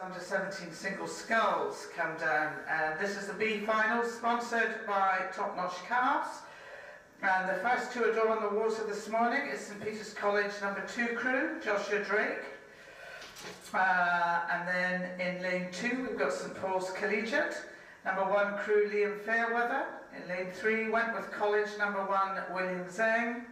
Under 17 single sculls come down, and this is the B final, sponsored by Top Notch Calves. And the first two are drawn on the water this morning. It's St Peter's College number 2 crew, Joshua Drake. And then in lane 2 we've got St Paul's Collegiate, number 1 crew Liam Fairweather. In lane 3 Wentworth College number 1 William Zeng.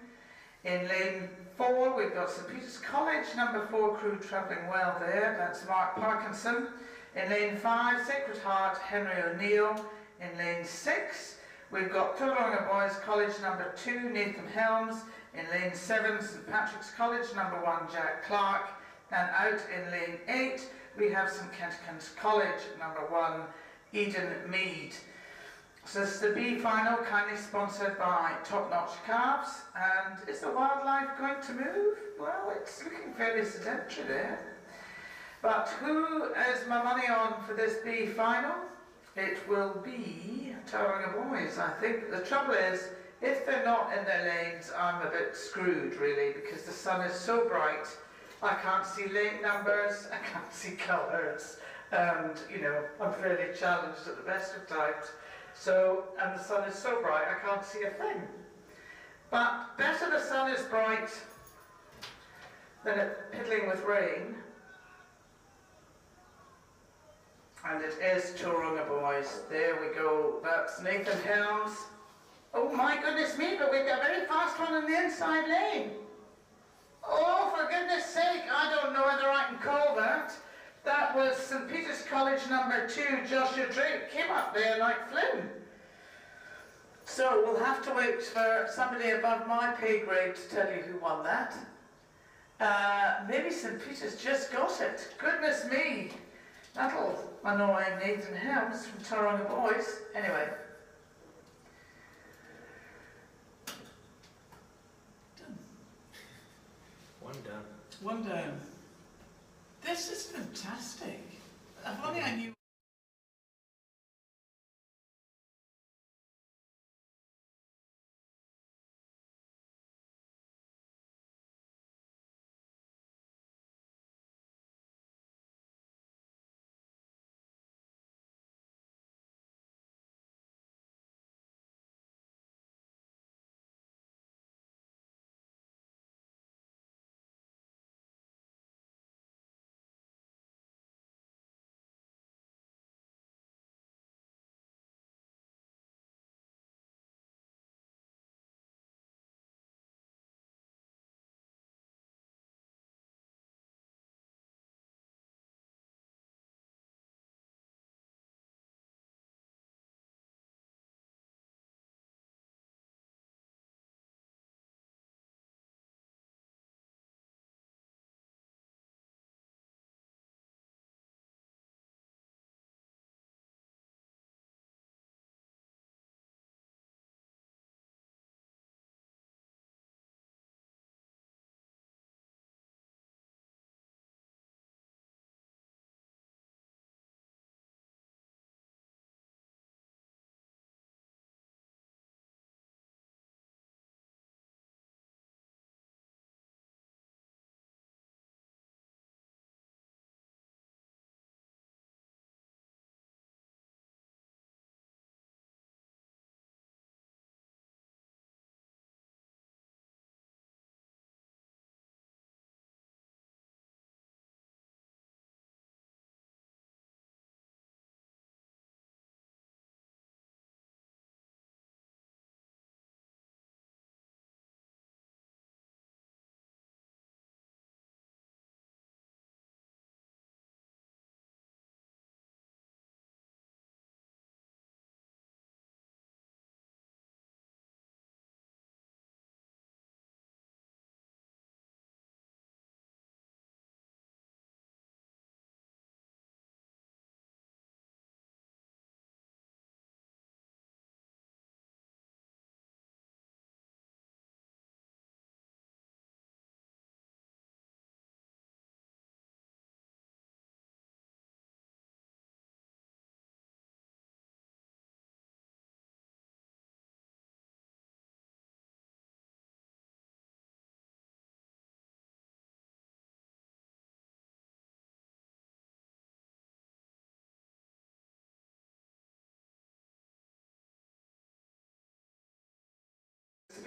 In lane 4 we've got St Peter's College number 4 crew travelling well there, that's Mark Parkinson. In lane 5 Sacred Heart Henry O'Neill. In lane 6 we've got Tauranga Boys College number 2 Nathan Helms. In lane 7 St Patrick's College number 1 Jack Clark. And out in lane 8 we have St Kentigern's College number 1 Eden Mead. So this is the B final, kindly sponsored by Top Notch Calves. And is the wildlife going to move? Well, it's looking fairly sedentary there. But who is my money on for this B final? It will be Tauranga Boys, I think. The trouble is, if they're not in their lanes, I'm a bit screwed really, because the sun is so bright. I can't see lane numbers, I can't see colours, and you know, I'm fairly challenged at the best of times. So, and the sun is so bright I can't see a thing. But better the sun is bright than it piddling with rain. And it is Tauranga Boys. There we go. That's Nathan Helms. Oh my goodness me, but we've got a very fast one in the inside lane. Oh, for goodness sake, I don't know whether I can call that. That was St Peter's College number 2, Joshua Drake, came up there like Flynn. So we'll have to wait for somebody above my pay grade to tell you who won that. Maybe St Peter's just got it. Goodness me, that'll annoy Nathan Helms from Tauranga Boys. Anyway. One down. This is fantastic. If only I knew.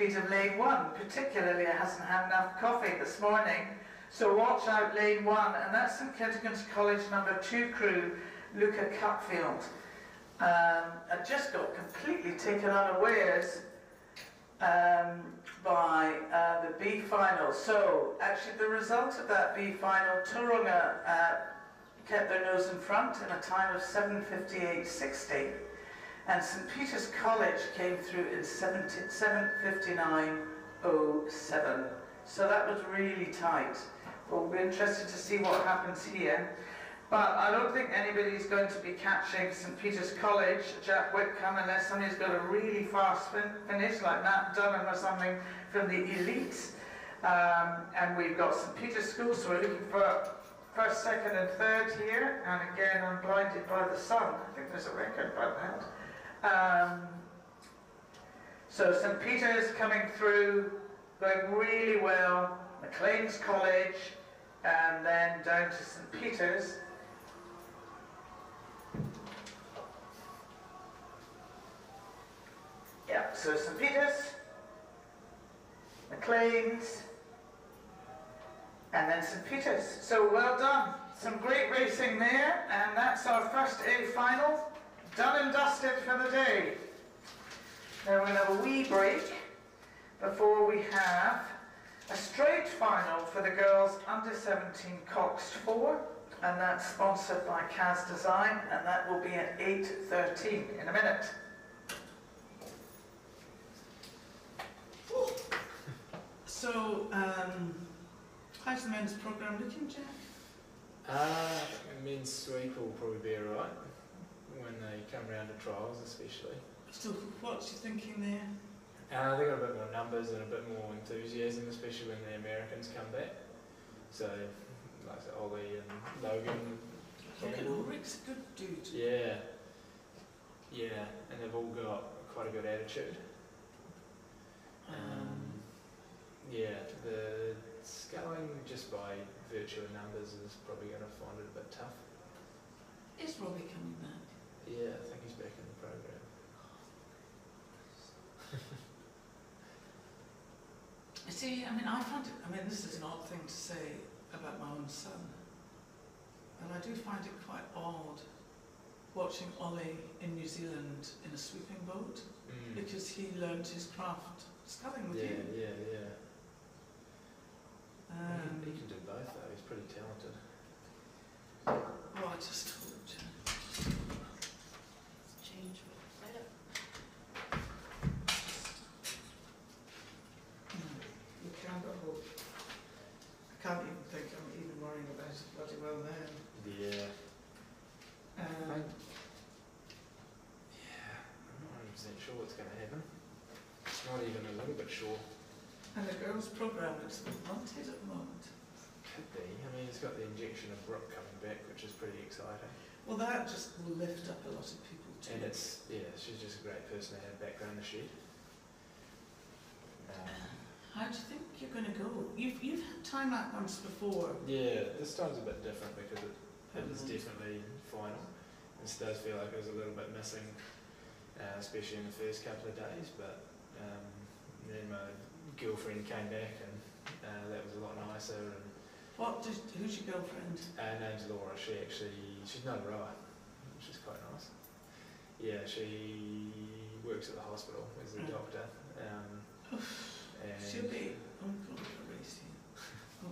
speed of lane 1, particularly it hasn't had enough coffee this morning. So watch out lane 1, and that's St Kentigern's College number 2 crew, Luca Cupfield. I just got completely taken unawares by the B final. So actually the result of that B final, Tauranga kept their nose in front in a time of 7:58.60, and St Peter's College came through in 7:59.07. So that was really tight. We'll be interested to see what happens here. But I don't think anybody's going to be catching St Peter's College, Jack Whitcomb, unless somebody's got a really fast finish, like Matt Dunham or something from the elites. And we've got St Peter's School, so we're looking for first, second and third here. And again, I'm blinded by the sun. I think there's a record about that. So St Peter's coming through, going really well. Maclean's College, and then down to St Peter's. Yeah, so St Peter's, Maclean's, and then St Peter's. So well done. Some great racing there, and that's our first A final. Done and dusted for the day. Now we're going to have a wee break before we have a straight final for the girls under 17 Coxed 4, and that's sponsored by Kaz Design, and that will be at 8:13 in a minute. So, how's the men's programme looking, Jeff? Men's sweep will probably be alright when they come round to trials, especially. So, what's your thinking there? They've got a bit more numbers and a bit more enthusiasm, especially when the Americans come back. So, like I said, Ollie and Logan. Logan Ulrich's a good dude. Yeah. Yeah, and they've all got quite a good attitude. Yeah, the sculling just by virtue of numbers is probably going to find it a bit tough. Is Robbie coming back? Yeah, I think he's back in the program. See, I mean, this is an odd thing to say about my own son, and I do find it quite odd watching Ollie in New Zealand in a sweeping boat, because he learned his craft sculling with you. Yeah. He can do both though, he's pretty talented. Oh, I just told you. Change later. You can't hope. I can't even think I'm even worrying about it bloody well now. Yeah. Um, I'm not 100% sure what's going to happen. Not even a little bit sure. and the girls' programme looks wanted at the moment. Could be. I mean, it's got the injection of Brooke coming back, which is pretty exciting. Well, that just will lift up a lot of people too. And it's, yeah, she's just a great person to have background in the shed. How do you think you're going to go? You've had time out once before. Yeah, this time's a bit different because it is definitely final. This does feel like it was a little bit missing, especially in the first couple of days, but then my girlfriend came back and that was a lot nicer. And who's your girlfriend? her name's Laura. She's not a rower, which is quite nice. Yeah, she works at the hospital as a doctor. And She'll be uncle for racing. Oh, no,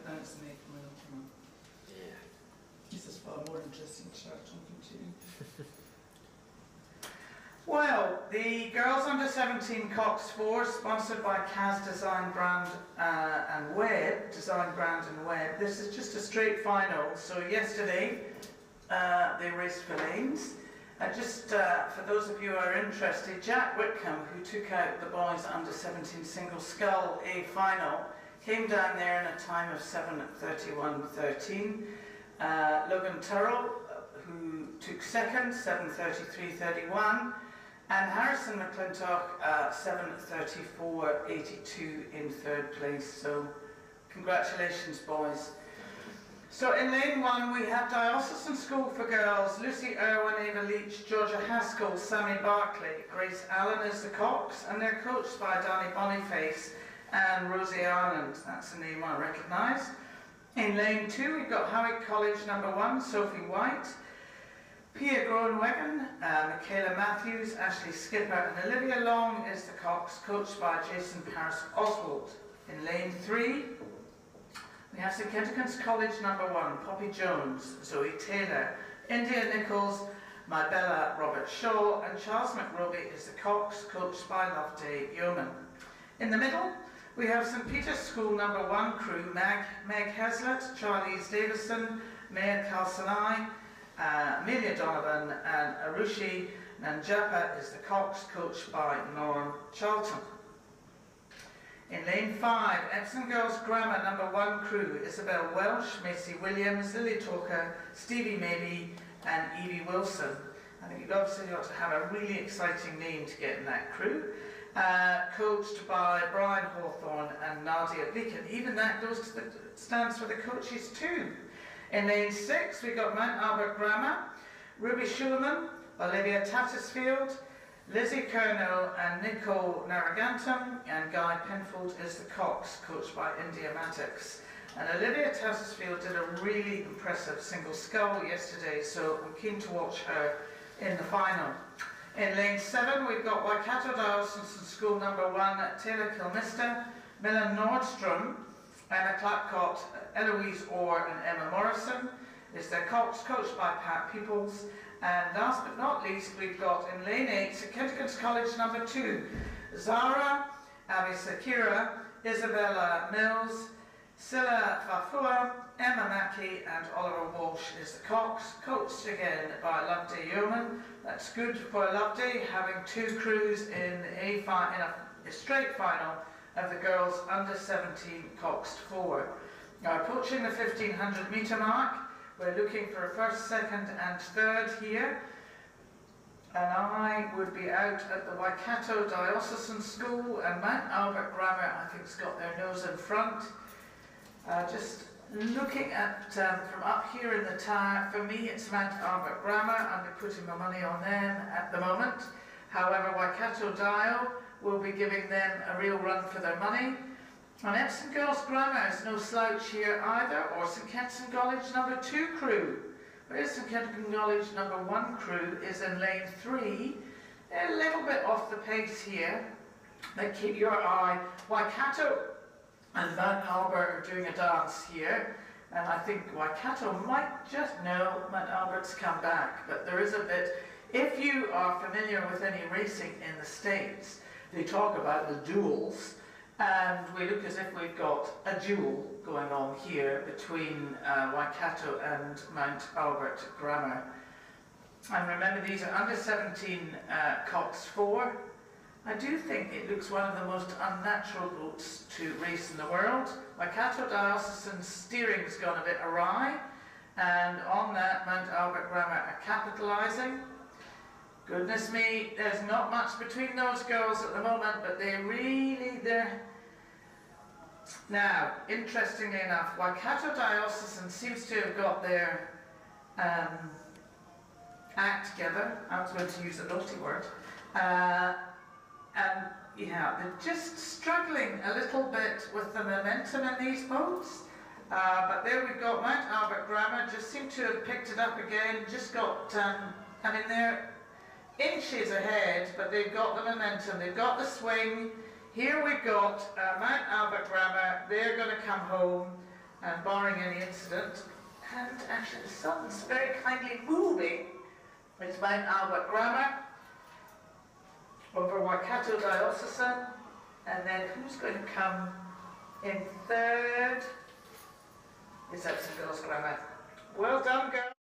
that's the name of my. Yeah. This is far more interesting chat talking to you. Well, the girls under 17 Cox 4, sponsored by Kaz Design Brand and Web. This is just a straight final. So yesterday they raced for lanes. Just for those of you who are interested, Jack Whitcomb, who took out the boys under 17 single scull A final, came down there in a time of 7:31.13. Logan Turrell, who took second, 7:33.31. And Harrison McClintock, 7:34.82 in third place. So congratulations, boys. So in lane 1 we have Diocesan School for Girls, Lucy Irwin, Ava Leach, Georgia Haskell, Sammy Barkley. Grace Allen is the Cox, and they're coached by Danny Boniface and Rosie Ireland. That's a name I recognise. In lane 2 we've got Howick College number 1, Sophie White, Pia Groenwegen, Michaela Matthews, Ashley Skipper, and Olivia Long is the Cox, coached by Jason Paris Oswald. In lane 3 we have St Kentigern's College number 1, Poppy Jones, Zoe Taylor, India Nichols, Mybella Robert Shaw, and Charles McRoby is the Cox, coached by Loveday Yeoman. In the middle, we have St Peter's School number 1 crew, Meg Heslett, Charlize Davison, Maya Kalsanai, Amelia Donovan, and Arushi Nanjapa is the Cox, coached by Norm Charlton. In lane 5, Epsom Girls Grammar number 1 crew, Isabel Welsh, Macy Williams, Lily Talker, Stevie Maybe, and Evie Wilson. I think you'd obviously ought to have a really exciting name to get in that crew. Coached by Brian Hawthorne and Nadia Beacon. Even that stands for the coaches too. In lane 6, we've got Mount Albert Grammar, Ruby Schulman, Olivia Tattersfield, Lizzie Kernow, and Nicole Narragantum, and Guy Penfold is the Cox, coached by India Mattox. And Olivia Tattersfield did a really impressive single scull yesterday, so I'm keen to watch her in the final. In lane 7, we've got Waikato Diocesan School number 1, Taylor Kilmister, Millen Nordstrom, Emma Clapcott, Eloise Orr, and Emma Morrison is their Cox, coached by Pat Peoples. And last but not least, we've got in lane 8, St Kentigern's College number 2, Zara, Abby Sakira, Isabella Mills, Scylla Fafua, Emma Mackey, and Oliver Walsh is the Cox, coached again by Loveday Yeoman. That's good for Loveday, having 2 crews in a straight final of the girls under 17 Coxed 4. Now approaching the 1500 metre mark, we're looking for a first, second and third here. And I would be out at the Waikato Diocesan School, and Mount Albert Grammar I think's got their nose in front. Just looking at from up here in the tower, for me it's Mount Albert Grammar. I'll be putting my money on them at the moment. However, Waikato Dio will be giving them a real run for their money. And Epsom Girls Grammar is no slouch here either, or St Kentigern College number 2 crew. Whereas St Kentigern College number 1 crew is in lane 3. They're a little bit off the pace here. But keep your eye. Waikato and Mount Albert are doing a dance here. And I think Waikato might just know Mount Albert's come back. But there is a bit, if you are familiar with any racing in the States, they talk about the duels. And we look as if we've got a duel going on here between Waikato and Mount Albert Grammar. And remember, these are under 17 Cox 4. I do think it looks one of the most unnatural boats to race in the world. Waikato Diocesan steering's gone a bit awry, and on that Mount Albert Grammar are capitalising. Goodness me, there's not much between those girls at the moment, but they're... Now, interestingly enough, Waikato Diocesan seems to have got their act together. I was going to use a naughty word. And yeah, they're just struggling a little bit with the momentum in these boats. But there we've got Mount Albert Grammar, just seem to have picked it up again, just got, I mean, they're inches ahead, but they've got the momentum, they've got the swing. Here we've got Mount Albert Grammar, they're going to come home, and barring any incident, and actually the sun's very kindly moving, it's Mount Albert Grammar over Waikato Diocesan, and then who's going to come in third? Is Epsom Girls Grammar. Well done, girls.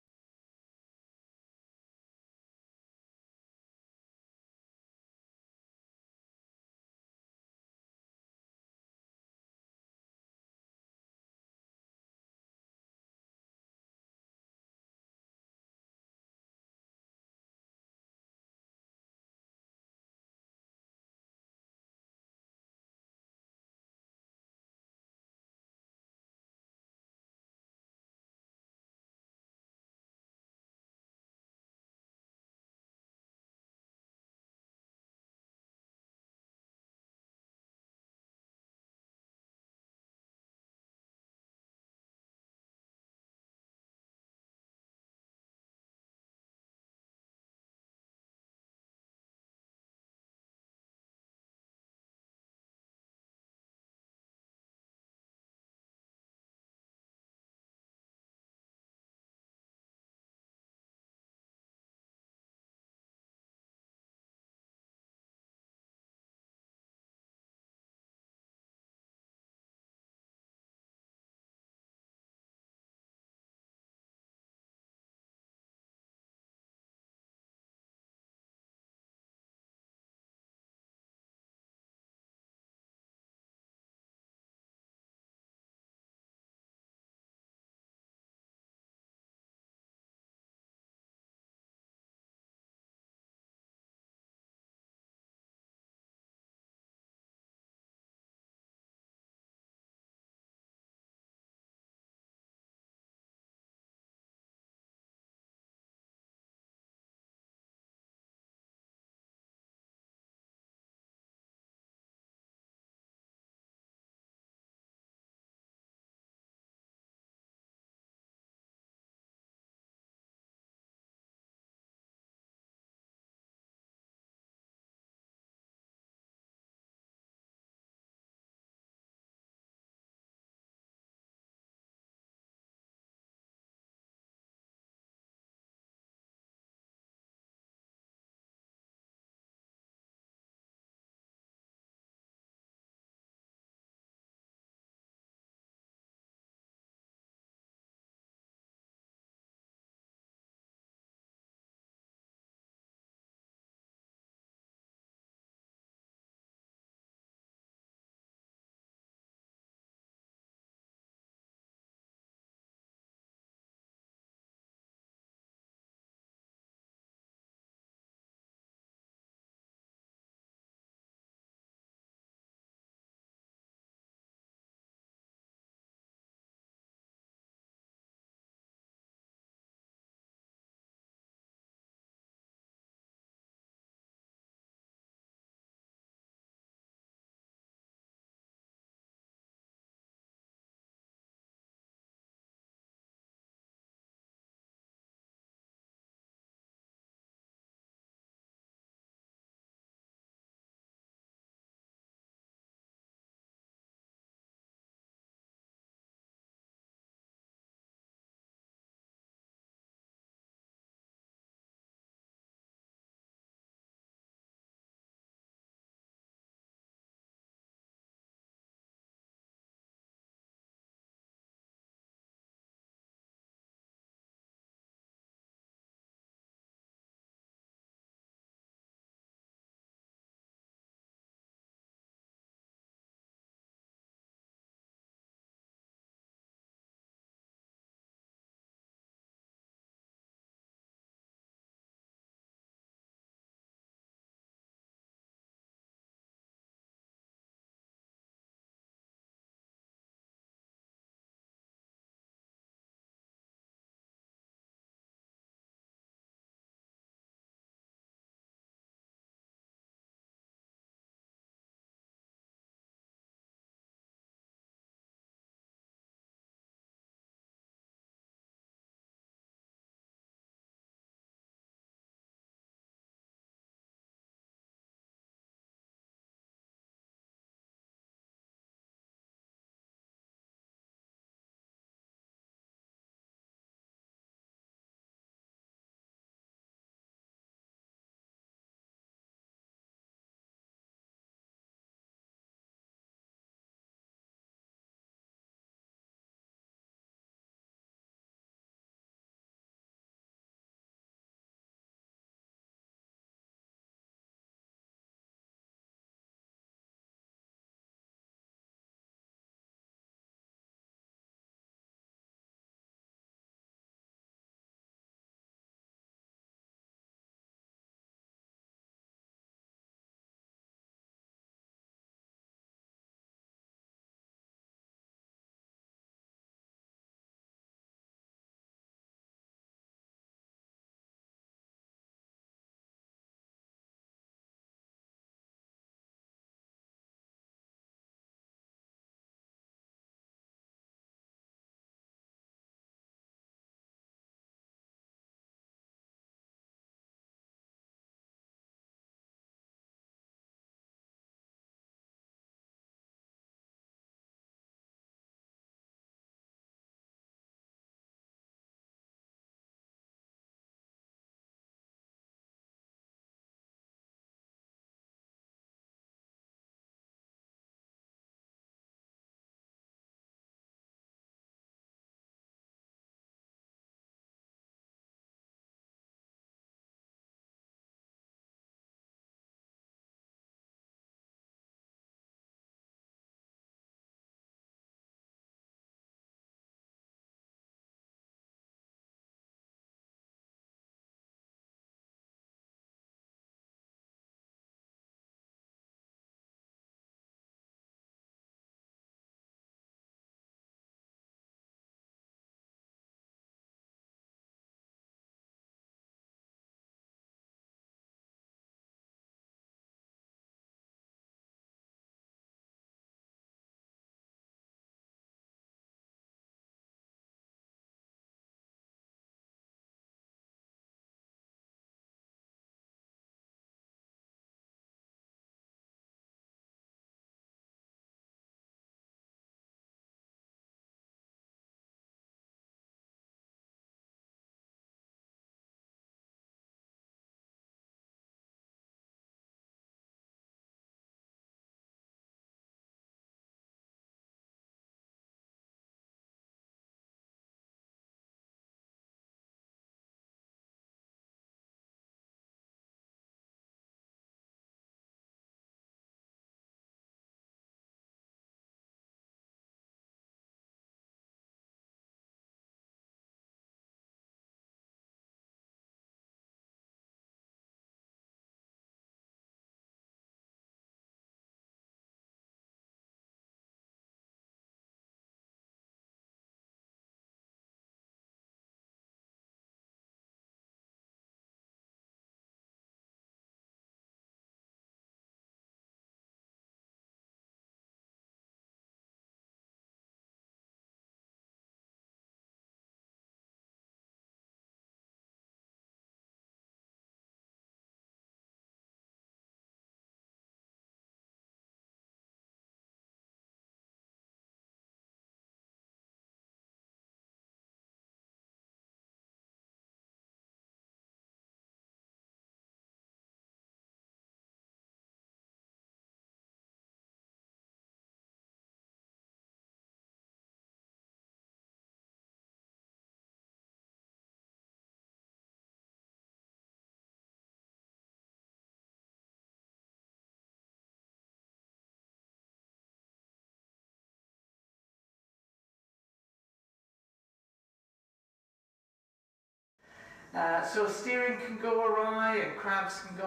So steering can go awry and crabs can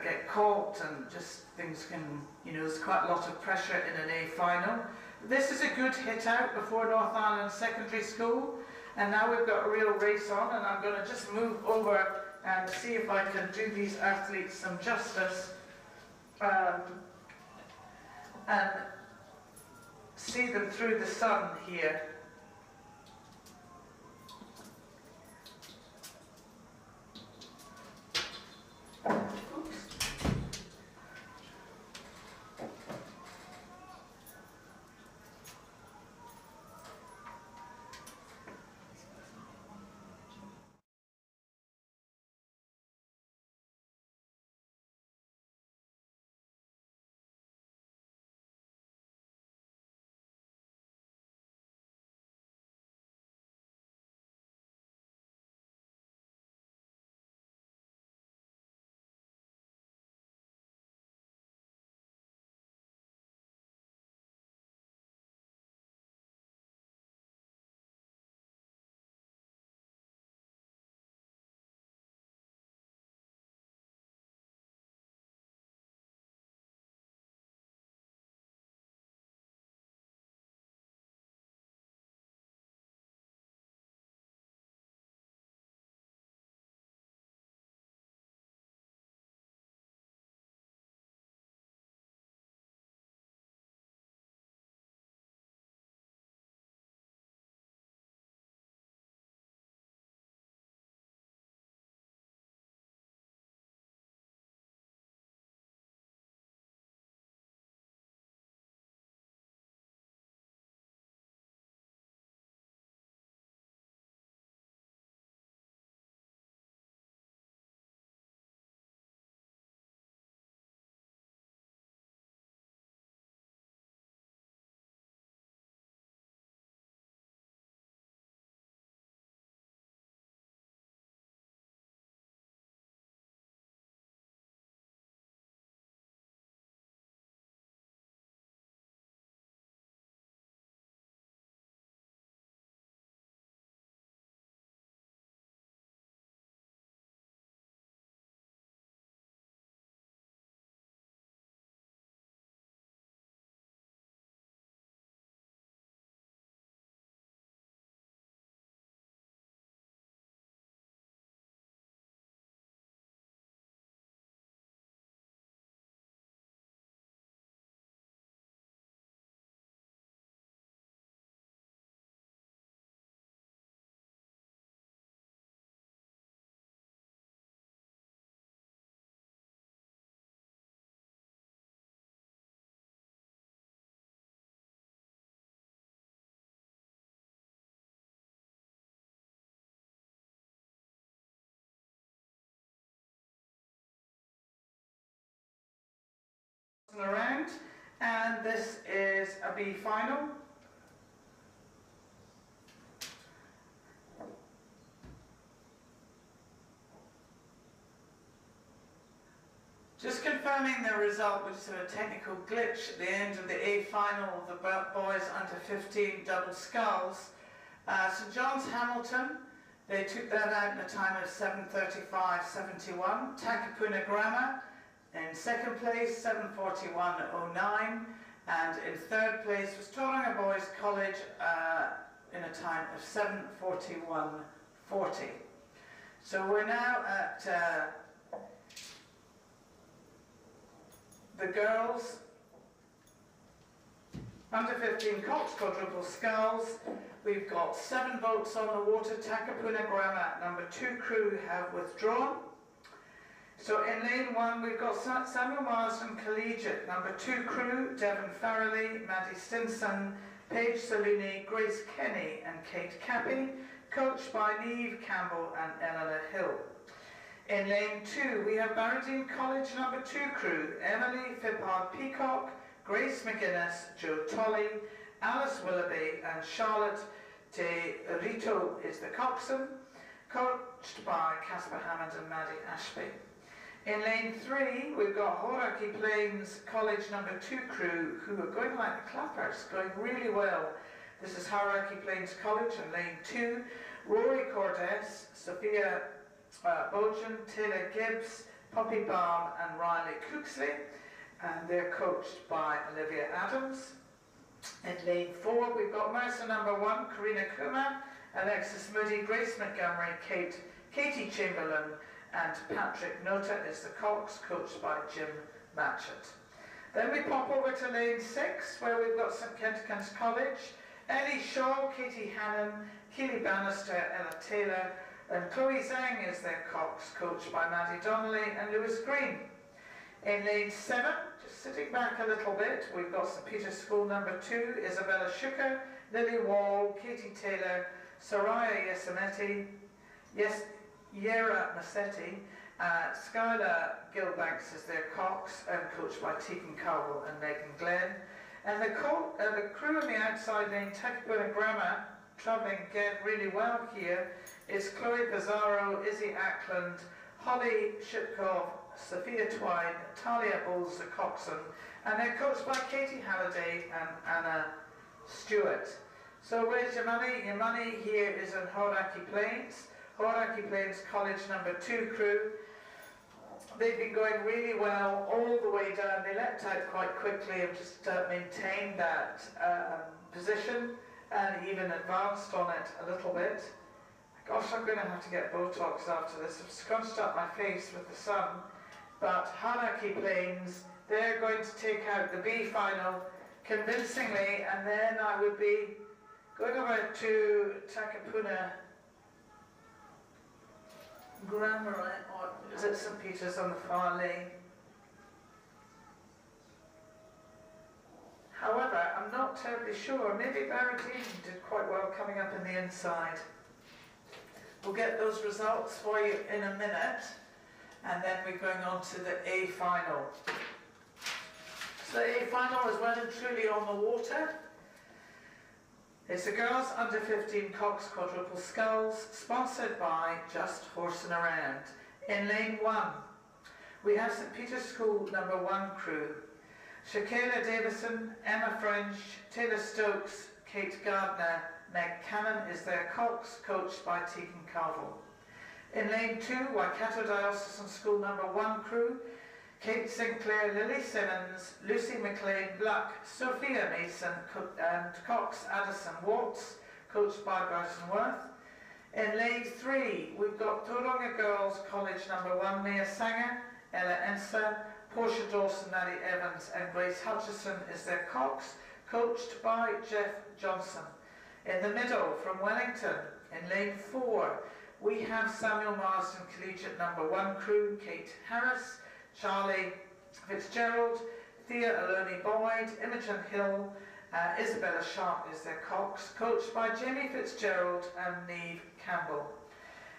get caught and just things can, there's quite a lot of pressure in an A final. This is a good hit out before North Island Secondary School, and now we've got a real race on, and I'm going to just move over and see if I can do these athletes some justice and see them through the sun here. Around, and this is a B final. Just confirming the result, which is a technical glitch at the end of the A final of the boys under 15 double sculls. St John's Hamilton, they took that out in a time of 7:35.71. Takapuna Grammar in second place, 7:41.09, and in third place was Tauranga Boys College in a time of 7:41.40. So we're now at the girls under 15 Cox quadruple sculls. We've got 7 boats on the water. Takapuna Grammar number 2 crew have withdrawn. So in lane 1 we've got Samuel Marsden Collegiate number 2 crew, Devon Farrelly, Maddie Stinson, Paige Saluni, Grace Kenny and Kate Cappy, coached by Neve Campbell and Eleanor Hill. In lane 2 we have Barradine College number 2 crew, Emily Fippard Peacock, Grace McGuinness, Jo Tolley, Alice Willoughby and Charlotte De Rito is the coxswain, coached by Casper Hammond and Maddie Ashby. In lane 3, we've got Hauraki Plains College number 2 crew who are going like the clappers, going really well. This is Hauraki Plains College in lane 2. Rory Cordes, Sophia Bojan, Taylor Gibbs, Poppy Baum and Riley Cooksley, and they're coached by Olivia Adams. In lane 4 we've got Mercer number 1, Karina Kuma, Alexis Moody, Grace Montgomery, Katie Chamberlain and Patrick Nota is the cocks, coached by Jim Matchett. Then we pop over to lane 6 where we've got St Kentigern's College, Ellie Shaw, Katie Hannon, Keely Bannister, Ella Taylor and Chloe Zhang is their cocks, coached by Maddie Donnelly and Lewis Green. In lane 7, just sitting back a little bit, we've got St Peter's School number 2, Isabella Shuker, Lily Wall, Katie Taylor, Soraya Yesameti, Yera Massetti, Skylar Gilbanks is their cocks and coached by Tegan Cowell and Megan Glenn. And the crew on the outside lane, Takabuna Grammar, travelling again really well here, is Chloe Pizarro, Izzy Ackland, Holly Shipkov, Sophia Twine, Talia Bowles, the coxswain, and they're coached by Katie Halliday and Anna Stewart. So where's your money? Your money here is in Hauraki Plains. Hauraki Plains College number 2 crew. They've been going really well all the way down. They leapt out quite quickly and just maintained that position and even advanced on it a little bit. Gosh, I'm going to have to get Botox after this. I've scrunched up my face with the sun. But Hauraki Plains, they're going to take out the B final convincingly, and then I would be going over to Takapuna Grammar, or is it St Peter's on the far lane? However, I'm not terribly sure. Maybe Barradine did quite well coming up in the inside. We'll get those results for you in a minute, and then we're going on to the A final. So the A final is well and truly on the water. It's the girls under 15 Cox Quadruple Sculls, sponsored by Just Horsing Around. In lane 1, we have St Peter's School number 1 crew. Shakayla Davison, Emma French, Taylor Stokes, Kate Gardner, Meg Cannon is their cocks, coached by Tegan Carville. In lane 2, Waikato Diocesan School number 1 crew, Kate Sinclair, Lily Simmons, Lucy McLean Bluck, Sophia Mason and Cox Addison Watts, coached by Burton Worth. In lane 3, we've got Tauranga Girls College number 1, Mia Sanger, Ella Enser, Portia Dawson, Natalie Evans and Grace Hutchison is their cocks, coached by Jeff Johnson. In the middle, from Wellington, in lane 4, we have Samuel Marsden Collegiate number 1 crew, Kate Harris, Charlie Fitzgerald, Thea Aloni Boyd, Imogen Hill, Isabella Sharp is their cocks, coached by Jamie Fitzgerald and Neve Campbell.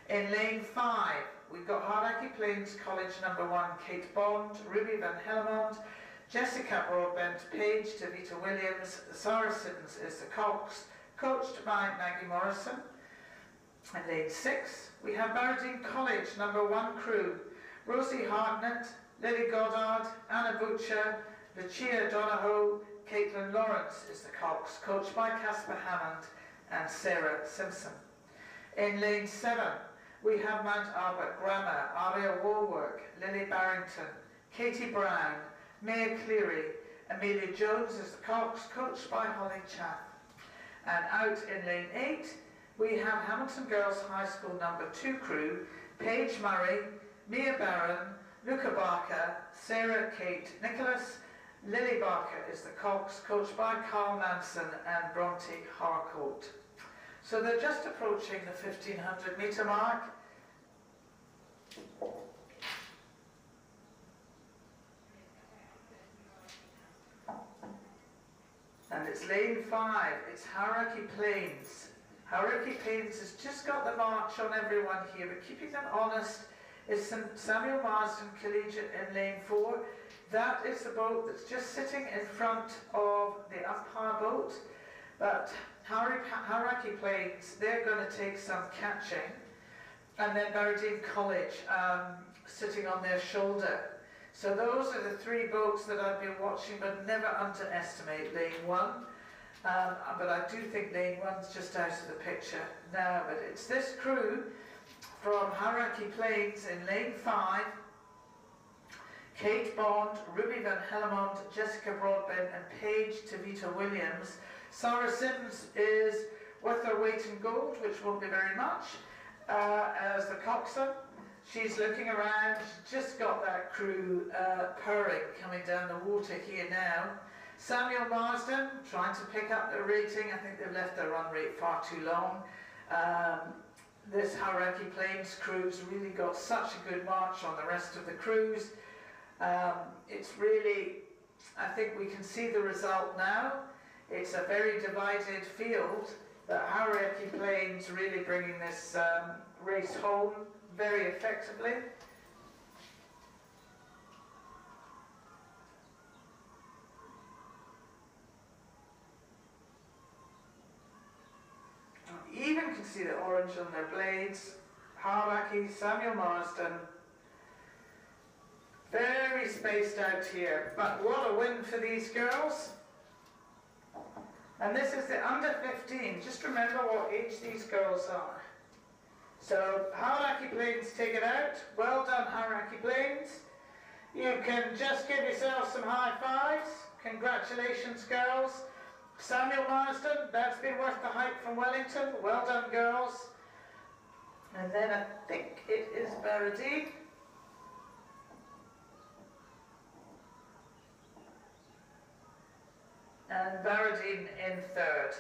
In lane 5, we've got Hauraki Plains College number 1, Kate Bond, Ruby Van Hellemond, Jessica Broadbent, Paige DeVita Williams, Sarah Siddons is the cocks, coached by Maggie Morrison. In lane 6, we have Barradine College number 1 crew, Rosie Hartnett, Lily Goddard, Anna Butcher, Lucia Donahoe, Caitlin Lawrence is the cocks, coached by Casper Hammond and Sarah Simpson. In lane 7, we have Mount Albert Grammar, Aria Woolwork, Lily Barrington, Katie Brown, Maya Cleary, Amelia Jones is the cocks, coached by Holly Chaff. And out in lane 8, we have Hamilton Girls High School number 2 crew, Paige Murray, Mia Barron, Luca Barker, Sarah Kate Nicholas, Lily Barker is the cocks, coached by Carl Manson and Bronte Harcourt. So they're just approaching the 1500 metre mark. And it's lane 5, it's Hauraki Plains. Hauraki Plains has just got the march on everyone here, but keeping them honest is St Samuel Marsden Collegiate in lane 4. That is the boat that's just sitting in front of the umpire boat, but Hauraki Plains, they're going to take some catching, and then Barradine College sitting on their shoulder. So those are the 3 boats that I've been watching, but never underestimate lane 1. But I do think lane 1's just out of the picture now. But it's this crew, from Hierarchy Plains in lane 5, Kate Bond, Ruby Van Hellemond, Jessica Broadbent and Paige Tavita Williams. Sarah Sims is worth her weight in gold, which won't be very much, as the coxswain. She's looking around, she's just got that crew purring coming down the water here now. Samuel Marsden trying to pick up their rating. I think they've left their run rate far too long. This Hierarchy Plains crew's really got such a good march on the rest of the crews. It's really, I think we can see the result now. It's a very divided field, but Hierarchy Plains really bringing this race home very effectively. You even can see the orange on their blades. Hierarchy, Samuel Marsden. Very spaced out here, but what a win for these girls. And this is the under 15. Just remember what age these girls are. So Hierarchy Plains take it out. Well done, Hierarchy Plains. You can just give yourself some high fives. Congratulations, girls. Samuel Marsden, that's been worth the hype from Wellington. Well done, girls. And then I think it is Baradine. And Baradine in third.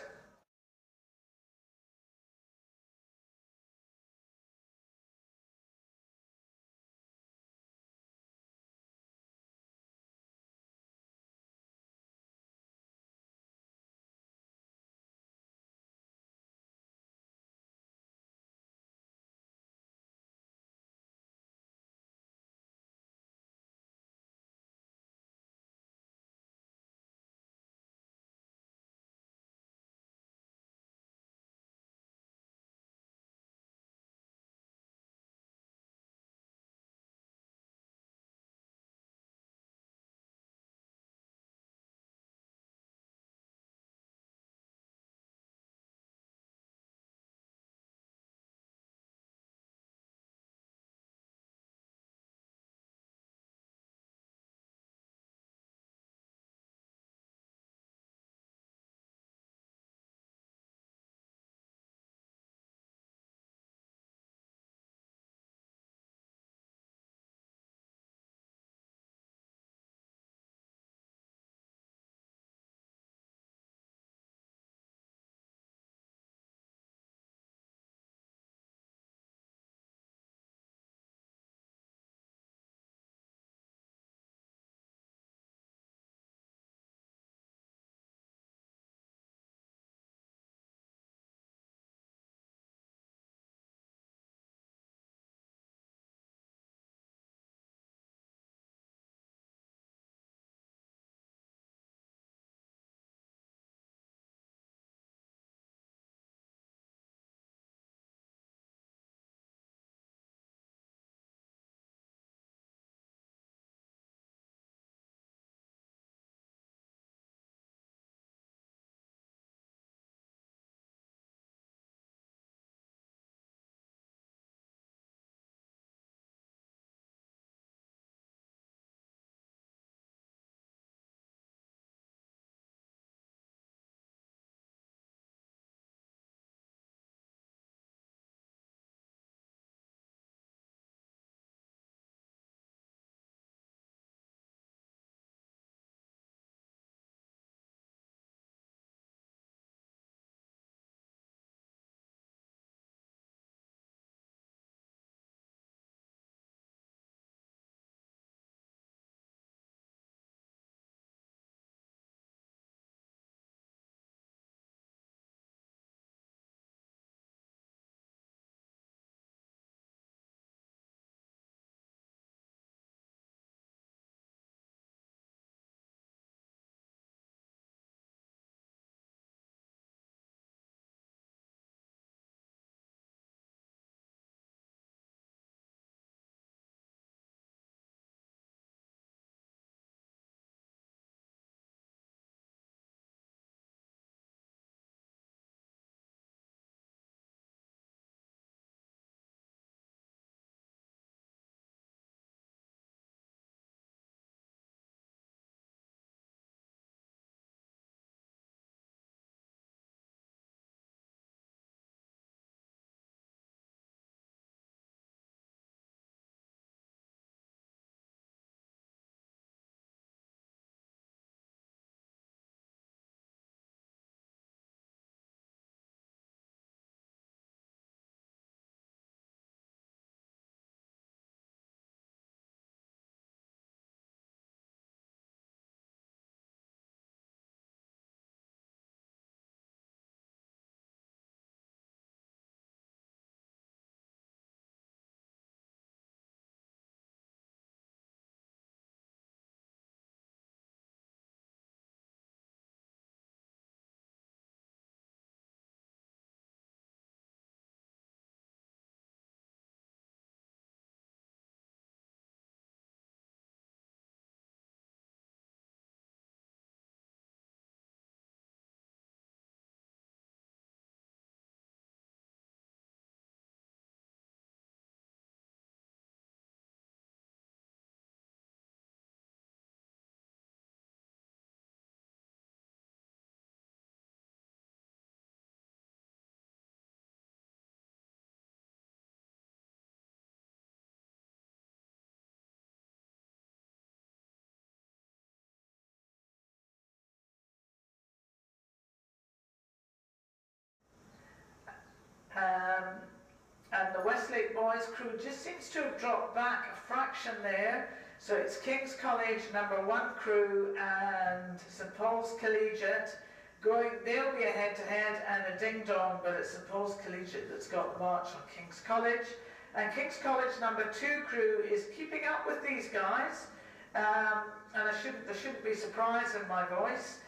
And the Westlake Boys crew just seems to have dropped back a fraction there. So it's King's College number 1 crew and St Paul's Collegiate going, they'll be a head-to-head and a ding-dong, but it's St Paul's Collegiate that's got the march on King's College. And King's College number 2 crew is keeping up with these guys. And there shouldn't be surprise in my voice.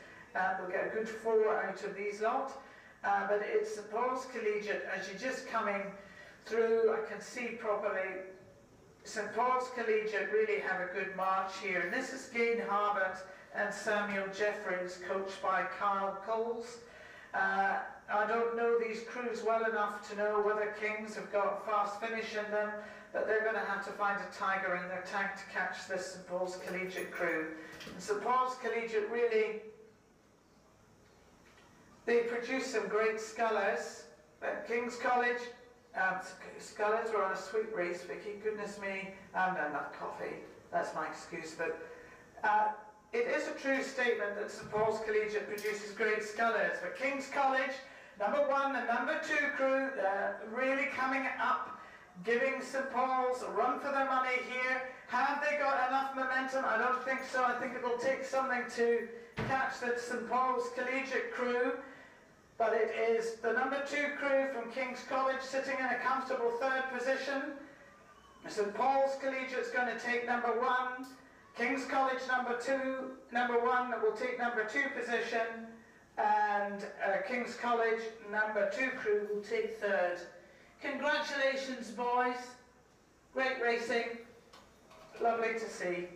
We'll get a good 4 out of these lot. But it's St Paul's Collegiate, as you're just coming through, I can see properly. St Paul's Collegiate really have a good march here. And this is Gain Harbert and Samuel Jeffries, coached by Kyle Coles. I don't know these crews well enough to know whether Kings have got fast finish in them, but they're going to have to find a tiger in their tank to catch this St Paul's Collegiate crew. And St Paul's Collegiate really, they produce some great scullers. But King's College, scullers were on a sweet race, Vicky, goodness me, I haven't had enough coffee, that's my excuse, but it is a true statement that St Paul's Collegiate produces great scullers. But King's College, number 1 and number 2 crew, really coming up, giving St Paul's a run for their money here. Have they got enough momentum? I don't think so. I think it will take something to catch that St Paul's Collegiate crew. But it is the number 2 crew from King's College sitting in a comfortable 3rd position. St Paul's Collegiate is going to take number 1. King's College number 1 will take number 2 position, and King's College number 2 crew will take 3rd. Congratulations, boys. Great racing. Lovely to see.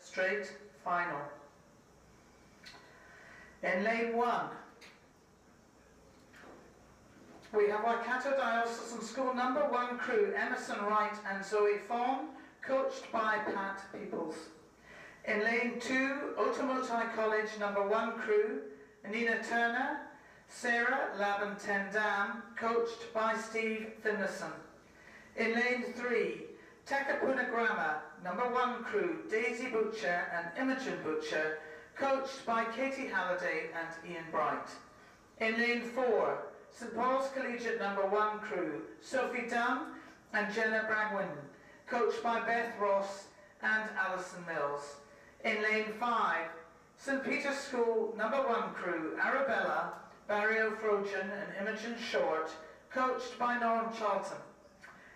Straight final. In lane 1, we have Waikato Diocesan School number 1 crew, Emerson Wright and Zoe Fawn, coached by Pat Peoples. In lane 2, Otamotai College number 1 crew, Nina Turner, Sarah Laban Tendam, coached by Steve Finlayson. In lane 3, Tekapuna Grammar, number 1 crew, Daisy Butcher and Imogen Butcher, coached by Katie Halliday and Ian Bright. In lane 4, St Paul's Collegiate number 1 crew, Sophie Dunn and Jenna Bragwin, coached by Beth Ross and Alison Mills. In lane 5, St Peter's School number 1 crew, Arabella, Barry O'Frogen and Imogen Short, coached by Norm Charlton.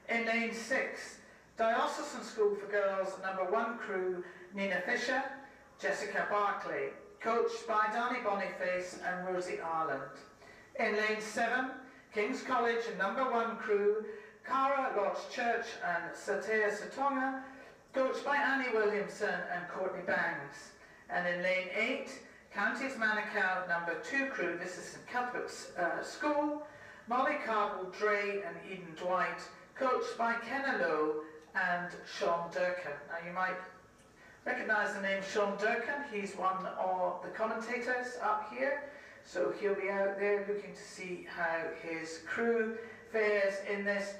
In lane 6, Diocesan School for Girls number 1 crew, Nina Fisher, Jessica Barclay, coached by Danny Boniface and Rosie Ireland. In lane 7, King's College number 1 crew, Cara Lodge Church and Satea Satonga, coached by Annie Williamson and Courtney Bangs. And in lane 8, Counties Manukau number 2 crew, this is St Cuthbert's School, Molly Cardwell Dre and Eden Dwight, coached by Kenna Lowe and Sean Durkin. Now you might recognise the name Sean Durkin, he's one of the commentators up here, so he'll be out there looking to see how his crew fares in this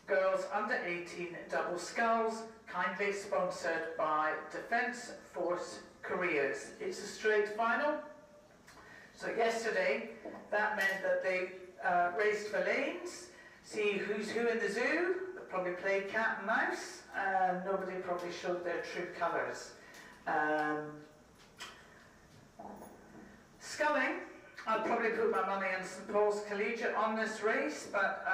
girls under 18 double sculls, kindly sponsored by Defence Force Careers. It's a straight final. So yesterday that meant that they raced for lanes, see who's who in the zoo. They probably played cat and mouse, and nobody probably showed their true colours. Sculling, I'd probably put my money on St Paul's Collegiate on this race, but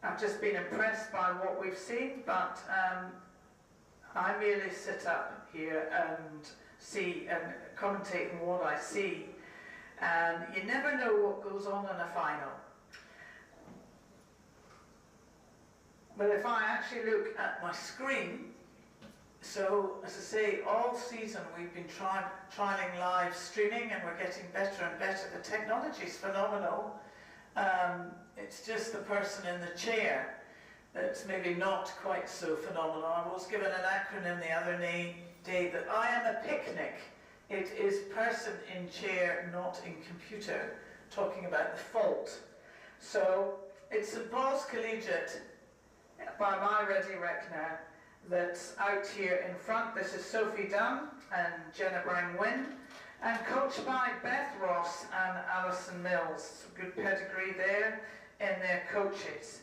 I've just been impressed by what we've seen, but I merely sit up here and see and commentate on what I see, and you never know what goes on in a final. But if I actually look at my screen, so as I say, all season we've been trialing live streaming, and we're getting better and better. The technology's phenomenal. It's just the person in the chair that's maybe not quite so phenomenal. I was given an acronym the other day that I am a picnic. It is person in chair, not in computer, talking about the fault. So it's St Paul's Collegiate by my ready reckoner that's out here in front. This is Sophie Dunn and Jenna Brang-Wynn, and coached by Beth Ross and Alison Mills. Good pedigree there in their coaches.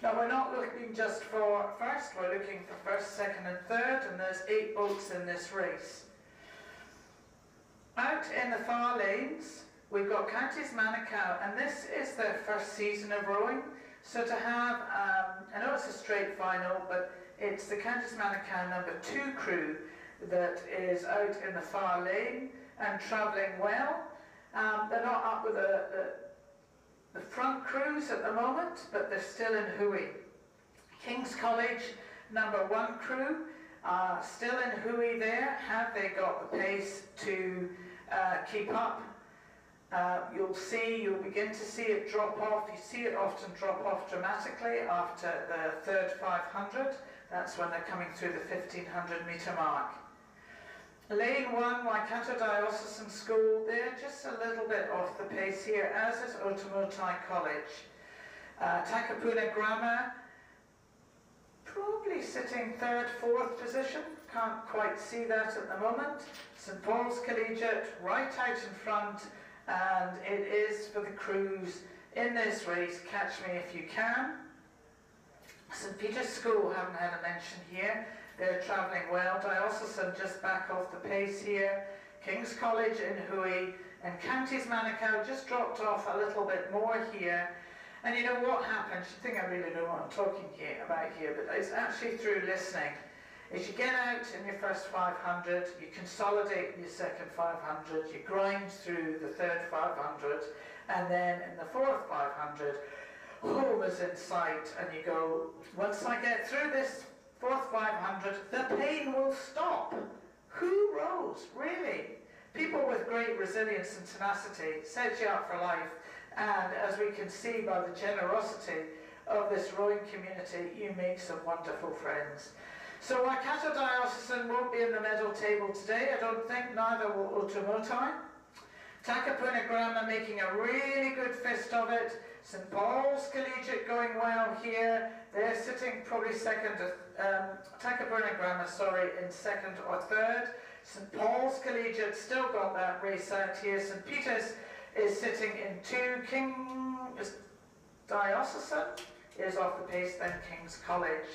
Now we're not looking just for first, we're looking for first, second and third, and there's 8 boats in this race. Out in the far lanes, we've got Counties Manukau, and this is their first season of rowing. So to have, I know it's a straight final, but it's the Counties Manukau number 2 crew that is out in the far lane and travelling well. They're not up with the front crews at the moment, but they're still in Hui. King's College number 1 crew, still in Hui there. Have they got the pace to keep up? You'll begin to see it drop off. You see it often drop off dramatically after the third 500. That's when they're coming through the 1500 metre mark. Lane 1, Waikato Diocesan School, they're just a little bit off the pace here, as is Otamotai College. Takapuna Grammar, probably sitting 3rd, 4th position, can't quite see that at the moment. St Paul's Collegiate, right out in front, and it is for the crews in this race, Catch Me If You Can. St Peter's School, haven't had a mention here. They're travelling well. Diocesan just back off the pace here. King's College in Hui, and Counties Manukau just dropped off a little bit more here. And you know what happens? You think I really know what I'm talking about here, but it's actually through listening. As you get out in your first 500, you consolidate in your second 500, you grind through the third 500, and then in the fourth 500, home is in sight, and you go, once I get through this fourth 500, the pain will stop. Who rows, really? People with great resilience and tenacity set you up for life, and as we can see by the generosity of this rowing community, you make some wonderful friends. So Waikato Diocesan won't be in the medal table today, I don't think, neither will Otamotai. Takapuna Grammar making a really good fist of it. St Paul's Collegiate going well here. They're sitting probably second, Takapuna Grammar, sorry, in second or third. St Paul's Collegiate still got that race out here. St Peter's is sitting in 2. King's Diocesan is off the pace, then King's College.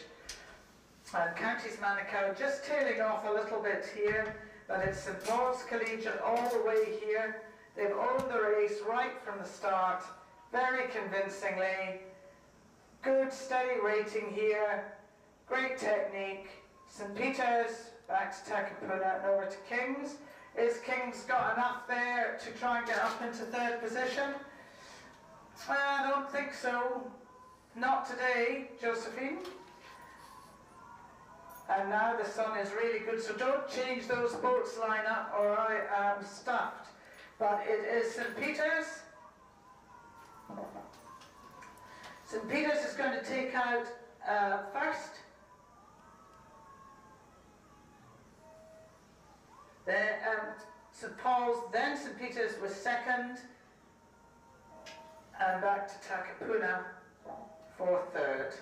And Counties Manukau just tailing off a little bit here, but it's St Paul's Collegiate all the way here. They've owned the race right from the start, very convincingly. Good steady rating here, great technique. St Peter's, back to Takapuna and over to King's. Is King's got enough there to try and get up into third position? I don't think so. Not today, Josephine. And now the sun is really good, so don't change those boats line up or I am stuffed. But it is St. Peter's. St. Peter's is going to take out first. Then St. Paul's, then St. Peter's was second. And back to Takapuna for third.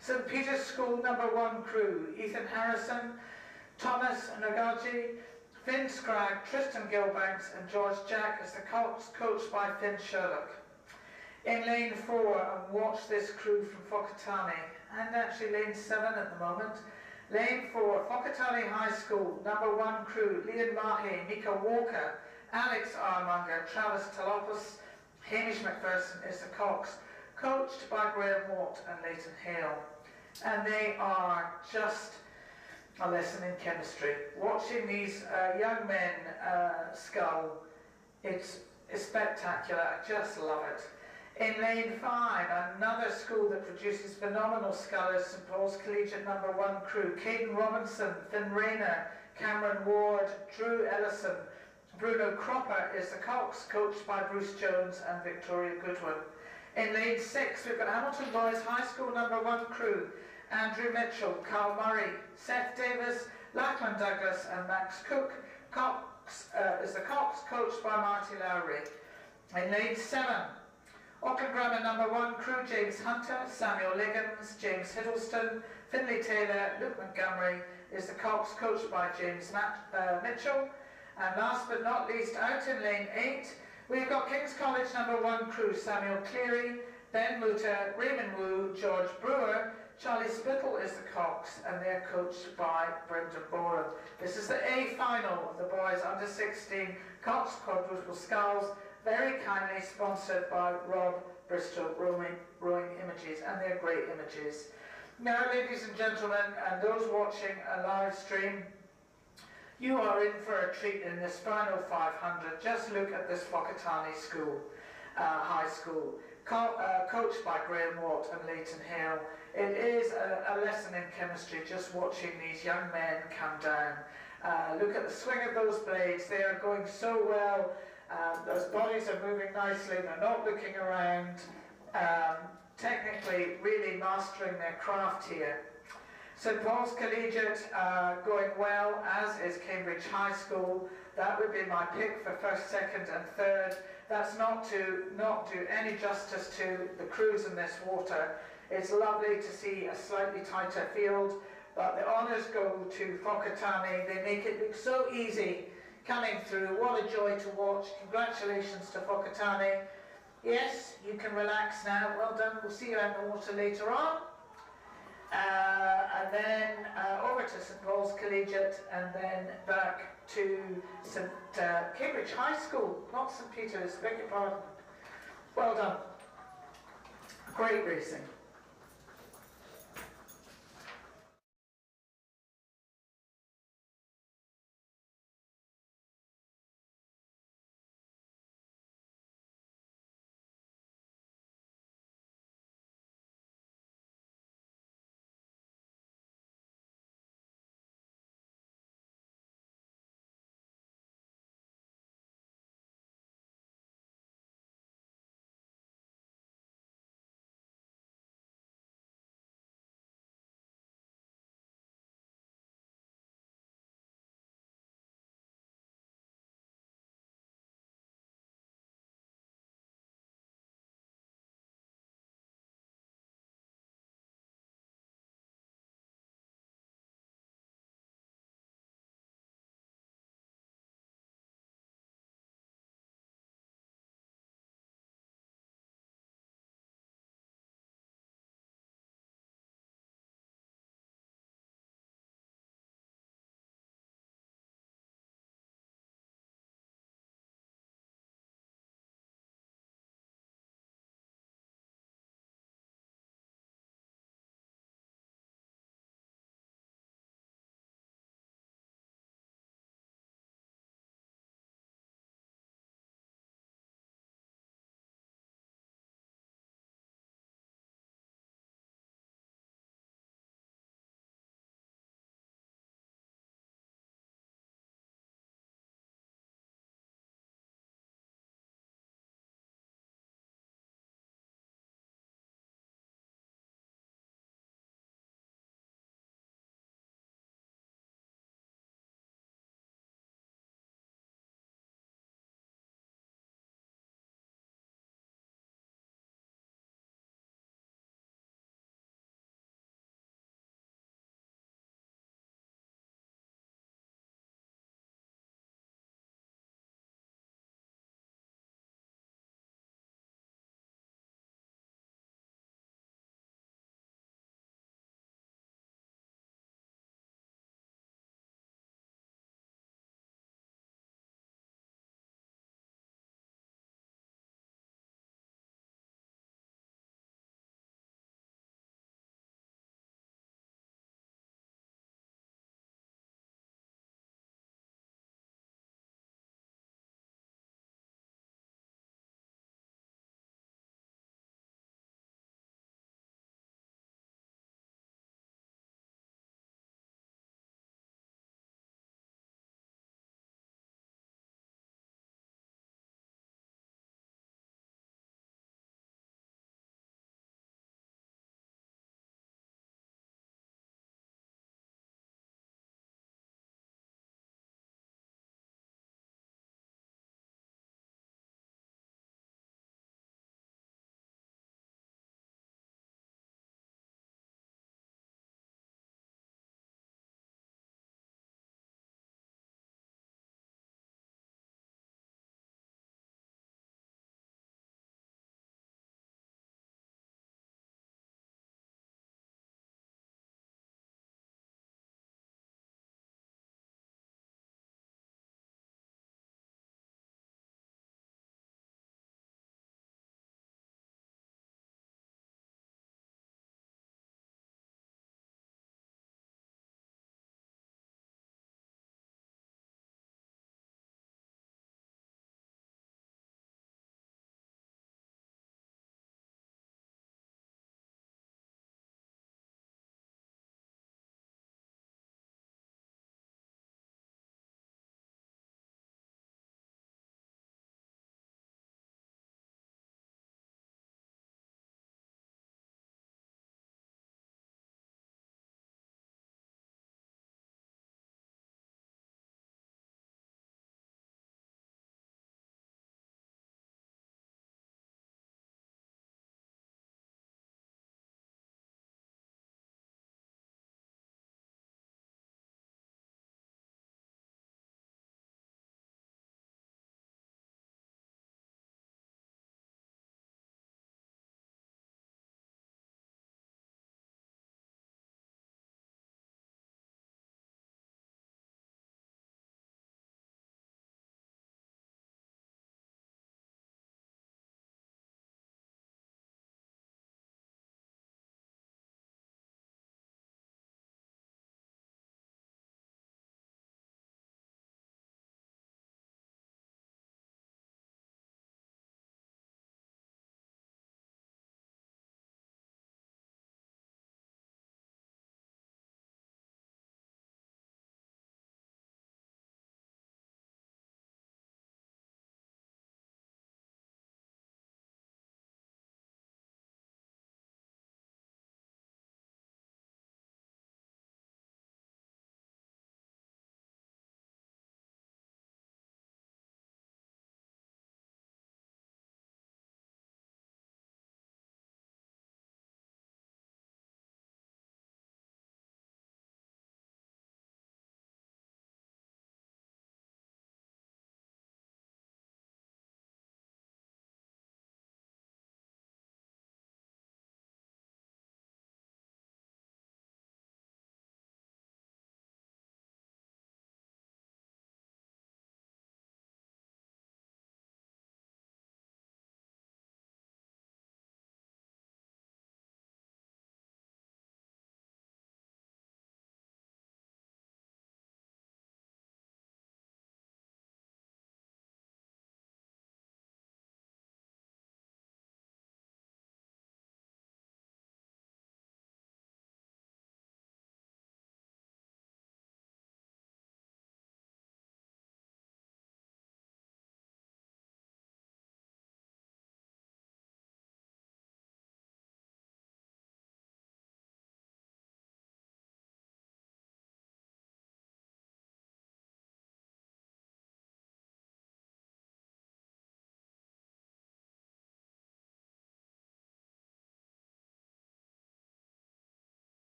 St. Peter's School number 1 crew, Ethan Harrison, Thomas Nagaji, Finn Scragg, Tristan Gilbanks and George Jack as the Colts, coached by Finn Sherlock. In lane 4, and watch this crew from Whakatane, and actually lane 7 at the moment. Lane 4, Whakatane High School, number 1 crew, Leon Mahe, Mika Walker, Alex Armunger, Travis Talopoulos, Hamish McPherson is the Cox, coached by Graham Watt and Leighton Hale. And they are just a lesson in chemistry. Watching these young men scull, it's spectacular. I just love it. In lane 5, another school that produces phenomenal scullers, St. Paul's Collegiate number 1 crew, Caden Robinson, Finn Rayner, Cameron Ward, Drew Ellison, Bruno Cropper is the Cox, coached by Bruce Jones and Victoria Goodwin. In lane 6, we've got Hamilton Boys High School number 1 crew, Andrew Mitchell, Carl Murray, Seth Davis, Lachlan Douglas and Max Cook. Cox is the Cox, coached by Marty Lowry. In lane 7, Auckland Grammar number 1 crew, James Hunter, Samuel Liggins, James Hiddleston, Finlay Taylor, Luke Montgomery is the Cox, coached by James Mitchell. And last but not least, out in lane 8, we've got King's College number 1 crew, Samuel Cleary, Ben Mutter, Raymond Wu, George Brewer, Charlie Spittle is the Cox, and they're coached by Brendan Boren. This is the A final of the boys under 16 Cox Quadruple Sculls, very kindly sponsored by Rob Bristol Rowing Images, and they're great images. Now, ladies and gentlemen, and those watching a live stream, you are in for a treat in this final 500. Just look at this Whakatane School, High School, coached by Graham Watt and Leighton Hale. It is a lesson in chemistry, just watching these young men come down. Look at the swing of those blades. They are going so well. Those bodies are moving nicely. They're not looking around. Technically, really mastering their craft here. St. Paul's Collegiate going well, as is Cambridge High School. That would be my pick for first, second and third. That's not to do any justice to the crews in this water. It's lovely to see a slightly tighter field, but the honours go to Whakatane. They make it look so easy coming through. What a joy to watch. Congratulations to Whakatane. Yes, you can relax now. Well done. We'll see you out in the water later on. And then over to St. Paul's Collegiate, and then back to Cambridge High School, not St. Peter's, beg your pardon. Well done. Great racing.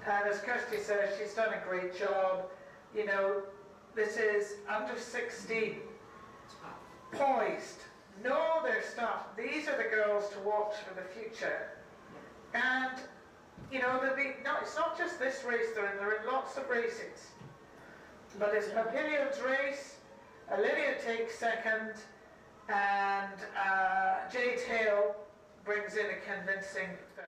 And as Kirsty says, she's done a great job. You know, this is under 16, poised, know their stuff. These are the girls to watch for the future. And, you know, it's not just this race they're in lots of races. But it's Papillion's race, Olivia takes second, and Jade Hale brings in a convincing third.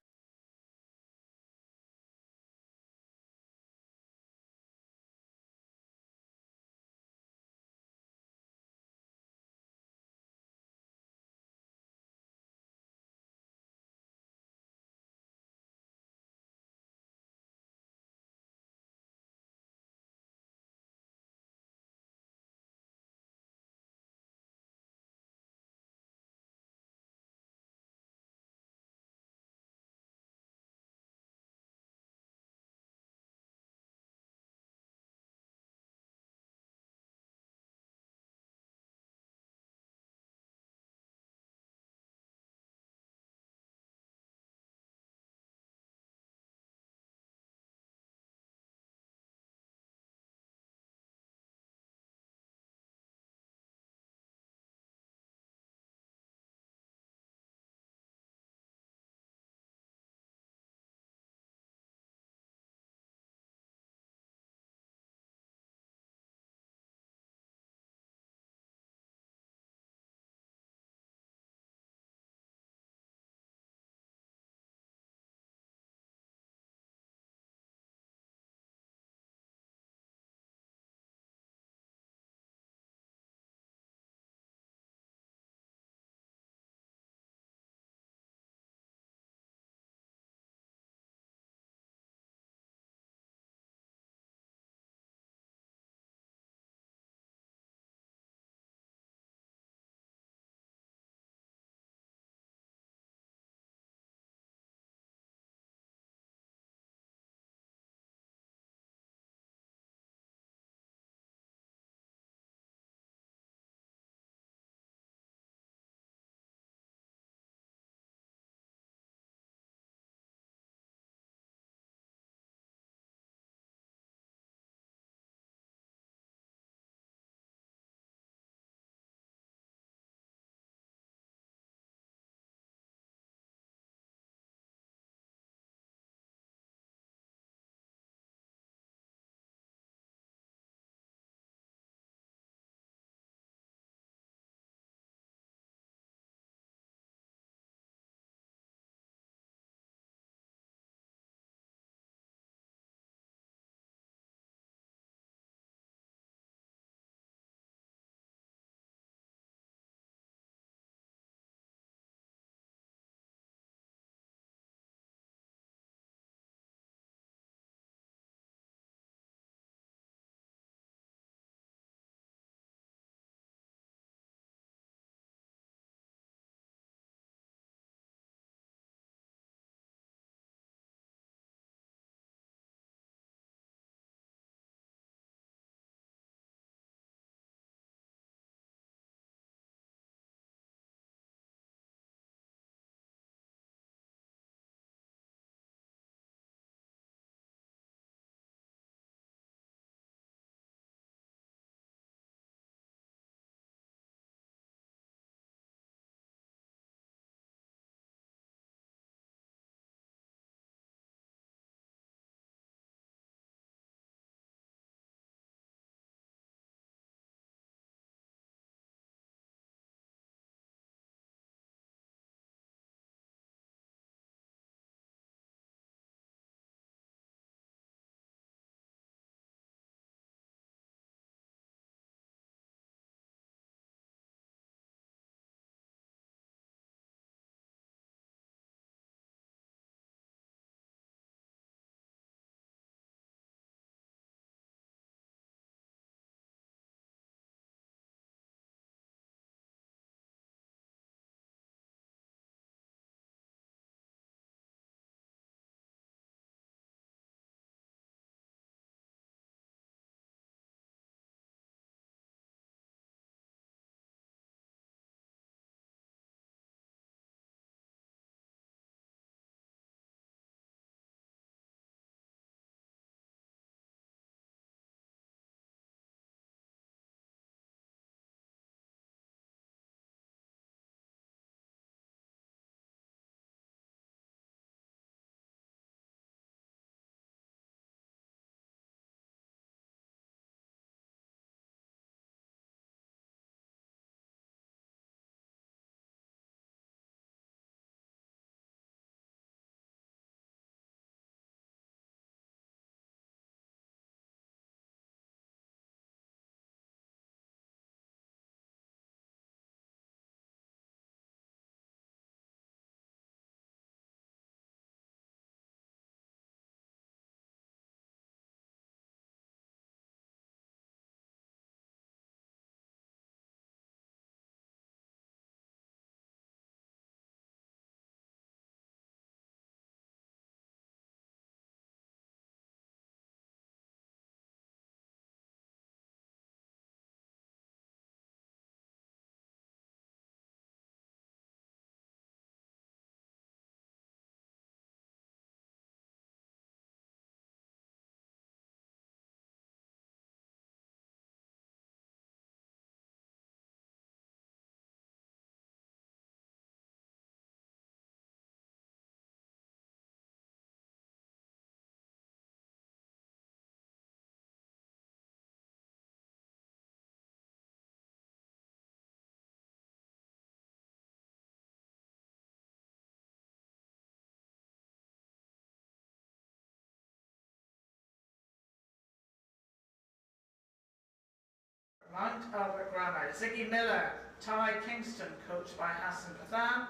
Mount Albert Grammar, Ziggy Miller, Ty Kingston, coached by Hassan Pathan.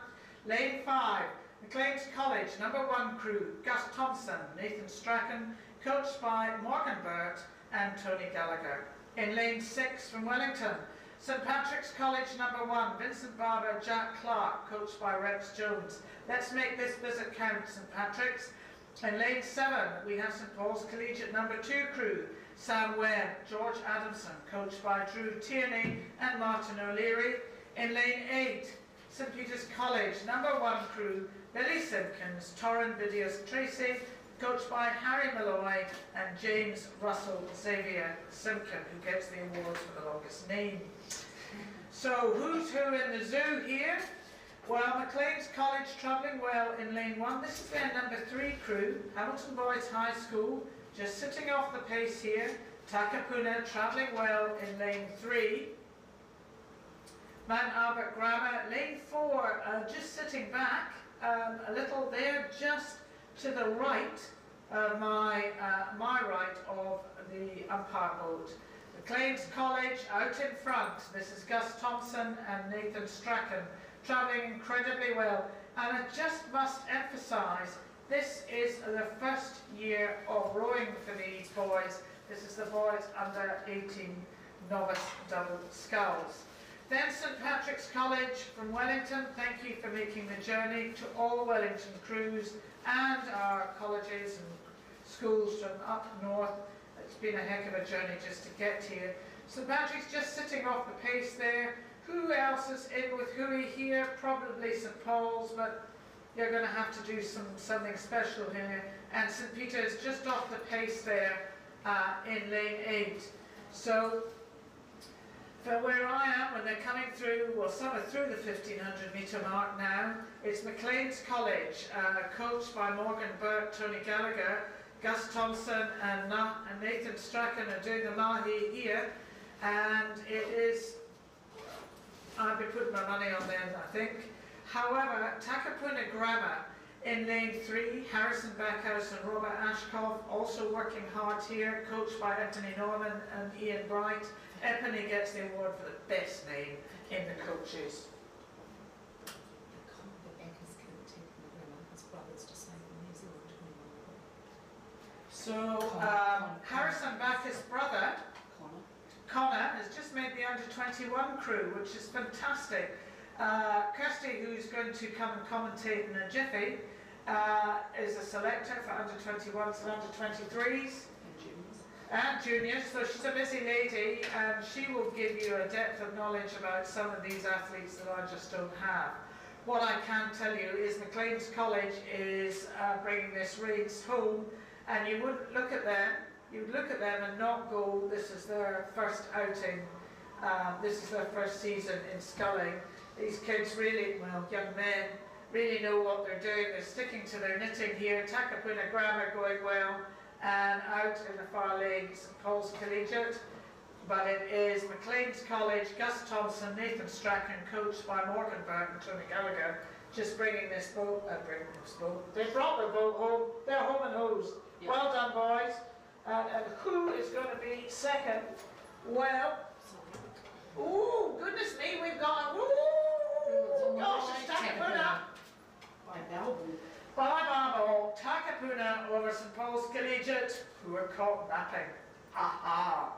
Lane 5, McLean's College, number 1 crew, Gus Thompson, Nathan Strachan, coached by Morgan Burt and Tony Gallagher. In lane 6 from Wellington, St Patrick's College, number 1, Vincent Barber, Jack Clark, coached by Rex Jones. Let's make this visit count, St Patrick's. In lane 7, we have St Paul's Collegiate, number 2 crew, Sam Webb, George Adamson, coached by Drew Tierney and Martin O'Leary. In lane 8, St Peter's College, number 1 crew, Billy Simpkins, Torrin Bidius Tracy, coached by Harry Malloy and James Russell Xavier Simpkin, who gets the awards for the longest name. So who's who in the zoo here? Well, McLean's College travelling well in lane 1. This is their number 3 crew, Hamilton Boys High School, just sitting off the pace here. Takapuna travelling well in lane 3. Mount Albert Grammar, lane 4, just sitting back a little there, just to the right, my right of the umpire boat. McLean's College out in front. This is Gus Thompson and Nathan Strachan, travelling incredibly well. And I just must emphasise, this is the first year of rowing for these boys. This is the boys under 18 novice double sculls. Then St Patrick's College from Wellington, thank you for making the journey to all Wellington crews and our colleges and schools from up north. It's been a heck of a journey just to get here. St Patrick's just sitting off the pace there. Who else is in with Hui here? Probably St Paul's, but you're going to have to do something special here. And St Peter's just off the pace there in lane 8. So for where I am, when they're coming through, well, some are through the 1500 metre mark now. It's McLean's College, coached by Morgan Burt, Tony Gallagher, Gus Thompson and Nathan Strachan are doing the mahi here. And it is, I'll be putting my money on them, I think. However, Takapuna Grammar in lane 3, Harrison Backhouse and Robert Ashkoff also working hard here, coached by Anthony Norman and Ian Bright. Epony gets the award for the best name in the coaches. So Harrison Backus' brother, Connor, has just made the under-21 crew, which is fantastic. Kirsty, who's going to come and commentate in a jiffy, is a selector for under-21s and under-23s. And juniors, so she's a busy lady and she will give you a depth of knowledge about some of these athletes that I just don't have. What I can tell you is McLean's College is bringing this race home, and you wouldn't look at them, you'd look at them and not go, this is their first outing, this is their first season in sculling. These kids really, well, young men, really know what they're doing. They're sticking to their knitting here. Takapuna Grammar going well. And out in the far lane, St Paul's Collegiate, but it is McLean's College, Gus Thompson, Nathan Strachan, coached by Morgan Burt and Tony Gallagher, just bringing this boat, They brought their boat home, they're home and hosed. Yep. Well done, boys. And who is going to be second? Well, ooh, goodness me, we've got, ooh, gosh, it's Takapuna. By Melbourne. By Marble, Takapuna over St Paul's Collegiate, who were caught napping. Ha ha.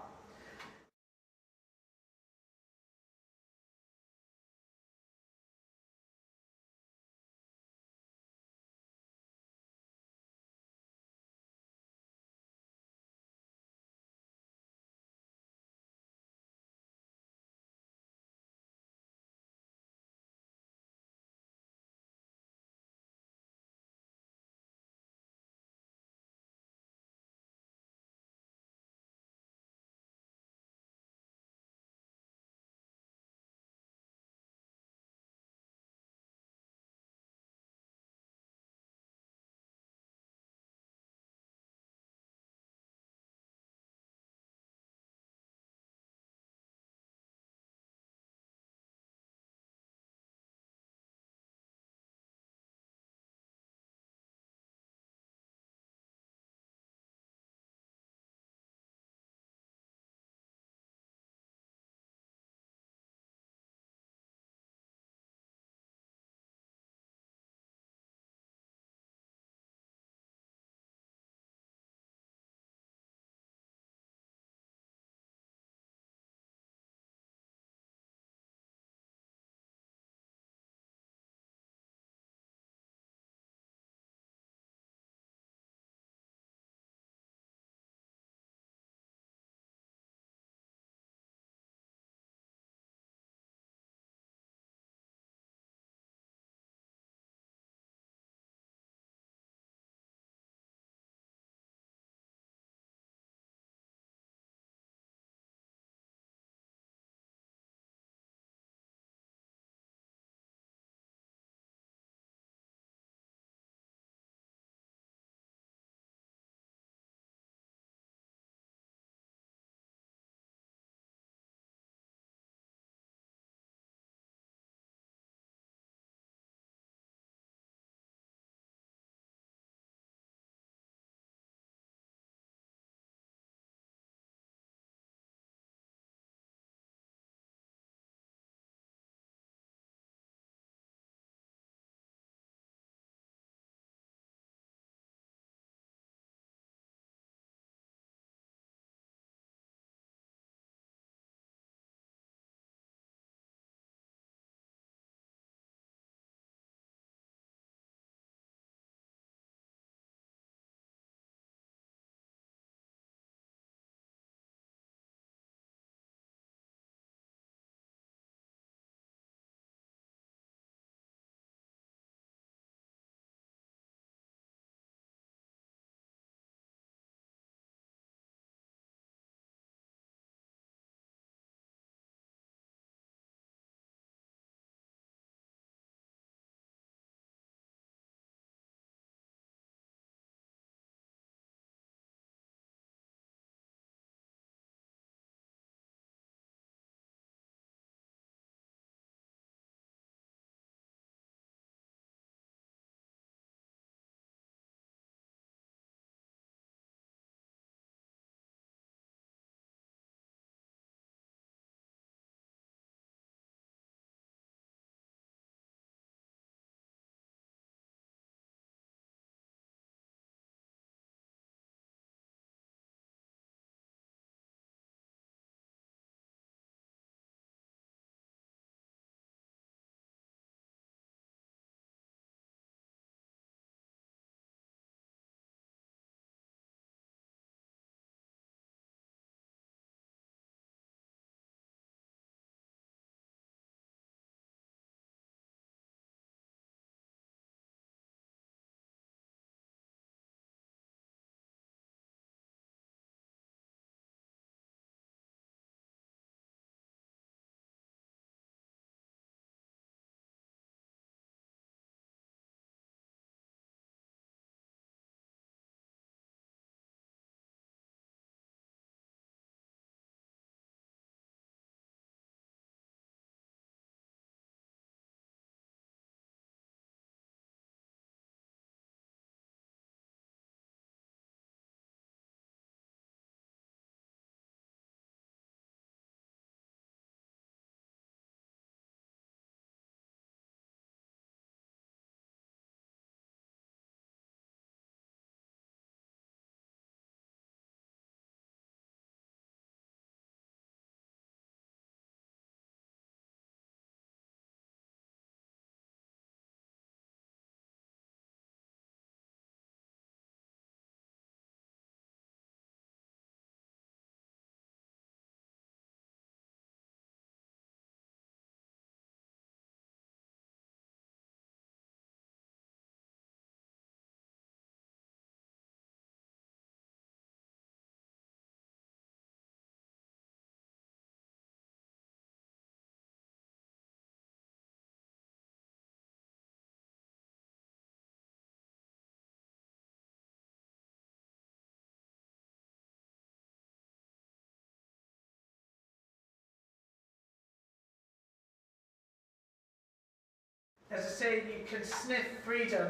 as I say, you can sniff freedom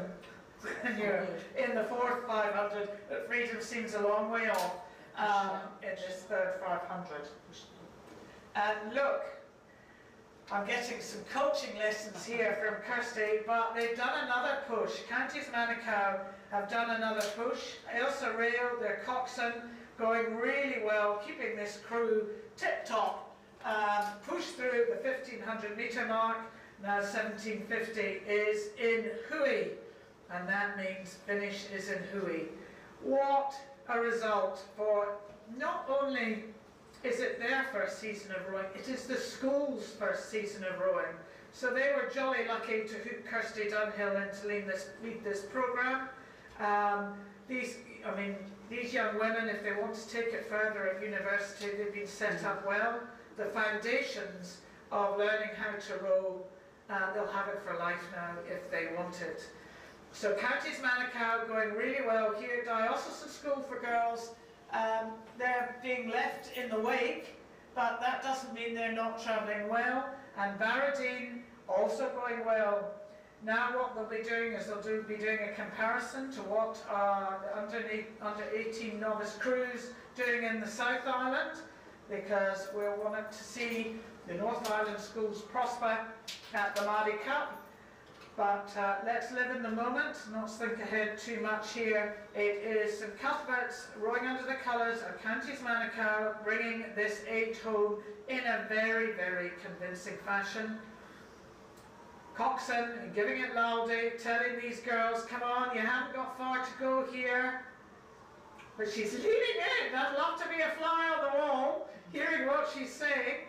when you're in the fourth 500, but freedom seems a long way off in this third 500. And look, I'm getting some coaching lessons here from Kirsty, but they've done another push. Counties Manukau have done another push. Ailsa Rail, their coxswain, going really well, keeping this crew tip-top. Push through the 1500 metre mark. Now 1750 is in Hui, and that means finish is in Hui. What a result for not only is it their first season of rowing, it is the school's first season of rowing. So they were jolly lucky to hook Kirsty Dunhill in to lead this programme. These young women, if they want to take it further at university, they've been set up well. The foundations of learning how to row, they'll have it for life now if they want it. So Counties Manukau going really well here. Diocesan School for Girls, they're being left in the wake, but that doesn't mean they're not travelling well. And Barradine also going well. Now what they'll be doing is they'll be doing a comparison to what the under 18 novice crews doing in the South Island, because we're wanting to see the North Island schools prosper at the Māori Cup. But let's live in the moment, not think ahead too much here. It is St Cuthbert's rowing under the colours of Counties Manukau, bringing this 8 home in a very, very convincing fashion. Coxon and giving it loudly, telling these girls, come on, you haven't got far to go here. But she's leading in. I'd love to be a fly on the wall, hearing what she's saying.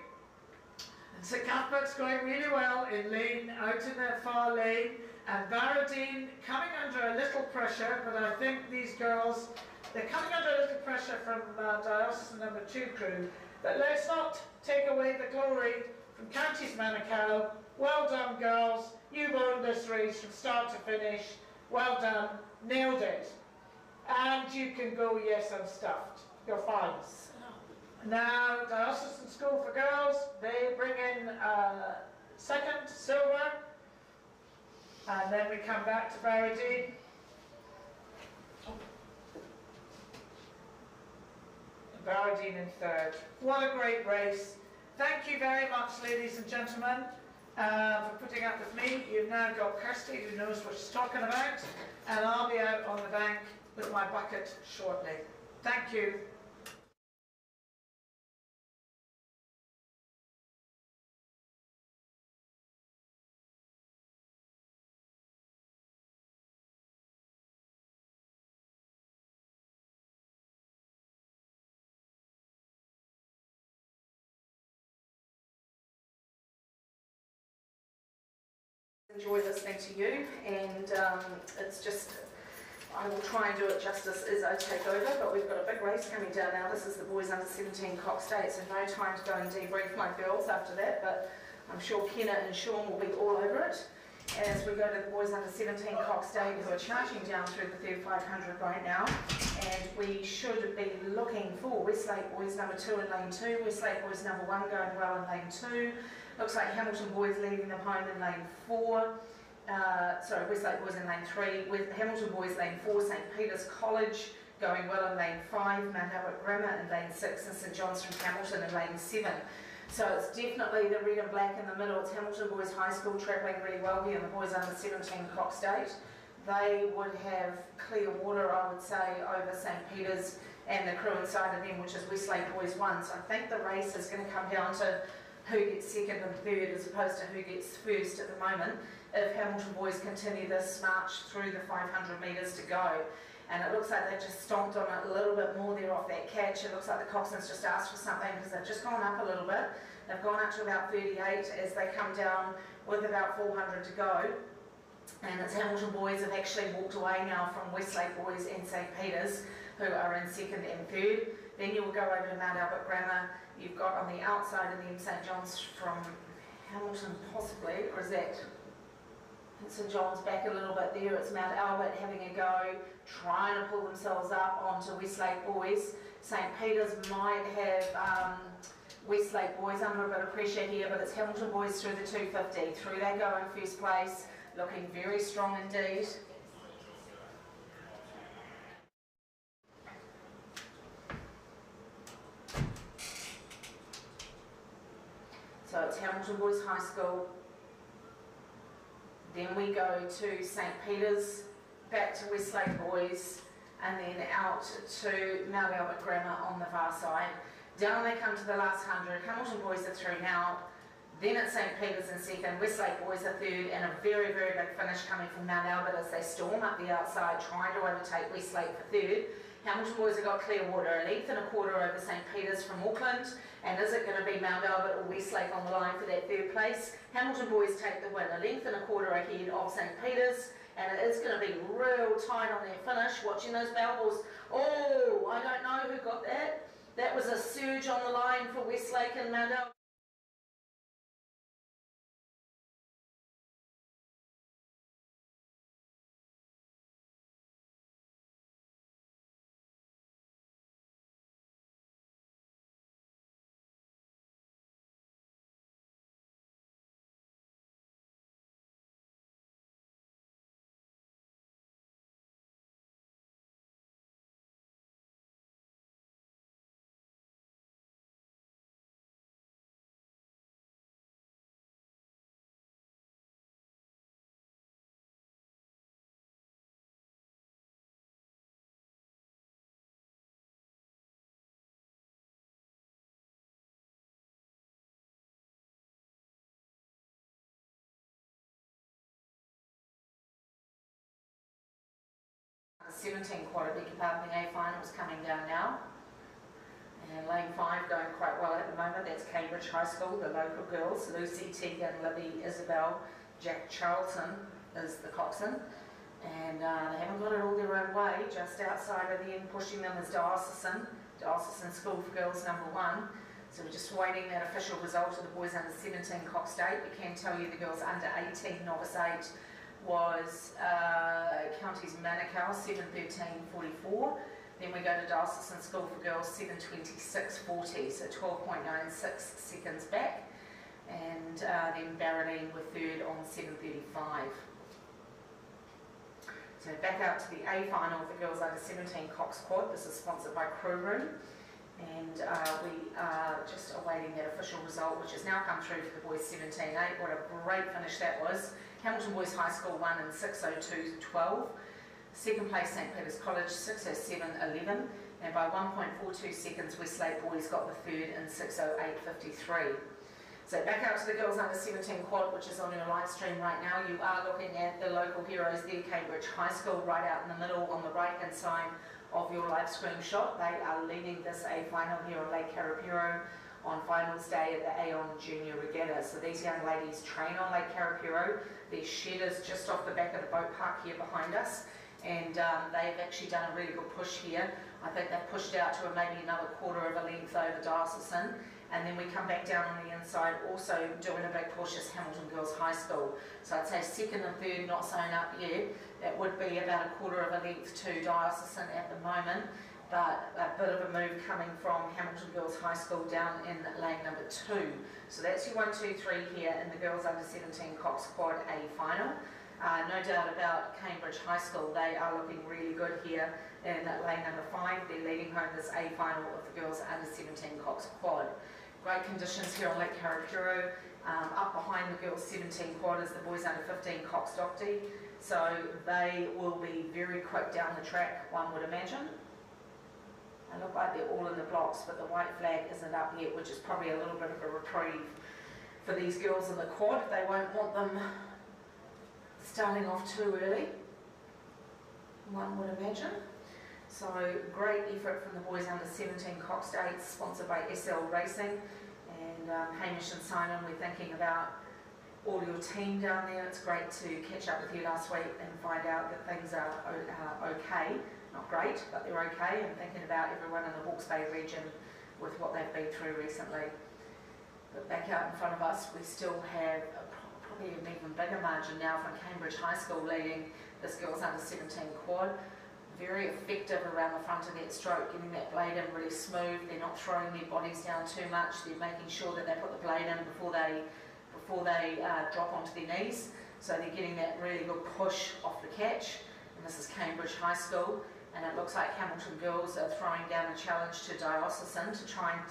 And St Cuthbert's going really well in lane, out in that far lane. And Barradine coming under a little pressure, but I think these girls, they're coming under a little pressure from Diocesan number 2 crew. But let's not take away the glory from Counties Manukau. Well done, girls. You've owned this race from start to finish. Well done. Nailed it. And you can go, yes, I'm stuffed. You're fine. Now, Diocesan School for Girls, they bring in second, silver. And then we come back to Barradine. Barradine in third. What a great race. Thank you very much, ladies and gentlemen, for putting up with me. You've now got Kirsty, who knows what she's talking about, and I'll be out on the bank with my bucket shortly. Thank you. Enjoy listening to you, and it's just, I will try and do it justice as I take over, but we've got a big race coming down now. This is the boys under 17 Cox Day, so no time to go and debrief my girls after that, but I'm sure Kenna and Sean will be all over it as we go to the boys under 17 Cox Day, who are charging down through the third 500 right now. And we should be looking for Westlake boys number 2 in lane 2, Westlake boys number 1 going well in lane 2. Looks like Hamilton boys leading them home in lane 4. Westlake boys in lane 3. With Hamilton boys lane 4, St Peter's College going well in lane 5, Mount Albert Grammar in lane 6, and St John's from Hamilton in lane 7. So it's definitely the red and black in the middle. It's Hamilton Boys High School travelling really well here, and the boys under 17 Cox State. They would have clear water, I would say, over St Peter's and the crew inside of them, which is Westlake Boys 1. So I think the race is going to come down to who gets second and third as opposed to who gets first at the moment, if Hamilton Boys continue this march through the 500 metres to go. And it looks like they've just stomped on it a little bit more there off that catch. It looks like the Coxons just asked for something because they've just gone up a little bit. They've gone up to about 38 as they come down with about 400 to go. And it's Hamilton Boys have actually walked away now from Westlake Boys and St Peter's, who are in second and third. Then you will go over to Mount Albert Grammar. You've got on the outside of them St John's from Hamilton possibly, or is that St John's back a little bit there? It's Mount Albert having a go, trying to pull themselves up onto Westlake Boys. St Peter's might have Westlake Boys under a bit of pressure here, but it's Hamilton Boys through the 250. Through they go in first place. looking very strong indeed. So it's Hamilton Boys High School. Then we go to St Peter's, back to Westlake Boys, and then out to Mount Albert Grammar on the far side. Down they come to the last 100. Hamilton Boys are through now. Then it's St Peter's in second, Westlake Boys are third, and a very, very big finish coming from Mount Albert as they storm up the outside, trying to overtake Westlake for third. Hamilton Boys have got Clearwater, a length and a quarter over St Peter's from Auckland. And is it going to be Mount Albert or Westlake on the line for that third place? Hamilton Boys take the win, a length and a quarter ahead of St Peter's. And it is going to be real tight on their finish. Watching those bell balls. Oh, I don't know who got that. That was a surge on the line for Westlake and Mount Albert. The 17 quad, beg your pardon, the A final is coming down now. And lane 5 going quite well at the moment. That's Cambridge High School, the local girls. Lucy, Tegan, Libby, Isabel, Jack Charlton is the coxswain. And they haven't got it all their own way. Just outside of the end, pushing them is Diocesan School for Girls number 1. So we're just waiting that official result of the boys under 17 Cox State. We can tell you the girls under 18 Novice 8 was Counties Manukau 7:13:44. Then we go to Diocesan School for Girls 7:26:40, so 12.96 seconds back. And then Barradine were third on 7:35. So back out to the A final of the girls under 17 Cox Quad. This is sponsored by Crew Room. And we are just awaiting that official result, which has now come through for the boys 17-8. What a great finish that was. Hamilton Boys High School won in 6:02:12. Second place St Peter's College 6:07:11. And by 1.42 seconds Westlake Boys got the third in 6:08:53. So back out to the girls under 17 quad, which is on your live stream right now. You are looking at the local heroes there, Cambridge High School, right out in the middle on the right hand side of your live stream shot. They are leading this A final here on Lake Karapiro on finals day at the AON Junior Regatta. So these young ladies train on Lake Karapiro. Their shed is just off the back of the boat park here behind us, and they've actually done a really good push here. I think they've pushed out to maybe another quarter of a length over Diocesan, and then we come back down on the inside, also doing a big push is Hamilton Girls High School. So I'd say second and third not sewn up yet. That would be about a quarter of a length to Diocesan at the moment, but a bit of a move coming from Hamilton Girls High School down in lane number 2. So that's your 1, 2, 3 here in the girls under 17 Cox Quad A final. No doubt about Cambridge High School, they are looking really good here in lane number 5. They're leading home this A final of the girls under 17 Cox Quad. Great conditions here on Lake Karapiro. Up behind the girls 17 quad is the boys under 15 Cox Docty. So they will be very quick down the track, one would imagine. They look like they're all in the blocks, but the white flag isn't up yet, which is probably a little bit of a reprieve for these girls in the quad. They won't want them starting off too early, one would imagine. So great effort from the boys under 17 Cox State, sponsored by SL Racing. And Hamish and Simon, we're thinking about all your team down there. It's great to catch up with you last week and find out that things are okay. Not great, but they're okay, and thinking about everyone in the Hawke's Bay region with what they've been through recently. But back out in front of us, we still have probably an even bigger margin now from Cambridge High School leading this girls under 17 quad. Very effective around the front of that stroke, getting that blade in really smooth. They're not throwing their bodies down too much. They're making sure that they put the blade in before they drop onto their knees. So they're getting that really good push off the catch. And this is Cambridge High School. And it looks like Hamilton girls are throwing down a challenge to Diocesan to try and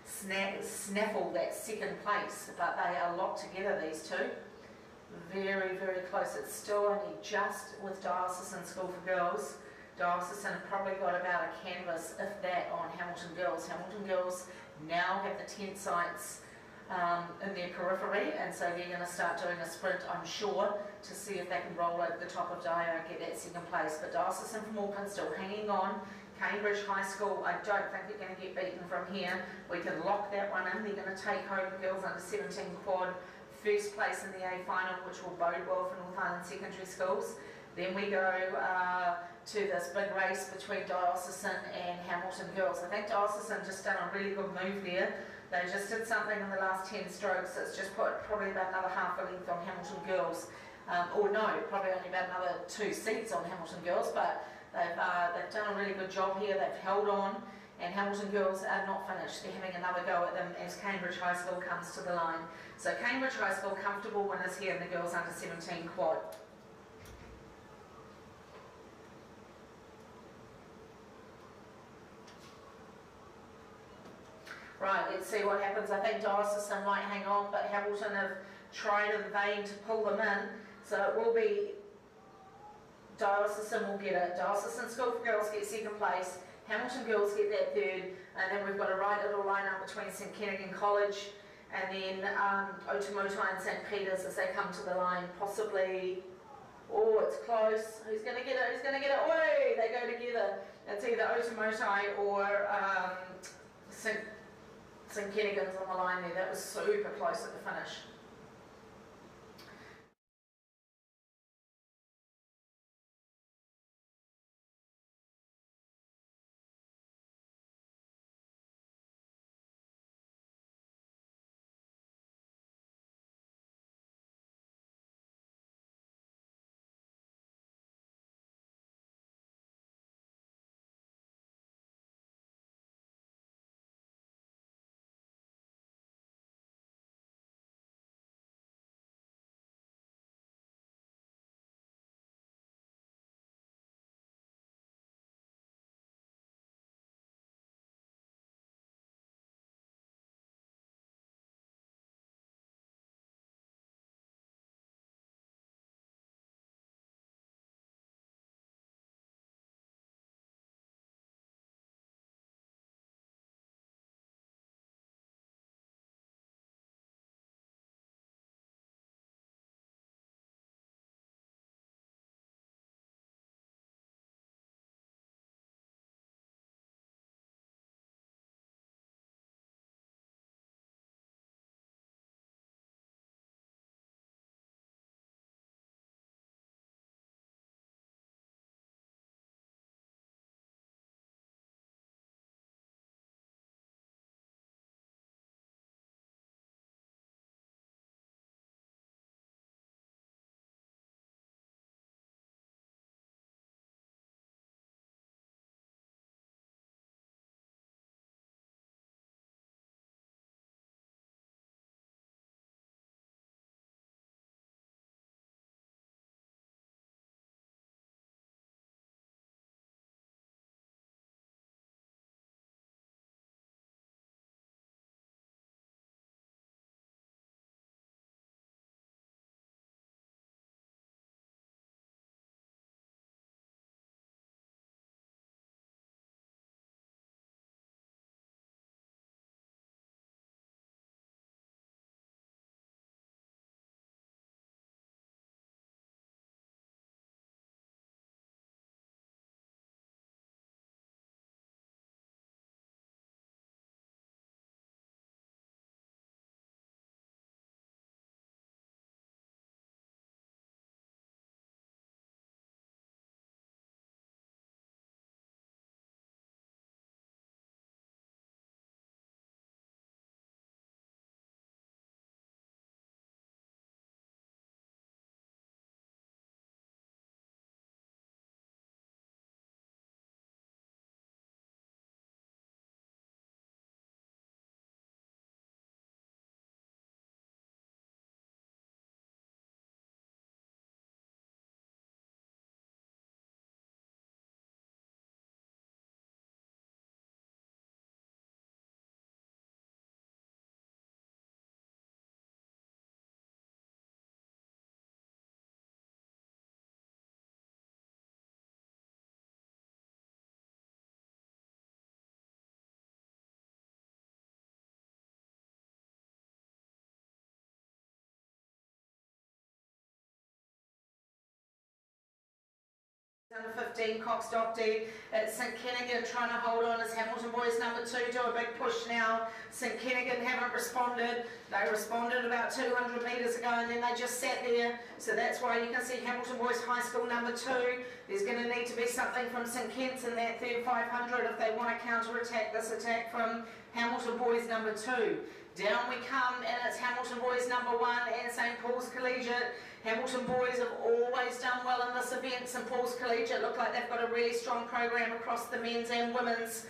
snaffle that second place. But they are locked together, these two. Very, very close. It's still only just with Diocesan School for Girls. Diocesan have probably got about a canvas, if that, on Hamilton Girls. Hamilton Girls now have the tent sites in their periphery, and so they're going to start doing a sprint, I'm sure, to see if they can roll over the top of Dio and get that second place. But Diocesan from Auckland still hanging on. Cambridge High School, I don't think they're going to get beaten from here. We can lock that one in. They're going to take home the girls under 17 quad, first place in the A final, which will bode well for North Island secondary schools. Then we go to this big race between Diocesan and Hamilton Girls. I think Diocesan just done a really good move there. They just did something in the last 10 strokes that's just put probably about another half a length on Hamilton Girls. Or no, probably only about another 2 seats on Hamilton Girls, but they've done a really good job here. They've held on, and Hamilton Girls are not finished. They're having another go at them as Cambridge High School comes to the line. So Cambridge High School, comfortable winners here in the girls under 17 quad. Right, let's see what happens. I think Diocesan might hang on, but Hamilton have tried in vain to pull them in. So it will be Diocesan will get it. Diocesan School for Girls get second place. Hamilton Girls get that third. And then we've got a right little line-up between St Kentigern College and then Otamotai and St Peter's as they come to the line. Possibly, oh, it's close. Who's going to get it? Who's going to get it? Oi, they go together. It's either Otamotai or St Kentigern's on the line there. That was super close at the finish. Under 15, Cox Docty at St Kennigan trying to hold on as Hamilton Boys number 2 do a big push now. St Kennigan haven't responded. They responded about 200 metres ago and then they just sat there. So that's why you can see Hamilton Boys High School number 2. There's going to need to be something from St Kent's in that third 500 if they want to counter-attack this attack from Hamilton Boys number 2. Down we come and it's Hamilton Boys number 1 and St Paul's Collegiate. Hamilton Boys have always done well in this event. St Paul's Collegiate look like they've got a really strong program across the men's and women's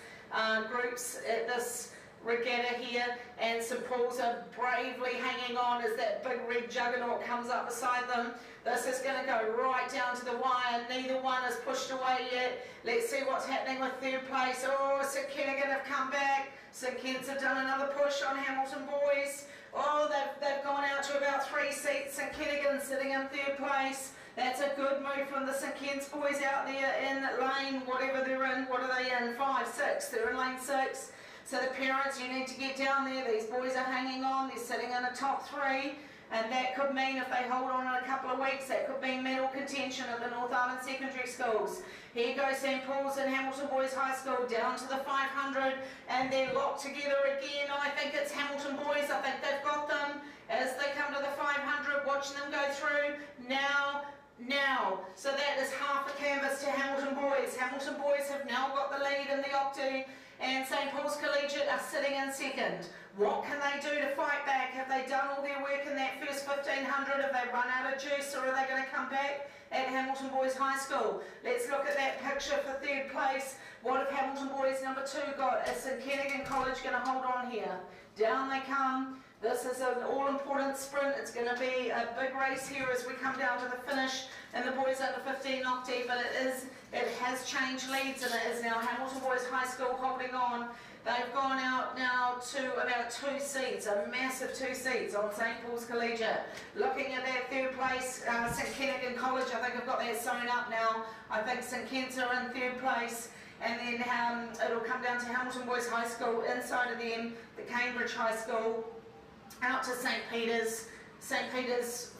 groups at this regatta here, and St Paul's are bravely hanging on as that big red juggernaut comes up beside them. This is going to go right down to the wire. Neither one has pushed away yet. Let's see what's happening with third place. Oh, St Kennigan have come back. St Kent's have done another push on Hamilton Boys. Oh, they've gone out to about 3 seats. St Kennigan sitting in third place. That's a good move from the St Kent's boys out there in lane, whatever they're in. What are they in? 5, 6. They're in lane 6. So the parents, you need to get down there. These boys are hanging on. They're sitting in the top 3. And that could mean, if they hold on in a couple of weeks, that could mean medal contention at the North Island secondary schools. Here goes St Paul's and Hamilton Boys High School down to the 500, and they're locked together again. I think it's Hamilton Boys. I think they've got them as they come to the 500, watching them go through now. So that is half a canvas to Hamilton Boys. Hamilton Boys have now got the lead in the Octi, and St Paul's Collegiate are sitting in second. What can they do to fight back? Have they done all their work in that first 1500? Have they run out of juice, or are they going to come back at Hamilton Boys High School? Let's look at that picture for third place. What have Hamilton Boys number 2 got? Is St Kennigan College going to hold on here? Down they come. This is an all-important sprint. It's going to be a big race here as we come down to the finish in the boys under 15 Octi, but it has changed leads, and it is now Hamilton Boys High School holding on. They've gone out now to about 2 seats, a massive 2 seats on St Paul's Collegiate. Looking at that third place, St Kennigan College, I think I've got that sewn up now. I think St Kent's are in third place. And then it'll come down to Hamilton Boys High School, inside of them, the Cambridge High School, out to St Peter's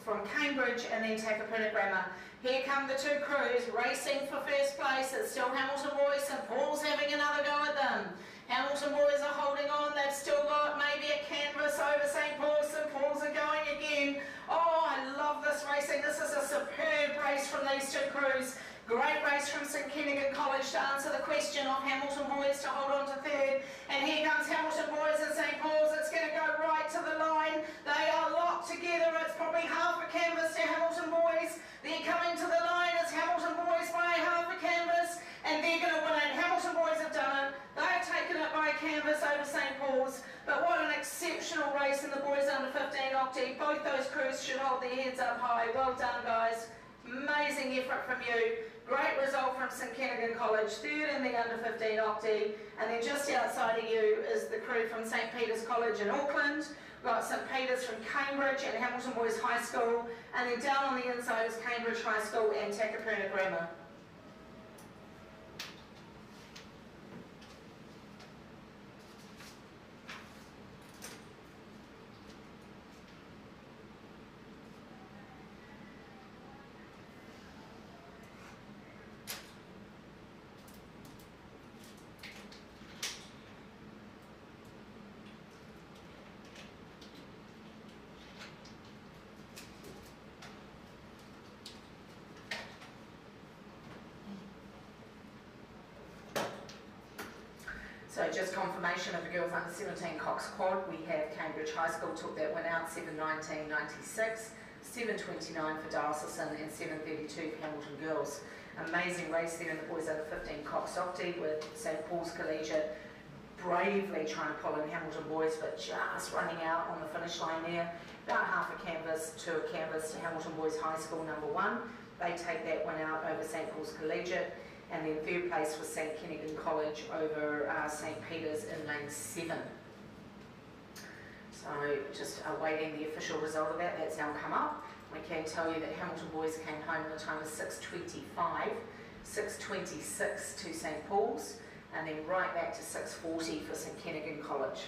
from Cambridge, and then Takapuna Grammar. Here come the 2 crews racing for first place. It's still Hamilton Boys. St Paul's having another go at them. Hamilton Boys are holding on. They've still got maybe a canvas over St Paul's. St Paul's are going again. Oh, I love this racing. This is a superb race from these 2 crews. Great race from St Kennigan College to answer the question of Hamilton Boys to hold on to third. And here comes Hamilton Boys and St Paul's. It's going to go right to the line. They are locked together. It's probably half a canvas to Hamilton Boys. They're coming to the line. It's Hamilton Boys by half a canvas, and they're going to win it. Hamilton Boys have done it. They've taken it by a canvas over St Paul's. But what an exceptional race in the boys under 15 Octi. Both those crews should hold their heads up high. Well done, guys. Amazing effort from you. Great result from St Kennigan College, third in the under 15 Octi, and then just outside of you is the crew from St Peter's College in Auckland. We've got St Peter's from Cambridge and Hamilton Boys High School, and then down on the inside is Cambridge High School and Takapuna Grammar. So just confirmation of the girls under 17 Cox Quad. We have Cambridge High School took that one out 7:19.96, 7:29 for Diocesan and 7:32 for Hamilton Girls. Amazing race there in the boys under 15 Cox Octi with St Paul's Collegiate bravely trying to pull in Hamilton Boys, but just running out on the finish line there. About half a canvas to Hamilton Boys High School number 1. They take that one out over St Paul's Collegiate. And then third place was St Kennigan College over St Peter's in lane 7. So just awaiting the official result of that. That's now come up. We can tell you that Hamilton Boys came home in a time of 6:25, 6:26 to St Paul's, and then right back to 6:40 for St Kennigan College.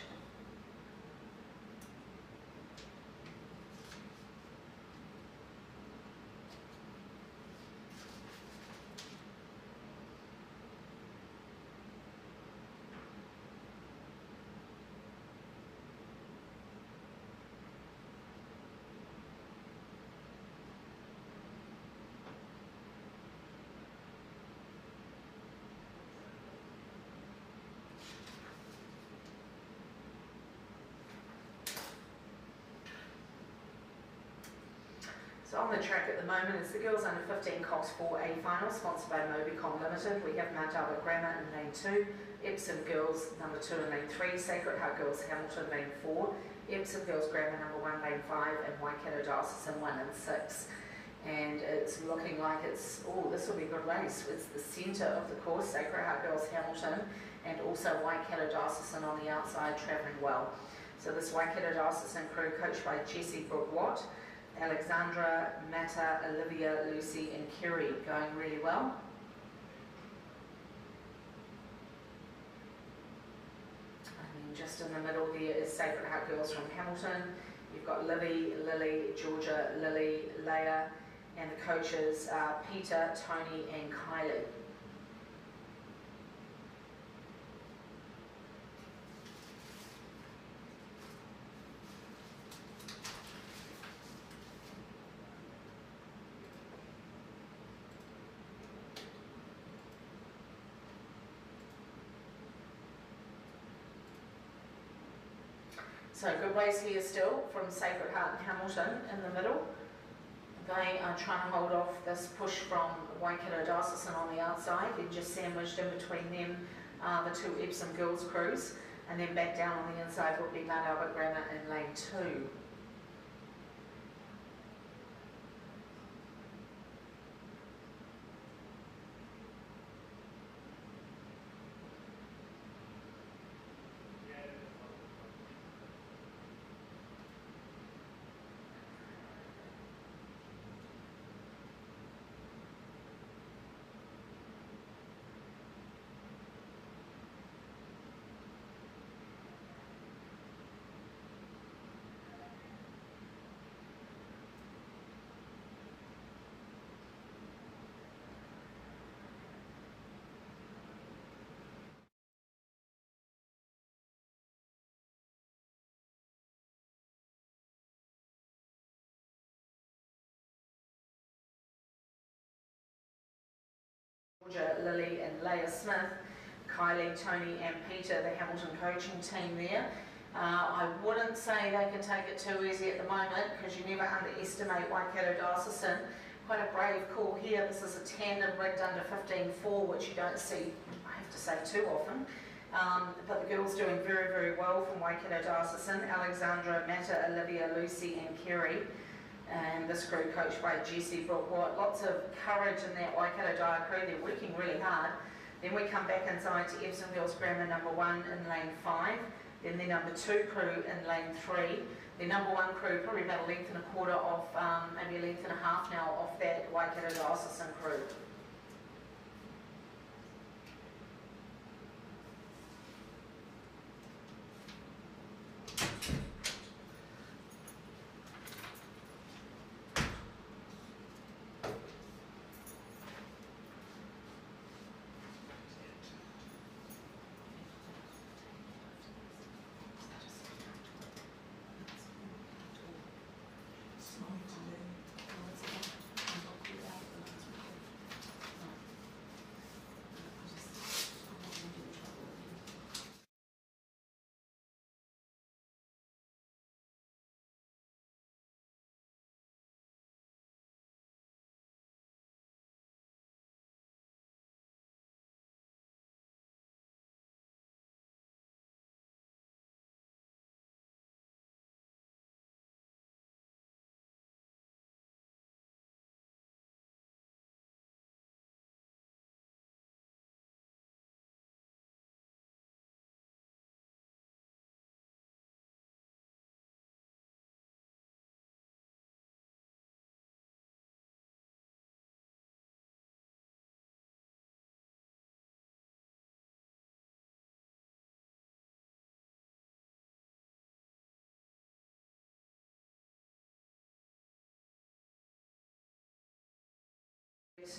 So on the track at the moment is the girls under 15 Cox 4A final, sponsored by Mobicom Limited. We have Mount Albert Grammar in lane 2, Epsom Girls number 2 in lane 3, Sacred Heart Girls Hamilton lane 4, Epsom Girls Grammar number 1 lane 5, and Waikato Diocesan 1 and 6. And it's looking like it's, oh, this will be a good race. It's the centre of the course, Sacred Heart Girls Hamilton, and also Waikato Diocesan on the outside, travelling well. So this Waikato Diocesan crew, coached by Jessie Brooke-Watt, Alexandra, Matta, Olivia, Lucy and Kerry, going really well. And then just in the middle there is Sacred Heart Girls from Hamilton. You've got Livy, Lily, Georgia, Lily, Leia, and the coaches are Peter, Tony and Kylie. So good race here still from Sacred Heart and Hamilton in the middle. They are trying to hold off this push from Waikato Diocesan on the outside, and just sandwiched in between them the two Epsom Girls crews, and then back down on the inside would be Mount Albert Grammar in lane 2. Georgia, Lily and Leia Smith, Kylie, Tony and Peter, the Hamilton coaching team there. I wouldn't say they can take it too easy at the moment, because you never underestimate Waikato Diocesan. Quite a brave call here. This is a tandem rigged under 15-4, which you don't see, I have to say, too often. But the girls doing very, very well from Waikato Diocesan. Alexandra, Matta, Olivia, Lucy and Kerry. And this crew coached by Jessie Brooke-Watt. Lots of courage in that Waikato Dia crew. They're working really hard. Then we come back inside to Epsom Girls Grammar number 1 in lane 5. Then the number 2 crew in lane 3. The number 1 crew probably about a length and a quarter off, maybe a length and a half now off that Waikato Diocesan crew.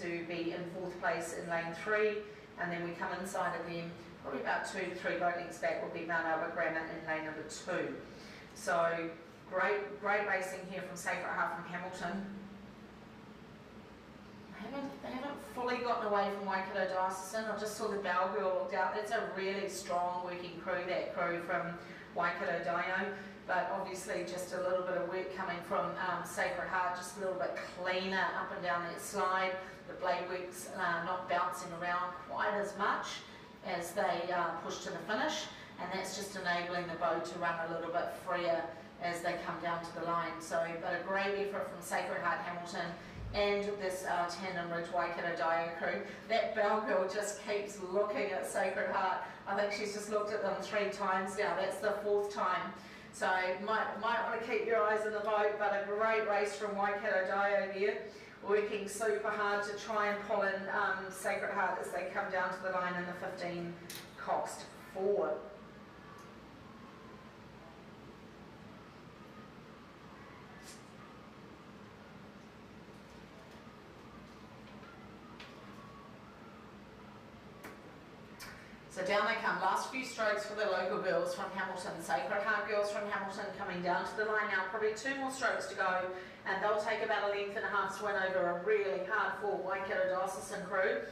To be in 4th place in lane 3, and then we come inside of them, probably about 2 to 3 boat lengths back will be Mount Albert Grammar in lane number 2. So great racing here from Sacred Heart from Hamilton. They haven't fully gotten away from Waikato Diocesan. I just saw the Bell Girl looked out. That's a really strong working crew, that crew from Waikato Dio. but obviously just a little bit of work coming from Sacred Heart, just a little bit cleaner up and down that slide. The blade work's not bouncing around quite as much as they push to the finish, and that's just enabling the bow to run a little bit freer as they come down to the line. So, but a great effort from Sacred Heart Hamilton and this Tandem Ridge Waikato Dio crew. That bell girl just keeps looking at Sacred Heart. I think she's just looked at them 3 times now. That's the 4th time. So might want to keep your eyes on the boat, but a great race from Waikato Dio there, working super hard to try and pull in Sacred Heart as they come down to the line in the 15 coxed forward. So down they come, last few strokes for the local girls from Hamilton. Sacred Heart girls from Hamilton coming down to the line now, probably 2 more strokes to go, and they'll take about 1.5 lengths to win over a really hard fought Waikato Diocesan crew,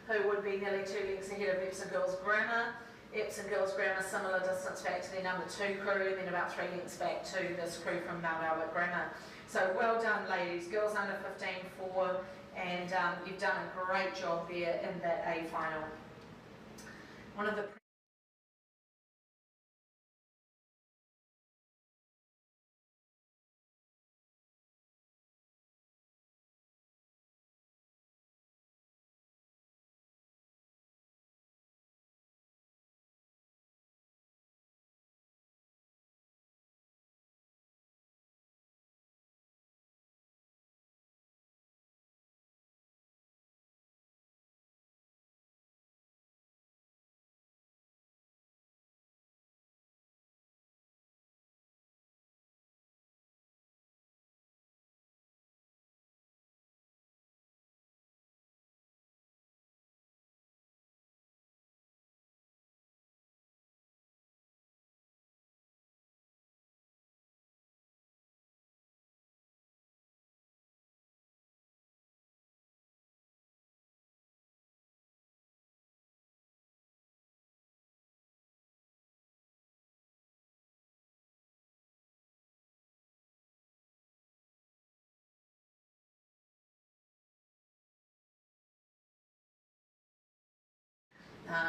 who would be nearly 2 lengths ahead of Epsom Girls Grammar. Epsom Girls Grammar, similar distance back to their number 2 crew, and then about 3 lengths back to this crew from Mount Albert Grammar. So well done ladies, girls under 15 4, and you've done a great job there in that A final. One of the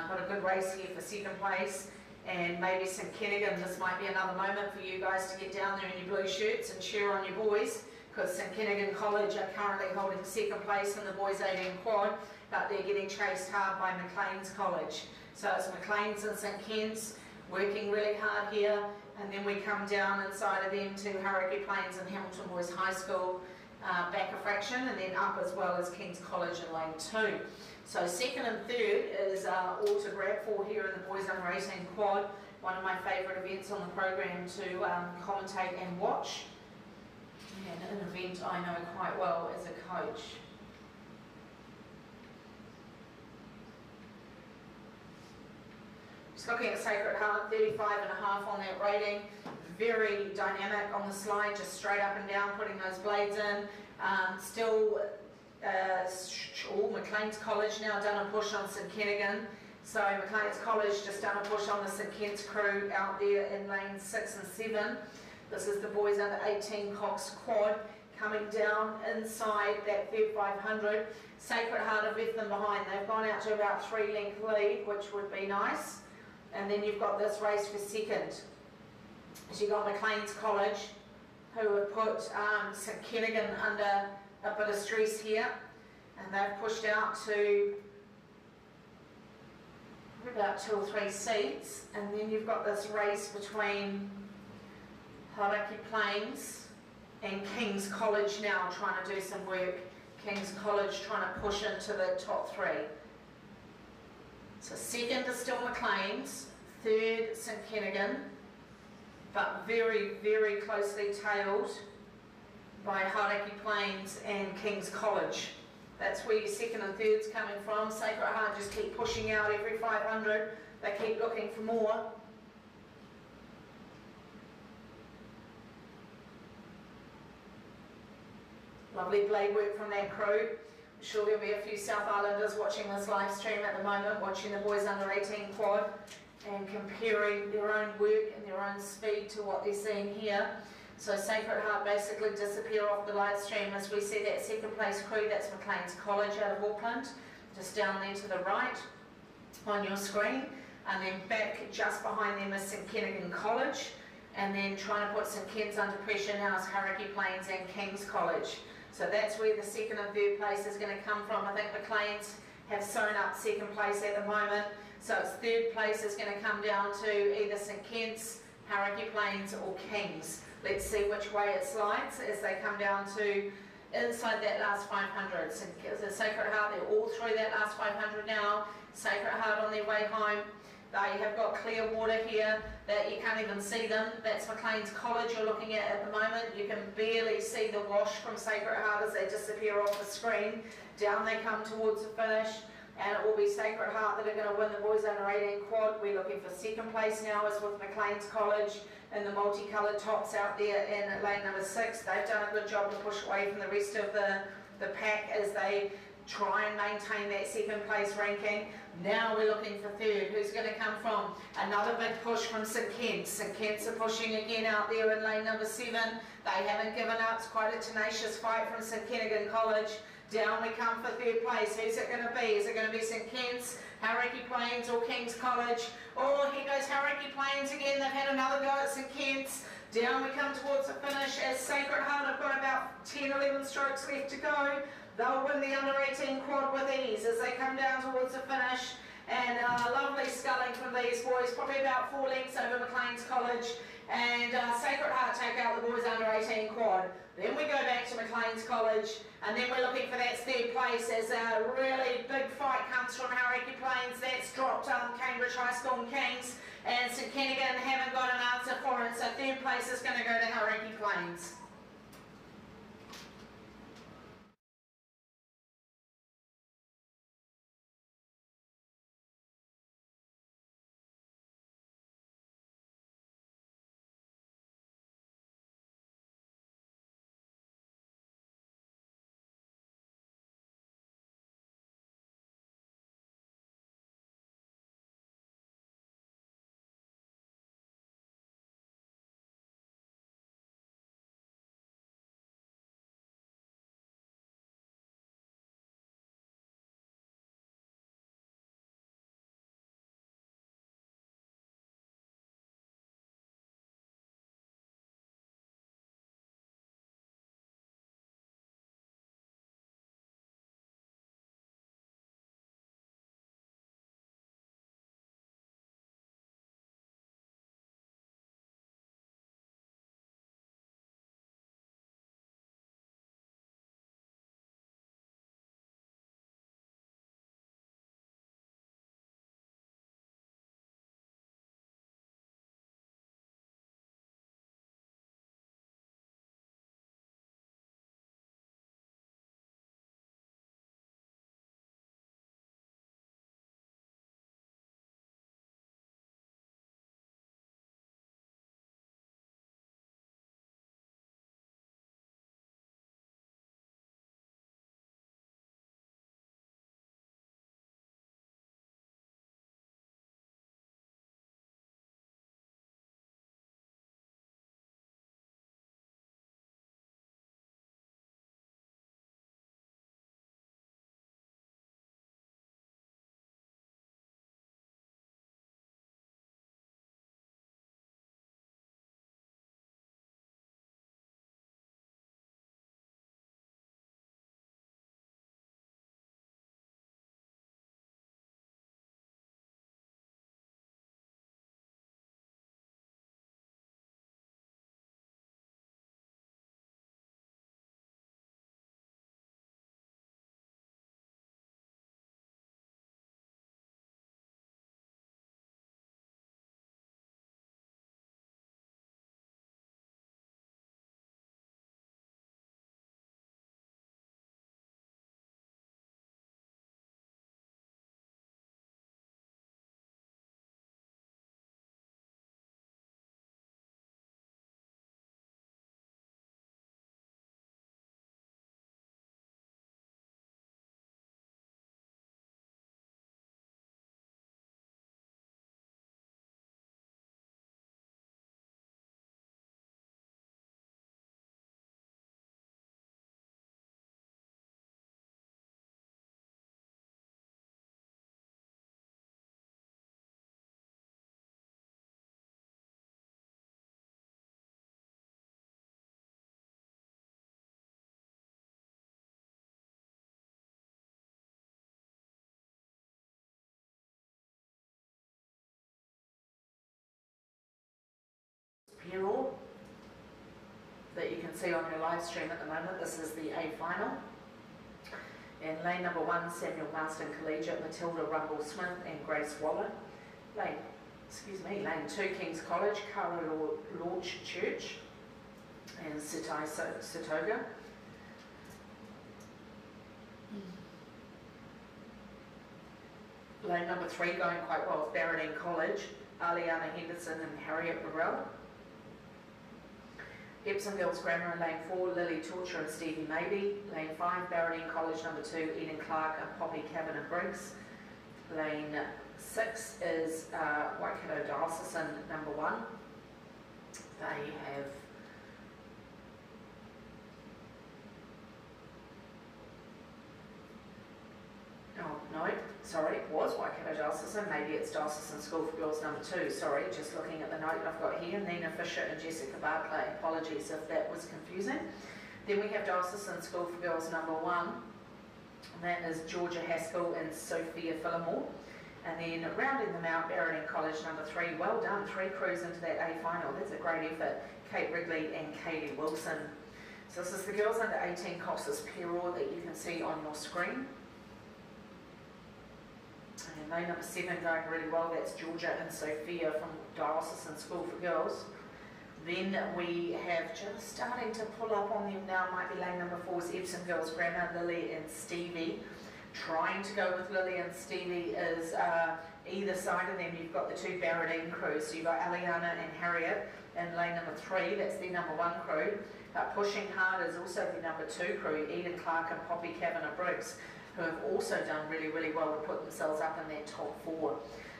got a good race here for 2nd place, and maybe St Kennigan, this might be another moment for you guys to get down there in your blue shirts and cheer on your boys, because St Kennigan College are currently holding 2nd place in the boys 18 quad, but they're getting chased hard by Maclean's College. So it's Maclean's and St Ken's working really hard here, and then we come down inside of them to Hauraki Plains and Hamilton Boys High School, back a fraction, and then up as well as King's College in lane 2. So 2nd and 3rd is all to grab for here in the boys under 18 quad, one of my favourite events on the program to commentate and watch, and an event I know quite well as a coach. Just looking at Sacred Heart, 35.5 on that rating, very dynamic on the slide, just straight up and down, putting those blades in, still Maclean's College now done a push on St Kennigan. So Maclean's College just done a push on the St Ken's crew out there in lanes 6 and 7. This is the boys under 18 Cox quad coming down inside that 500. Sacred Heart have left them behind. They've gone out to about 3 length lead, which would be nice. And then you've got this race for 2nd. So you've got Maclean's College, who have put St Kennigan under a bit of stress here, and they've pushed out to about 2 or 3 seats, and then you've got this race between Hauraki Plains and King's College now trying to do some work. King's College trying to push into the top 3. So 2nd is still Maclean's, 3rd St Kennigan, but very, very closely tailed by Hauraki Plains and King's College. That's where your 2nd and 3rd's coming from. Sacred Heart just keep pushing out every 500. They keep looking for more. Lovely blade work from that crew. I'm sure there'll be a few South Islanders watching this live stream at the moment, watching the boys under 18 quad. and comparing their own work and their own speed to what they're seeing here. So Sacred Heart basically disappear off the live stream as we see that second place crew. That's Maclean's College out of Auckland, just down there to the right on your screen, and then back just behind them is St Kentigern College, and then trying to put St Ken's under pressure now is Hauraki Plains and King's College. So that's where the second and third place is going to come from. I think Maclean's have sewn up second place at the moment, so its third place is going to come down to either St Ken's, Hauraki Plains or King's. Let's see which way it slides as they come down to inside that last 500. So the Sacred Heart, they're all through that last 500 now. Sacred Heart on their way home. They have got clear water here that you can't even see them. That's Maclean's College you're looking at the moment. You can barely see the wash from Sacred Heart as they disappear off the screen. Down they come towards the finish, and it will be Sacred Heart that are going to win the boys under 18 quad. We're looking for second place now, as with Maclean's College and the multicoloured tops out there in lane number 6. They've done a good job to push away from the rest of the pack as they try and maintain that second place ranking. Now we're looking for third. Who's going to come from? Another big push from St Ken's. St Ken's are pushing again out there in lane number 7. They haven't given up. It's quite a tenacious fight from St Kentigern College. Down we come for third place. Who's it going to be? Is it going to be St Ken's, Hauraki Plains or King's College? Oh, here goes Hauraki Plains again. They've had another go at St Ken's. Down we come towards the finish as Sacred Heart have got about 10-11 strokes left to go. They'll win the under 18 quad with ease as they come down towards the finish. And lovely sculling from these boys, probably about 4 lengths over Maclean's College. And Sacred Heart take out the boys under 18 quad. Then we go back to Maclean's College, and then we're looking for that third place as a really big fight comes from Hauraki Plains. That's dropped Cambridge High School and Kings, and St Kentigern haven't got an answer for it, so third place is going to go to Hauraki Plains. see on your live stream at the moment, this is the A final. In lane number 1, Samuel Marston Collegiate, Matilda Rumble Smith and Grace Waller. Lane 2, King's College, Cara Launch Church and Sitai Sitoga. Lane number 3 going quite well with Barradine College, Aliana Henderson and Harriet Burrell. Epsom Girls Grammar in lane 4, Lily Torture and Stevie Maybe. Lane 5, Barradine College number 2, Eden Clark and Poppy Cavan and Briggs. Lane 6 is Waikato Diocesan number 1. They have it was Waikato Diocesan, maybe it's Diocesan School for Girls number 2, sorry, just looking at the note I've got here, Nina Fisher and Jessica Barclay, apologies if that was confusing. Then we have Diocesan School for Girls number 1, and that is Georgia Haskell and Sophia Phillimore. And then rounding them out, Barradine College number 3, well done, 3 crews into that A final, that's a great effort, Kate Wrigley and Katie Wilson. So this is the girls under 18 Cox's Perraw that you can see on your screen. And lane number 7 going really well, that's Georgia and Sophia from Diocesan School for Girls. Then we have just starting to pull up on them now, might be lane number 4's Epsom Girls Grammar, Lily and Stevie. Trying to go with Lily and Stevie is either side of them, you've got the 2 Barradine crews, so you've got Aliana and Harriet in lane number 3, that's the number 1 crew. Pushing hard is also the number 2 crew, Eden Clark and Poppy Kavanagh Briggs, who have also done really, really well to put themselves up in that top 4.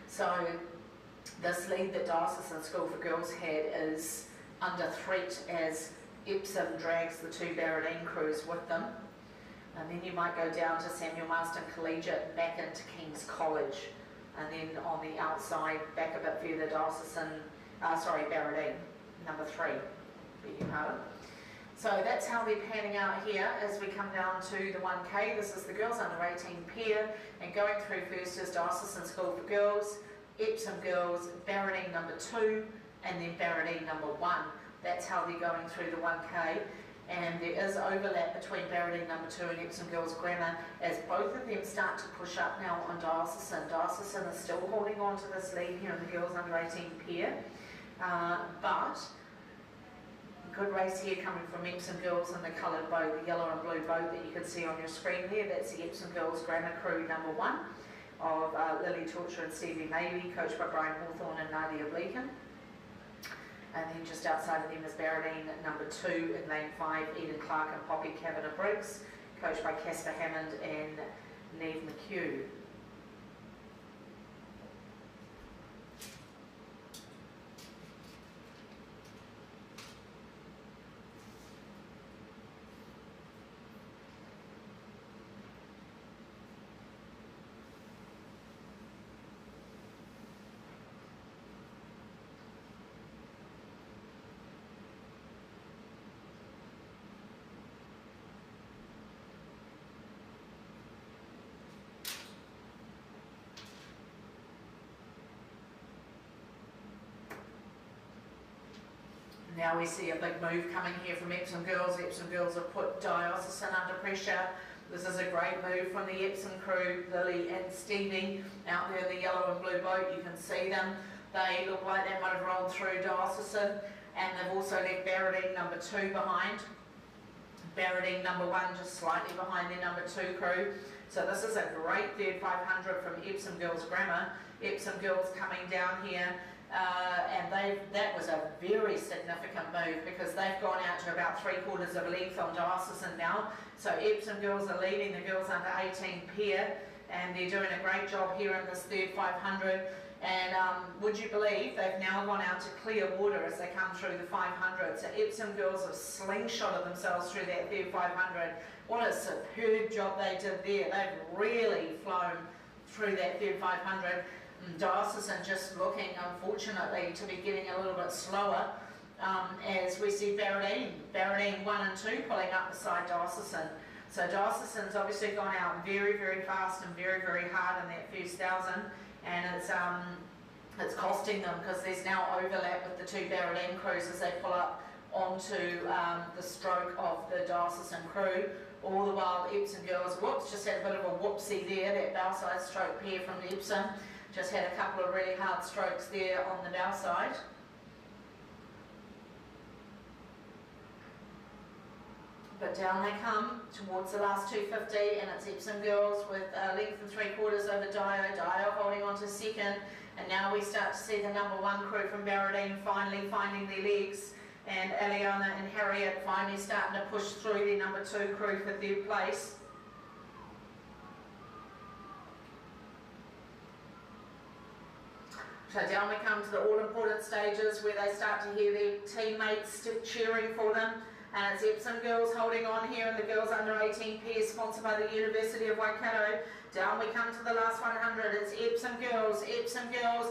So this lead that Diocesan School for Girls had is under threat as Epsom drags the 2 Barradine crews with them. And then you might go down to Samuel Marston Collegiate, back into King's College. And then on the outside, back a bit further, Barradine, number 3, beg your pardon. So that's how they're panning out here as we come down to the 1K. This is the girls under 18 pair, and going through first is Diocesan School for Girls, Epsom Girls, Barradine number 2, and then Barradine number 1. That's how they're going through the 1K. And there is overlap between Barradine number 2 and Epsom Girls Grammar as both of them start to push up now on Diocesan. Diocesan is still holding on to this lead here in the girls under 18 pair, but good race here coming from Epsom Girls in the coloured boat, the yellow and blue boat that you can see on your screen there. That's the Epsom Girls Grammar crew number 1 of Lily Torture and Stevie Maybe, coached by Brian Hawthorne and Nadia Bleakin. And then just outside of them is Barradine number 2 in lane 5, Eden Clark and Poppy Kavanagh Briggs, coached by Casper Hammond and Neve McHugh. Now we see a big move coming here from Epsom Girls. Epsom Girls have put Diocesan under pressure. This is a great move from the Epsom crew, Lily and Stevie, out there in the yellow and blue boat. You can see them. They look like they might have rolled through Diocesan, and they've also left Barradine number 2 behind. Barradine number 1 just slightly behind their number 2 crew. So this is a great third 500 from Epsom Girls Grammar. Epsom Girls coming down here. And that was a very significant move because they've gone out to about 3/4 of a length on Diocesan now. So Epsom Girls are leading the girls under 18 pair, and they're doing a great job here in this third 500. And would you believe they've now gone out to clear water as they come through the 500. So Epsom Girls have slingshotted themselves through that third 500. What a superb job they did there. They've really flown through that third 500. Diocesan just looking, unfortunately, to be getting a little bit slower as we see Barradine 1 and 2 pulling up beside Diocesan. So Diocesan's obviously gone out very, very fast and very, very hard in that first 1,000, and it's costing them because there's now overlap with the 2 Barradine crews as they pull up onto the stroke of the diocesan crew. All the while Epsom girls, whoops, just had a bit of a whoopsie there, that bow side stroke pair from Epsom. Just had a couple of really hard strokes there on the bow side. But down they come towards the last 250, and it's Epsom girls with length and 3/4 over Dio holding on to second. And now we start to see the number 1 crew from Barradine finally finding their legs, and Eliana and Harriet finally starting to push through their number 2 crew for 3rd place. So down we come to the all-important stages where they start to hear their teammates cheering for them. And it's Epsom girls holding on here, and the girls under 18 pairs sponsored by the University of Waikato. Down we come to the last 100. It's Epsom girls,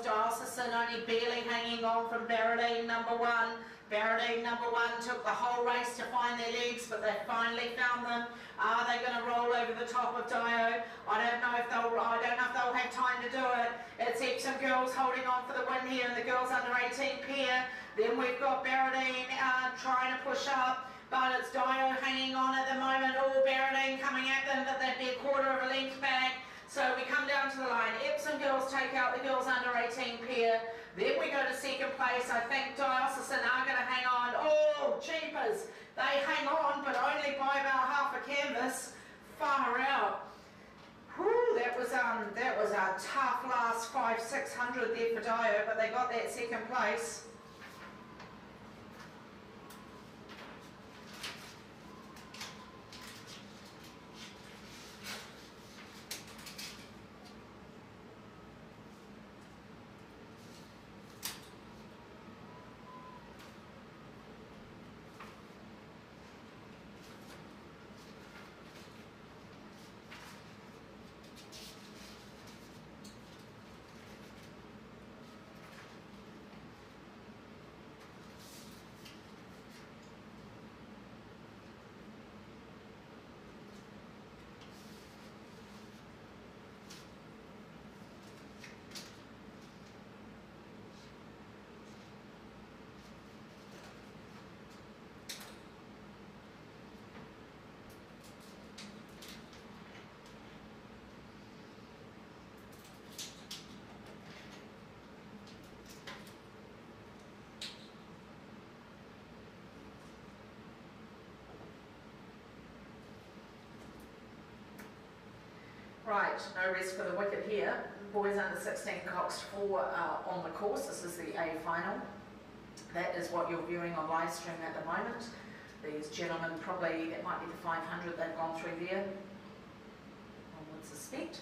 diocesan only barely hanging on from Barradine number 1. Barradine number 1 took the whole race to find their legs, but they finally found them. Are they going to roll over the top of Dio? I don't know if they'll have time to do it. It's Epsom girls holding on for the win here, and the girls under 18 pair. Then we've got Barradine trying to push up, but it's Dio hanging on at the moment. All Barradine coming at them, but they'd be a 1/4 of a length back. So we come down to the line. Epsom girls take out the girls under 18 pair. Then we go to 2nd place. I think Diocesan are going to hang on. Oh, jeepers. They hang on, but only by about half a canvas. Far out. Whew, that was a tough last 500-600 there for Dio, but they got that 2nd place. Right, no rest for the wicket here. Boys under 16 Cox 4 are on the course. This is the A final. That is what you're viewing on live stream at the moment. These gentlemen, probably, that might be the 500 they've gone through there, I would suspect.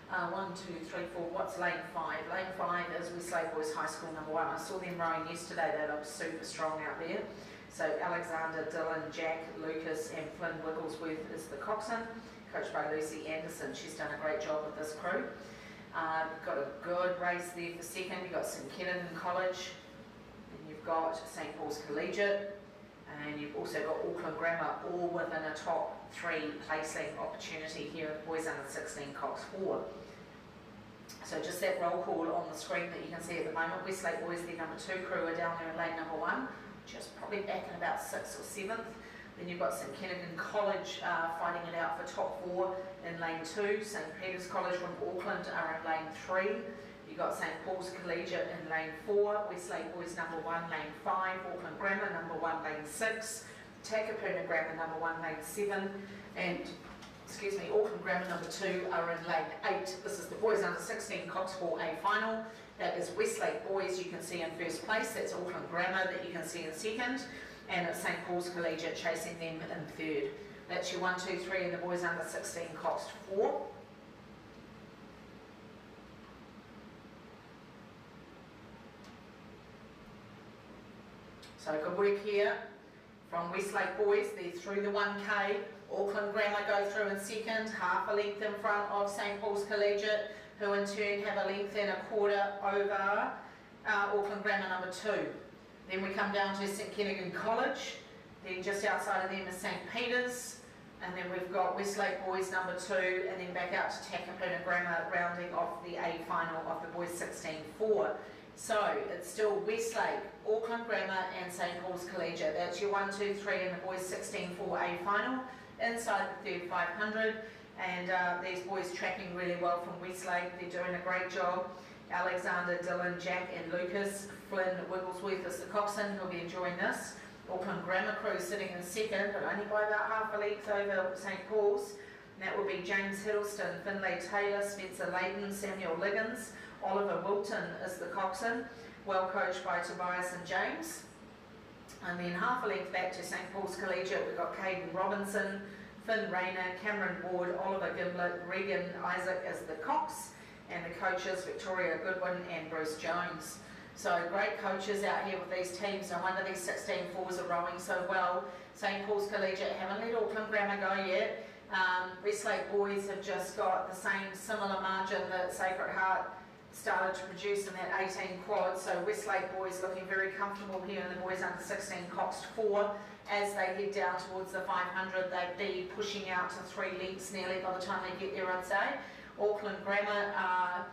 1, 2, 3, 4, what's lane 5? Lane 5 is Westlake Boys High School number 1. I saw them rowing yesterday, they look super strong out there. So Alexander, Dylan, Jack, Lucas and Flynn Wigglesworth is the coxswain, coached by Lucy Anderson. She's done a great job with this crew. Got a good race there for 2nd. You've got St Kennan College, and you've got St Paul's Collegiate, and you've also got Auckland Grammar, all within a top 3 placing opportunity here at Boys Under 16 Cox 4. So just that roll call on the screen that you can see at the moment. Westlake Boys, their number 2 crew, are down there in lane number 1, just probably back in about 6th or 7th. Then you've got St Kennan College fighting it out for top 4 in lane 2. St Peter's College from Auckland are in lane 3. You've got St Paul's Collegiate in lane 4. Westlake Boys number 1, lane 5. Auckland Grammar number 1, lane 6. Takapuna Grammar number 1, lane 7. And, Auckland Grammar number 2 are in lane 8. This is the Boys Under 16 Cox 4A final. That is Westlake Boys you can see in 1st place. That's Auckland Grammar that you can see in 2nd. And it's St Paul's Collegiate chasing them in 3rd. That's your 1, 2, 3 in the Boys Under 16 Cox 4. So good work here from Westlake Boys. They're through the 1K. Auckland Grammar go through in 2nd, half a length in front of St Paul's Collegiate, who in turn have a length and a 1/4 over Auckland Grammar number 2. Then we come down to St Kennan College. Then just outside of them is St Peter's. And then we've got Westlake Boys number 2, and then back out to Takapuna Grammar, rounding off the A final of the Boys 16-4. So it's still Westlake, Auckland Grammar and St Paul's Collegiate. That's your 1, 2, 3 in the boys 16-4A final inside the third 500. And these boys tracking really well from Westlake. They're doing a great job. Alexander, Dylan, Jack and Lucas. Flynn Wigglesworth is the coxswain. He'll be enjoying this. Auckland Grammar crew sitting in second, but only by about half a length over St Paul's. And that will be James Hiddleston, Finlay Taylor, Spencer Layton, Samuel Liggins. Oliver Wilton is the coxswain, well coached by Tobias and James. And then half a length back to St Paul's Collegiate, we've got Caden Robinson, Finn Rayner, Cameron Ward, Oliver Gimblett, Regan Isaac as the cox, and the coaches Victoria Goodwin and Bruce Jones. So great coaches out here with these teams. No wonder these 16-4s are rowing so well. St Paul's Collegiate haven't let Auckland Grammar go yet. Westlake boys have just got the same similar margin that Sacred Heart started to produce in that 18 quad. So Westlake boys looking very comfortable here, and the boys under 16 coxed 4. As they head down towards the 500, they'd be pushing out to 3 lengths nearly by the time they get there, I'd say. Auckland Grammar are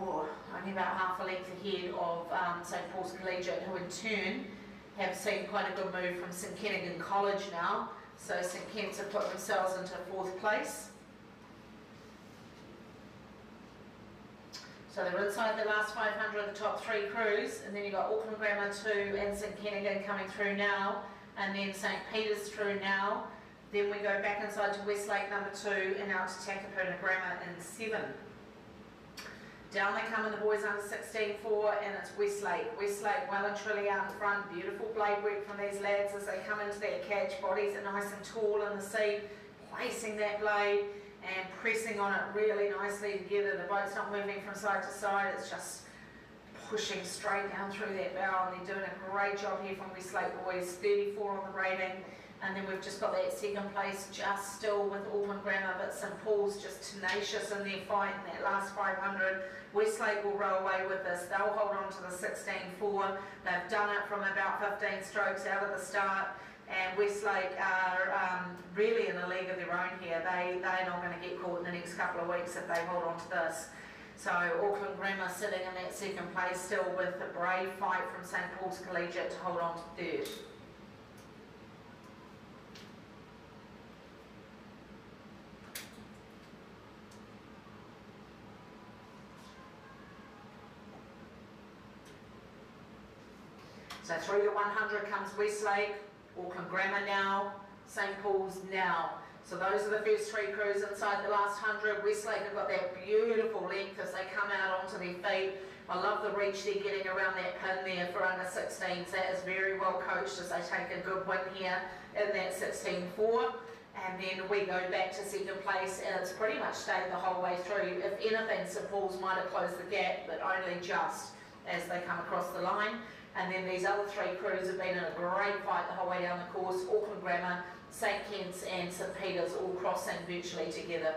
only about half a length ahead of St Paul's Collegiate, who in turn have seen quite a good move from St Kentigern College now. So St Kent's have put themselves into 4th place. So they're inside the last 500, the top 3 crews, and then you've got Auckland Grammar 2 and St Kentigern coming through now, and then St Peter's through now. Then we go back inside to Westlake number 2 and out to Takapuna Grammar in 7. Down they come in the boys under 16-4, and it's Westlake. Westlake well and truly out in front. Beautiful blade work from these lads as they come into their catch. Bodies are nice and tall in the seat, placing that blade and pressing on it really nicely together. The boat's not moving from side to side, it's just pushing straight down through that bow, and they're doing a great job here from Westlake boys. 34 on the rating, and then we've just got that second place just still with Auckland Grammar, but St Paul's just tenacious in their fight in that last 500. Westlake will row away with this. They'll hold on to the 16-4. They've done it from about 15 strokes out of the start. And Westlake are really in a league of their own here. They're not going to get caught in the next couple of weeks if they hold on to this. So Auckland Grammar sitting in that second place still with a brave fight from St Paul's Collegiate to hold on to 3rd. So through the 100 comes Westlake, Auckland Grammar now, St Paul's now. So those are the first 3 crews inside the last 100. Westlake have got that beautiful length as they come out onto their feet. I love the reach they're getting around that pin there for under 16s. That is very well coached as they take a good win here in that 16-4. And then we go back to second place, and it's pretty much stayed the whole way through. If anything, St Paul's might have closed the gap, but only just as they come across the line. And then these other 3 crews have been in a great fight the whole way down the course. Auckland Grammar, St Kitts and St Peter's all crossing virtually together.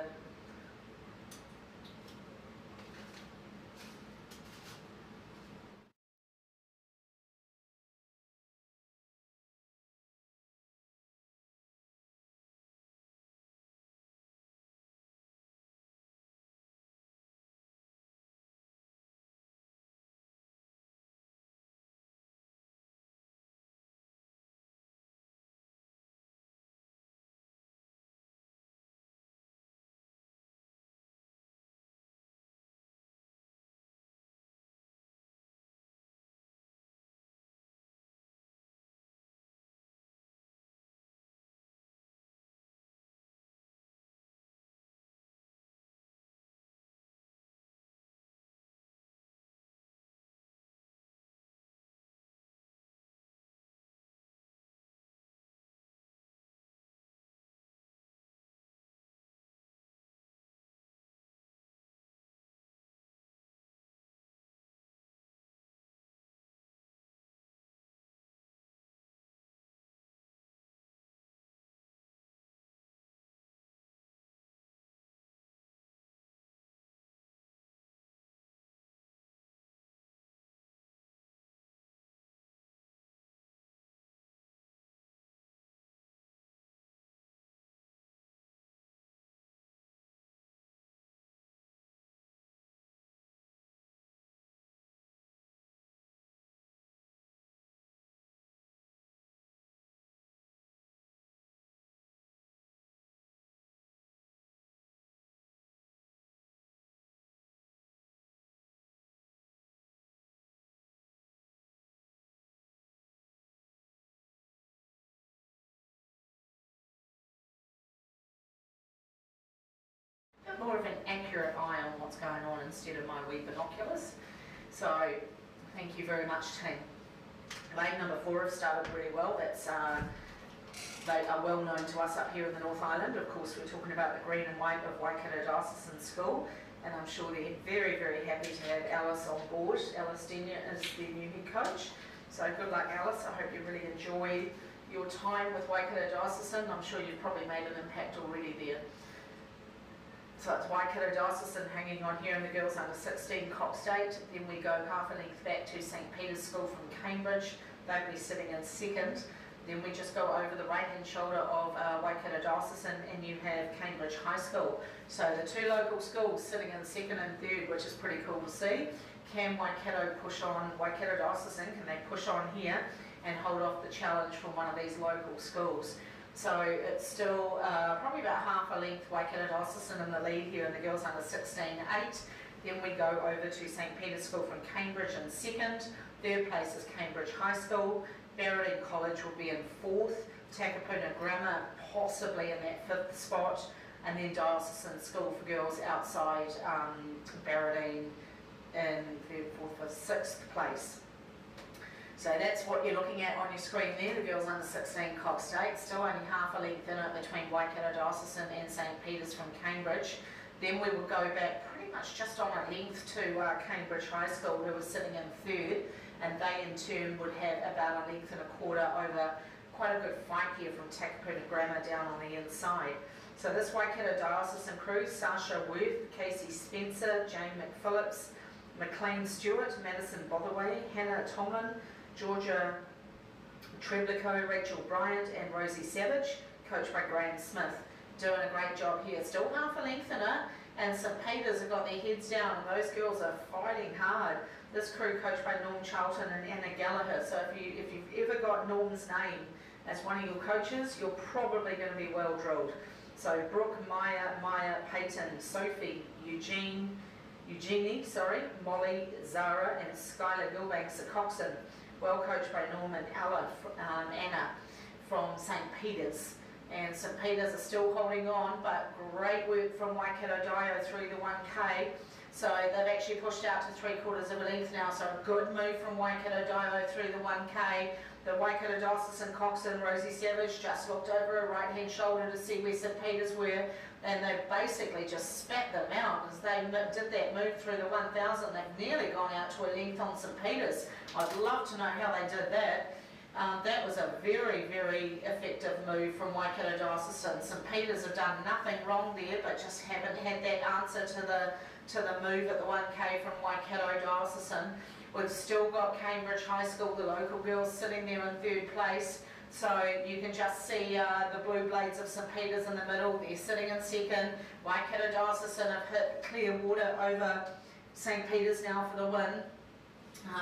instead of my wee binoculars. So thank you very much, team. Lane number 4 have started really well. They are well known to us up here in the North Island. Of course, we're talking about the green and white of Waikato Diocesan School, and I'm sure they're very, very happy to have Alice on board. Alice Denia is their new head coach. So good luck, Alice. I hope you really enjoy your time with Waikato Diocesan. I'm sure you've probably made an impact already there. So it's Waikato Diocesan hanging on here in the girls under 16 Cox State. Then we go half a length back to St Peter's School from Cambridge. They'll be sitting in second. Then we just go over the right-hand shoulder of Waikato Diocesan, and you have Cambridge High School. So the 2 local schools sitting in second and third, which is pretty cool to see. Can Waikato push on, Waikato Diocesan, can they push on here and hold off the challenge from one of these local schools? So it's still probably about half a length Waikato Diocesan in the lead here in the girls under 16-8. Then we go over to St Peter's School from Cambridge in second. Third place is Cambridge High School. Barradine College will be in 4th, Takapuna Grammar possibly in that 5th spot, and then Diocesan School for Girls outside Barradine in 3rd, 4th, 5th, 6th place. So that's what you're looking at on your screen there, the girls under 16 Cox State, still only half a length in it between Waikato Diocesan and St Peter's from Cambridge. Then we will go back pretty much just on a length to Cambridge High School, who was sitting in 3rd, and they in turn would have about a length and a quarter over quite a good fight here from Takapuna Grammar down on the inside. So this Waikato Diocesan crew, Sasha Worth, Casey Spencer, Jane McPhillips, McLean Stewart, Madison Botherway, Hannah Tomlin, Georgia Treblico, Rachel Bryant and Rosie Savage, coached by Graham Smith. Doing a great job here. Still half a length in it, and St Peter's have got their heads down, and those girls are fighting hard. This crew coached by Norm Charlton and Anna Gallagher. So if you've ever got Norm's name as one of your coaches, you're probably going to be well drilled. So Brooke, Maya, Peyton, Sophie, Eugenie, Molly, Zara and Skylar Gilbanks at Coxon. Well coached by Norm and Anna from St Peter's. And St Peter's are still holding on, but great work from Waikato Dio through the 1K. So they've actually pushed out to 3/4 of a length now, so a good move from Waikato Dio through the 1K. The Waikato Diocesan Coxon, Rosie Savage, just looked over her right-hand shoulder to see where St Peter's were, and they basically just spat them out as they did that move through the 1,000. They've nearly gone out to a length on St Peter's. I'd love to know how they did that. That was a very, very effective move from Waikato Diocesan. St Peter's have done nothing wrong there, but just haven't had that answer to the move at the 1K from Waikato Diocesan. We've still got Cambridge High School, the local girls, sitting there in 3rd place. So you can just see the blue blades of St Peter's in the middle. They're sitting in 2nd. Waikato Diocesan have hit clear water over St Peter's now for the win,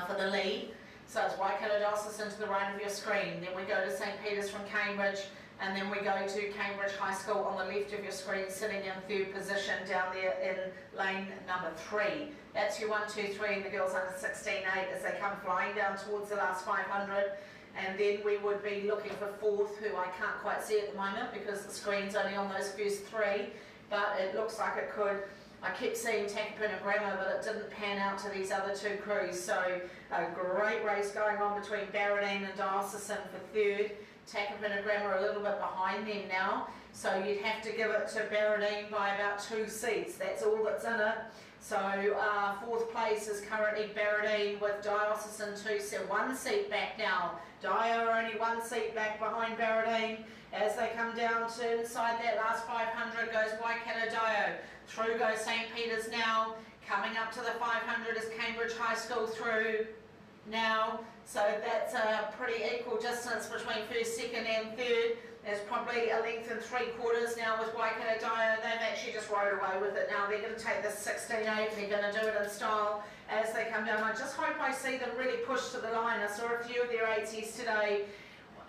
for the lead. So it's Waikato Diocesan to the right of your screen. Then we go to St Peter's from Cambridge, and then we go to Cambridge High School on the left of your screen, sitting in 3rd position down there in lane number 3. That's your 1, 2, 3 and the girls under 16-8 as they come flying down towards the last 500. And then we would be looking for 4th, who I can't quite see at the moment because the screen's only on those first 3, but it looks like it could. I kept seeing Takapuna Grammar, but it didn't pan out to these other 2 crews. So a great race going on between Barradine and Diocesan for 3rd. Takapuna Grammar a little bit behind them now. So you'd have to give it to Barradine by about 2 seats. That's all that's in it. So 4th place is currently Barradine with Diocesan 2, so 1 seat back now. Dio are only 1 seat back behind Barradine. As they come down to inside that last 500 goes Waikato Dio. Through goes St Peter's now. Coming up to the 500 is Cambridge High School through now. So that's a pretty equal distance between 1st, 2nd and 3rd. There's probably a length and 3/4 now with Waikato Dio. They've actually just rode away with it now. They're going to take this 16-8 and they're going to do it in style as they come down. I just hope I see them really push to the line. I saw a few of their 80s today,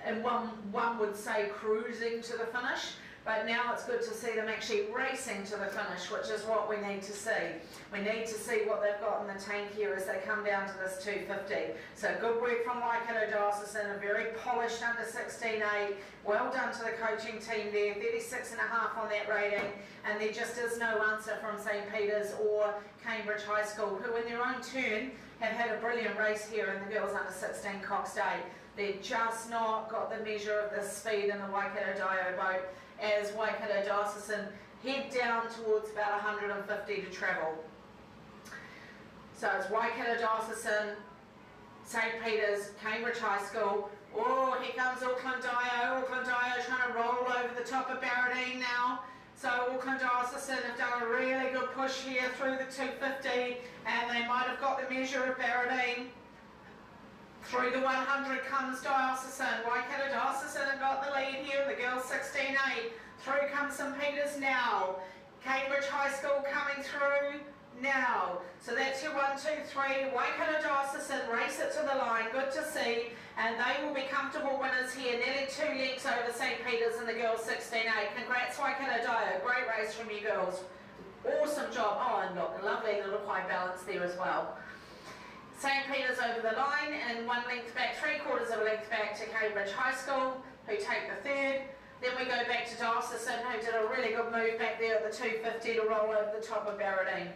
and one would say cruising to the finish. But now it's good to see them actually racing to the finish, which is what we need to see. We need to see what they've got in the tank here as they come down to this 250. So good work from Waikato Diocesan, a very polished under 16A. Well done to the coaching team there, 36.5 on that rating. And there just is no answer from St Peter's or Cambridge High School, who in their own turn have had a brilliant race here in the girls under 16 Cox Day. They've just not got the measure of the speed in the Waikato Dio boat as Waikato Diocesan head down towards about 150 to travel. So it's Waikato Diocesan, St Peter's, Cambridge High School. Oh, here comes Auckland Dio. Auckland Dio trying to roll over the top of Barradine now. So Auckland Diocesan have done a really good push here through the 250, and they might have got the measure of Barradine. Through the 100 comes Diocesan. Waikato Diocesan have got the lead here, the girls 16-8. Through comes St Peter's now. Cambridge High School coming through now. So that's your 1, 2, 3. Waikato Diocesan race it to the line. Good to see. And they will be comfortable winners here. Nearly 2 lengths over St Peter's and the girls 16-8. Congrats Waikato Dio. Great race from you girls. Awesome job. Oh, and look, lovely little high balance there as well. St Peter's over the line and 1 length back, 3/4 of a length back to Cambridge High School, who take the third. Then we go back to Diocesan, who did a really good move back there at the 250 to roll over the top of Barradine.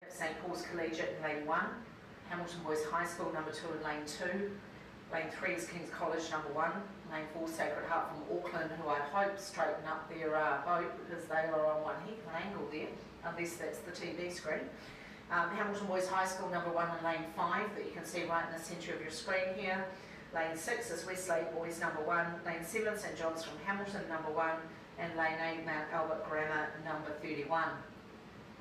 St Paul's Collegiate in Lane 1, Hamilton Boys High School number 2 in Lane 2, Lane 3 is King's College number 1, Lane 4 Sacred Heart from Auckland, who I hope straighten up their boat because they are on one heap of an angle there, unless that's the TV screen. Hamilton Boys High School number 1 in Lane 5 that you can see right in the centre of your screen here. Lane 6 is Westlake Boys number 1, Lane 7 St John's from Hamilton number 1, and Lane 8 Mount Albert Grammar number 31.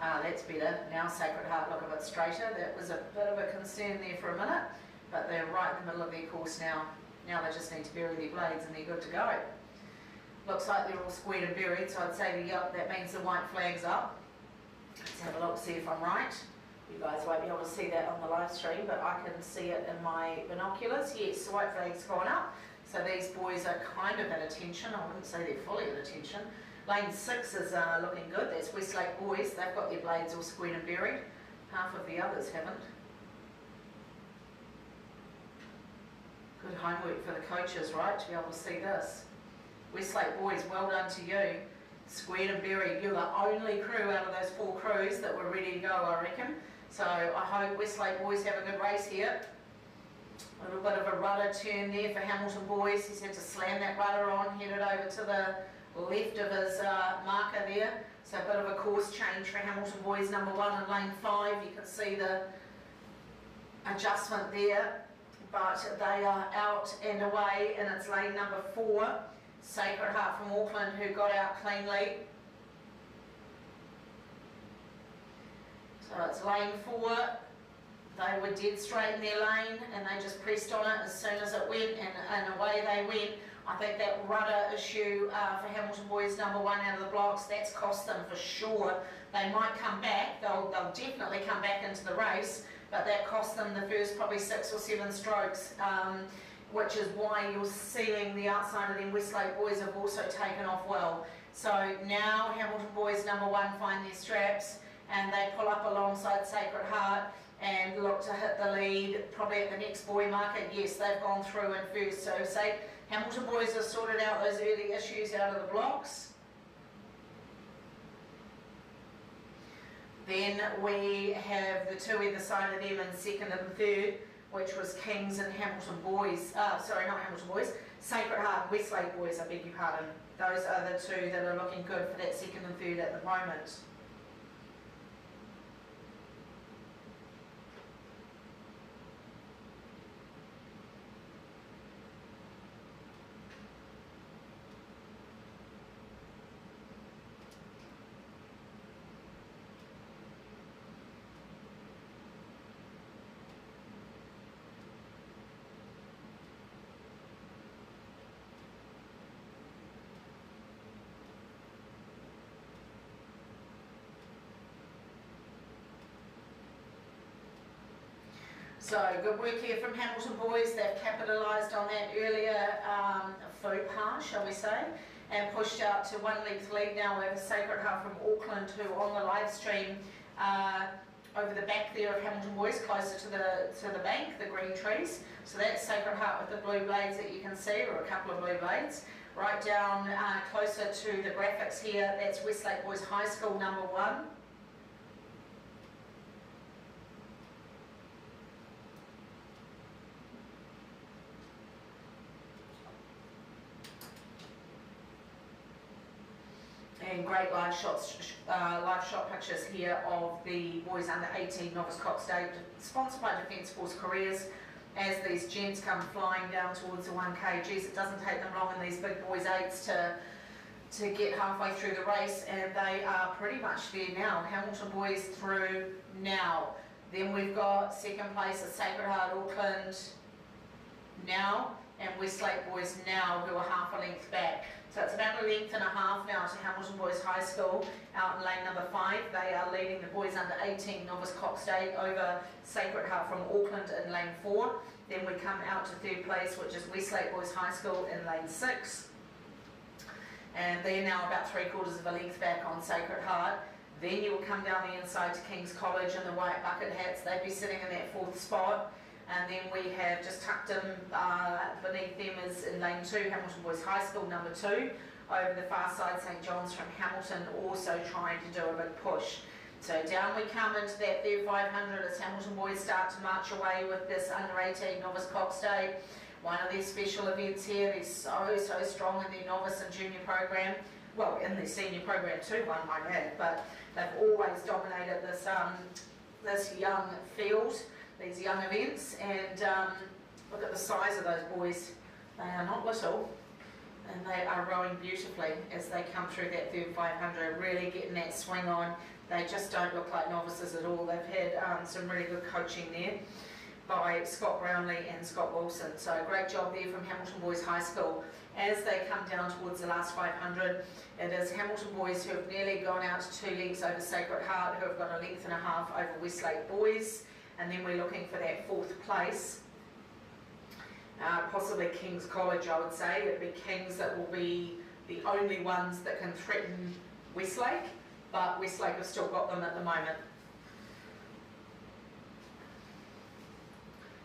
That's better. Now Sacred Heart look a bit straighter. That was a bit of a concern there for a minute, but they're right in the middle of their course now. Now they just need to bury their blades and they're good to go. Looks like they're all squared and buried, so I'd say that means the white flag's up. Let's have a look, see if I'm right. You guys won't be able to see that on the live stream, but I can see it in my binoculars. Yes, the white flag's gone up. So these boys are kind of at attention. I wouldn't say they're fully at attention. Lane 6 is looking good. That's Westlake Boys. They've got their blades all squared and buried. Half of the others haven't. Good homework for the coaches, right, to be able to see this. Westlake Boys, well done to you. Squared and buried. You're the only crew out of those 4 crews that were ready to go, I reckon. So I hope Westlake Boys have a good race here. A little bit of a rudder turn there for Hamilton Boys. He's had to slam that rudder on, headed over to the left of his marker there. So a bit of a course change for Hamilton Boys number 1 in lane 5. You can see the adjustment there, but they are out and away, and it's lane number 4, Sacred Heart from Auckland, who got out cleanly. So it's lane 4. They were dead straight in their lane, and they just pressed on it as soon as it went, and away they went. I think that rudder issue for Hamilton Boys number 1 out of the blocks, that's cost them for sure. They might come back, they'll definitely come back into the race, but that cost them the first probably 6 or 7 strokes, which is why you're seeing the outside of them Westlake Boys have also taken off well. So now Hamilton Boys number 1 find their straps, and they pull up alongside Sacred Heart and look to hit the lead, probably at the next buoy market. Yes, they've gone through in first, so say Hamilton Boys have sorted out those early issues out of the blocks. Then we have the two either side of them in second and third, which was Kings and Hamilton Boys, sorry, not Hamilton Boys, Sacred Heart and Westlake Boys, I beg your pardon. Those are the two that are looking good for that second and third at the moment. So good work here from Hamilton Boys. They've capitalised on that earlier faux pas, shall we say, and pushed out to 1 length lead now over Sacred Heart from Auckland, who on the live stream over the back there of Hamilton Boys, closer to the bank, the green trees. So that's Sacred Heart with the blue blades that you can see, or a couple of blue blades. Right down closer to the graphics here, that's Westlake Boys High School number 1. And great live shot pictures here of the boys under 18 Novice Cox Day, sponsored by Defence Force Careers. As these gents come flying down towards the 1K, geez, it doesn't take them long in these big boys 8s to get halfway through the race, and they are pretty much there now. Hamilton Boys through now. Then we've got second place at Sacred Heart Auckland now, and Westlake Boys now, who are half a length back. So it's about a length and a half now to Hamilton Boys High School out in lane number 5. They are leading the boys under 18 Novice Cox Day over Sacred Heart from Auckland in lane 4. Then we come out to third place, which is Westlake Boys High School in lane 6. And they're now about 3/4 of a length back on Sacred Heart. Then you will come down the inside to King's College and the white bucket hats. They'd be sitting in that 4th spot. And then we have just tucked in beneath them is in lane 2, Hamilton Boys High School number 2. Over the far side, St John's from Hamilton also trying to do a big push. So down we come into that third 500 as Hamilton Boys start to march away with this under 18 Novice Cox Day. One of their special events here. They're so strong in their novice and junior program. Well, in their senior program too, one might add, but they've always dominated this, this young field, these young events, and look at the size of those boys. They are not little, and they are rowing beautifully as they come through that third 500, really getting that swing on. They just don't look like novices at all. They've had some really good coaching there by Scott Brownlee and Scott Wilson. So great job there from Hamilton Boys High School. As they come down towards the last 500, it is Hamilton Boys who have nearly gone out to 2 lengths over Sacred Heart, who have got a length and a half over Westlake Boys. And then we're looking for that 4th place. Possibly King's College, I would say. It'd be Kings that will be the only ones that can threaten Westlake, but Westlake have still got them at the moment.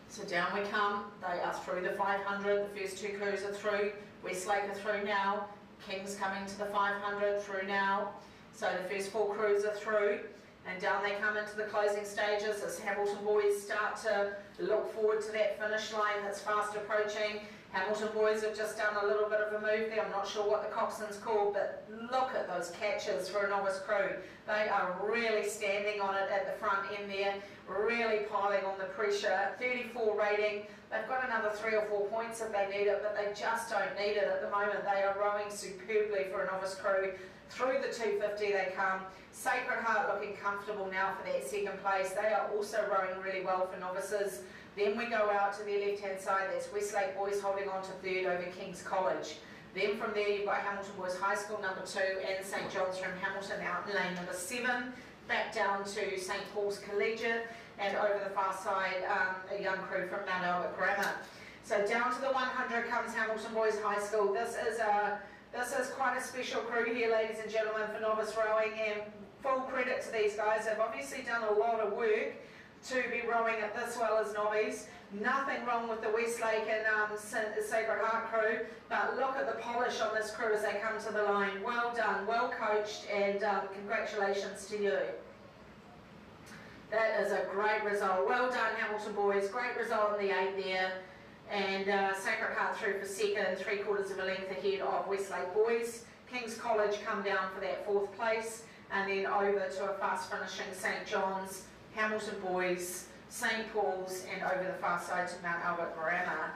So down we come. They are through the 500. The first 2 crews are through. Westlake are through now. Kings coming to the 500 through now. So the first 4 crews are through. And down they come into the closing stages as Hamilton Boys start to look forward to that finish line that's fast approaching. Hamilton boys have just done a little bit of a move there. I'm not sure what the coxswain's called, but look at those catches for a novice crew. They are really standing on it at the front end there, really piling on the pressure. 34 rating. They've got another 3 or 4 points if they need it, but they just don't need it at the moment. They are rowing superbly for a novice crew. Through the 250 they come. Sacred Heart looking comfortable now for that second place. They are also rowing really well for novices. Then we go out to their left-hand side, that's Westlake Boys holding on to third over King's College. Then from there you've got Hamilton Boys High School number 2 and St John's from Hamilton out in lane number 7. Back down to St Paul's Collegiate, and over the far side a young crew from Mount Albert Grammar. So down to the 100 comes Hamilton Boys High School. This is quite a special crew here, ladies and gentlemen, for novice rowing, and full credit to these guys. They've obviously done a lot of work to be rowing it this well as novice. Nothing wrong with the Westlake and Sacred Heart crew, but look at the polish on this crew as they come to the line. Well done, well coached, and congratulations to you. That is a great result. Well done, Hamilton boys. Great result in the 8 there. And Sacred Heart through for second, 3/4 of a length ahead of Westlake boys. King's College come down for that 4th place, and then over to a fast finishing St John's, Hamilton boys, St Paul's, and over the far side to Mount Albert Grammar.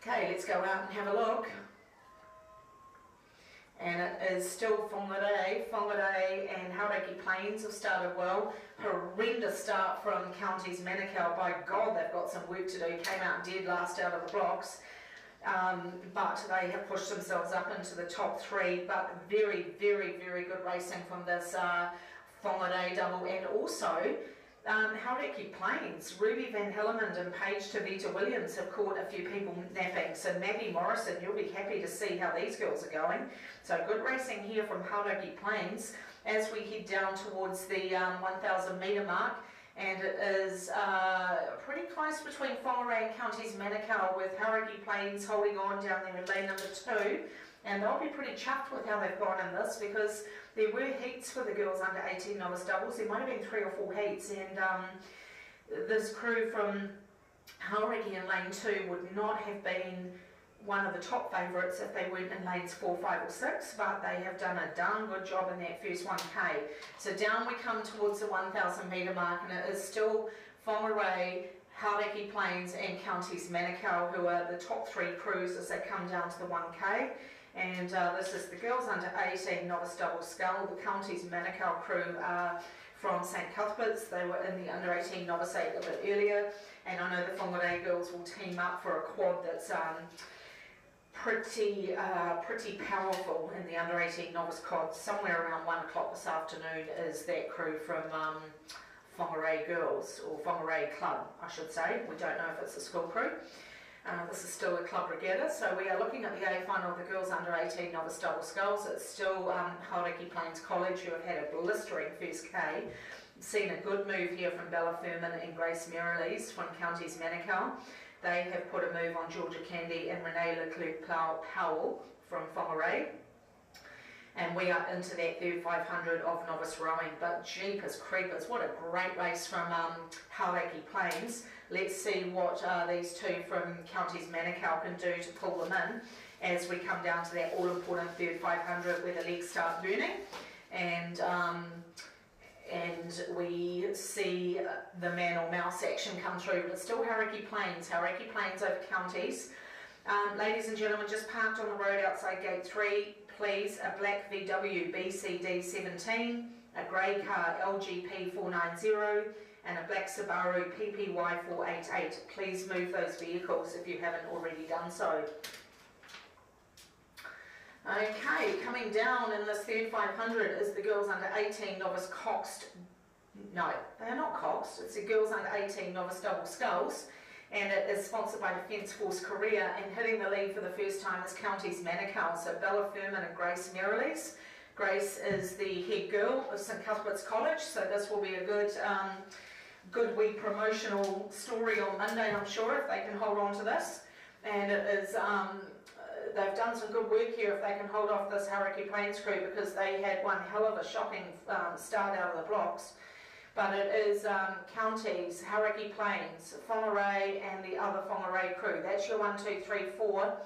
Okay, let's go out and have a look. And it is still Whangarei and Hauraki Plains have started well. Horrendous start from Counties Manukau. By God, they've got some work to do. Came out dead last out of the blocks. But they have pushed themselves up into the top three. But very, very, very good racing from this Whangarei double. And also, Hauraki Plains, Ruby Van Hellemond and Paige Tavita Williams have caught a few people napping. So Maggie Morrison, you'll be happy to see how these girls are going. So good racing here from Hauraki Plains as we head down towards the 1,000 metre mark. And it is pretty close between Whangarei and Counties Manukau, with Hauraki Plains holding on down there in lane number 2. And they'll be pretty chuffed with how they've gone in this, because there were heats for the girls under 18 novice doubles. There might have been 3 or 4 heats, and this crew from Hauraki in lane 2 would not have been one of the top favourites if they weren't in lanes 4, 5 or 6, but they have done a darn good job in that first 1k. So down we come towards the 1,000 metre mark, and it is still Whangarei, Hauraki Plains and Counties Manukau who are the top 3 crews as they come down to the 1k. And this is the girls under 18 novice double scull. The Counties Manukau crew are from St Cuthbert's. They were in the under 18 novice 8 a bit earlier, and I know the Whangarei girls will team up for a quad that's pretty powerful in the under 18 novice quad. Somewhere around 1 o'clock this afternoon is that crew from Whangarei girls, or Whangarei club I should say. We don't know if it's a school crew. This is still a club regatta, so we are looking at the A final of the girls under 18 novice double sculls. It's still Hauraki Plains College, who have had a blistering first K. Seen a good move here from Bella Furman and Grace Merrilees from Counties Manukau. They have put a move on Georgia Candy and Renee Leclerc Powell from Whangarei. And we are into that third 500 of novice rowing. But jeepers creepers, what a great race from Hauraki Plains. Let's see what these two from Counties Manukau can do to pull them in as we come down to that all-important third 500 where the legs start burning. And we see the man or mouse action come through, but still Hauraki Plains over Counties. Ladies and gentlemen, just parked on the road outside gate 3, please, a black VW BCD 17, a grey car LGP 490, and a black Subaru PPY 488. Please move those vehicles if you haven't already done so. Okay, coming down in this third 500 is the girls under 18 novice coxed. No, they are not coxed. It's the girls under 18 novice double sculls, and it is sponsored by Defence Force Korea. And hitting the lead for the first time is Counties Manukau. So Bella Furman and Grace Merrilees. Grace is the head girl of St Cuthbert's College, so this will be a good wee promotional story on Monday, I'm sure, if they can hold on to this. And it is. They've done some good work here if they can hold off this Hauraki Plains crew, because they had one hell of a shocking start out of the blocks. But it is Counties, Hauraki Plains, Whangarei and the other Whangarei crew. That's your 1, 2, 3, 4.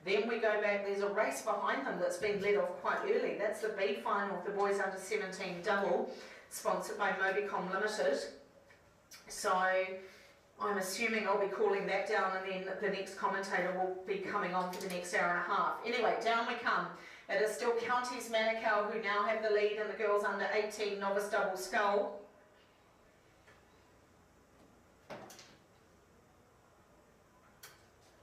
Then we go back, there's a race behind them that's been led off quite early. That's the B final of the boys under 17 double, sponsored by Mobicom Limited. So I'm assuming I'll be calling that down, and then the next commentator will be coming on for the next hour and a half. Anyway, down we come. It is still Counties Manukau who now have the lead in the girls under 18 novice double scull.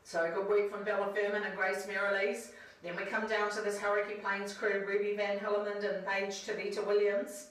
So good work from Bella Furman and Grace Merrilees. Then we come down to this Hauraki Plains crew, Ruby Van Hellemond and Paige Tavita Williams.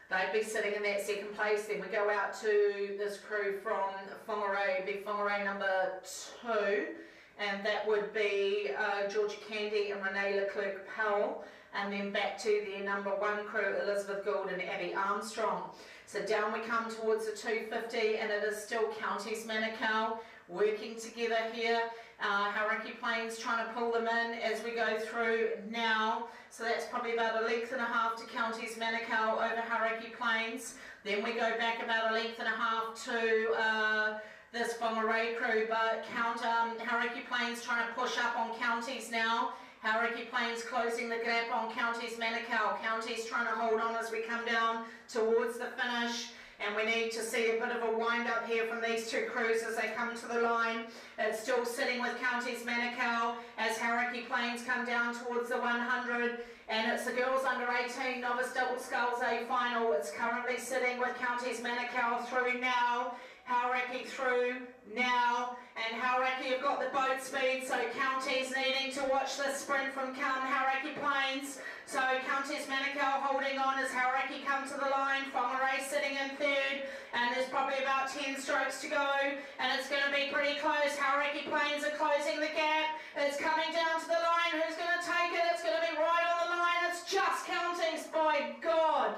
They'd be sitting in that second place. Then we go out to this crew from Whangarei, big Whangarei number 2, and that would be Georgia Candy and Renee Leclerc Powell, and then back to their number 1 crew, Elizabeth Gould and Abby Armstrong. So down we come towards the 250, and it is still Counties Manukau working together here. Hauraki Plains trying to pull them in as we go through now. So that's probably about a length and a half to Counties Manukau over Hauraki Plains. Then we go back about a length and a half to this Whangarei crew, but Hauraki Plains trying to push up on Counties now. Hauraki Plains closing the gap on Counties Manukau. Counties trying to hold on as we come down towards the finish. and we need to see a bit of a wind up here from these two crews as they come to the line. It's still sitting with Counties Manukau as Hauraki Plains come down towards the 100, and it's the girls under 18 novice double sculls A final. It's currently sitting with Counties Manukau through now, Hauraki through now, and Hauraki have got the boat speed, so Counties needing to watch this sprint from Hauraki Plains. So Counties Manukau holding on as Hauraki come to the line, Whangarei sitting in third, and there's probably about 10 strokes to go, and it's going to be pretty close. Hauraki Plains are closing the gap. It's coming down to the line. Who's going to take it? It's going to be right on the line. It's just Counties, by God.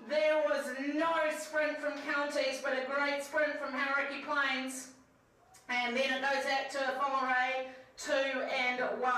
There was no sprint from Counties, but a great sprint from Hauraki Plains. And then it goes out to Whangarei, 2 and 1.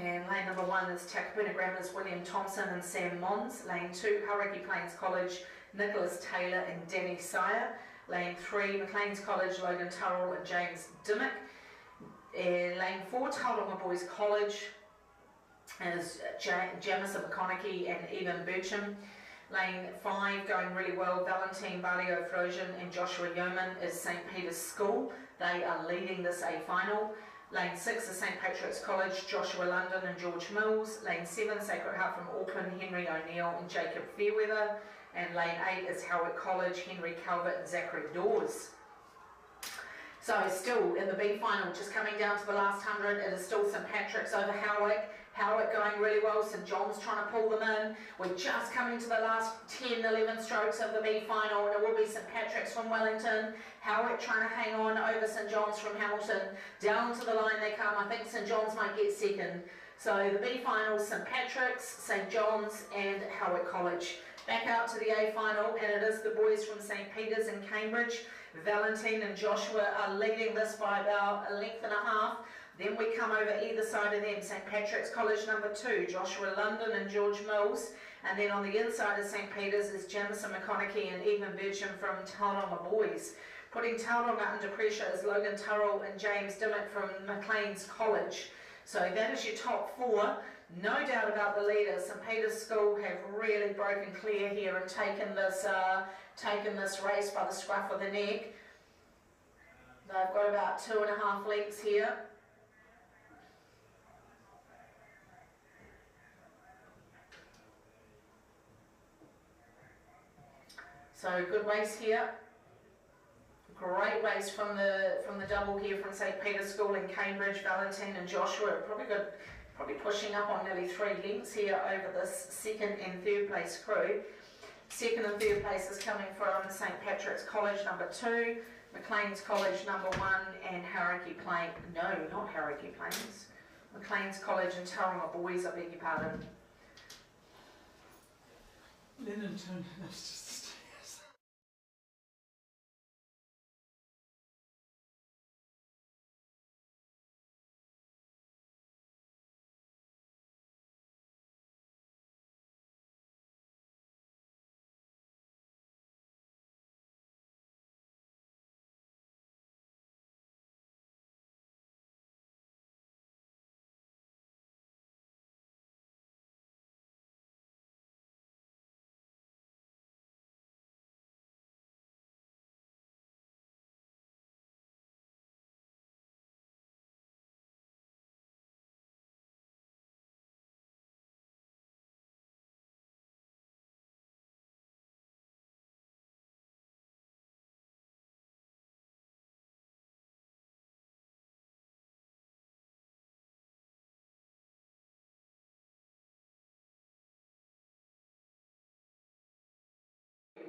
And lane number 1 is Takapuna Grammar's William Thompson and Sam Mons. Lane 2, Hauraki Plains College, Nicholas Taylor and Danny Sire. Lane 3, Maclean's College, Logan Turrell and James Dimmock. Lane 4, Tauranga Boys College is Jamison McConaughey and Evan Bircham. Lane 5, going really well, Valentine Barrio Frozen and Joshua Yeoman is St Peter's School. They are leading this A final. Lane 6 is St Patrick's College, Joshua London and George Mills. Lane 7, Sacred Heart from Auckland, Henry O'Neill and Jacob Fairweather. And lane 8 is Howick College, Henry Calvert and Zachary Dawes. So still in the B final, just coming down to the last 100, it is still St Patrick's over Howick. Howick going really well, St John's trying to pull them in. We're just coming to the last 10, 11 strokes of the B final, and it will be St Patrick's from Wellington. Howick trying to hang on over St John's from Hamilton. Down to the line they come. I think St John's might get second. So the B final, St Patrick's, St John's and Howick College. Back out to the A final, and it is the boys from St Peter's and Cambridge. Valentine and Joshua are leading this by about a length and a half. Then we come over either side of them, St Patrick's College number 2, Joshua London and George Mills. And then on the inside of St Peter's is Jamison McConaughey and Evan Bircham from Tauranga Boys. Putting Tauranga under pressure is Logan Turrell and James Dimmock from Maclean's College. So that is your top 4. No doubt about the leaders. St Peter's School have really broken clear here and taken this race by the scruff of the neck. They've got about 2.5 lengths here. So good race here. Great race from the double here from St Peter's School in Cambridge. Valentine and Joshua probably pushing up on nearly 3 lengths here over this second and third place crew. Second and third places coming from St Patrick's College number 2, Maclean's College number 1, and Hauraki Plains, no, not Hauraki Plains, Maclean's College and Tauranga Boys, I beg your pardon. Lennon turned, that's just the stairs.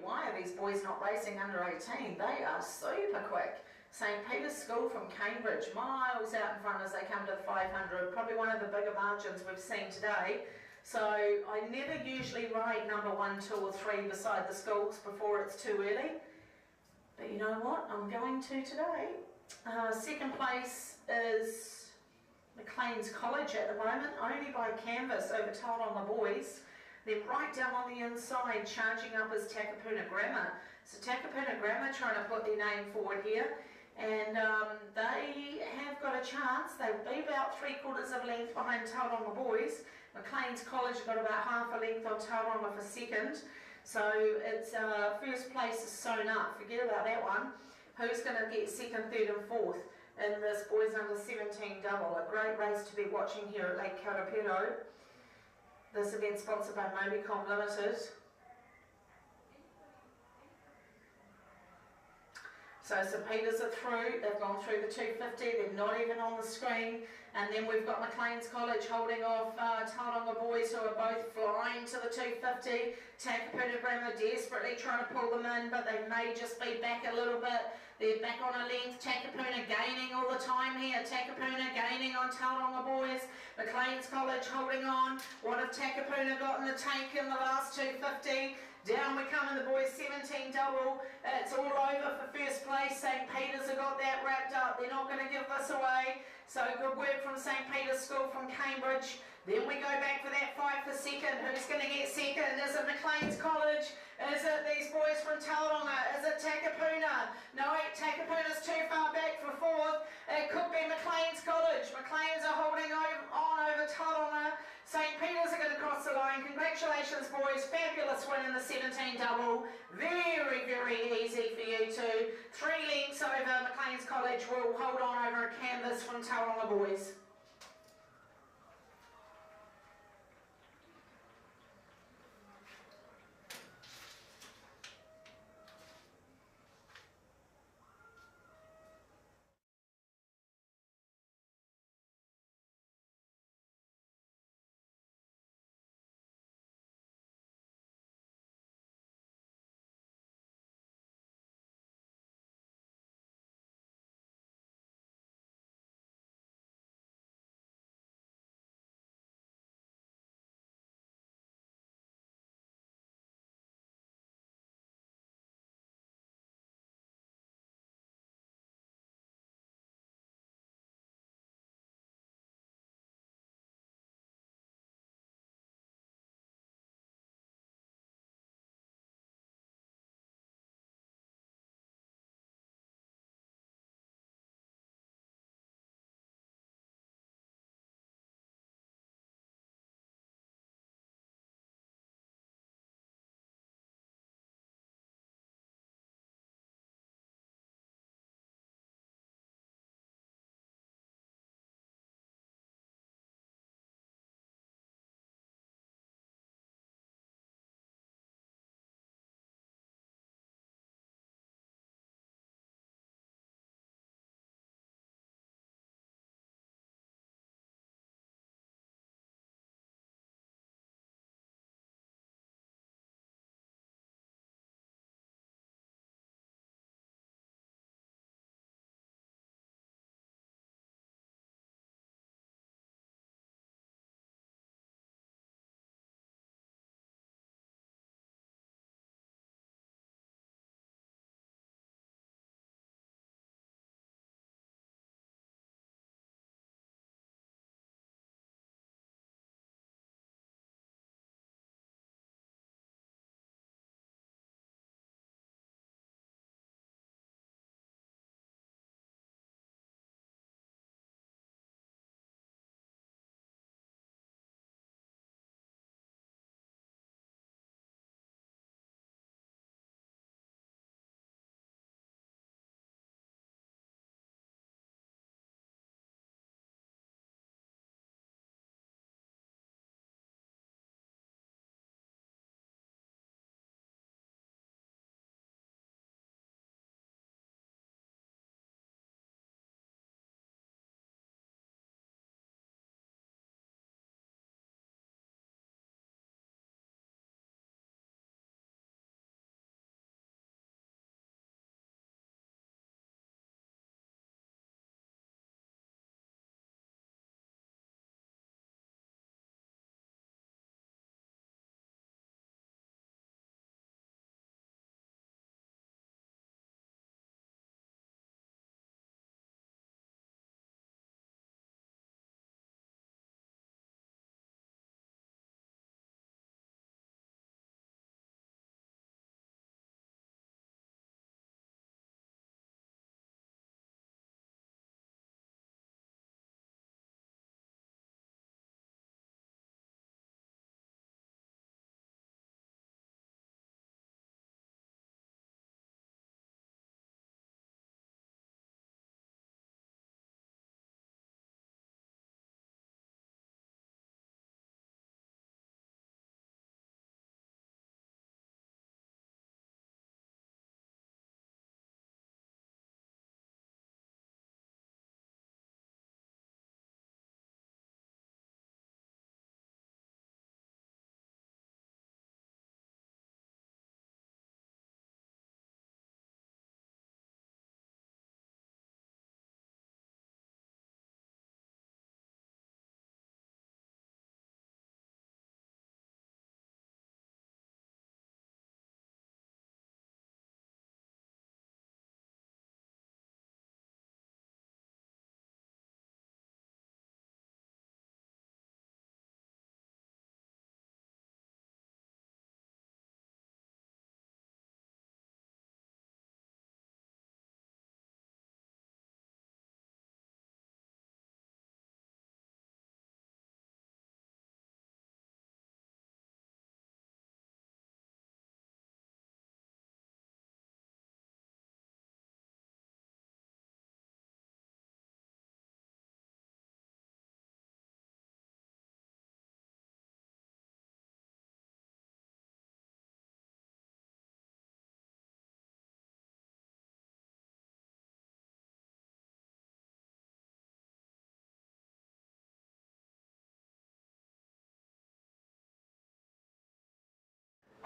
Why are these boys not racing under 18? They are super quick. St Peter's School from Cambridge, miles out in front as they come to the 500, probably one of the bigger margins we've seen today. So I never usually ride number 1, 2 or 3 beside the schools before it's too early. But you know what, I'm going to today. Second place is Maclean's College at the moment, only by canvas over Tauranga Boys. Then right down on the inside, charging up is Takapuna Grammar. So Takapuna Grammar trying to put their name forward here. And they have got a chance. They'll be about 3/4 of a length behind Tauranga Boys. Maclean's College got about half a length on Tauranga for second. So it's first place is sewn up. Forget about that one. Who's going to get second, third and fourth in this boys under 17 double? A great race to be watching here at Lake Karapiro. This event sponsored by Mobicom Limited. So St Peter's are through, they've gone through the 250, they're not even on the screen. And then we've got Maclean's College holding off Tauranga Boys who are both flying to the 250. Takapuna Grammar desperately trying to pull them in, but they may just be back a little bit. They're back on a length. Takapuna gaining all the time here. Takapuna gaining on Tauranga Boys. Maclean's College holding on. What have Takapuna got in the tank in the last 250? Down we come in the boys 17 double. It's all over for first place. St Peter's have got that wrapped up. They're not going to give this away. So good work from St Peter's School from Cambridge. Then we go back for that fight for second. Who's going to get second? Is it Maclean's College? Is it these boys from Tauranga? Is it Takapuna? No, Takapuna's too far back for fourth. It could be Maclean's College. Maclean's are holding on over Tauranga. St Peter's are going to cross the line. Congratulations, boys. Fabulous win in the 17 double. Very, very easy for you two. 3 lengths over Maclean's College will hold on over a canvas from Tauranga Boys.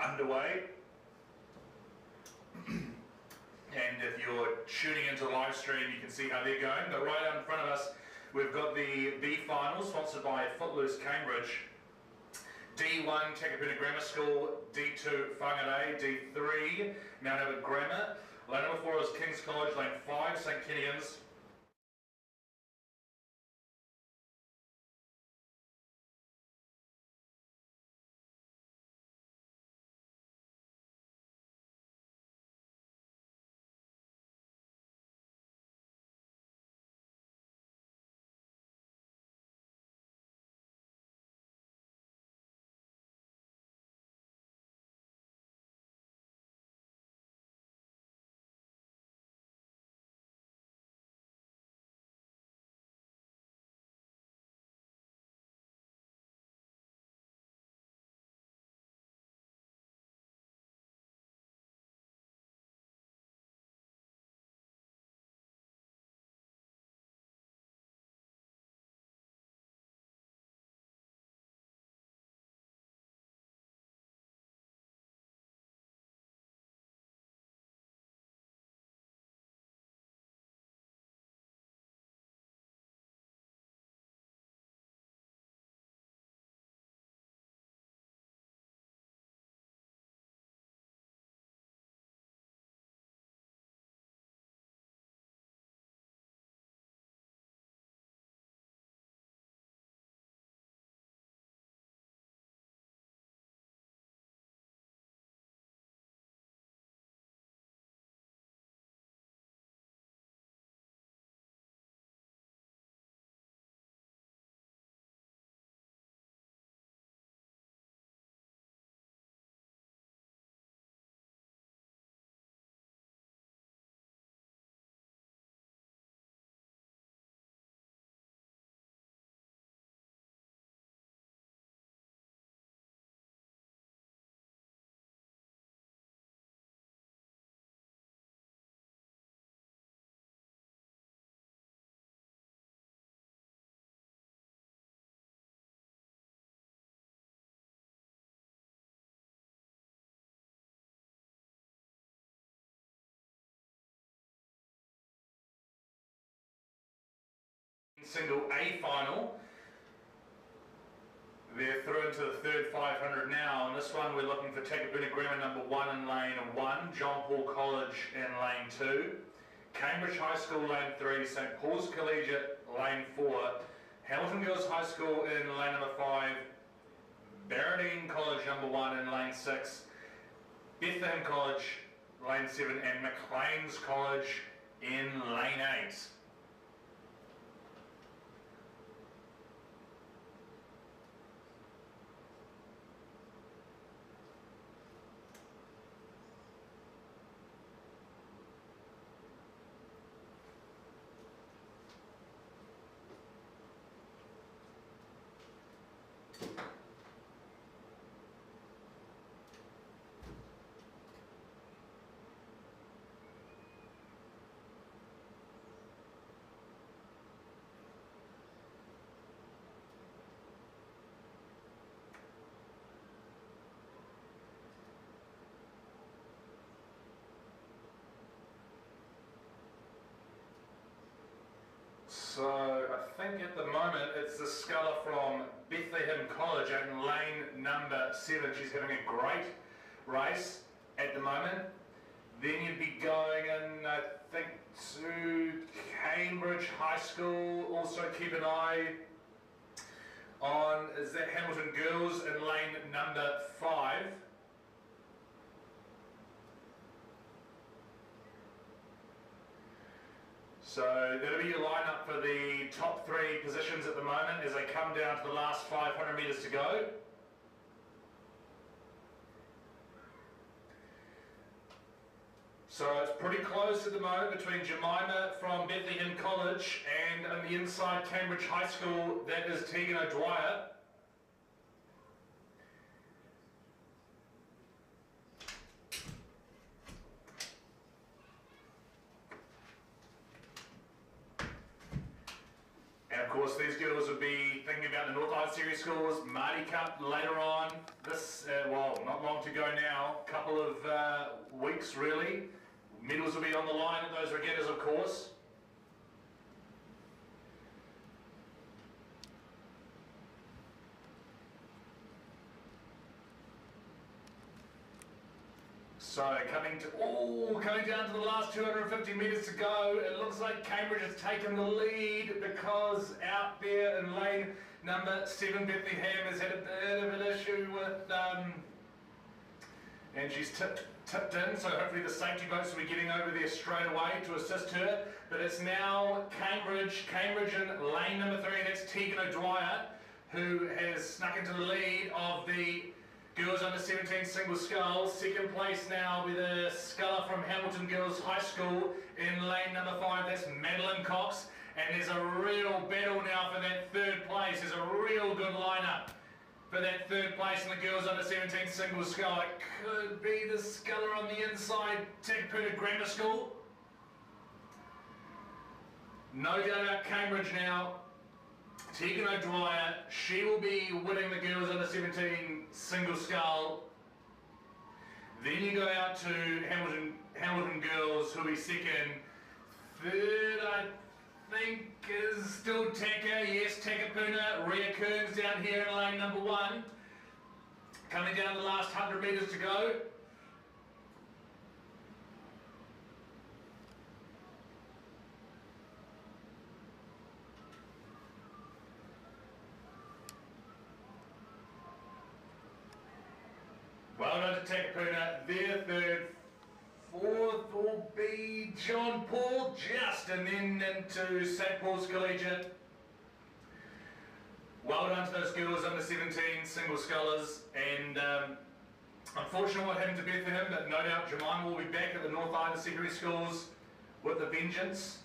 underway. And if you're tuning into the live stream, you can see how they're going. But right out in front of us, we've got the B final, sponsored by Footloose Cambridge. D1, Takapuna Grammar School. D2, Whangarei. D3, Mount Albert Grammar. Lane number 4 is King's College. Lane 5, St Kennians. Single A final. They're through into the third 500 now. In this one, we're looking for Takapuna Grammar number 1 in lane 1, John Paul College in lane 2, Cambridge High School lane 3, St Paul's Collegiate lane 4, Hamilton Girls High School in lane number 5, Barradine College number 1 in lane 6, Bethlehem College lane 7, and Maclean's College in lane 8. So I think at the moment it's the sculler from Bethlehem College out in lane number 7. She's having a great race at the moment. Then you'd be going in, I think, to Cambridge High School. Also keep an eye on, is that Hamilton Girls in lane number 5. So that'll be your lineup for the top 3 positions at the moment as they come down to the last 500 metres to go. So it's pretty close at the moment between Jemima from Bethlehem College and on the inside Cambridge High School, that is Tegan O'Dwyer. course, these girls would be thinking about the North Island Series schools, Māori Cup later on. This, well, not long to go now, couple of weeks really. Medals will be on the line at those regattas, of course. So coming down to the last 250 metres to go, it looks like Cambridge has taken the lead because out there in lane number 7, Bethlehem has had a bit of an issue with, and she's tipped in, so hopefully the safety boats will be getting over there straight away to assist her. But it's now Cambridge in lane number 3, that's Tegan O'Dwyer, who has snuck into the lead of the girls under 17 single sculls. Second place now with a sculler from Hamilton Girls High School in lane number 5, that's Madeline Cox. And there's a real battle now for that third place. There's a real good lineup for that third place in the girls under 17 single scull. It could be the sculler on the inside, Takapuna Grammar School. No doubt about Cambridge now. Tegan O'Dwyer, she will be winning the girls under 17 single scull. Then you go out to Hamilton Girls, who'll be second. Third, I think, is still Taka. Yes, Takapuna. Rhea Kearns down here in lane number 1. Coming down the last 100 metres to go. Well done to Takapuna. Their third. Fourth will be John Paul just, and then into St. Paul's Collegiate. Well done to those girls under 17 single scullers, and unfortunately what happened to Bethlehem, but no doubt Jemima will be back at the North Island secondary schools with a vengeance.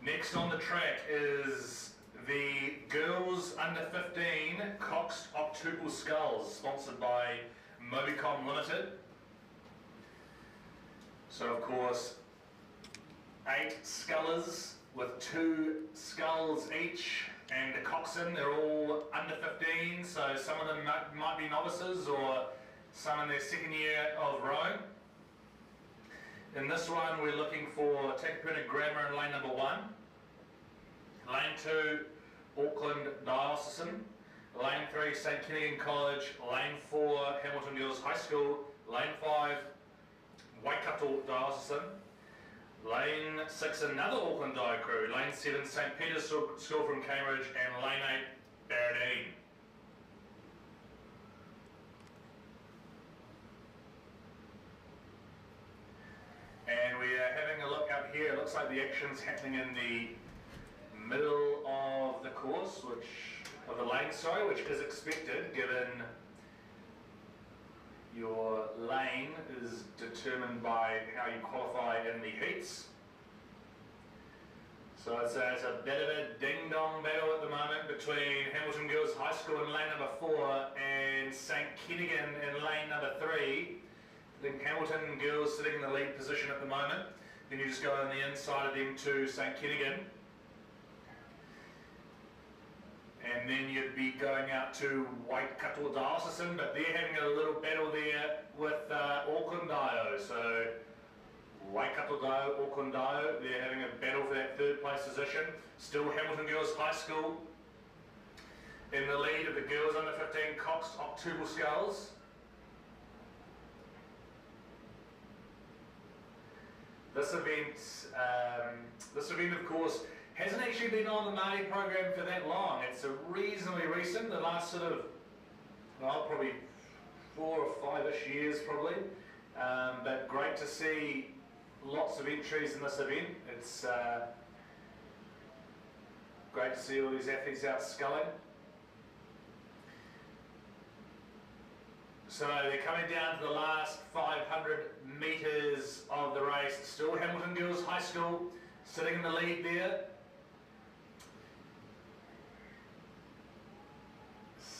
Next on the track is the girls under 15 Cox Octuple Sculls, sponsored by Mobicom Limited. So of course, 8 scullers with 2 sculls each, and the coxswain, they're all under 15, so some of them might be novices or some in their second year of rowing. In this one we're looking for Takapuna Grammar in lane number 1, lane 2 Auckland Diocesan, lane 3 St Kentigern College, lane 4 Hamilton Girls High School, lane 5 Waikato Diocesan, lane 6 another Auckland Dio crew, lane 7 St Peter's School from Cambridge, and lane 8 Barradine. And we are having a look up here. It looks like the action's happening in the middle of the course, of the lane, which is expected given your lane is determined by how you qualify in the heats. So it's a bit of a ding-dong battle at the moment between Hamilton Girls High School in lane number 4 and St Kentigern in lane number 3. I think Hamilton Girls sitting in the lead position at the moment. Then you just go on the inside of them to St Kentigern. And then you'd be going out to Waikato Diocesan, but they're having a little battle there with Auckland Dio. So Waikato Dio, Auckland Dio, they're having a battle for that third place position. Still Hamilton Girls High School in the lead of the girls under 15 Cox Octuple Sculls. This event of course hasn't actually been on the Māori program for that long. It's reasonably recent, the last sort of, well, probably 4 or 5-ish years probably. But great to see lots of entries in this event. It's great to see all these athletes out sculling. So they're coming down to the last 500 metres of the race. Still Hamilton Girls High School sitting in the lead there.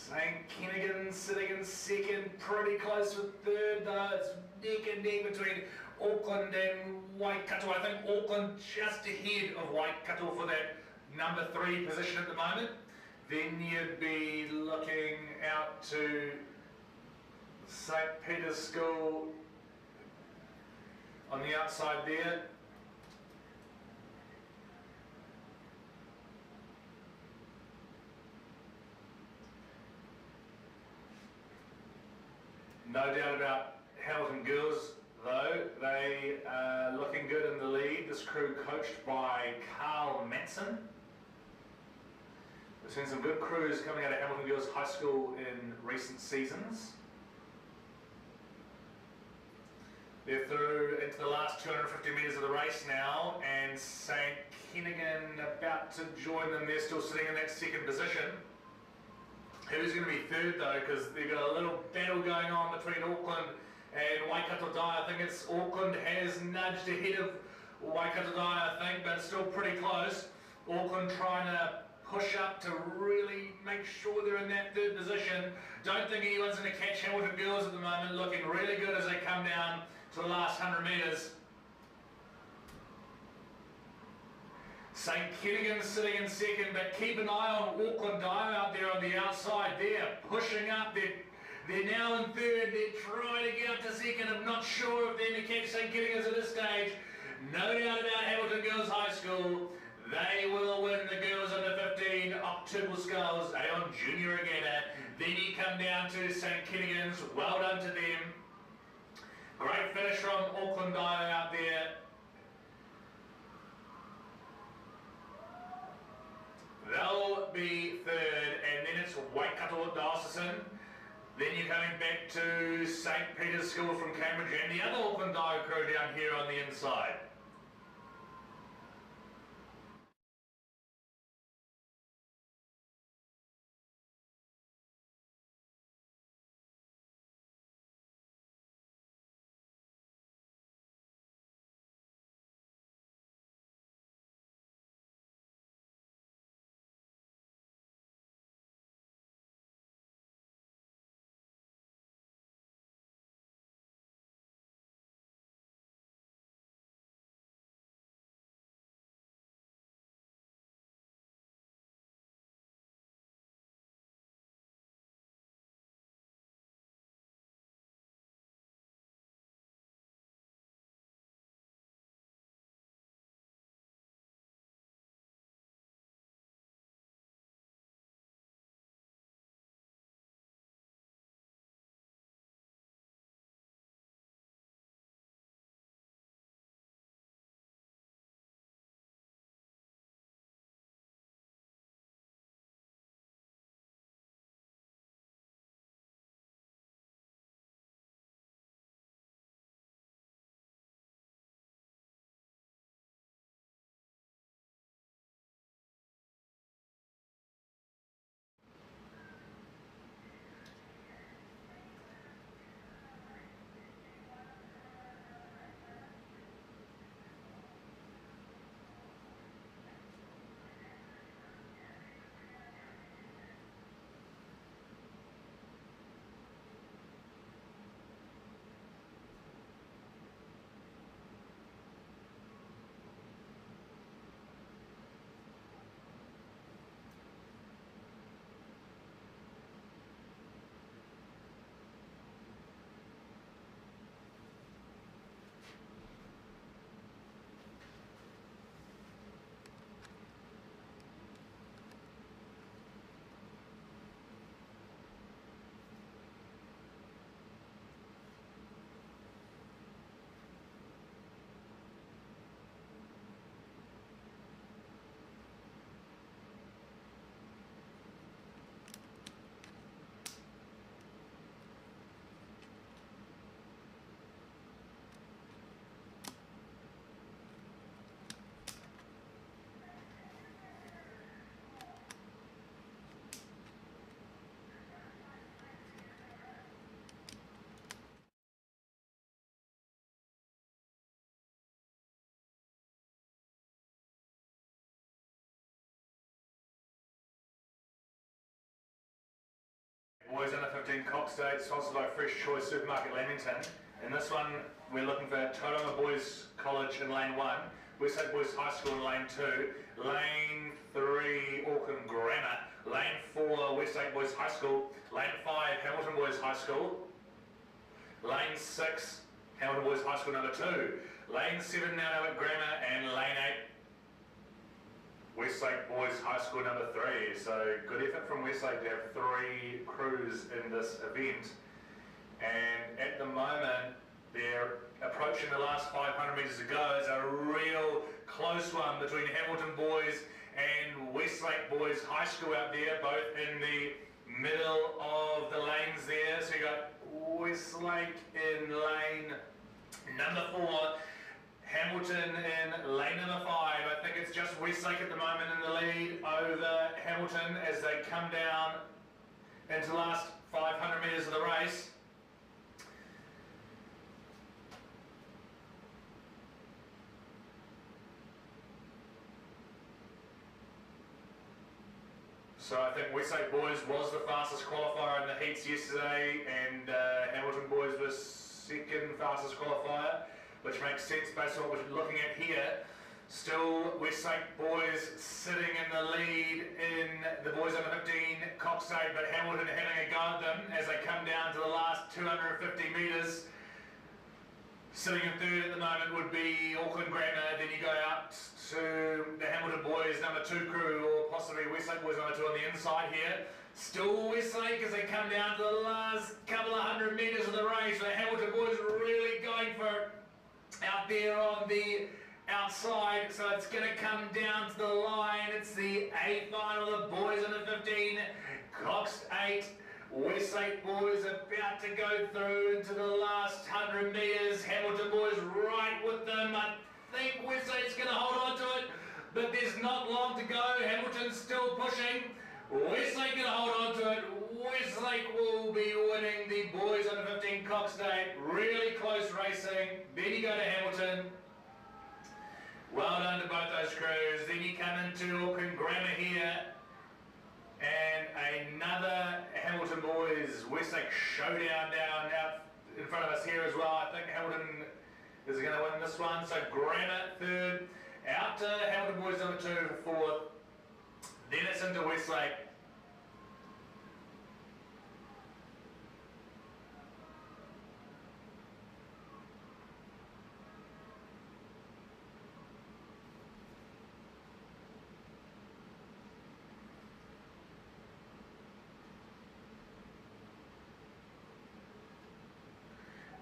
So St Kentigern sitting in second, pretty close with third though. It's neck and neck between Auckland and Waikato. I think Auckland just ahead of Waikato for that number 3 position at the moment. Then you'd be looking out to St Peter's School on the outside there. No doubt about Hamilton Girls though, they are looking good in the lead. This crew coached by Carl Manson. We've seen some good crews coming out of Hamilton Girls High School in recent seasons. They're through into the last 250 metres of the race now, and St Kentigern about to join them. They're still sitting in that second position. Who's going to be third though, because they've got a little battle going on between Auckland and Waikato Dai. I think it's Auckland has nudged ahead of Waikato Dai, I think, but it's still pretty close. Auckland trying to push up to really make sure they're in that third position. Don't think anyone's going to catch Hamilton Girls at the moment, looking really good as they come down to the last 100 metres. St Kentigern sitting in second, but keep an eye on Auckland Dai out there on the outside. They're pushing up. They're now in third. They're trying to get up to second. I'm not sure if they're going to catch St Kentigern at this stage. No doubt about Hamilton Girls High School. They will win the girls under 15 Octuple Skulls, AON Junior Regatta. Then you come down to St Kentigern's. Well done to them. Great finish from Auckland Dai out there. They'll be third, and then it's Waikato Diocesan. Then you're coming back to St Peter's School from Cambridge and the other Auckland Dai crew down here on the inside. boys under 15 Cox State, sponsored by Fresh Choice Supermarket Leamington. In this one, we're looking for Tauranga Boys College in lane 1, Westlake Boys High School in lane 2, lane 3, Auckland Grammar, lane 4, Westlake Boys High School, lane 5, Hamilton Boys High School, lane 6, Hamilton Boys High School number 2, lane 7, Mount Albert Grammar, and lane 8, Westlake Boys High School number 3. So good effort from Westlake to have 3 crews in this event. And at the moment, they're approaching the last 500 metres to go. It's a real close one between Hamilton Boys and Westlake Boys High School out there, both in the middle of the lanes there. So you got Westlake in lane number 4, Hamilton in lane number 5. I think it's just Westlake at the moment in the lead over Hamilton as they come down into the last 500 metres of the race. So I think Westlake Boys was the fastest qualifier in the heats yesterday, and Hamilton Boys was second fastest qualifier, which makes sense based on what we're looking at here. Still, Westlake Boys sitting in the lead in the boys under 15 Cox State, but Hamilton having a go at them as they come down to the last 250 metres. Sitting in third at the moment would be Auckland Grammar, then you go out to the Hamilton Boys number 2 crew, or possibly Westlake Boys number 2 on the inside here. Still Westlake as they come down to the last couple of 100 metres of the race. The Hamilton Boys really going for it out there on the outside, so it's going to come down to the line. It's the A final of the boys under 15, Cox 8. Westlake Boys about to go through into the last 100 metres. Hamilton Boys right with them. I think Westlake's going to hold on to it, but there's not long to go. Hamilton's still pushing. Westlake going to hold on to it. Westlake will be winning the boys under 15 Cox State. Really close racing. Then you go to Hamilton. Well done to both those crews. Then you come into Auckland Grammar here. And another Hamilton Boys Westlake showdown down out in front of us here as well. I think Hamilton is going to win this one. So Grammar third, out to Hamilton Boys number 2 for 4th. Then it's into Westlake.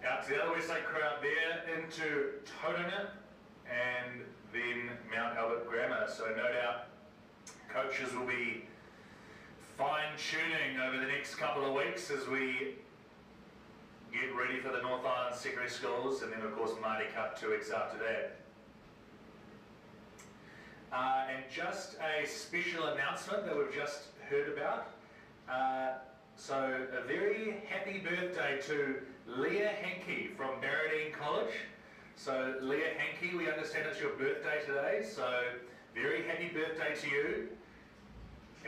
Out to the other Westlake crew out there, into Tauranga and then Mount Albert Grammar. So no doubt coaches will be fine-tuning over the next couple of weeks as we get ready for the North Island secondary schools, and then of course Māori Cup 2 weeks after that. And just a special announcement that we've just heard about. So a very happy birthday to Leah Hankey from Barradine College. So Leah Hankey, we understand it's your birthday today, so very happy birthday to you,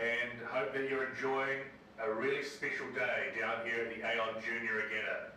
and hope that you're enjoying a really special day down here at the AON Junior Regatta.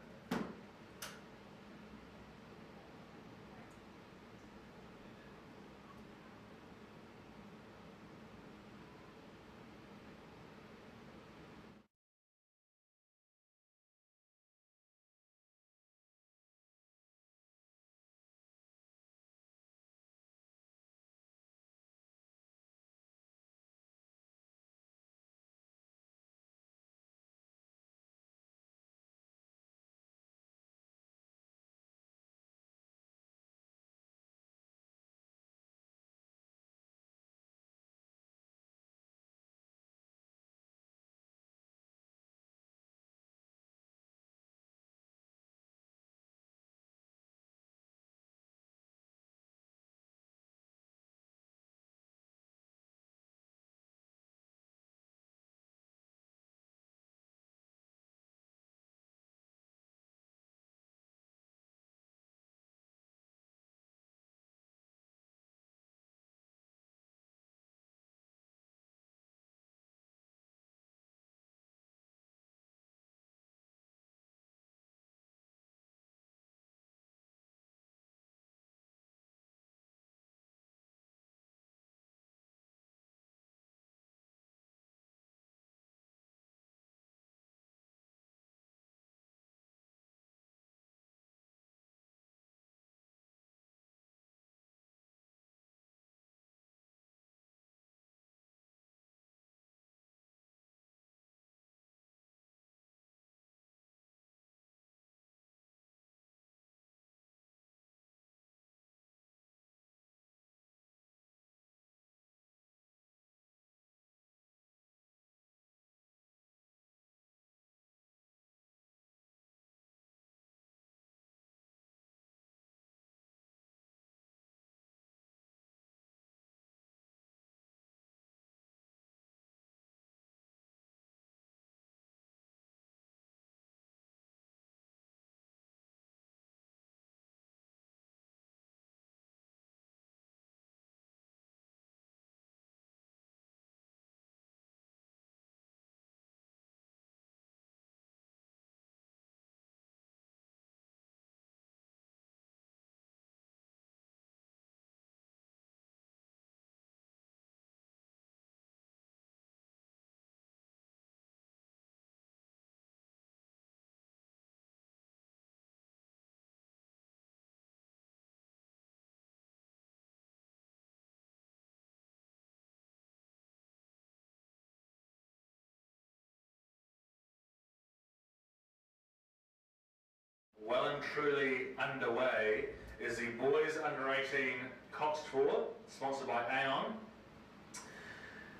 well and truly underway is the boys under 18 Cox 4, sponsored by AON.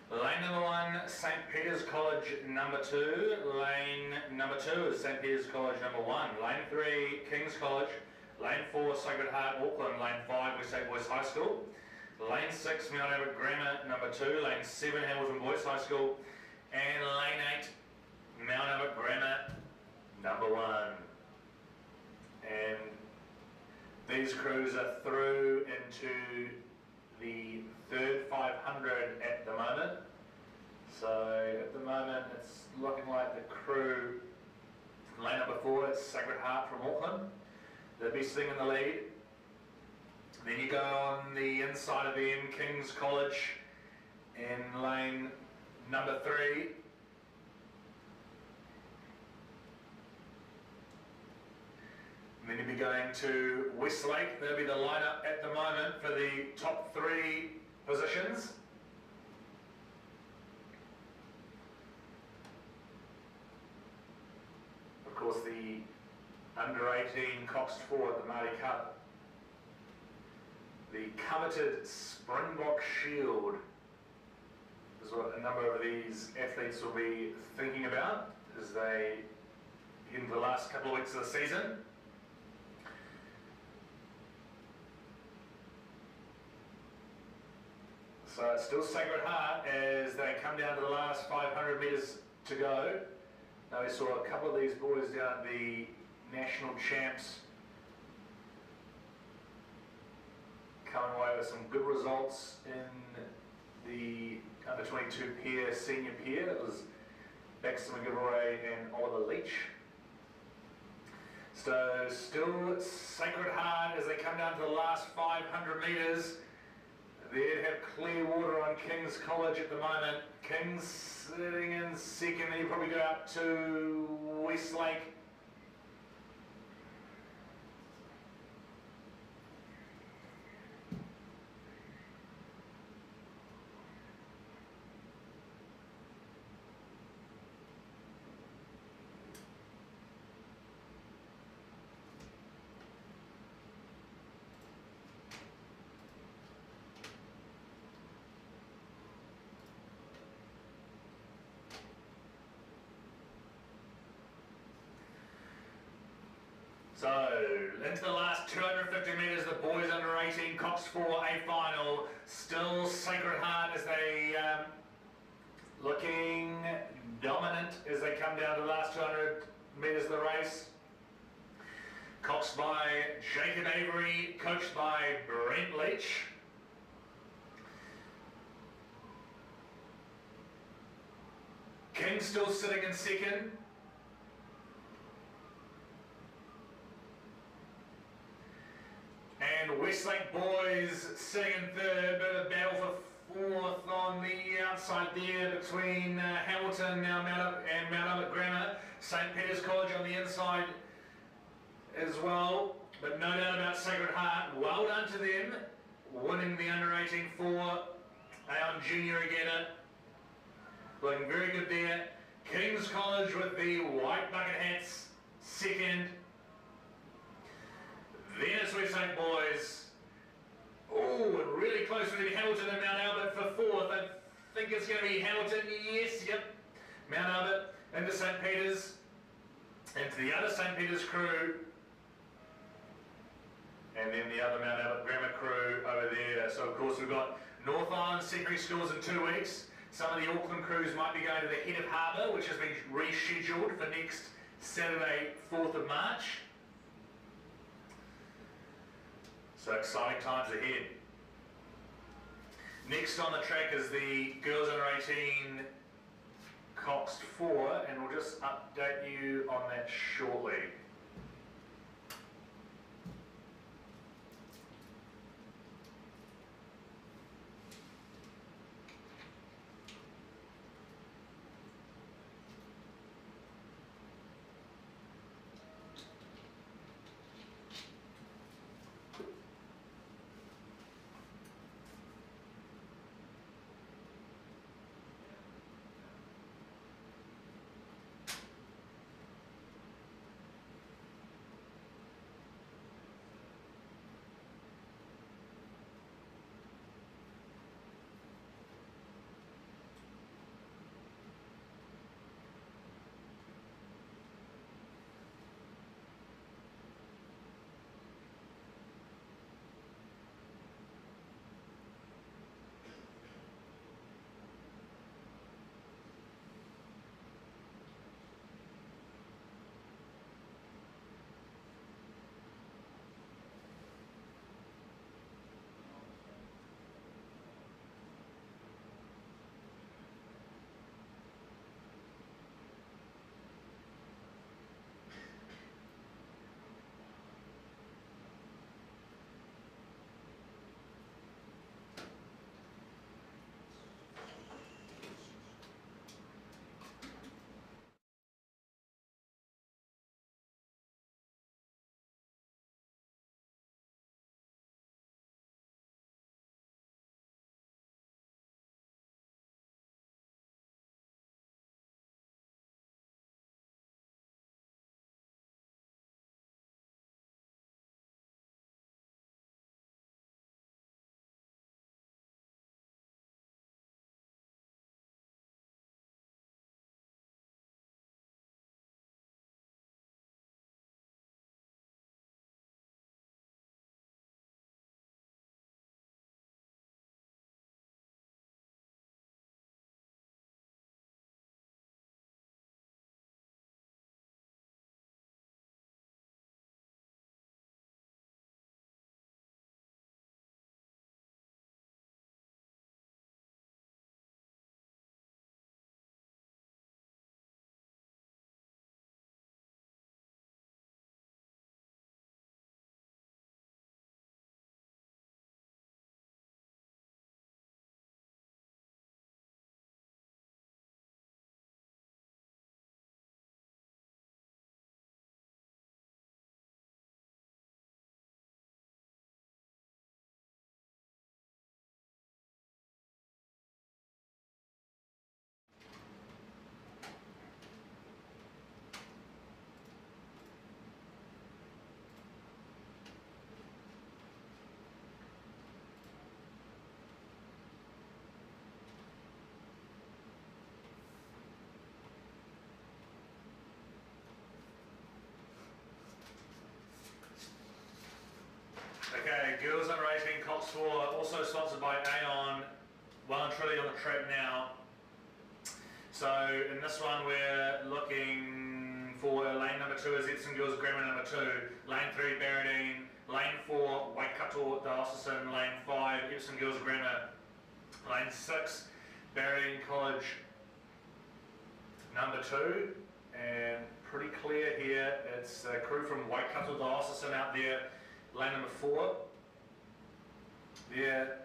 Lane number 1, St. Peter's College number 2. Lane number 2 is St. Peter's College number 1. Lane 3, King's College. Lane 4, Sacred Heart Auckland. Lane 5, Westside Boys High School. Lane 6, Mount Albert Grammar number 2. Lane 7, Hamilton Boys High School. And Lane 8, Mount Albert Grammar number 1. And these crews are through into the third 500 at the moment. So at the moment it's looking like the crew, lane number 4, it's Sacred Heart from Auckland. They'll be sitting in the lead. Then you go on the inside of them, King's College in lane number 3. And then you'll be going to Westlake. That'll be the lineup at the moment for the top 3 positions. Of course, the under 18 Cox 4 at the Māori Cup. The coveted Springbok Shield is what a number of these athletes will be thinking about as they head into the last couple of weeks of the season. So it's still Sacred Heart as they come down to the last 500 metres to go. Now we saw a couple of these boys down at the National Champs coming away with some good results in the under 22 pair, senior pair. That was Baxter McGilroy and Oliver Leach. So still Sacred Heart as they come down to the last 500 metres. They have clear water on King's College at the moment. King's sitting in second, then you probably go up to Westlake. So, into the last 250 metres, the boys under 18, Cox 4, A final. Still Sacred Heart as they looking dominant as they come down to the last 200 metres of the race. Cox by Jacob Avery, coached by Brent Leach. King still sitting in second. And Westlake boys sitting in third, bit of battle for fourth on the outside there between Hamilton, now and Mount Albert Grammar. St. Peter's College on the inside as well, but no doubt about Sacred Heart. Well done to them, winning the under 18 for AON Junior Regatta. Looking very good there. King's College with the white bucket hats, second. Then it's Westlake boys. Oh, and really close to Hamilton and Mount Albert for fourth. I think it's going to be Hamilton, yes, yep. Mount Albert into St. Peter's, and to the other St. Peter's crew, and then the other Mount Albert Grammar crew over there. So of course we've got North Island secondary schools in 2 weeks. Some of the Auckland crews might be going to the Head of Harbour, which has been rescheduled for next Saturday, 4th of March. So exciting times ahead. Next on the track is the girls under 18 Cox 4, and we'll just update you on that shortly. girls under 18 Cox 4, also sponsored by AON, well and truly on the track now. So in this one we're looking for lane number 2 is Epsom Girls Grammar number 2, lane 3 Barradine, lane 4 Waikato Diocesan, lane 5 Epsom Girls Grammar, lane 6 Barradine College number 2, and pretty clear here, it's the crew from Waikato Diocesan out there, lane number 4. They're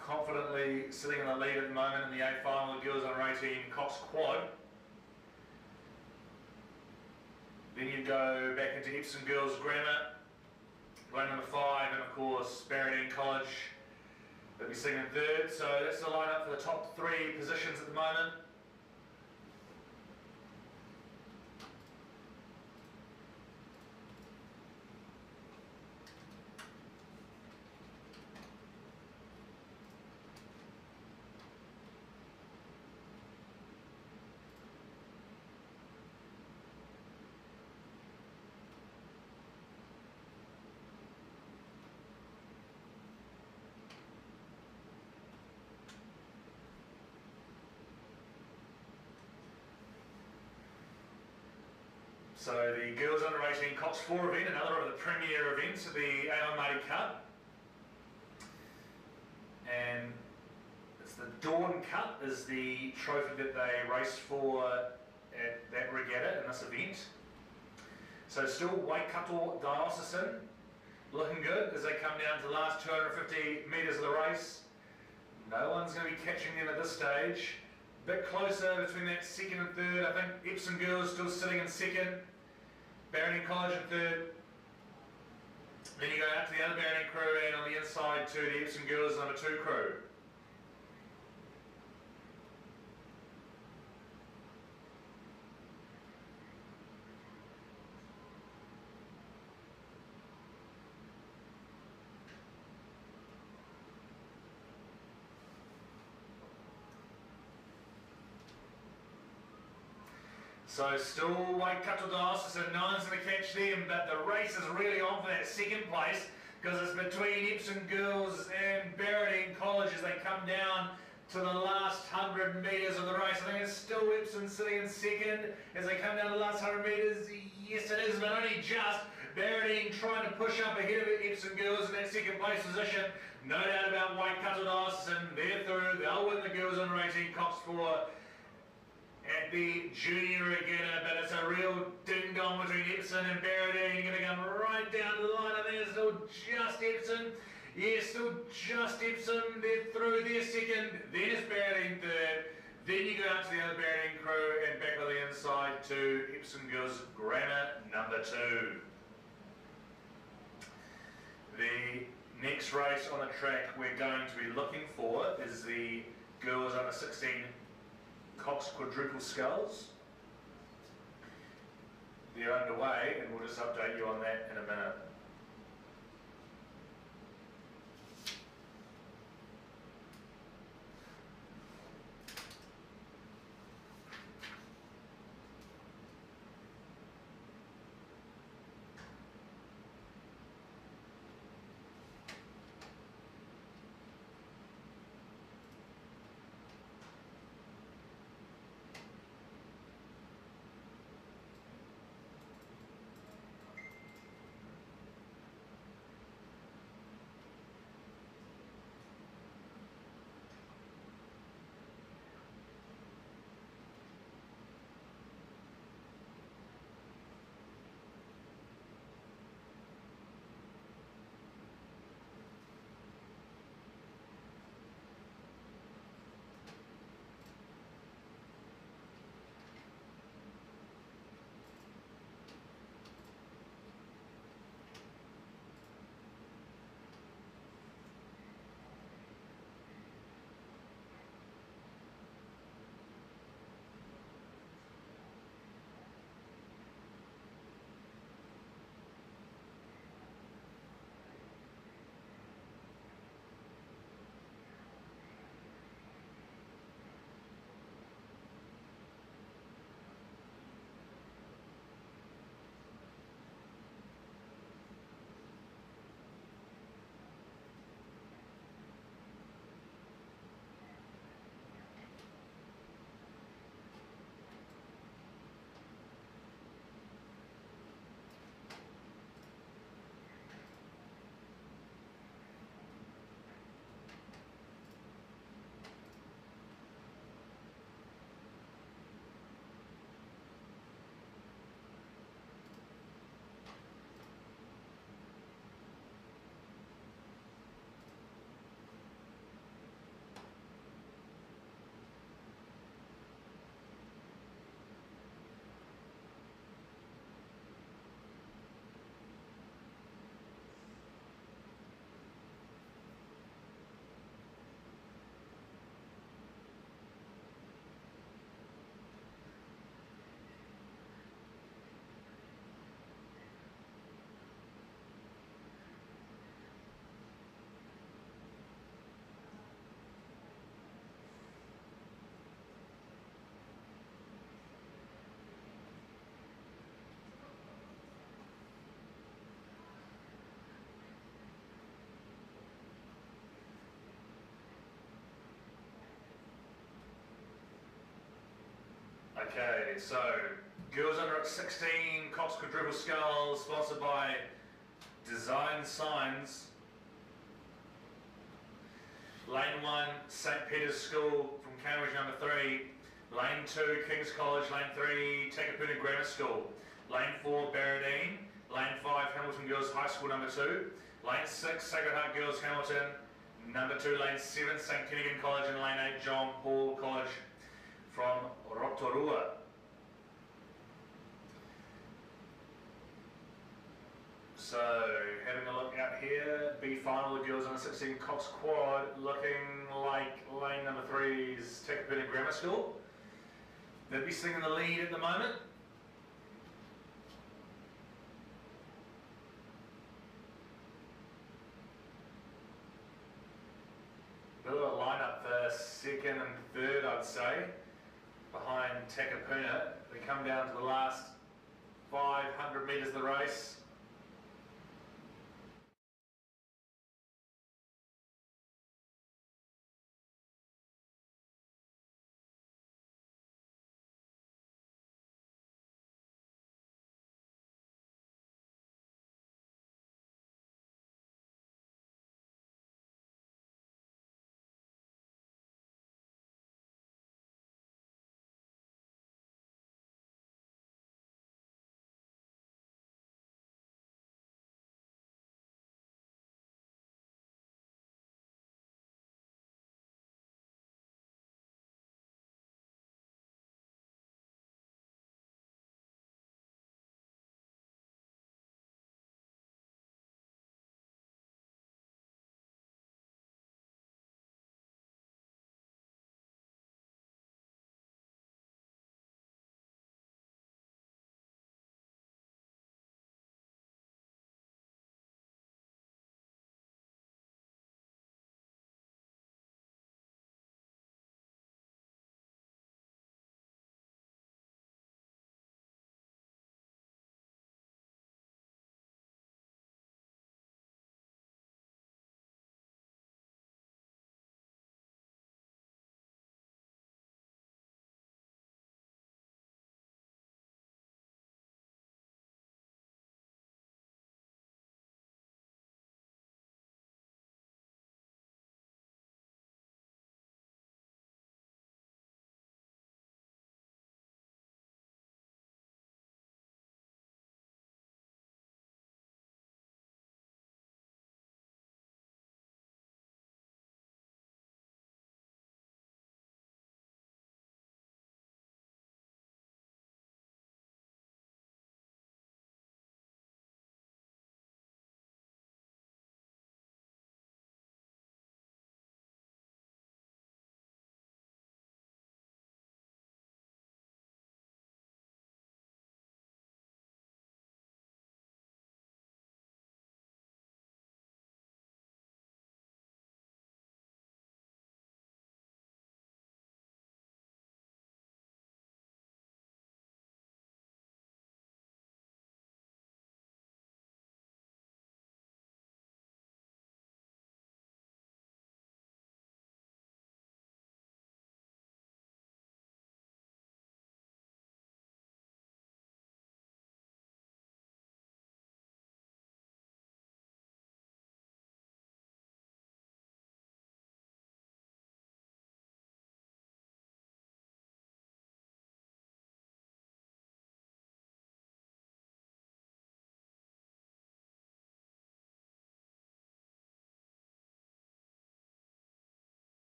confidently sitting in the lead at the moment in the A final, the girls under 18 Cox Quad. Then you go back into Epsom Girls Grammar, lane number 5, and of course Barradine College, they'll be sitting in 3rd. So that's the lineup for the top 3 positions at the moment. So the girls under 18 Cox 4 event, another of the premier events of the AON Māori Cup. And it's the Dawn Cup is the trophy that they race for at that regatta in this event. So still Waikato Diocesan looking good as they come down to the last 250 metres of the race. No one's going to be catching them at this stage. Bit closer between that 2nd and 3rd. I think Epsom Girls still sitting in 2nd. Barradine College in 3rd. Then you go out to the other Barradine crew and on the inside to the Epsom Girls number 2 crew. So still Waikato Diocesan, no one's going to catch them, but the race is really on for that 2nd place because it's between Epsom Girls and Barradine College as they come down to the last 100 metres of the race. I think it's still Epsom sitting in 2nd as they come down to the last 100 metres. Yes it is, but only just. Barradine trying to push up ahead of Epsom Girls in that 2nd place position. No doubt about Waikato Diocesan, they're through, they'll win the girls under 18 Cox 4 at the junior regatta, but it's a real ding-dong between Epsom and Barradine. You're going to come right down to the line. I think it's still just Epsom. Yeah, still just Epsom. They're through, they're 2nd. Then it's Barradine 3rd. Then you go out to the other Barradine crew and back on the inside to Epsom Girls Grammar number 2. The next race on the track we're going to be looking for is the girls under 16 Cox Quadruple Sculls. They're underway and we'll just update you on that in a minute. Okay, so girls under at 16, Cox Quadruple Skulls, sponsored by Design Signs. Lane 1, St Peter's School from Cambridge number 3. Lane 2, King's College. Lane 3, Takapuna Grammar School. Lane 4, Barradine. Lane 5, Hamilton Girls High School number 2. Lane 6, Sacred Heart Girls Hamilton. Number 2, Lane 7, St Kennigan College. And Lane 8, John Paul College from Rotorua. So, having a look out here, B final, the girls under 16, Cox Quad, looking like lane number 3's Takapuna Grammar School. They'd be sitting in the lead at the moment. Bit of a line-up for second and third, I'd say, behind Takapuna. We come down to the last 500 metres of the race.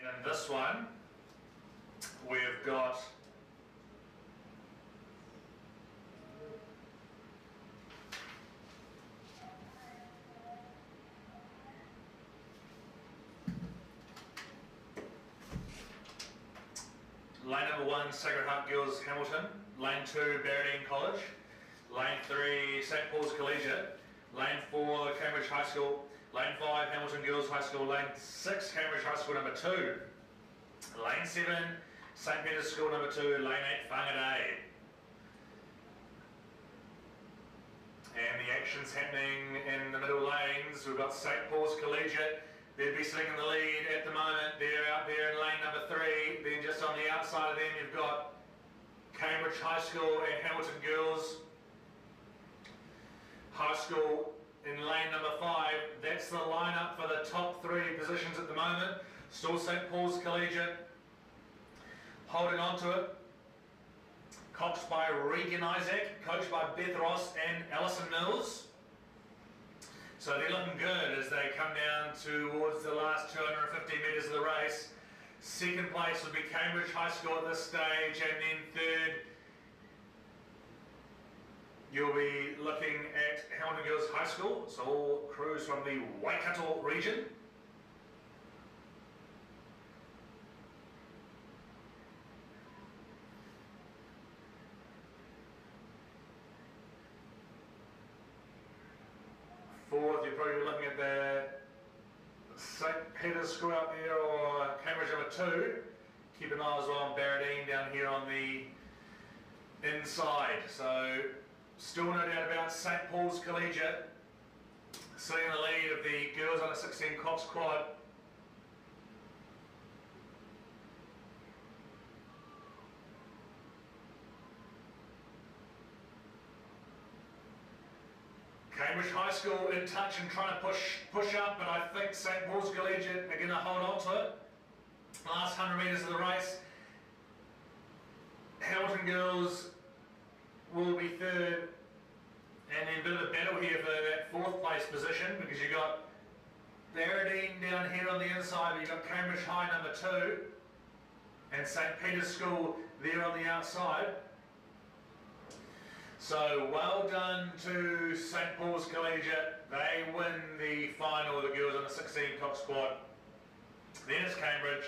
And in this one, we've got lane number 1, Sacred Heart Girls Hamilton, lane 2, Barradine College, lane 3, St Paul's Collegiate, lane 4, Cambridge High School, lane 5, Hamilton Girls High School, lane 6, Cambridge High School number 2, lane 7, St Peter's School number 2, lane 8, Whangarei. And the action's happening in the middle lanes. We've got St Paul's Collegiate. They'd be sitting in the lead at the moment. They're out there in lane number 3. Then just on the outside of them, you've got Cambridge High School and Hamilton Girls High School in lane number 5. That's the lineup for the top 3 positions at the moment. Still St Paul's Collegiate holding on to it. Coached by Regan Isaac, coached by Beth Ross and Alison Mills. So they're looking good as they come down towards the last 250 metres of the race. Second place would be Cambridge High School at this stage, and then third you'll be looking at Hamilton Girls High School. So all crews from the Waikato region. Fourth, you're probably looking at the St Peter's School out there or Cambridge number 2. Keep an eye as well on Barradine down here on the inside. So still no doubt about St Paul's Collegiate sitting in the lead of the girls under 16 Cox Quad. Cambridge High School in touch and trying to push up, but I think St Paul's Collegiate are going to hold on to it. Last 100 metres of the race. Hamilton Girls will be third, and then a bit of a battle here for that 4th place position, because you've got Barradine down here on the inside, but you've got Cambridge High number 2, and St Peter's School there on the outside. So well done to St Paul's Collegiate. They win the final of the girls on the 16 Cox Squad. Then it's Cambridge.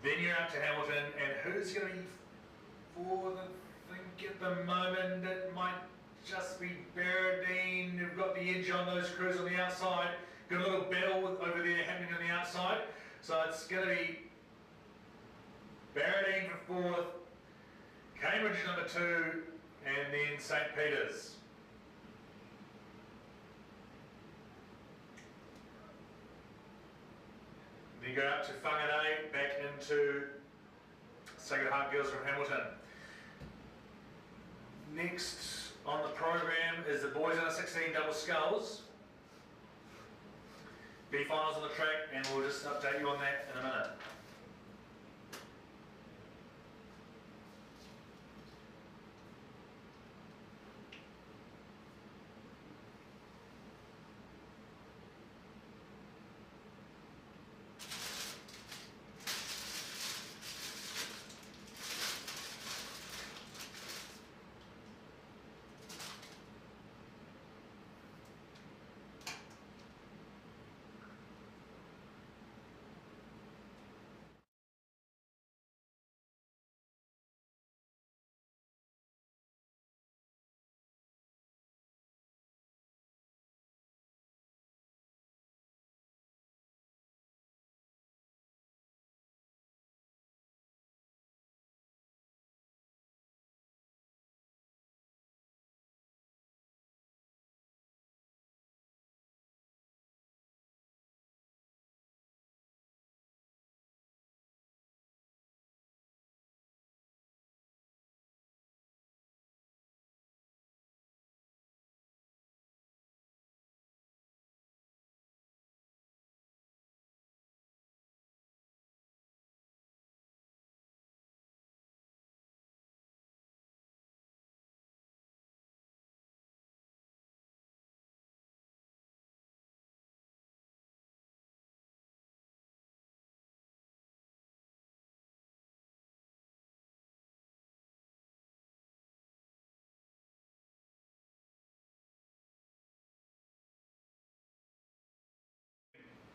Then you're up to Hamilton, and who's going to be for the think at the moment? It might just be Barradine who've got the edge on those crews on the outside. Got a little battle over there happening on the outside. So it's going to be Barradine for 4th, Cambridge number 2, and then St Peter's. Then you go up to Whangarei, back into Sacred Heart Girls from Hamilton. Next on the program is the boys under 16 double sculls. B finals on the track, and we'll just update you on that in a minute.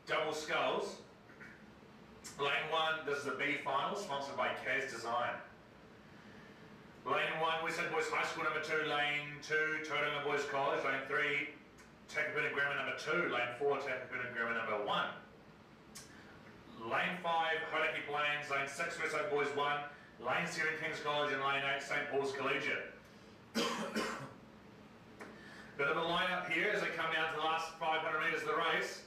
Double sculls. Lane 1, this is the B final, sponsored by Kaz Design. Lane 1, West End Boys High School number 2, Lane 2, Tauranga Boys College, Lane 3, Takapuna Grammar number 2, Lane 4, Takapuna Grammar number 1. Lane 5, Hodaki Plains, Lane 6, Westside Boys 1, Lane 7, King's College, and Lane 8, St Paul's Collegiate. Bit of a line-up here as they come down to the last 500 metres of the race.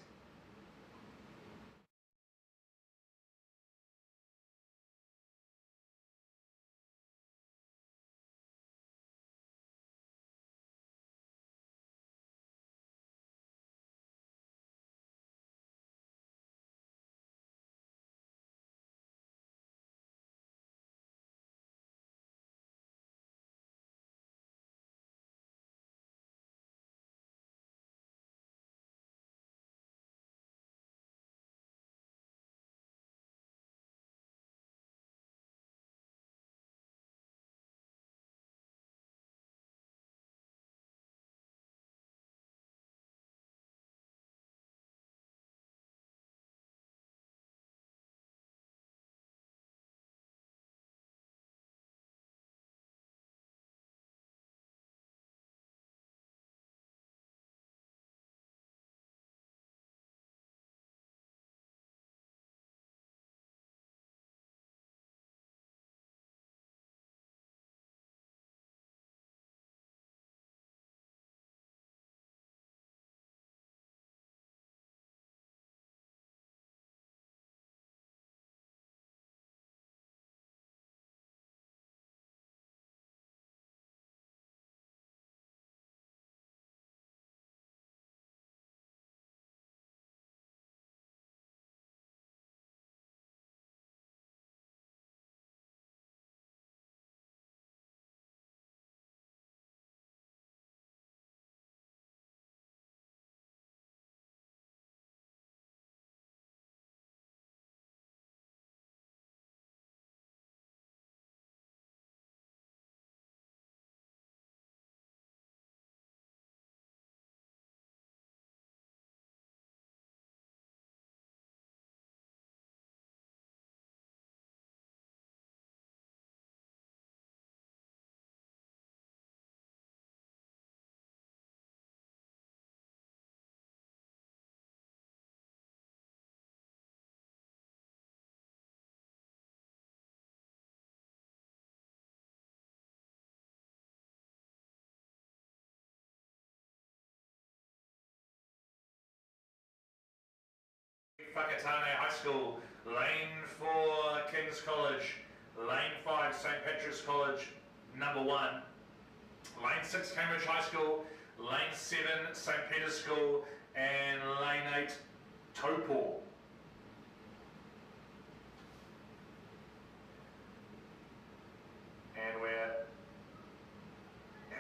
Whakatane High School, Lane 4 King's College, Lane 5 St Patrick's College, number 1, Lane 6 Cambridge High School, Lane 7 St Peter's School, and Lane 8 Taupo. And we're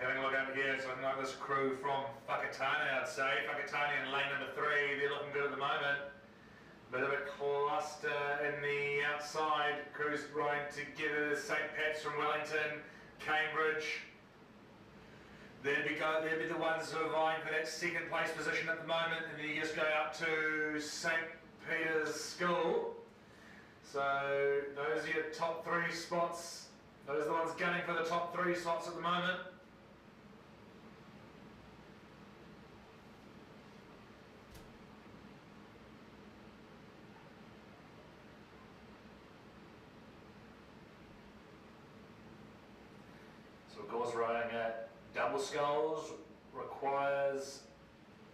having a look over here, so like this crew from Whakatane, I'd say. Whakatane in lane number 3, they're looking good at the moment. Bit of a cluster in the outside, crews riding together, St Pat's from Wellington, Cambridge. They'd be the ones who are vying for that second place position at the moment, and then you just go out to St Peter's School. So those are your top 3 spots. Those are the ones gunning for the top 3 spots at the moment. So of course riding at double sculls requires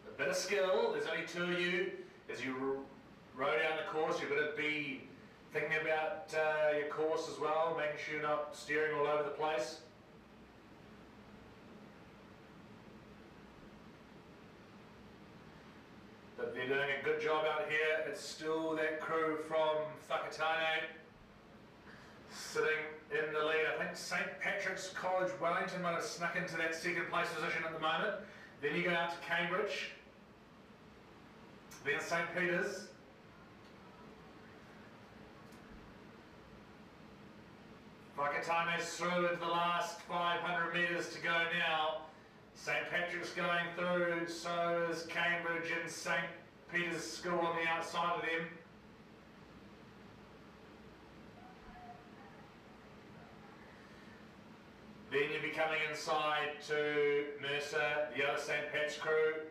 a bit of skill. There's only 2 of you. As you row down the course, you've got to be thinking about your course as well, making sure you're not steering all over the place. But they're doing a good job out here. It's still that crew from Whakatane sitting in the lead. I think St Patrick's College Wellington might have snuck into that second place position at the moment. Then you go out to Cambridge, then St Peter's. Whakatane's through into the last 500 metres to go now. St Patrick's going through, so is Cambridge and St Peter's School on the outside of them. Then you'll be coming inside to Mercer, the other St Pat's crew. . 2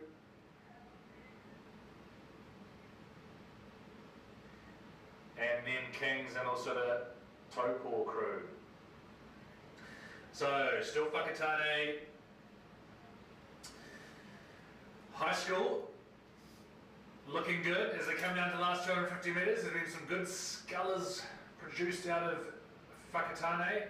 and then Kings and also the Taupo crew. So, still Whakatane High School, looking good as they come down to the last 250 metres. There's been some good scullers produced out of Whakatane.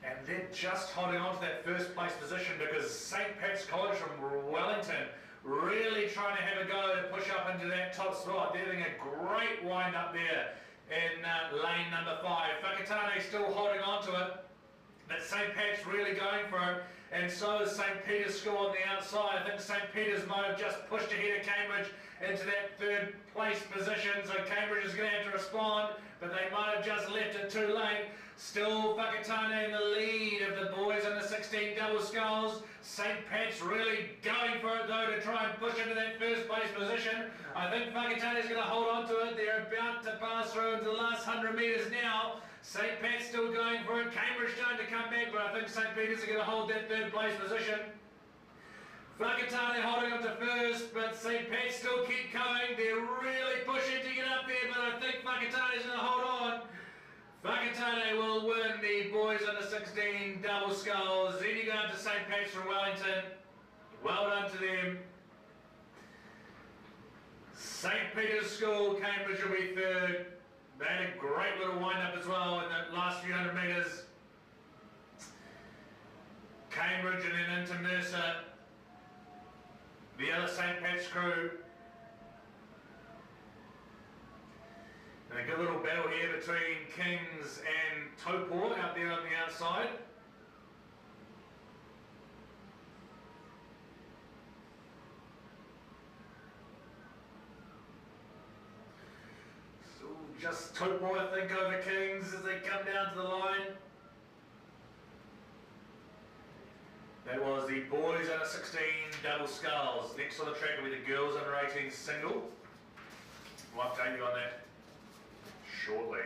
And they're just holding on to that first place position because St. Pat's College from Wellington really trying to have a go to push up into that top spot. They're having a great wind up there in lane number 5. Whakatane still holding on to it, but St. Pat's really going for it, and so is St. Peter's School on the outside. I think St. Peter's might have just pushed ahead of Cambridge into that third place position, so Cambridge is going to have to respond, but they might have just left it too late. Still Whakatane in the lead of the boys in the 16 double sculls. St. Pat's really going for it though to try and push into that first place position. I think Whakatane is going to hold on to it. They're about to pass through into the last 100 metres now. St. Pat's still going for it. Cambridge starting to come back, but I think St. Peter's are going to hold that third place position. Whakatane holding up to first, but St. Pat's still keep going. They're really pushing to get up there, but I think Whakatane is going to hold on. Whakatane will win the boys under 16 double sculls. Then you go up to St. Pat's from Wellington. Well done to them. St. Peter's School, Cambridge will be third. They had a great little wind up as well in the last few hundred metres. Cambridge and then into Mercer. The other St. Pat's crew. And a good little battle here between Kings and Taupo out there on the outside. So just Taupo, I think, over Kings as they come down to the line. That was the boys under 16 double sculls. Next on the track will be the girls under 18 single. We'll update you on that shortly.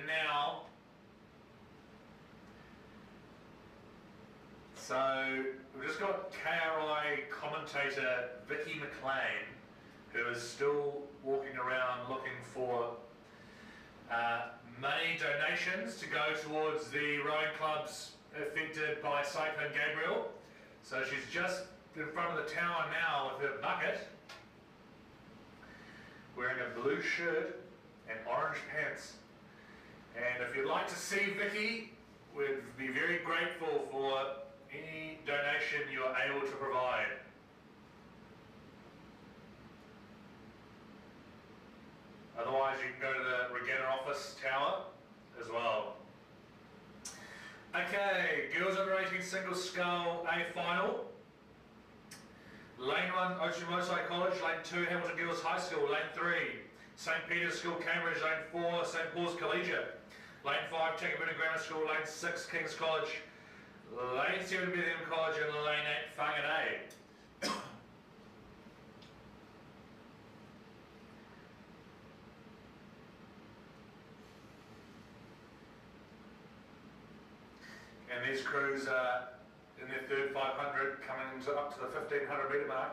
now. So we've just got KRI commentator Vicky McLean, who is still walking around looking for money donations to go towards the rowing clubs affected by Cyclone Gabriel. So she's just in front of the tower now with her bucket, wearing a blue shirt and orange pants. And if you'd like to see Vicky, we'd be very grateful for any donation you are able to provide. Otherwise, you can go to the Regatta office tower as well. Okay, girls under 18 single scull A final. Lane 1, Ocean College. Lane 2, Hamilton Girls High School. Lane 3, St. Peter's School, Cambridge. Lane 4, St. Paul's Collegiate. Lane 5, Takapuna Grammar School. Lane 6, King's College. Lane 7, Bethlehem College. And Lane 8, Whangarei. And these crews are in their third 500, coming up to the 1500 metre mark.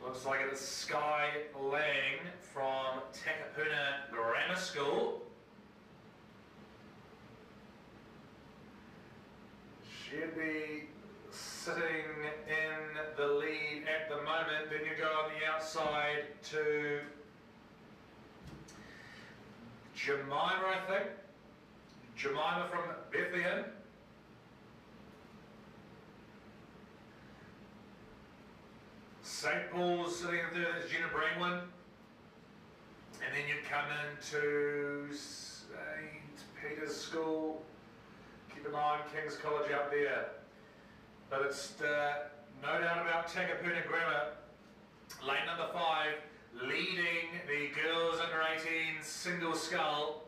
Looks like it's Sky Lang from Takapuna Grammar School. She'd be sitting in the lead at the moment. Then you go on the outside to Jemima, I think. Jemima from Bethlehem. St. Paul's sitting in there, that's Gina Brainwin. And then you come into St. Peter's School. Keep an eye on King's College out there. But it's no doubt about Takapuna Grammar. Lane number 5. Leading the girls under 18 single scull.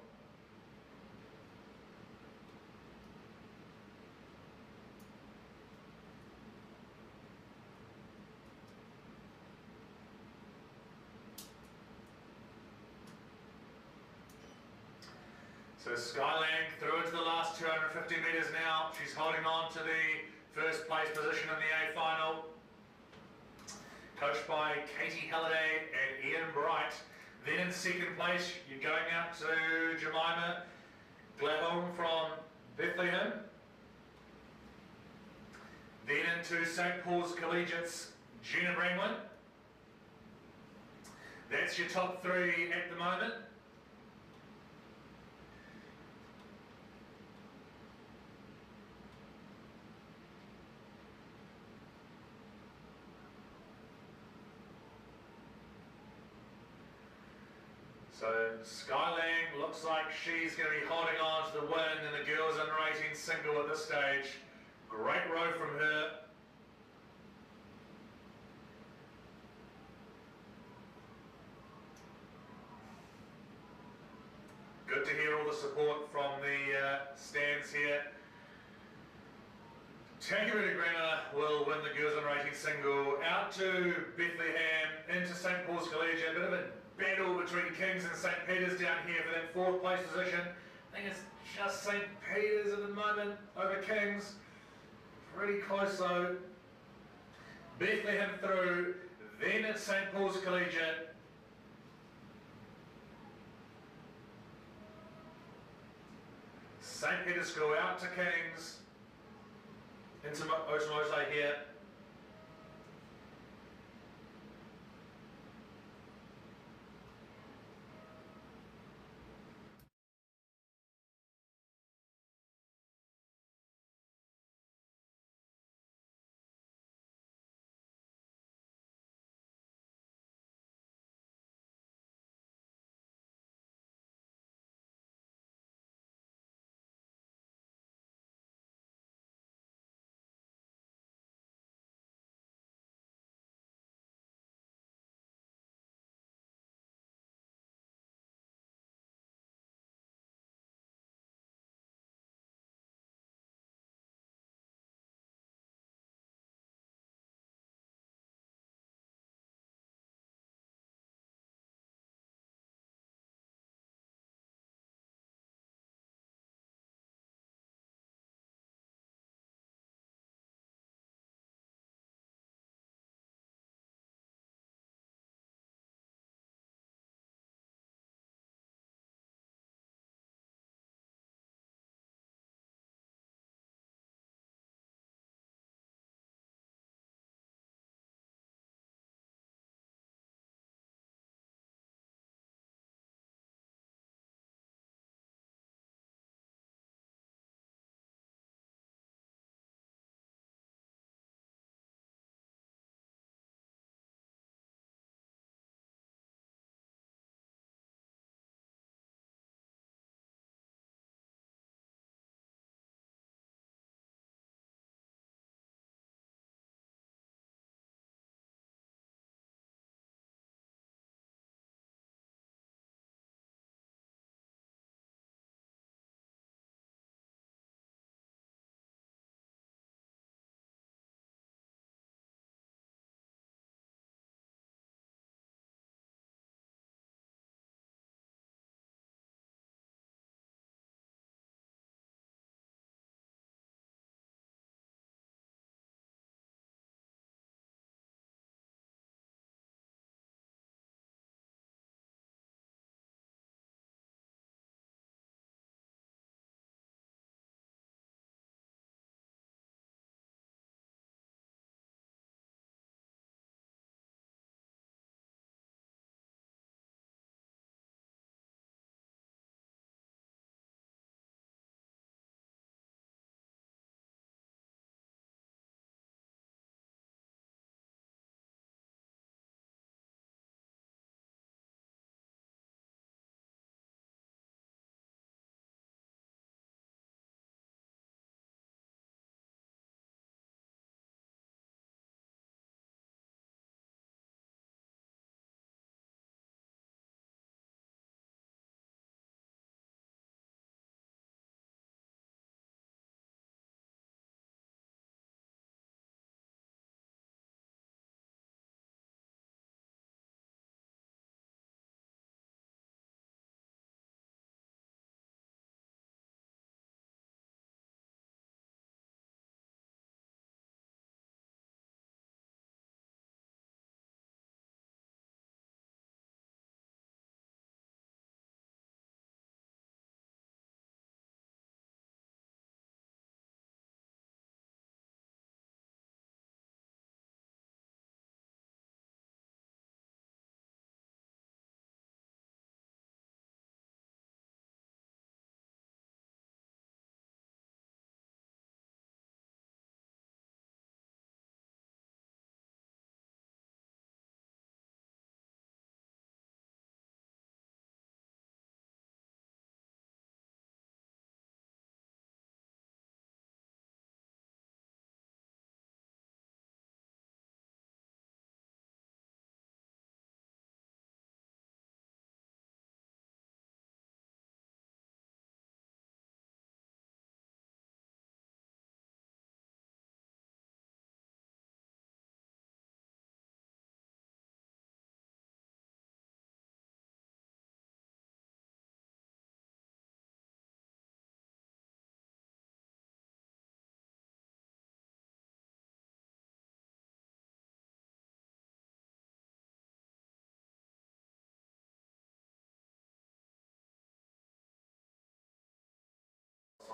So Skylang through into the last 250 metres now. She's holding on to the first place position in the A final. Coached by Katie Halliday and Ian Bright. Then in second place, you're going out to Jemima Glavon from Bethlehem. Then into St. Paul's Collegiate's Gina Brangwin. That's your top 3 at the moment. So Skylang looks like she's going to be holding on to the win in the girls under 18 single at this stage. Great row from her. Good to hear all the support from the stands here. Takapuna Grammar will win the girls under 18 single. Out to Bethlehem, into St. Paul's Collegiate. A bit of a battle between Kings and St. Peter's down here for that 4th place position. I think it's just St. Peter's at the moment over Kings. Pretty close though. Bethlehem through, then it's St. Paul's Collegiate. St. Peter's School out to Kings. Into Otamosai here.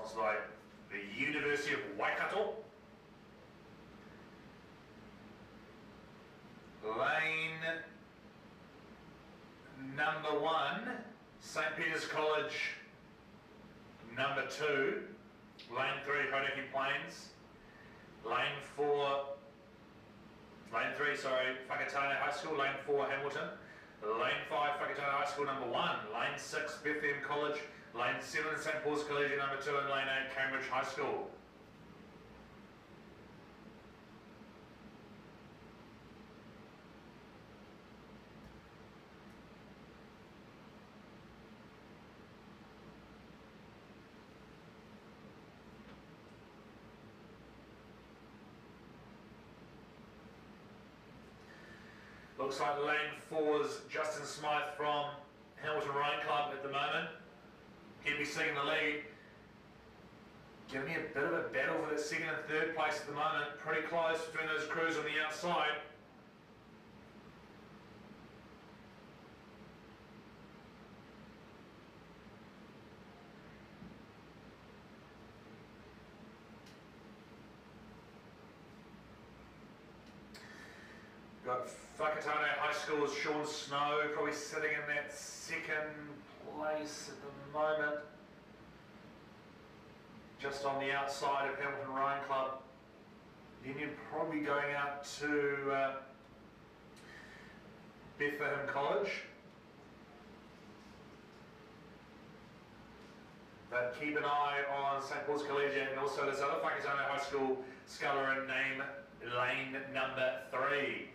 Sounds like the University of Waikato. Lane number 1, St. Peter's College number 2. Lane 3, Hauraki Plains. Lane 3, Whakatane High School. Lane 4, Hamilton. Lane 5, Whakatane High School number 1. Lane 6, Bethlehem College. Lane 7, St. Paul's Collegiate number 2. And Lane 8, Cambridge High School. Looks like lane 4's Justin Smythe from Hamilton Rowing Club at the moment. He'll be sitting in the lead. Giving me a bit of a battle for that second and third place at the moment. Pretty close between those crews on the outside. Got Whakatane High School's Sean Snow probably sitting in that second place at the moment. Just on the outside of Hamilton Rowing Club. Then you're probably going out to Bethlehem College. But keep an eye on St. Paul's Collegiate and also this other Whakatane High School sculler in lane number 3.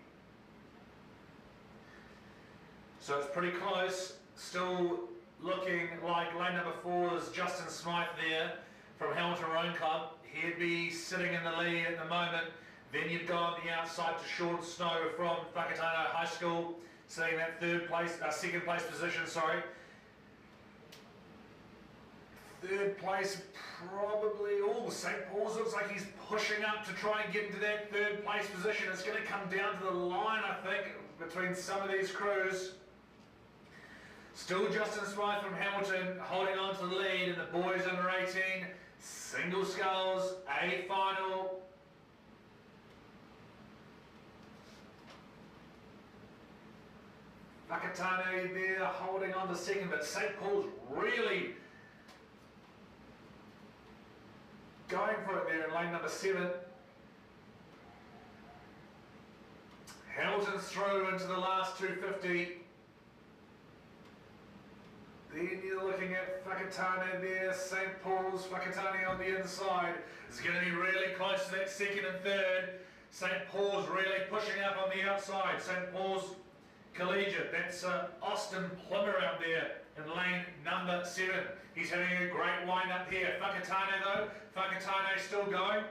So it's pretty close, still looking like lane number 4's Justin Smythe there from Hamilton Rowing Club. He'd be sitting in the lead at the moment. Then you'd go on the outside to Sean Snow from Whakatane High School, sitting in that second place position, sorry. Third place probably, St. Paul's looks like he's pushing up to try and get into that third place position. It's going to come down to the line, I think, between some of these crews. Still Justin Smythe from Hamilton holding on to the lead in the boys under 18 single sculls A final. Whakatane there holding on to second, but St. Paul's really going for it there in lane number 7. Hamilton's through into the last 250. Then you're looking at Whakatane there, St. Paul's, Whakatane on the inside. It's going to be really close to that second and third. St. Paul's really pushing up on the outside. St. Paul's Collegiate, that's Austin Plummer out there in lane number 7. He's having a great wind up here. Whakatane though, Whakatane still going.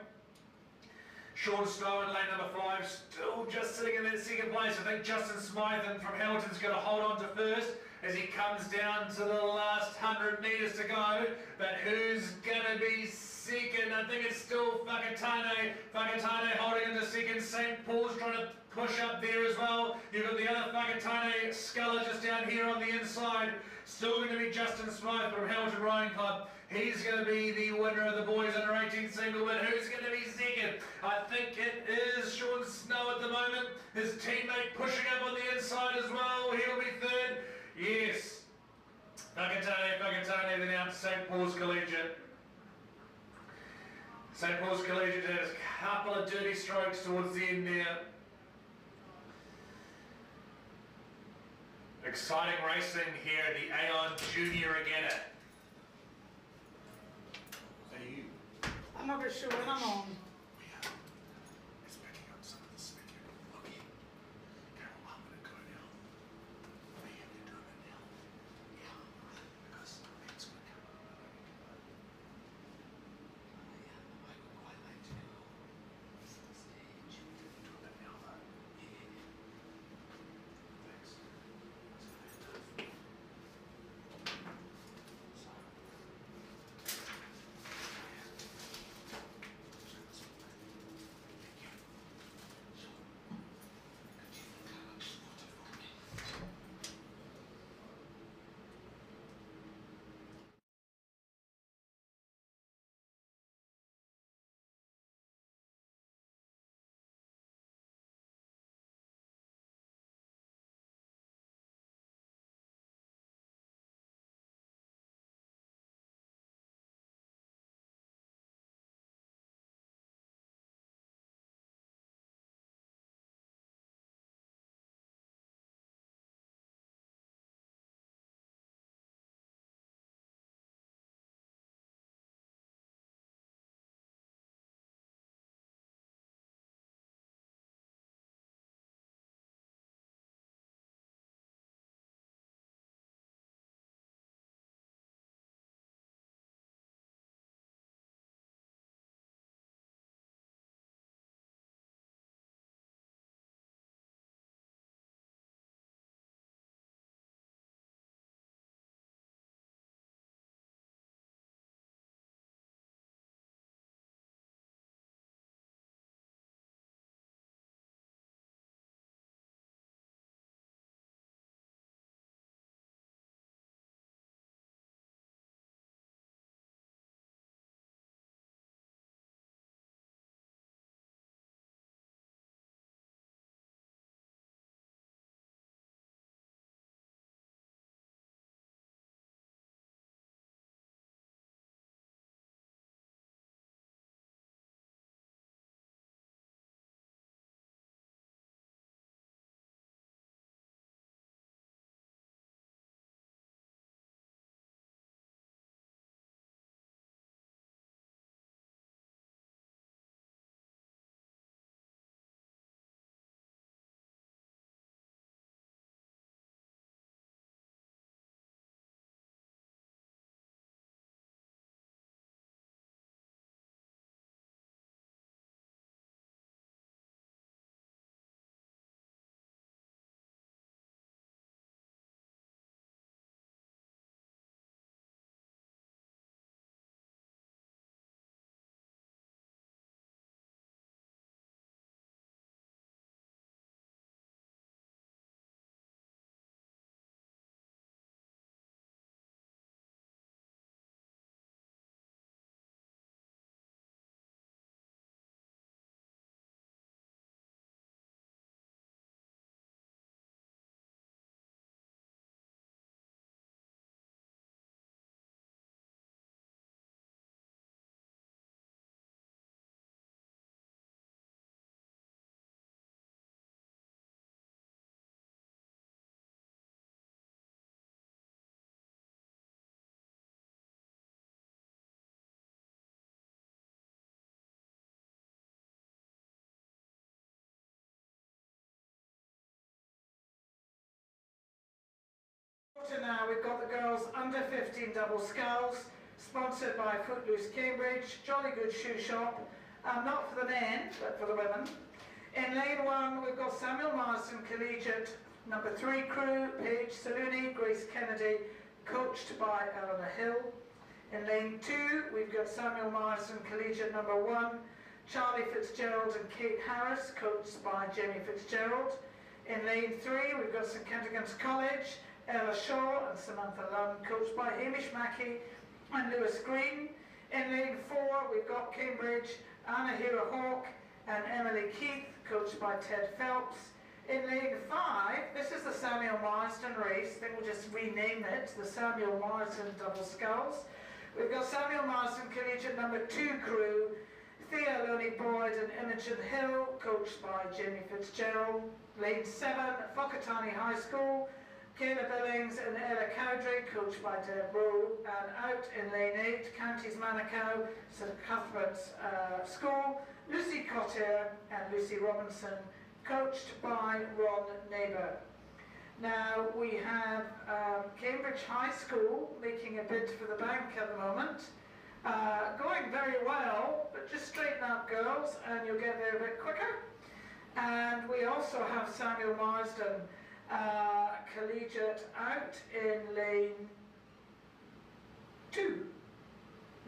Sean Snow in lane number 5, still just sitting in that second place. I think Justin Smythe from Hamilton's going to hold on to first as he comes down to the last 100 metres to go. But who's going to be second? I think it's still Whakatane. Whakatane holding into second. St. Paul's trying to push up there as well. You've got the other Whakatane sculler just down here on the inside. Still going to be Justin Smythe from Hamilton Rowing Club. He's going to be the winner of the boys under 18 single, but who's going to be second? I think it is Sean Snow at the moment. His teammate pushing up on the inside as well. He'll be third. Yes. Whakatane, then out to St. Paul's Collegiate. St. Paul's Collegiate has a couple of dirty strokes towards the end there. Exciting racing here at the AON Junior Regatta. I'm not really sure what I'm on. It's picking up some of the speaker. Okay. Carol, I'm going to go now. Are you doing it now? Yeah. Because it's going to come up. Yeah, I would quite like to know. This is the stage. Do it now, though. Yeah. Thanks. So. So now we've got the girls under 15 double sculls, sponsored by Footloose Cambridge, Jolly Good Shoe Shop, not for the men, but for the women. In lane 1, we've got Samuel Marsden Collegiate, number 3 crew, Paige Salooni, Grace Kennedy, coached by Eleanor Hill. In lane 2, we've got Samuel Marsden Collegiate, number 1, Charlie Fitzgerald and Kate Harris, coached by Jamie Fitzgerald. In lane 3, we've got St Kentigern's College, Ella Shaw and Samantha Lunn, coached by Hamish Mackey and Lewis Green. In lane 4, we've got Cambridge, Anna Hira Hawke and Emily Keith, coached by Ted Phelps. In lane 5, this is the Samuel Marsden race. I think we'll just rename it the Samuel Marsden Double Sculls. We've got Samuel Marsden Collegiate number 2 crew, Thea Loney Boyd and Imogen Hill, coached by Jamie Fitzgerald. Lane 7, Whakatane High School, Kayla Billings and Ella Cowdrey, coached by Deb Rowe. And out in lane 8, Counties Manukau, St Cuthbert's School, Lucy Cotter and Lucy Robinson, coached by Ron Neighbour. Now we have Cambridge High School making a bid for the bank at the moment. Going very well, but just straighten up, girls, and you'll get there a bit quicker. And we also have Samuel Marsden Collegiate out in lane 2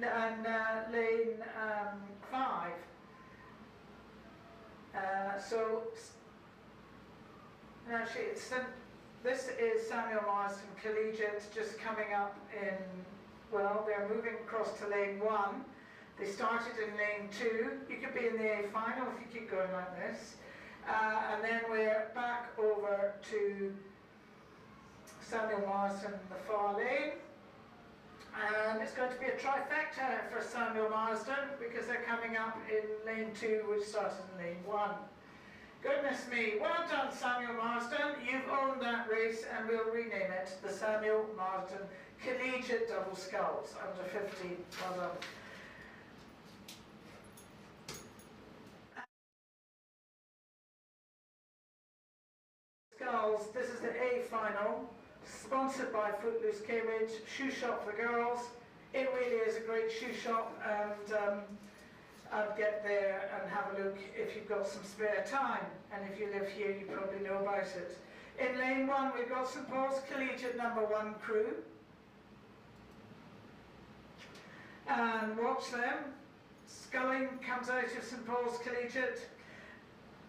and lane 5. So actually, this is Samuel Marsden Collegiate just coming up in, well, they're moving across to lane 1. They started in lane 2. You could be in the A final if you keep going like this. And then we're back over to Samuel Marsden, the far lane. And it's going to be a trifecta for Samuel Marsden because they're coming up in lane 2, which started in lane 1. Goodness me, well done Samuel Marsden, you've owned that race and we'll rename it the Samuel Marsden Collegiate Double Sculls under 15. Well done. Sculls, this is the A final, sponsored by Footloose Cambridge, shoe shop for girls. It really is a great shoe shop, and I'd get there and have a look if you've got some spare time, and if you live here you probably know about it. In lane 1 we've got St Paul's Collegiate number 1 crew, and watch them. Sculling comes out of St Paul's Collegiate.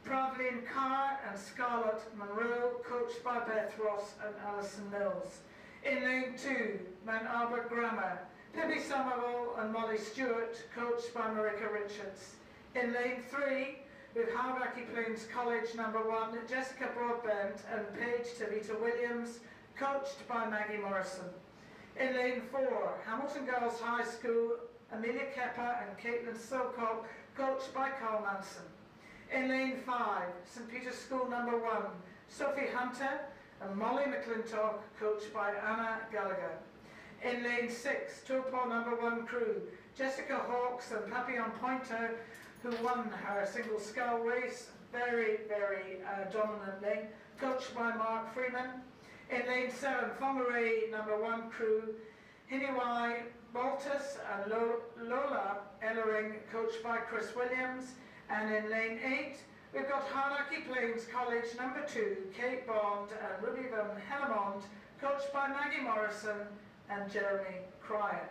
Praveline Carr and Scarlett Monroe, coached by Beth Ross and Alison Mills. In lane 2, Mount Albert Grammar, Pippi Somerville and Molly Stewart, coached by Marika Richards. In lane 3, with Hauraki Plains College number 1, Jessica Broadbent and Paige Tavita Williams, coached by Maggie Morrison. In lane 4, Hamilton Girls High School, Amelia Kepper and Caitlin Silcock, coached by Carl Manson. In lane 5, St Peter's School number 1, Sophie Hunter and Molly McClintock, coached by Anna Gallagher. In lane 6, Taupo number 1 crew, Jessica Hawkes and Papillon Pointer, who won her single scull race very, very dominantly, coached by Mark Freeman. In lane 7, Fongaray number 1 crew, Hiniwai Baltus and Lola Ellering, coached by Chris Williams. And in lane 8, we've got Hauraki Plains College number 2, Kate Bond and Ruby Van Hellemond, coached by Maggie Morrison and Jeremy Cryer.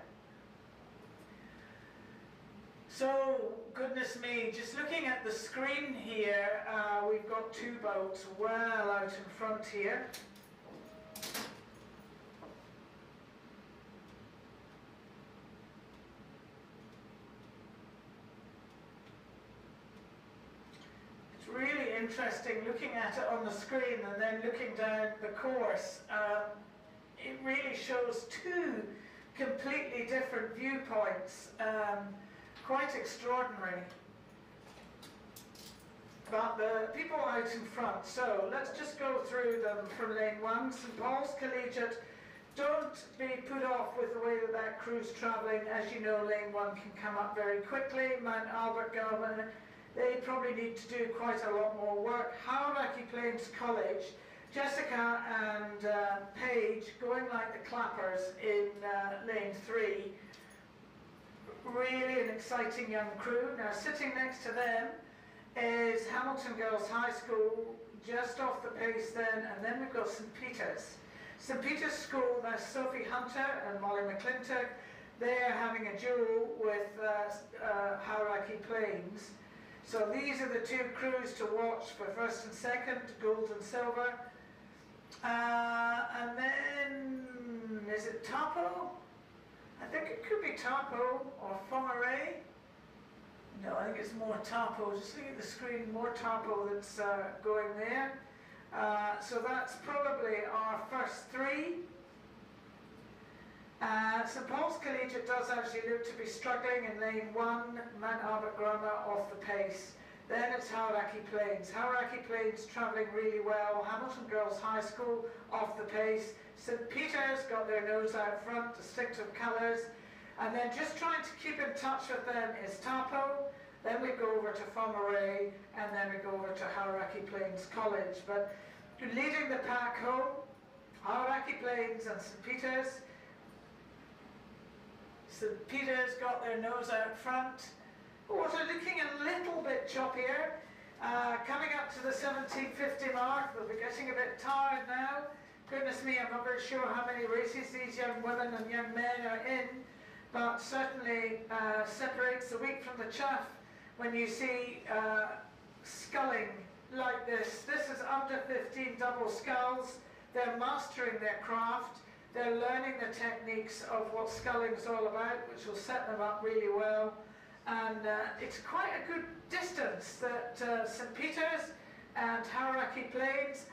So, goodness me, just looking at the screen here, we've got 2 boats well out in front here. Really interesting looking at it on the screen and then looking down the course. It really shows 2 completely different viewpoints, quite extraordinary. But the people out in front, so let's just go through them from lane 1. St Paul's Collegiate, don't be put off with the way that crew's travelling. As you know, lane 1 can come up very quickly. Mount Albert Galvin, they probably need to do quite a lot more work. Hauraki Plains College, Jessica and and Page going like the clappers in lane 3. Really an exciting young crew. Now sitting next to them is Hamilton Girls High School, just off the pace then, and then we've got St Peter's. St Peter's School, that's Sophie Hunter and Molly McClintock. They're having a duel with Hauraki Plains. So these are the two crews to watch for first and second, gold and silver. And then, is it Tapo? I think it could be Tapo or Fomaray. No, I think it's more Tapo. Just look at the screen, more Tapo that's going there. So that's probably our first 3. St Paul's Collegiate does actually look to be struggling in lane 1, Mount Albert Grammar off the pace. Then it's Hauraki Plains. Hauraki Plains travelling really well. Hamilton Girls High School off the pace. St Peter's got their nose out front, distinctive colours. And then just trying to keep in touch with them is Tapo. Then we go over to Fomaray, and then we go over to Hauraki Plains College. But leading the pack home, Hauraki Plains and St Peter's. St Peter's got their nose out front. Water looking a little bit choppier. Coming up to the 1750 mark, they'll be getting a bit tired now. Goodness me, I'm not very sure how many races these young women and young men are in, but certainly separates the wheat from the chaff when you see sculling like this. This is under 15 double sculls. They're mastering their craft. They're learning the techniques of what sculling is all about, which will set them up really well. And it's quite a good distance that St Peter's and Hauraki Plains,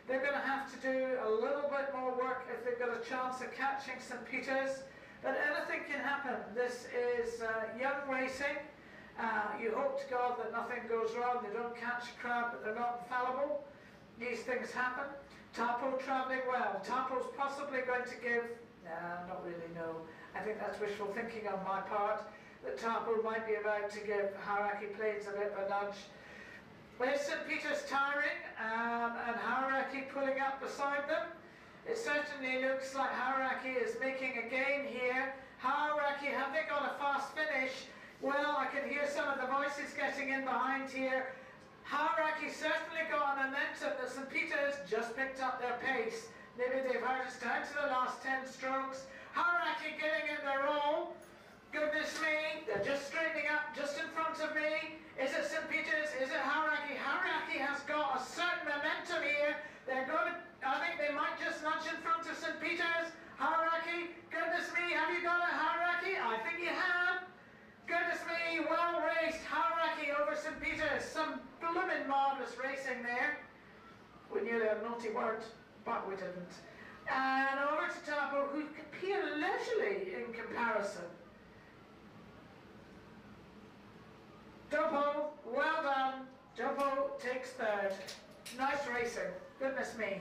they're going to have to do a little bit more work if they've got a chance of catching St Peter's. But anything can happen. This is young racing. You hope to God that nothing goes wrong. They don't catch a crowd, but they're not infallible. These things happen. Tapo travelling well. Tapo's possibly going to give, not really, no. I think that's wishful thinking on my part, that Tapo might be about to give Hauraki Plains a bit of a nudge. Where's St Peter's tiring, and Hauraki pulling up beside them? It certainly looks like Hauraki is making a gain here. Hauraki, have they got a fast finish? Well, I can hear some of the voices getting in behind here. Hauraki certainly got a momentum that St Peter's just picked up their pace. Maybe they've heard us down to the last 10 strokes. Hauraki getting in their roll. Goodness me, they're just straightening up just in front of me. Is it St Peter's? Is it Hauraki? Hauraki has got a certain momentum here. They're going to, I think they might just nudge in front of St Peter's. Hauraki, goodness me, have you got it, Hauraki? I think you have. Goodness me, well raced. Hauraki over St Peter's. Some blooming marvellous racing there. We knew a naughty word, but we didn't. And over to Tapo, who appear leisurely in comparison. Topo, well done. Topo takes third. Nice racing. Goodness me.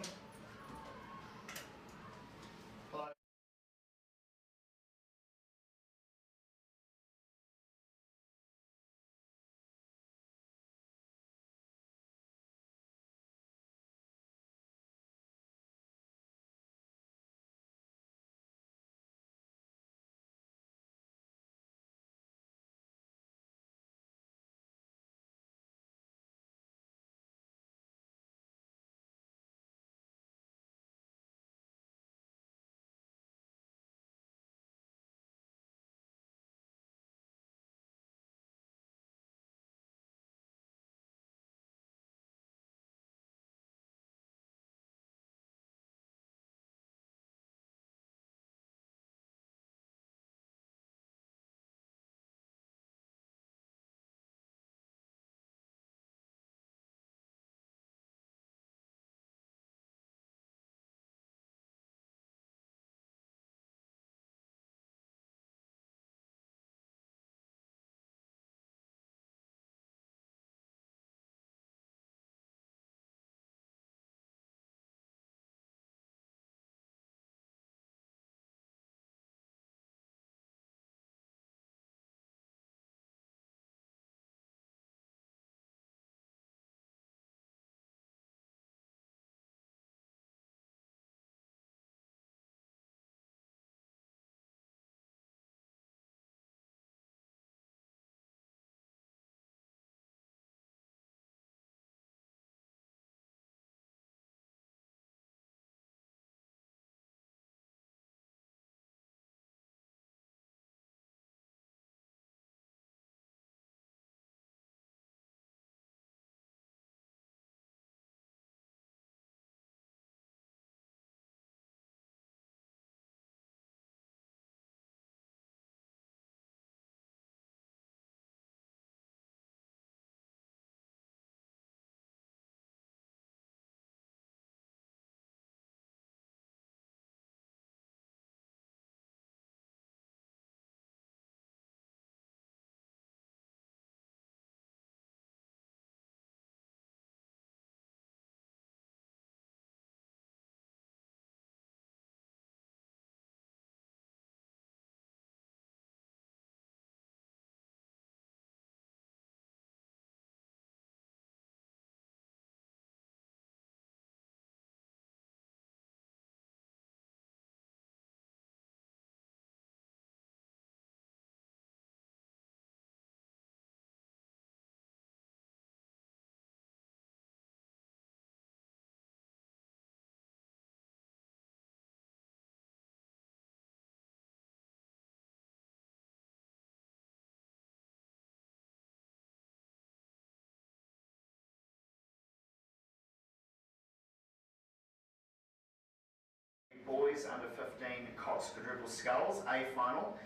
boys under 15 Cox quadruple sculls, A final.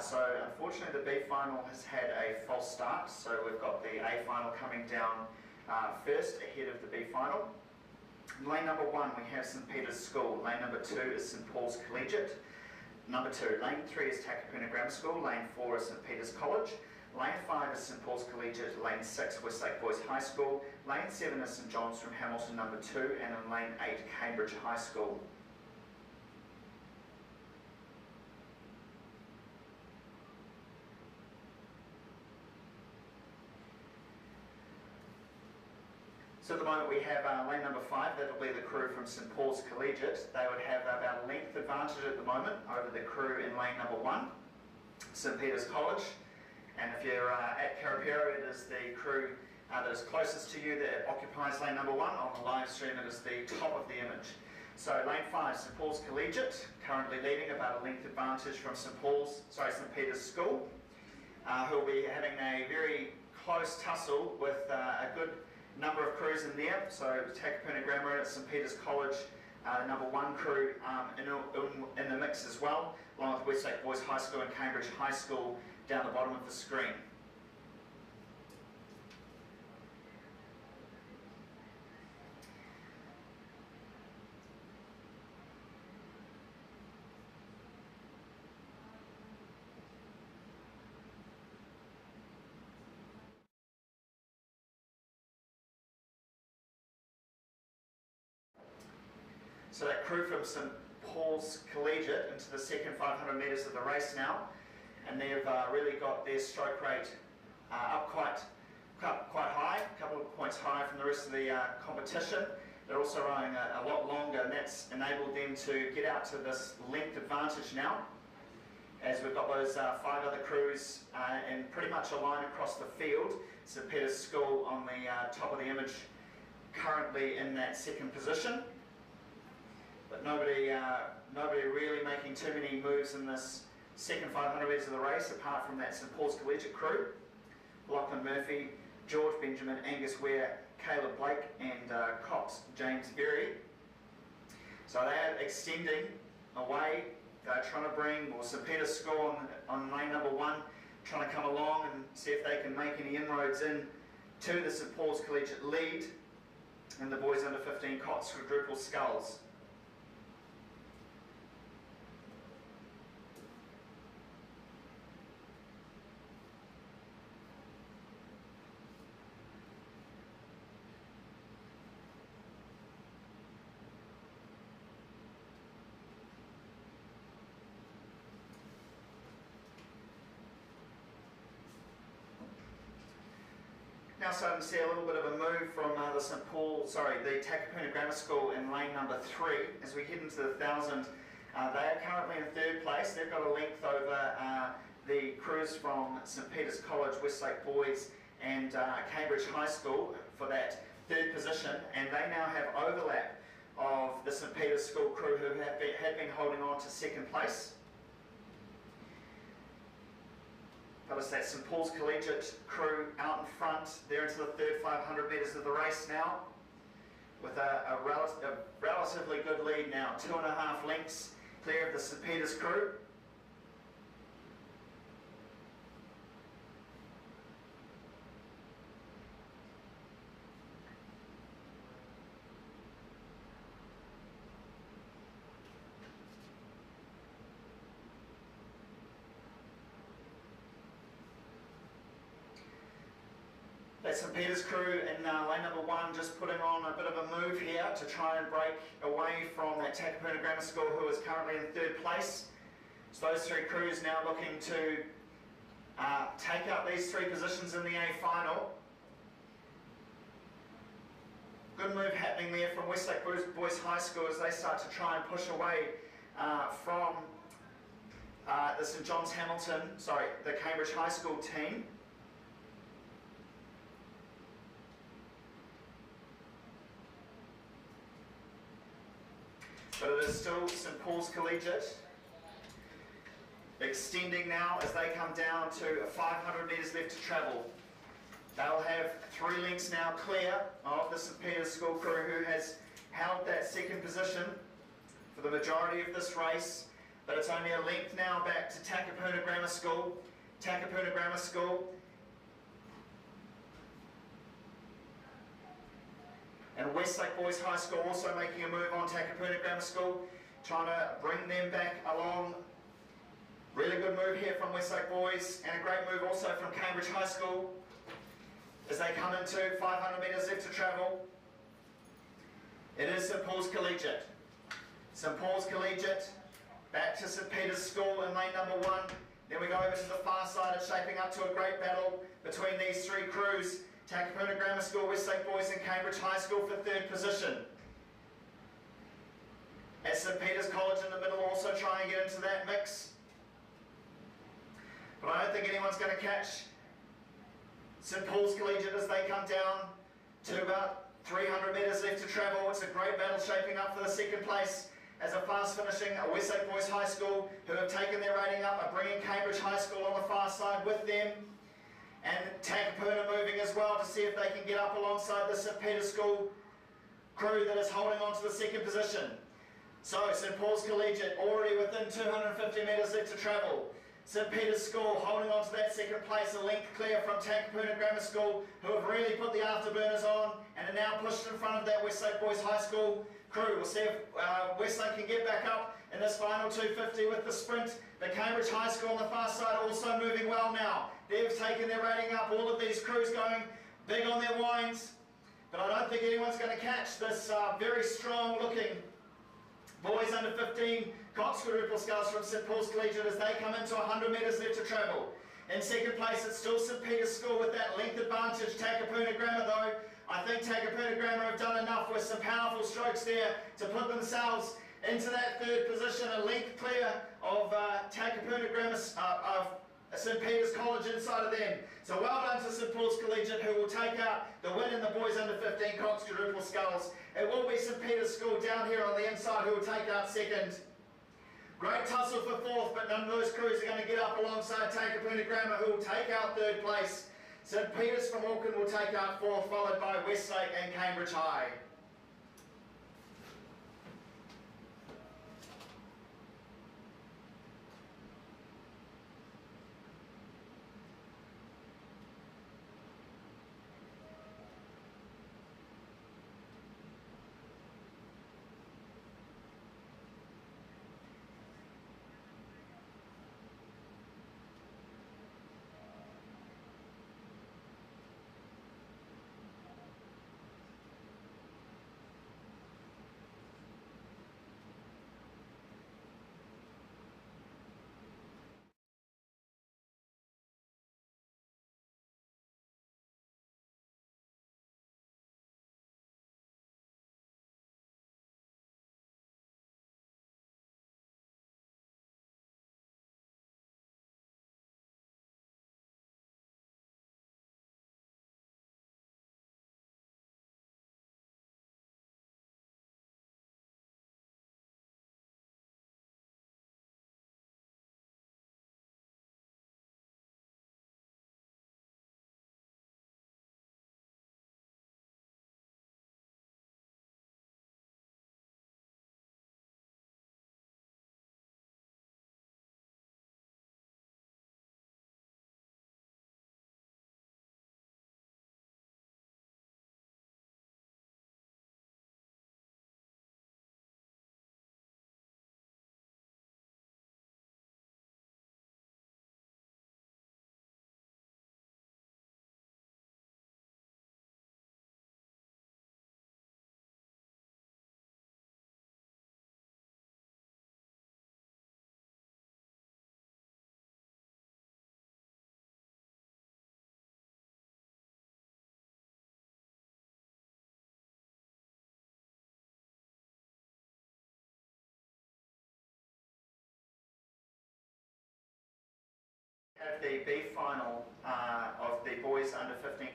So unfortunately the B final has had a false start, so we've got the A final coming down first ahead of the B final. In lane number 1 we have St Peter's School, lane number 2 is St Paul's Collegiate, number 2, lane 3 is Takapuna Grammar School, lane 4 is St Peter's College, lane 5 is St Paul's Collegiate, lane 6 Westlake Boys High School, lane 7 is St John's from Hamilton number 2, and in lane 8 Cambridge High School. So at the moment we have lane number 5, that'll be the crew from St Paul's Collegiate. They would have about a length advantage at the moment over the crew in lane number 1, St Peter's College. And if you're at Karapiro, it is the crew that is closest to you that occupies lane number 1. On the live stream it is the top of the image. So lane 5, St Paul's Collegiate, currently leading about a length advantage from St Peter's School, who will be having a very close tussle with a good number of crews in there. So Takapuna Grammar at St Peter's College, number 1 crew in the mix as well, along with Westlake Boys High School and Cambridge High School down the bottom of the screen. So that crew from St Paul's Collegiate into the second 500 metres of the race now, and they've really got their stroke rate up quite high, a couple of points higher from the rest of the competition. They're also rowing a lot longer, and that's enabled them to get out to this length advantage now, as we've got those 5 other crews in pretty much a line across the field. St Peter's School on the top of the image, currently in that second position. But nobody really making too many moves in this second 500 metres of the race, apart from that St Paul's Collegiate crew. Lachlan Murphy, George Benjamin, Angus Ware, Caleb Blake and Cox James Berry. So they are extending away. They're trying to bring St Peter's School on lane number 1, trying to come along and see if they can make any inroads in to the St Paul's Collegiate lead and the boys under 15 Cox quadruple sculls. Now starting to see a little bit of a move from the Takapuna Grammar School in lane number 3 as we head into the 1000. They are currently in 3rd place. They've got a length over the crews from St Peter's College, Westlake Boys and Cambridge High School for that 3rd position, and they now have overlap of the St Peter's School crew who had been holding on to 2nd place. But it's that St Paul's Collegiate crew out in front. They're into the 3rd 500 metres of the race now, with a relatively good lead now, 2.5 lengths clear of the St Peter's crew. That St Peter's crew in lane number 1 just putting on a bit of a move here to try and break away from that Takapuna Grammar School, who is currently in 3rd place. So those 3 crews now looking to take out these 3 positions in the A final. Good move happening there from Westlake Boys High School as they start to try and push away from the Cambridge High School team. But it is still St Paul's Collegiate extending now as they come down to 500 metres left to travel. They'll have 3 lengths now clear of the St Peter's School crew, who has held that 2nd position for the majority of this race, but it's only a length now back to Takapuna Grammar School. Takapuna Grammar School. And Westlake Boys High School also making a move on Takapuna Grammar School, trying to bring them back along. Really good move here from Westlake Boys, and a great move also from Cambridge High School as they come into 500 metres left to travel. It is St Paul's Collegiate. St Paul's Collegiate, back to St Peter's School in lane number 1. Then we go over to the far side. It's shaping up to a great battle between these three crews. Takapuna Grammar School, Westlake Boys and Cambridge High School for 3rd position. As St Peter's College in the middle also try and get into that mix. But I don't think anyone's going to catch St Paul's Collegiate as they come down to about 300 metres left to travel. It's a great battle shaping up for the 2nd place as a fast finishing Westlake Boys High School, who have taken their rating up, are bringing Cambridge High School on the far side with them. And Takapuna moving as well to see if they can get up alongside the St Peter's School crew that is holding on to the 2nd position. So St Paul's Collegiate already within 250 metres left to travel. St Peter's School holding on to that 2nd place, a length clear from Takapuna Grammar School, who have really put the afterburners on and are now pushed in front of that Westlake Boys High School crew. We'll see if Westlake can get back up in this final 250 with the sprint. But Cambridge High School on the far side also moving well now. They've taken their rating up, all of these crews going big on their wines. But I don't think anyone's going to catch this very strong looking boys under 15 Cox quadruple sculls from St Paul's Collegiate as they come into 100 metres left to travel. In 2nd place it's still St Peter's School with that length advantage. Takapuna Grammar though, I think Takapuna Grammar have done enough with some powerful strokes there to put themselves into that 3rd position, a length clear of Takapuna Grammar, of St Peter's College inside of them. So well done to St Paul's Collegiate, who will take out the win in the boys under 15 Cox quadruple sculls. It will be St Peter's School down here on the inside who will take out 2nd. Great tussle for 4th, but none of those crews are going to get up alongside Takapuna Grammar, who will take out 3rd place. St Peter's from Auckland will take out 4th, followed by Westlake and Cambridge High. Have the B final of the boys under 15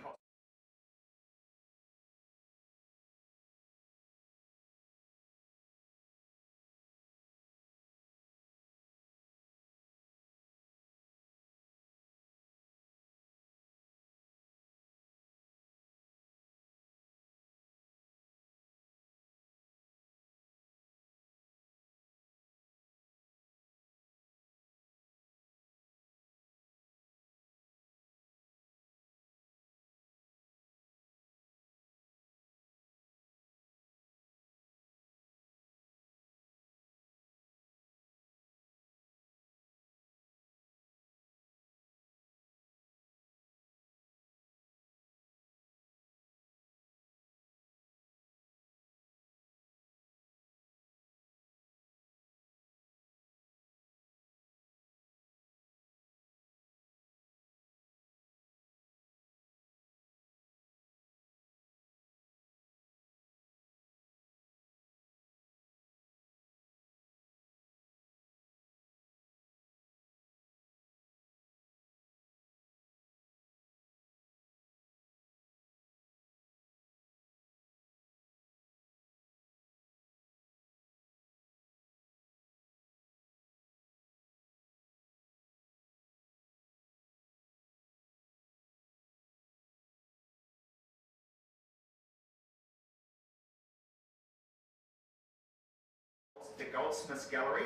the Goldsmiths Gallery.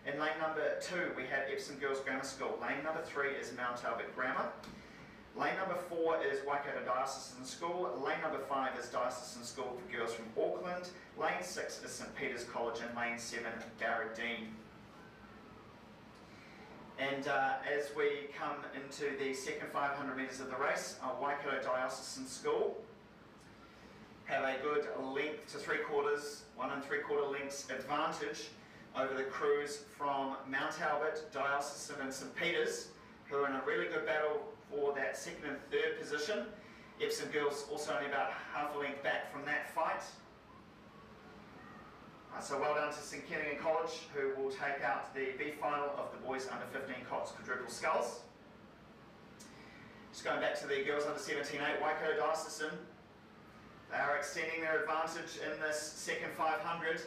In lane number 2, we have Epsom Girls Grammar School. Lane number 3 is Mount Albert Grammar. Lane number 4 is Waikato Diocesan School. Lane number 5 is Diocesan School for Girls from Auckland. Lane 6 is St Peter's College, and lane 7, Barradine. And as we come into the second 500 metres of the race, Waikato Diocesan School have a good length to 3/4, 1 3/4 lengths advantage over the crews from Mount Albert, Diocesan and St Peter's, who are in a really good battle for that 2nd and 3rd position. Epsom Girls also only about half a length back from that fight. So well done to St Kentigern College, who will take out the B final of the boys under 15 Cox quadruple sculls. Just going back to the girls under 17-8, Waikato Diocesan, they are extending their advantage in this second 500.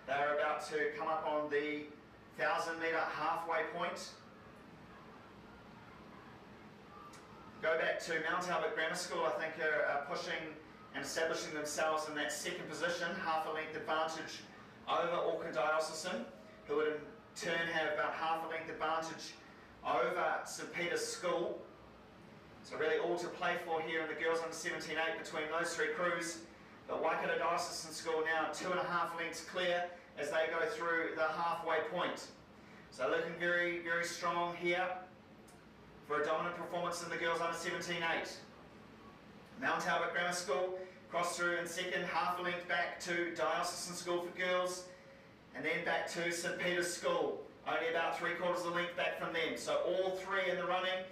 They are about to come up on the 1,000-metre halfway point. Go back to Mount Albert Grammar School, I think are pushing and establishing themselves in that 2nd position, half a length advantage over Auckland Diocesan, who would in turn have about half a length advantage over St Peter's School. So really all to play for here in the girls under 17-8 between those 3 crews. But Waikato Diocesan School now 2.5 lengths clear as they go through the halfway point. So looking very, very strong here for a dominant performance in the girls under 17-8. Mount Albert Grammar School cross through in 2nd, half a length back to Diocesan School for Girls, and then back to St Peter's School, only about 3/4 of a length back from them. So all 3 in the running,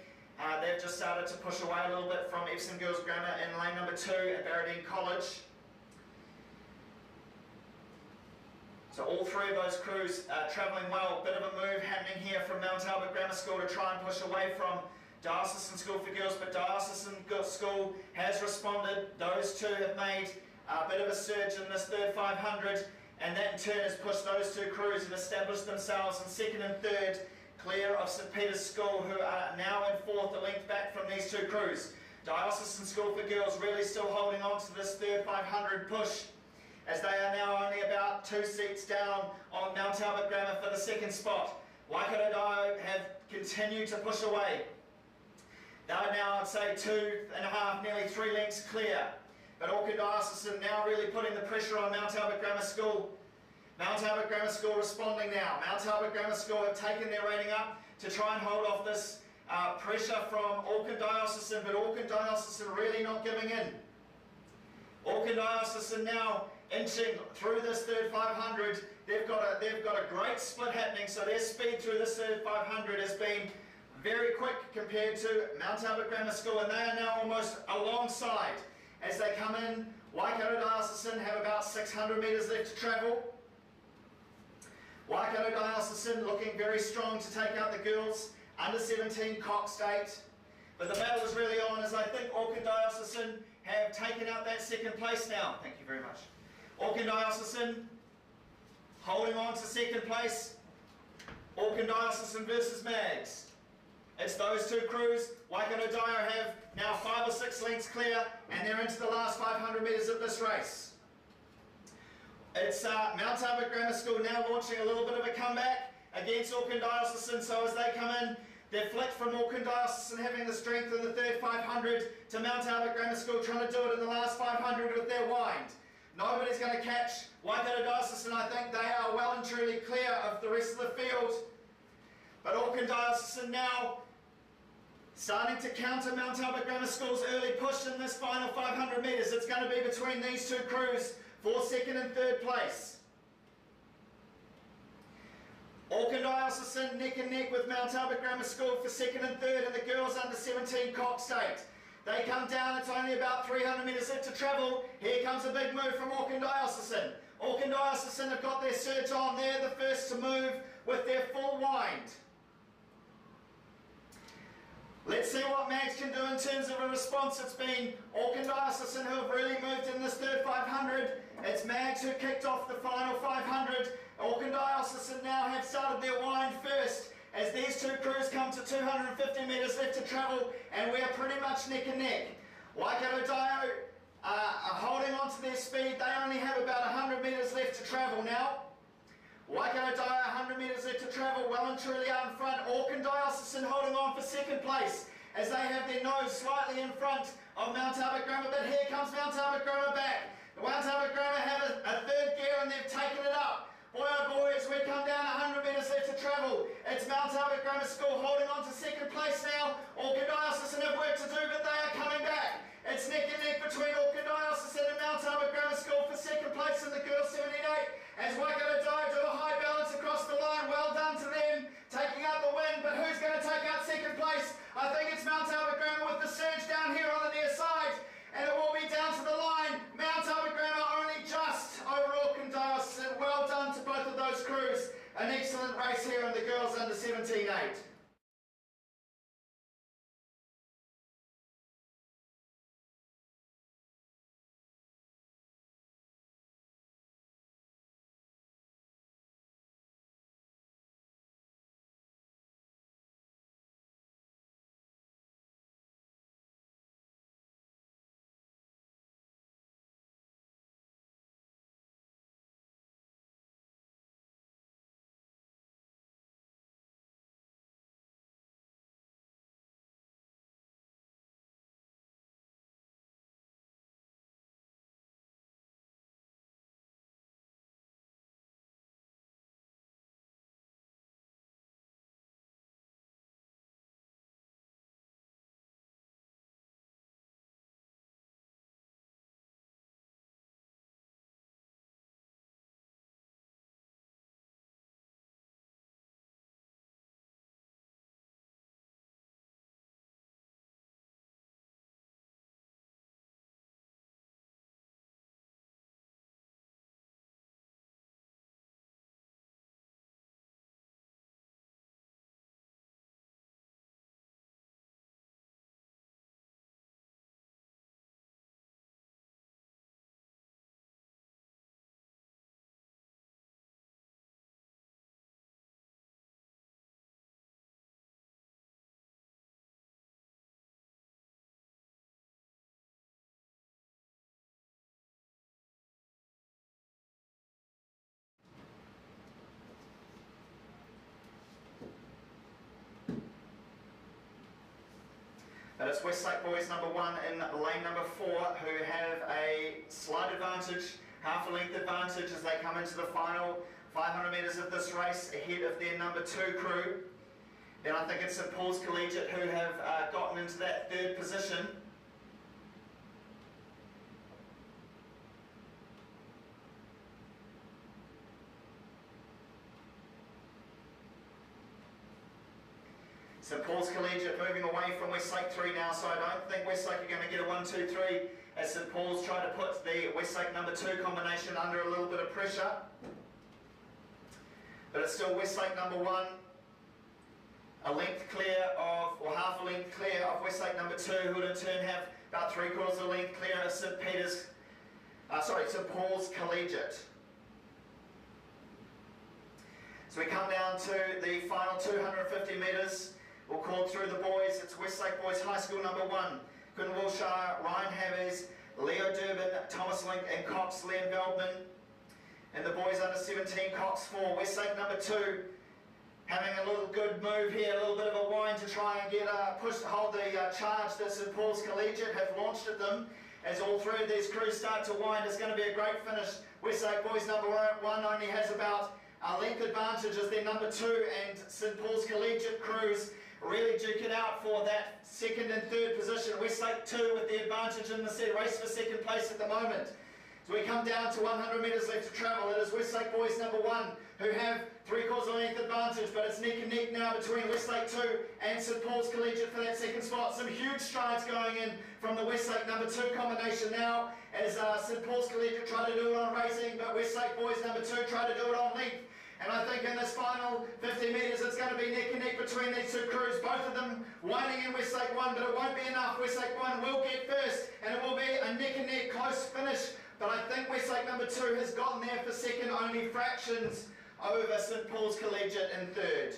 they've just started to push away a little bit from Epsom Girls Grammar in lane number 2 at Barradine College. So all 3 of those crews are travelling well. Bit of a move happening here from Mount Albert Grammar School to try and push away from Diocesan School for Girls, but Diocesan School has responded. Those 2 have made a bit of a surge in this third 500, and that in turn has pushed those 2 crews and established themselves in 2nd and 3rd, clear of St Peter's School, who are now in 4th, a length back from these 2 crews. Diocesan School for Girls really still holding on to this third 500 push, as they are now only about 2 seats down on Mount Albert Grammar for the 2nd spot. Waikato Dio have continued to push away. They are now, I'd say, 2.5, nearly 3 lengths clear. But Auckland Diocesan now really putting the pressure on Mount Albert Grammar School. Mount Albert Grammar School responding now. Mount Albert Grammar School have taken their rating up to try and hold off this pressure from Auckland Diocesan, but Auckland Diocesan really not giving in. Auckland Diocesan now inching through this third 500. They've got a great split happening, so their speed through this third 500 has been very quick compared to Mount Albert Grammar School, and they are now almost alongside as they come in. Waikato Diocesan have about 600 metres left to travel. Waikato Diocesan looking very strong to take out the girls under 17 Cox State. But the battle is really on, as I think Auckland Diocesan have taken out that 2nd place now. Thank you very much. Auckland Diocesan holding on to 2nd place. Auckland Diocesan versus Mags. It's those 2 crews. Waikato Dio have now 5 or 6 lengths clear, and they're into the last 500 metres of this race. It's Mount Albert Grammar School now launching a little bit of a comeback against Auckland Diocesan, so as they come in, they're flicked from Auckland Diocesan having the strength in the third 500 to Mount Albert Grammar School trying to do it in the last 500 with their wind. Nobody's going to catch Waikato Diocesan. I think they are well and truly clear of the rest of the field. But Auckland Diocesan now starting to counter Mount Albert Grammar School's early push in this final 500 metres. It's going to be between these 2 crews for 2nd and 3rd place. Auckland Diocesan neck and neck with Mount Albert Grammar School for 2nd and 3rd, and the girls under 17 Cox State. They come down, it's only about 300 metres left to travel. Here comes a big move from Auckland Diocesan. Auckland Diocesan have got their surge on. They're the first to move with their full wind. Let's see what Mags can do in terms of a response. It's been Auckland Diocesan who have really moved in this third 500. It's Mags who kicked off the final 500. Auckland Diocesan now have started their wind first as these 2 crews come to 250 metres left to travel, and we are pretty much neck and neck. Waikato Dio are holding on to their speed. They only have about 100 metres left to travel now. Waikato Dyer, 100 metres left to travel, well and truly out in front. Auckland Diocesan holding on for second place as they have their nose slightly in front of Mount Albert Grammar, but here comes Mount Albert Grammar back. The Mount Albert Grammar have a third gear and they've taken it up. Boy oh boy, as we come down 100 metres left to travel, it's Mount Albert Grammar School holding on to second place now. Auckland Diocesan have work to do, but they are coming back. It's neck and neck between Auckland Diocesan and Mount Albert Grammar School for second place in the girls 78. As Waikato Dyer do a high balance across the line, well done to them, taking out the win, but who's going to take out second place? I think it's Mount Albert Grammar with the surge down here on the near side, and it will be down to the line. Mount Albert Grammar only just over Auckland Diocesan. Well done to both of those crews. An excellent race here in the girls under 17-8. But it's Westlake Boys number 1 in lane number 4 who have a slight advantage, half a length advantage as they come into the final 500 metres of this race ahead of their number 2 crew. Then I think it's St Paul's Collegiate who have gotten into that third position. St Paul's Collegiate moving away from Westlake 3 now, so I don't think Westlake are going to get a 1-2-3 as St Paul's try to put the Westlake number 2 combination under a little bit of pressure. But it's still Westlake number 1, a length clear of, or half a length clear of Westlake number 2, who would in turn have about 3/4 of a length clear of St Paul's Collegiate. So we come down to the final 250 metres. We'll call through the boys. It's Westlake Boys High School number 1. Quinn Wilshire, Ryan Havers, Leo Durbin, Thomas Link and Cox, Liam Veldman. And the boys under 17, Cox 4. Westlake number 2 having a little good move here, a little bit of a wind to try and get hold the charge that St Paul's Collegiate have launched at them. As all three of these crews start to wind, it's going to be a great finish. Westlake Boys number 1 only has about a length advantage as their number 2, and St Paul's Collegiate crews really duke it out for that second and third position. Westlake 2 with the advantage in the race for second place at the moment. So we come down to 100 metres left to travel. It is Westlake Boys number 1 who have 3/4 length advantage, but it's neck and neck now between Westlake 2 and St Paul's Collegiate for that second spot. Some huge strides going in from the Westlake number 2 combination now as St Paul's Collegiate try to do it on racing, but Westlake Boys number 2 try to do it on length. And I think in this final 50 metres it's going to be neck and neck between these two crews, both of them winding in Westlake 1, but it won't be enough. Westlake 1 will get first and it will be a neck and neck close finish, but I think Westlake number 2 has gotten there for second, only fractions over St Paul's Collegiate in third.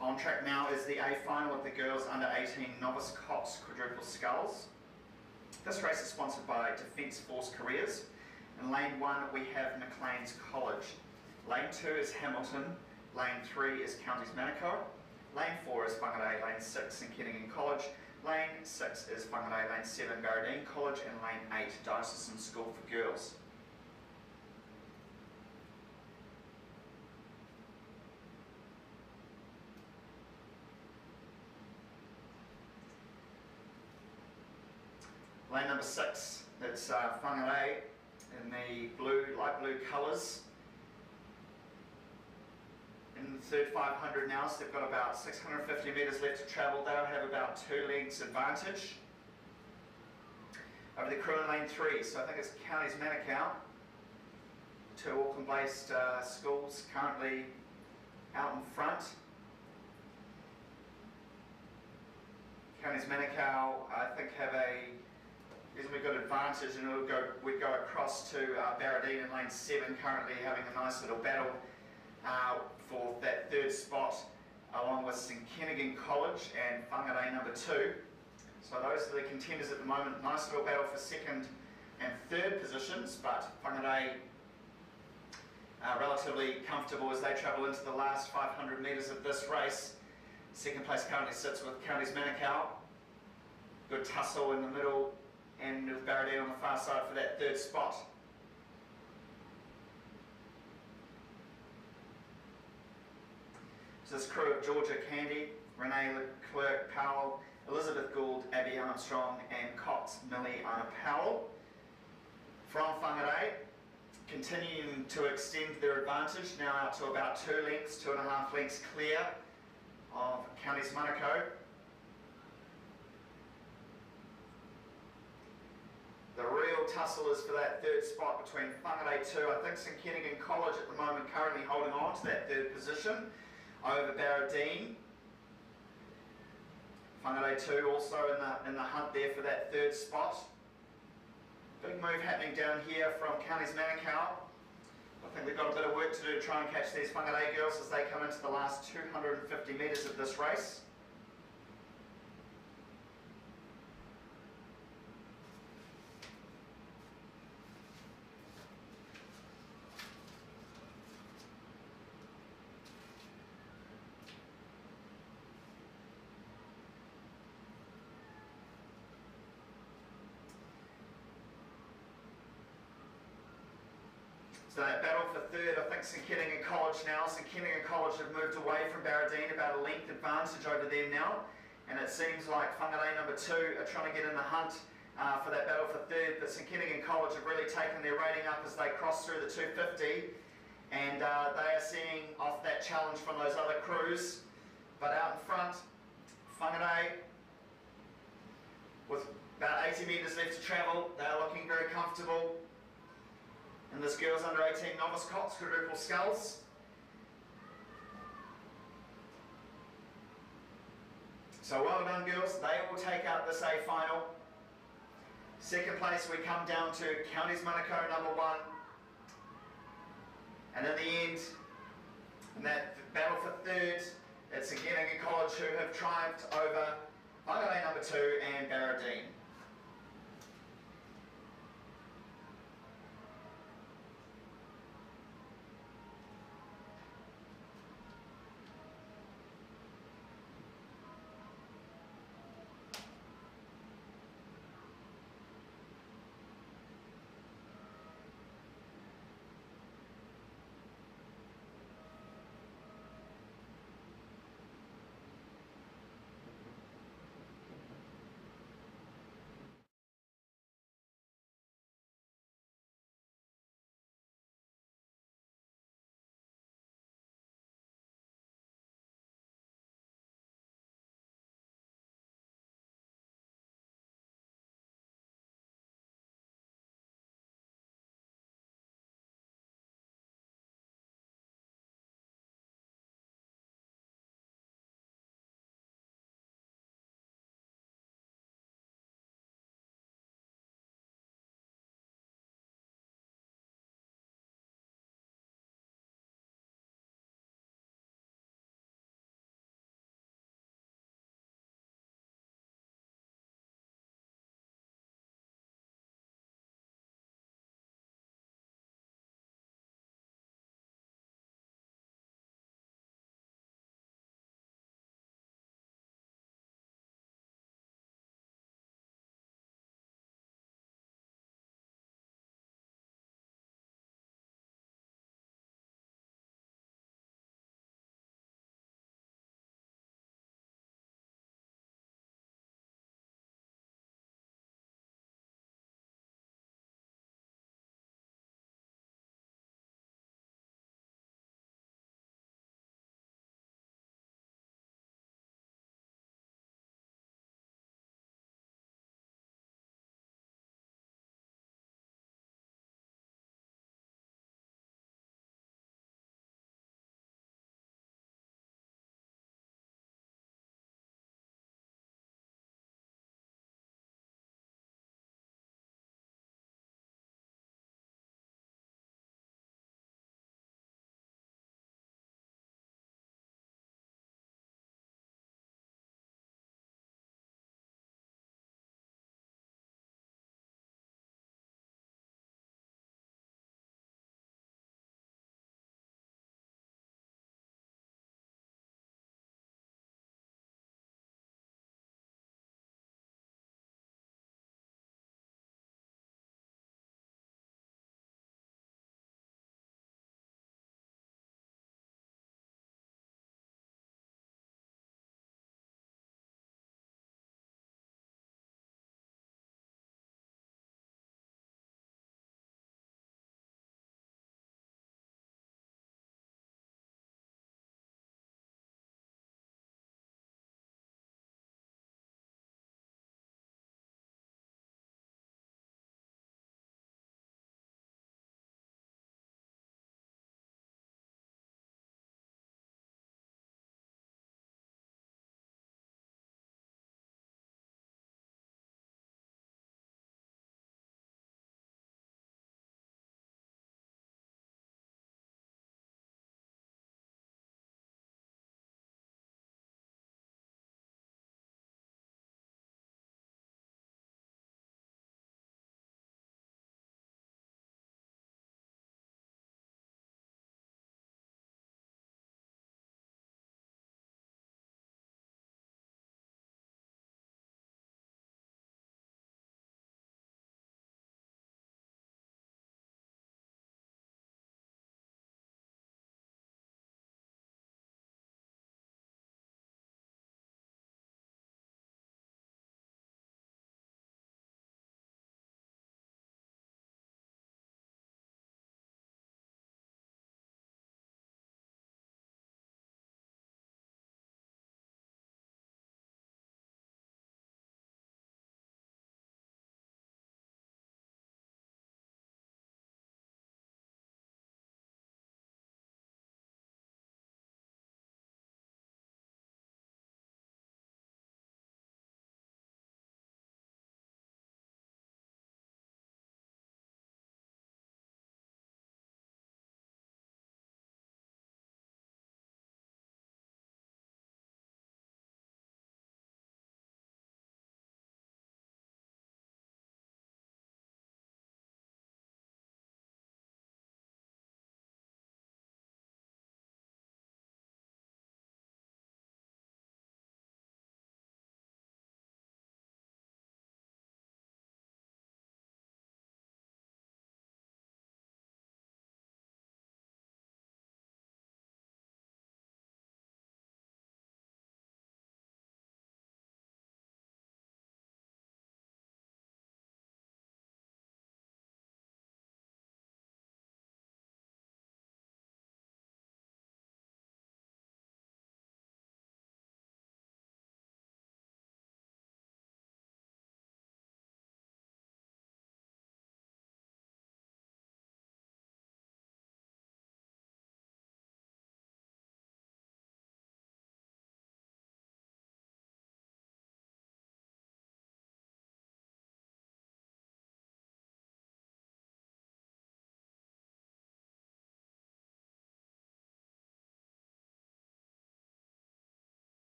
On track now is the A final with the girls under 18 novice Cox quadruple sculls. This race is sponsored by Defence Force Careers. In lane 1 we have Maclean's College. Lane 2 is Hamilton. Lane 3 is Counties Manukau. Lane 4 is Whangarei. Lane 6 St Kentigern College. Lane 6 is Whangarei. Lane 7 Barradine College. And lane 8 Diocesan School for Girls. Lane number 6, it's Whangarei in the blue, light blue colours. In the third 500 now, so they've got about 650 metres left to travel. They'll have about 2 lengths advantage over the crew in lane 3. So I think it's Counties Manukau, 2 Auckland-based schools currently out in front. Counties Manukau, I think, have a reasonably good advantage, and we'd go across to Barradine in lane 7, currently having a nice little battle for that third spot, along with St Kentigern College and Whangarei number 2. So those are the contenders at the moment. Nice little battle for second and third positions, but Whangarei relatively comfortable as they travel into the last 500 metres of this race. Second place currently sits with Counties Manukau. Good tussle in the middle, and with Barradine on the far side for that third spot. So this crew of Georgia Candy, Renee Leclerc Powell, Elizabeth Gould, Abby Armstrong and Cox Millie Anna Powell. From Whangarei, continuing to extend their advantage, now out to about 2 lengths, 2.5 lengths clear of Counties Manukau. The real tussle is for that third spot between Whangarei 2, I think St Kentigern College at the moment currently holding on to that third position over Barradine. Whangarei 2 also in the hunt there for that third spot. Big move happening down here from Counties Manukau. I think they've got a bit of work to do to try and catch these Whangarei girls as they come into the last 250 metres of this race. So that battle for third, I think St Kentigern College now. St Kentigern College have moved away from Barradine, about a length advantage over them now. And it seems like Whangarei number 2 are trying to get in the hunt for that battle for third. But St Kentigern College have really taken their rating up as they cross through the 250. And they are seeing off that challenge from those other crews. But out in front, Whangarei, with about 80 metres left to travel, they are looking very comfortable. And this girls under 18 novice Cox quadruple sculls. So well done girls, they will take out this A final. Second place we come down to Counties Manukau number 1. And in the end, in that battle for third, it's St Kentigern College who have triumphed over Whangarei number 2 and Barradine.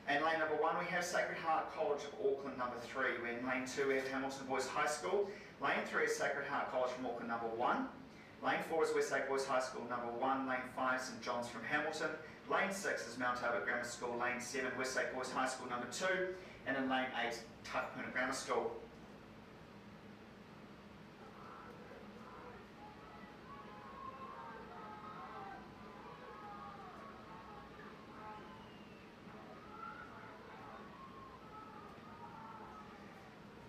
In lane number 1 we have Sacred Heart College of Auckland number 3. We're in lane 2 we have Hamilton Boys High School. Lane 3 is Sacred Heart College from Auckland number 1. Lane 4 is Westlake Boys High School number 1. Lane 5 St John's from Hamilton. Lane 6 is Mount Albert Grammar School. Lane 7 Westlake Boys High School number 2. And in lane 8 Takapuna Grammar School.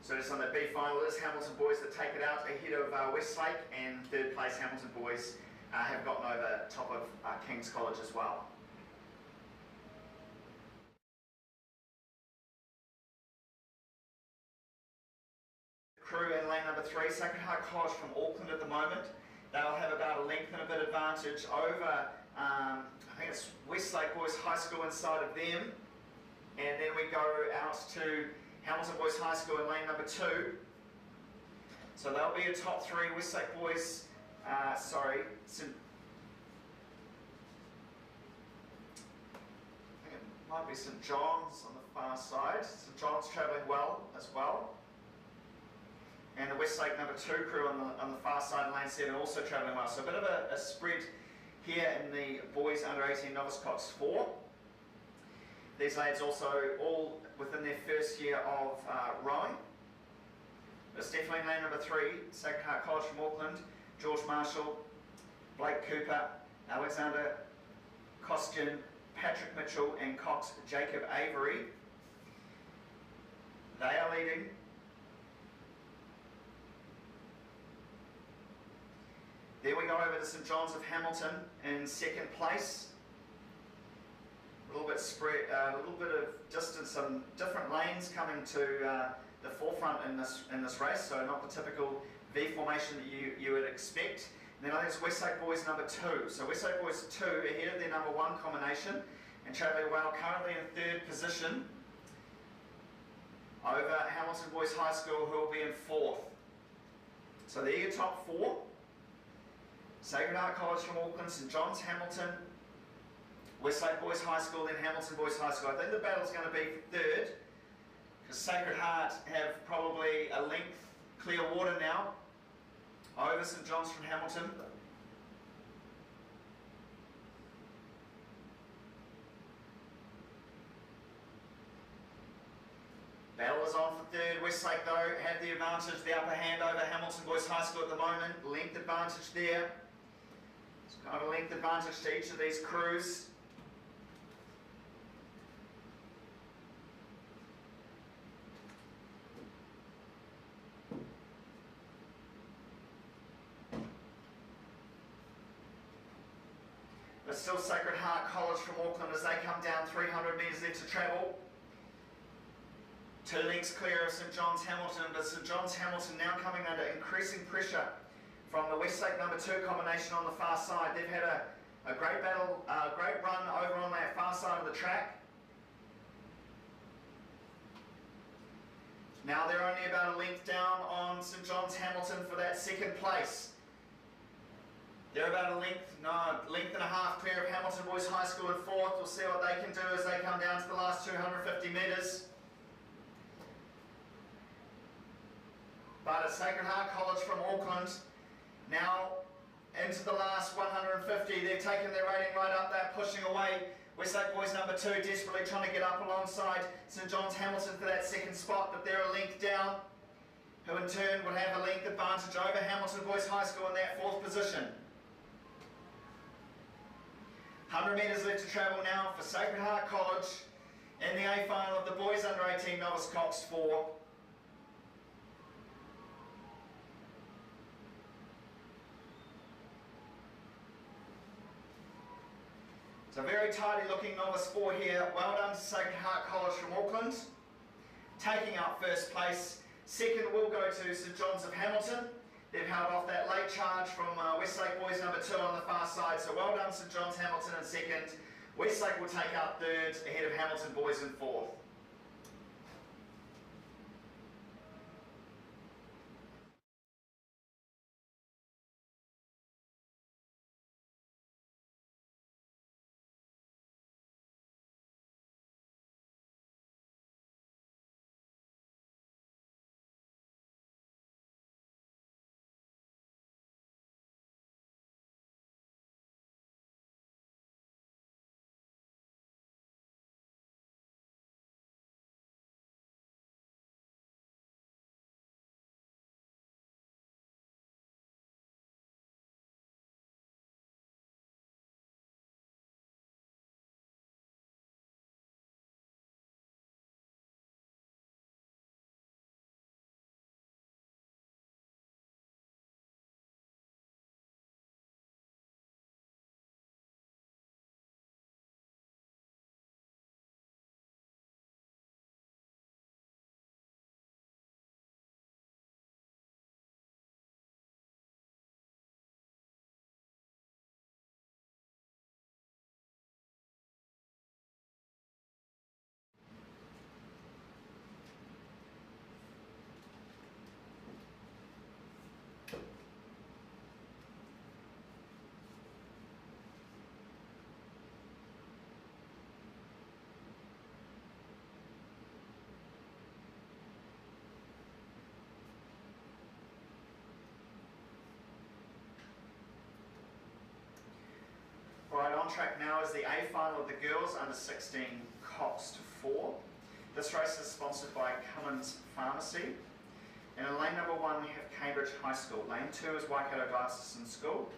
So just on the B final, it is Hamilton Boys that take it out ahead of Westlake, and third place Hamilton Boys have gotten over top of King's College as well. Crew in lane number 3, Sacred Heart College from Auckland at the moment. They'll have about a length and a bit advantage over, I think it's Westlake Boys High School inside of them. And then we go out to Hamilton Boys High School in lane number 2. So they'll be a top 3. Westlake Boys, I think it might be St John's on the far side. St John's travelling well as well. And the Westlake number 2 crew on the far side in lane 7 also travelling well. So a bit of a spread here in the boys under 18 novice Cox 4. These lads also all within their first year of rowing. It's definitely lane number 3, Sacred Heart College from Auckland, George Marshall, Blake Cooper, Alexander Kostian, Patrick Mitchell and Cox Jacob Avery. They are leading. There we go over to St John's of Hamilton in second place. A little bit spread, a little bit of distance, some different lanes coming to the forefront in this race. So not the typical V formation that you would expect. And then I think it's Westlake Boys number 2. So Westlake Boys 2 ahead of their number 1 combination and travelling well, currently in third position over Hamilton Boys High School, who will be in 4th. So there your top 4. Sacred Heart College from Auckland, St John's, Hamilton, Westlake Boys High School, then Hamilton Boys High School. I think the battle's going to be for 3rd, because Sacred Heart have probably a length clear water now over St John's from Hamilton. Battle is on for 3rd. Westlake though have the advantage, the upper hand over Hamilton Boys High School at the moment. Length advantage there. It's kind of a length advantage to each of these crews. But still Sacred Heart College from Auckland as they come down 300 metres there to travel. 2 lengths clear of St John's Hamilton, but St John's Hamilton now coming under increasing pressure from the Westlake number 2 combination on the far side. They've had a great battle, great run over on that far side of the track. Now they're only about a length down on St John's Hamilton for that 2nd place. They're about a length and a half clear of Hamilton Boys High School in 4th. We'll see what they can do as they come down to the last 250 metres. But at Sacred Heart College from Auckland, now into the last 150, they've taken their rating right up there, pushing away Westlake Boys number 2, desperately trying to get up alongside St John's Hamilton for that 2nd spot, but they're a length down, who in turn would have a length advantage over Hamilton Boys High School in that 4th position. 100 metres left to travel now for Sacred Heart College in the A final of the boys under 18 novice Cox 4. It's a very tidy looking novice 4 here. Well done to Sacred Heart College from Auckland. Taking up 1st place. 2nd will go to St John's of Hamilton. They've held off that late charge from Westlake Boys number 2 on the far side. So well done St John's Hamilton in 2nd. Westlake will take up 3rd ahead of Hamilton Boys in 4th. on track now is the A final of the girls under 16 Cox to 4. This race is sponsored by Cummins Pharmacy. And in lane number 1 we have Cambridge High School. Lane 2 is Waikato Diocesan School.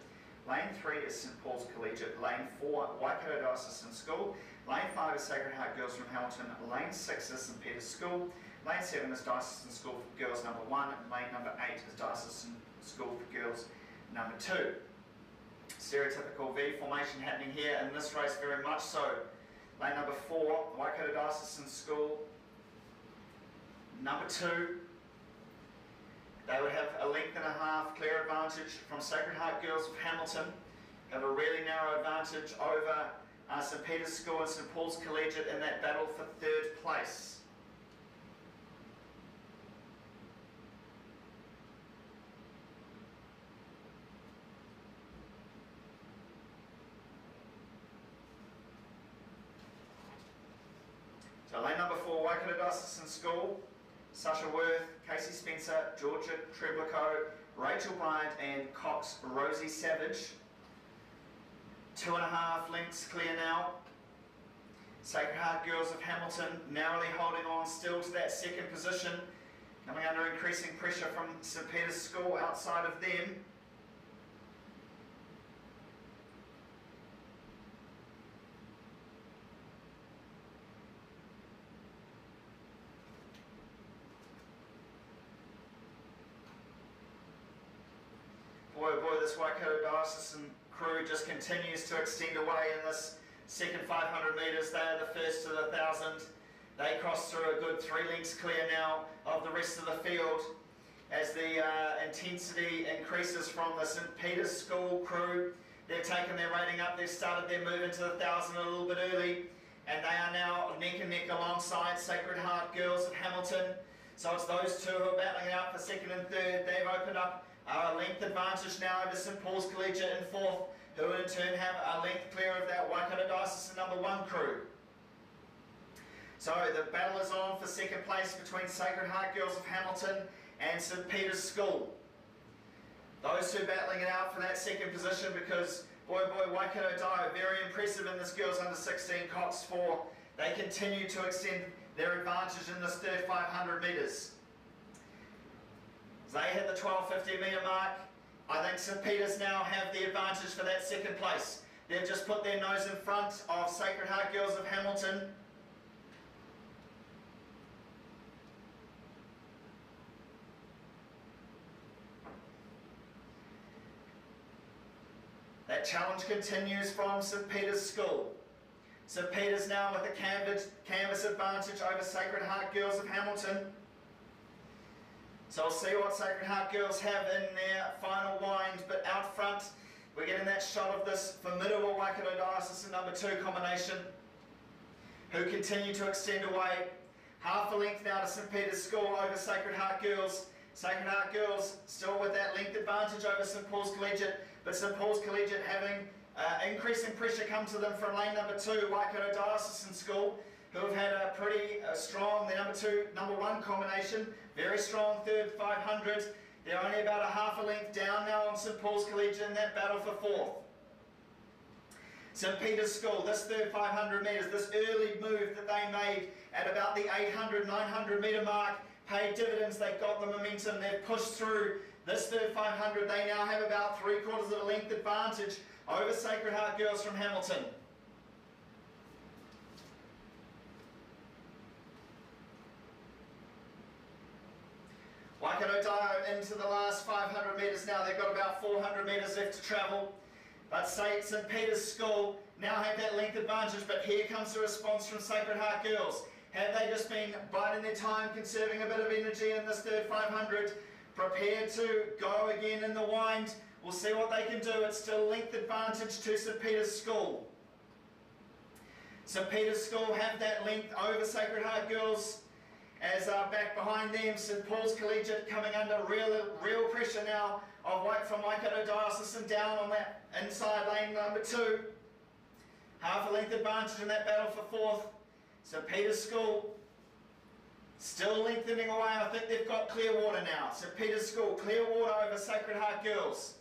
Lane 3 is St Paul's Collegiate. Lane 4, Waikato Diocesan School. Lane 5 is Sacred Heart Girls from Hamilton. Lane 6 is St Peter's School. Lane 7 is Diocesan School for Girls number 1. And lane number 8 is Diocesan School for Girls number 2. Stereotypical V formation happening here in this race, very much so. Lane number 4, Waikato Diocesan School. Number 2, they would have a length and a half clear advantage from Sacred Heart Girls of Hamilton. Have a really narrow advantage over St Peter's School and St Paul's Collegiate in that battle for 3rd place. So lane number 4, Waikato Diocesan School, Sasha Worth, Casey Spencer, Georgia Treblico, Rachel Bryant and Cox Rosie Savage. 2.5 lengths clear now. Sacred Heart Girls of Hamilton narrowly holding on still to that 2nd position, coming under increasing pressure from St Peter's School outside of them. Boy, oh boy, this Waikato Diocesan crew just continues to extend away in this second 500 metres. They are the first to the 1,000. They cross through a good 3 lengths clear now of the rest of the field as the intensity increases from the St Peter's School crew. They've taken their rating up. They've started their move into the 1,000 a little bit early, and they are now neck and neck alongside Sacred Heart Girls of Hamilton. So it's those two who are battling it out for 2nd and 3rd. They've opened up a length advantage now over St Paul's Collegiate in 4th, who in turn have a length clear of that Waikato Diocesan number 1 crew. So the battle is on for 2nd place between Sacred Heart Girls of Hamilton and St Peter's School. Those two battling it out for that 2nd position because, boy, Waikato Dio, very impressive in this girls under 16 Cox 4. They continue to extend their advantage in this 3rd 500 metres. They hit the 1250 metre mark. I think St Peter's now have the advantage for that 2nd place. They've just put their nose in front of Sacred Heart Girls of Hamilton. That challenge continues from St Peter's School. St Peter's now with a canvas advantage over Sacred Heart Girls of Hamilton. So we'll see what Sacred Heart Girls have in their final wind, but out front we're getting that shot of this formidable Waikato Diocesan number 2 combination who continue to extend away. Half a length now to St Peter's School over Sacred Heart Girls. Sacred Heart Girls still with that length advantage over St Paul's Collegiate, but St Paul's Collegiate having increasing pressure come to them from lane number 2, Waikato Diocesan School, who have had a pretty strong, the number 1 combination, very strong 3rd 500. They're only about a half a length down now on St Paul's Collegiate in that battle for 4th. St Peter's School, this 3rd 500 metres, this early move that they made at about the 800, 900 metre mark paid dividends. They got the momentum, they've pushed through this 3rd 500. They now have about 3/4 of a length advantage over Sacred Heart Girls from Hamilton. Waikato Dio into the last 500 metres now. They've got about 400 metres left to travel. But St Peter's School now have that length advantage, but here comes the response from Sacred Heart Girls. Have they just been biding their time, conserving a bit of energy in this 3rd 500, prepared to go again in the wind? We'll see what they can do. It's still length advantage to St Peter's School. St Peter's School have that length over Sacred Heart Girls. As back behind them, St Paul's Collegiate coming under real pressure now from Waikato Diocesan down on that inside lane number 2. Half a length advantage in that battle for 4th. St Peter's School still lengthening away. I think they've got clear water now. St Peter's School, clear water over Sacred Heart Girls.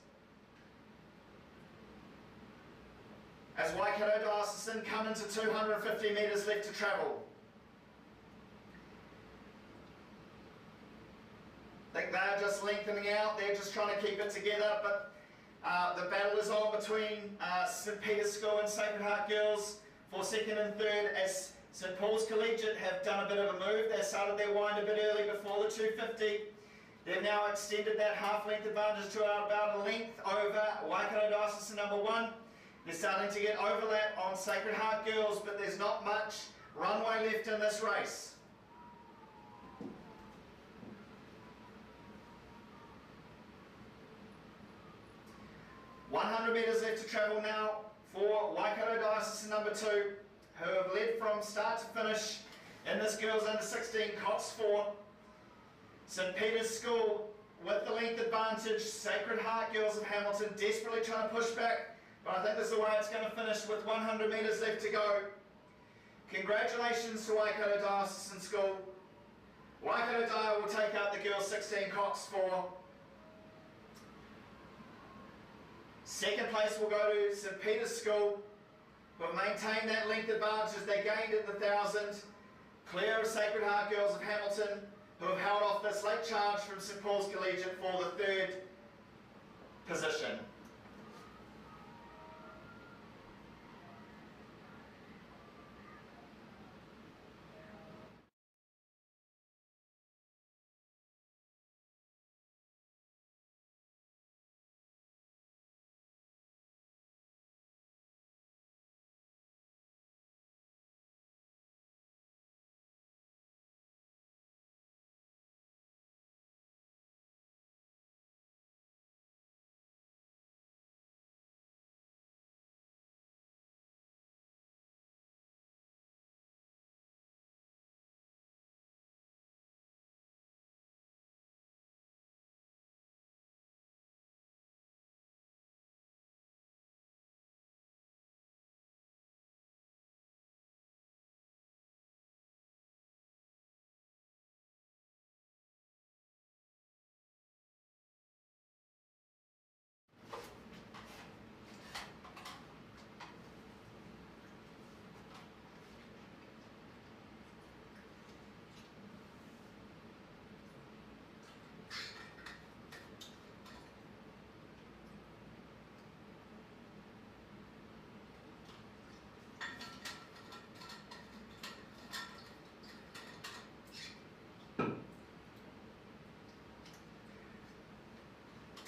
as Waikato Diocesan come into 250 metres left to travel. I think they're just lengthening out, they're just trying to keep it together, but the battle is on between St Peter's School and Sacred Heart Girls for second and third, as St Paul's Collegiate have done a bit of a move. They started their wind a bit early before the 250. They've now extended that half-length advantage to about a length over Waikato Diocesan number 1. They're starting to get overlap on Sacred Heart Girls, but there's not much runway left in this race. "100 metres left to travel now for Waikato Diocesan number 2, who have led from start to finish in this girls under 16 Cots 4. St Peter's School with the length advantage, Sacred Heart Girls of Hamilton desperately trying to push back, but I think this is the way it's going to finish with 100 metres left to go. Congratulations to Waikato Diocesan School. Waikato Dia will take out the girls 16 Cots 4. Second place will go to St Peter's School, who have maintained that length advantage as they gained at the 1,000. Clear of Sacred Heart Girls of Hamilton, who have held off this late charge from St Paul's Collegiate for the third position.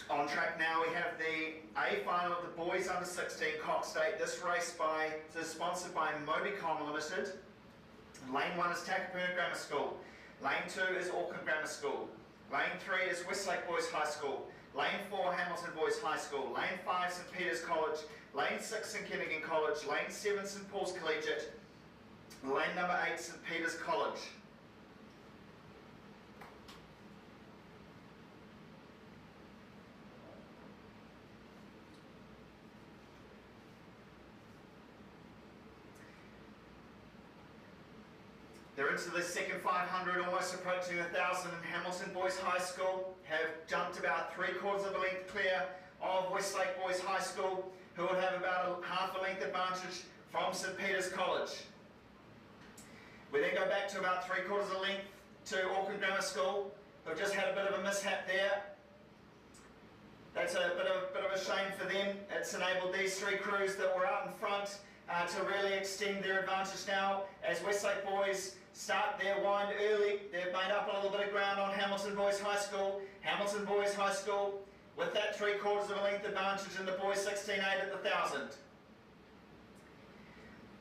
On track now, we have the A final of the boys under 16 Cox State. This race is sponsored by Mobicom Limited. Lane 1 is Takapuna Grammar School. Lane 2 is Auckland Grammar School. Lane 3 is Westlake Boys High School. Lane 4, Hamilton Boys High School. Lane 5, St Peter's College. Lane 6, St Kentigern College. Lane 7, St Paul's Collegiate. Lane number 8, St Peter's College. They're into the second 500, almost approaching 1,000, and Hamilton Boys High School have jumped about 3/4 of a length clear of Westlake Boys High School, who would have about half a length advantage from St Peter's College. We then go back to about 3/4 of a length to Auckland Grammar School, who have just had a bit of a mishap there. That's a bit of a shame for them. It's enabled these three crews that were out in front to really extend their advantage now as Westlake Boys start their wind early. They've made up a little bit of ground on Hamilton Boys High School. Hamilton Boys High School with that 3/4 of a length advantage in the boys 16-8 at the 1,000.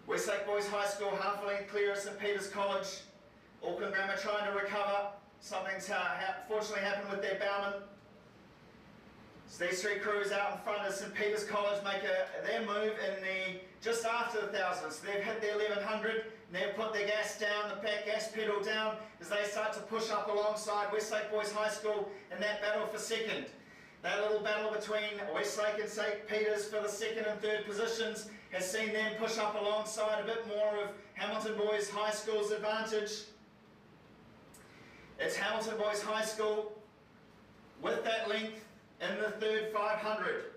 Westlake Boys High School half a length clear of St Peter's College. Auckland Grammar trying to recover. Something's fortunately happened with their bowman. So these three crews out in front of St Peter's College make their move in just after the 1,000. So they've hit their 1,100 and they've put their gas down, the gas pedal down as they start to push up alongside Westlake Boys High School in that battle for second. That little battle between Westlake and St Peter's for the second and third positions has seen them push up alongside a bit more of Hamilton Boys High School's advantage. It's Hamilton Boys High School with that length in the third 500.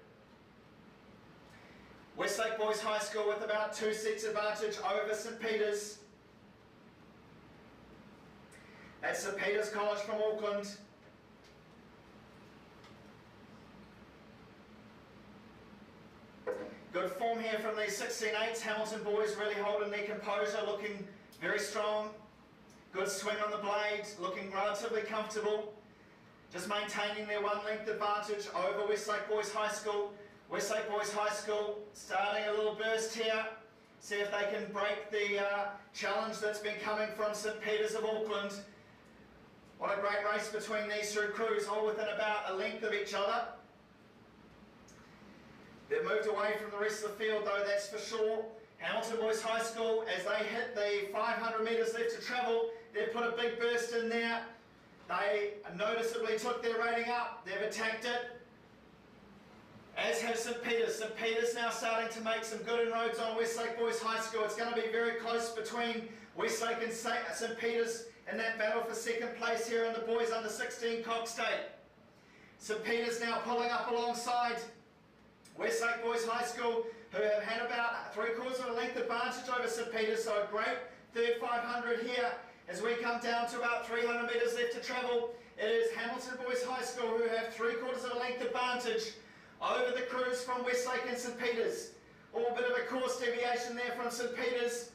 Westlake Boys High School with about 2 sets advantage over St Peter's. That's St Peter's College from Auckland. Good form here from these 16-8s. Hamilton boys really holding their composure, looking very strong. Good swing on the blade, looking relatively comfortable. Just maintaining their 1 length advantage over Westlake Boys High School. Westlake Boys High School starting a little burst here. See if they can break the challenge that's been coming from St Peter's of Auckland. What a great race between these two crews, all within about a length of each other. They've moved away from the rest of the field though, that's for sure. Hamilton Boys High School, as they hit the 500 metres left to travel, they've put a big burst in there. They noticeably took their rating up, they've attacked it. As have St Peter's. St Peter's now starting to make some good inroads on Westlake Boys High School. It's going to be very close between Westlake and St Peter's in that battle for second place here in the boys under 16 Cox State. St Peter's now pulling up alongside Westlake Boys High School, who have had about 3/4 of a length advantage over St Peter's, so a great third 500 here. As we come down to about 300 metres left to travel, it is Hamilton Boys High School who have 3/4 of a length advantage over the crews from Westlake and St Peter's. All a bit of a course deviation there from St Peter's,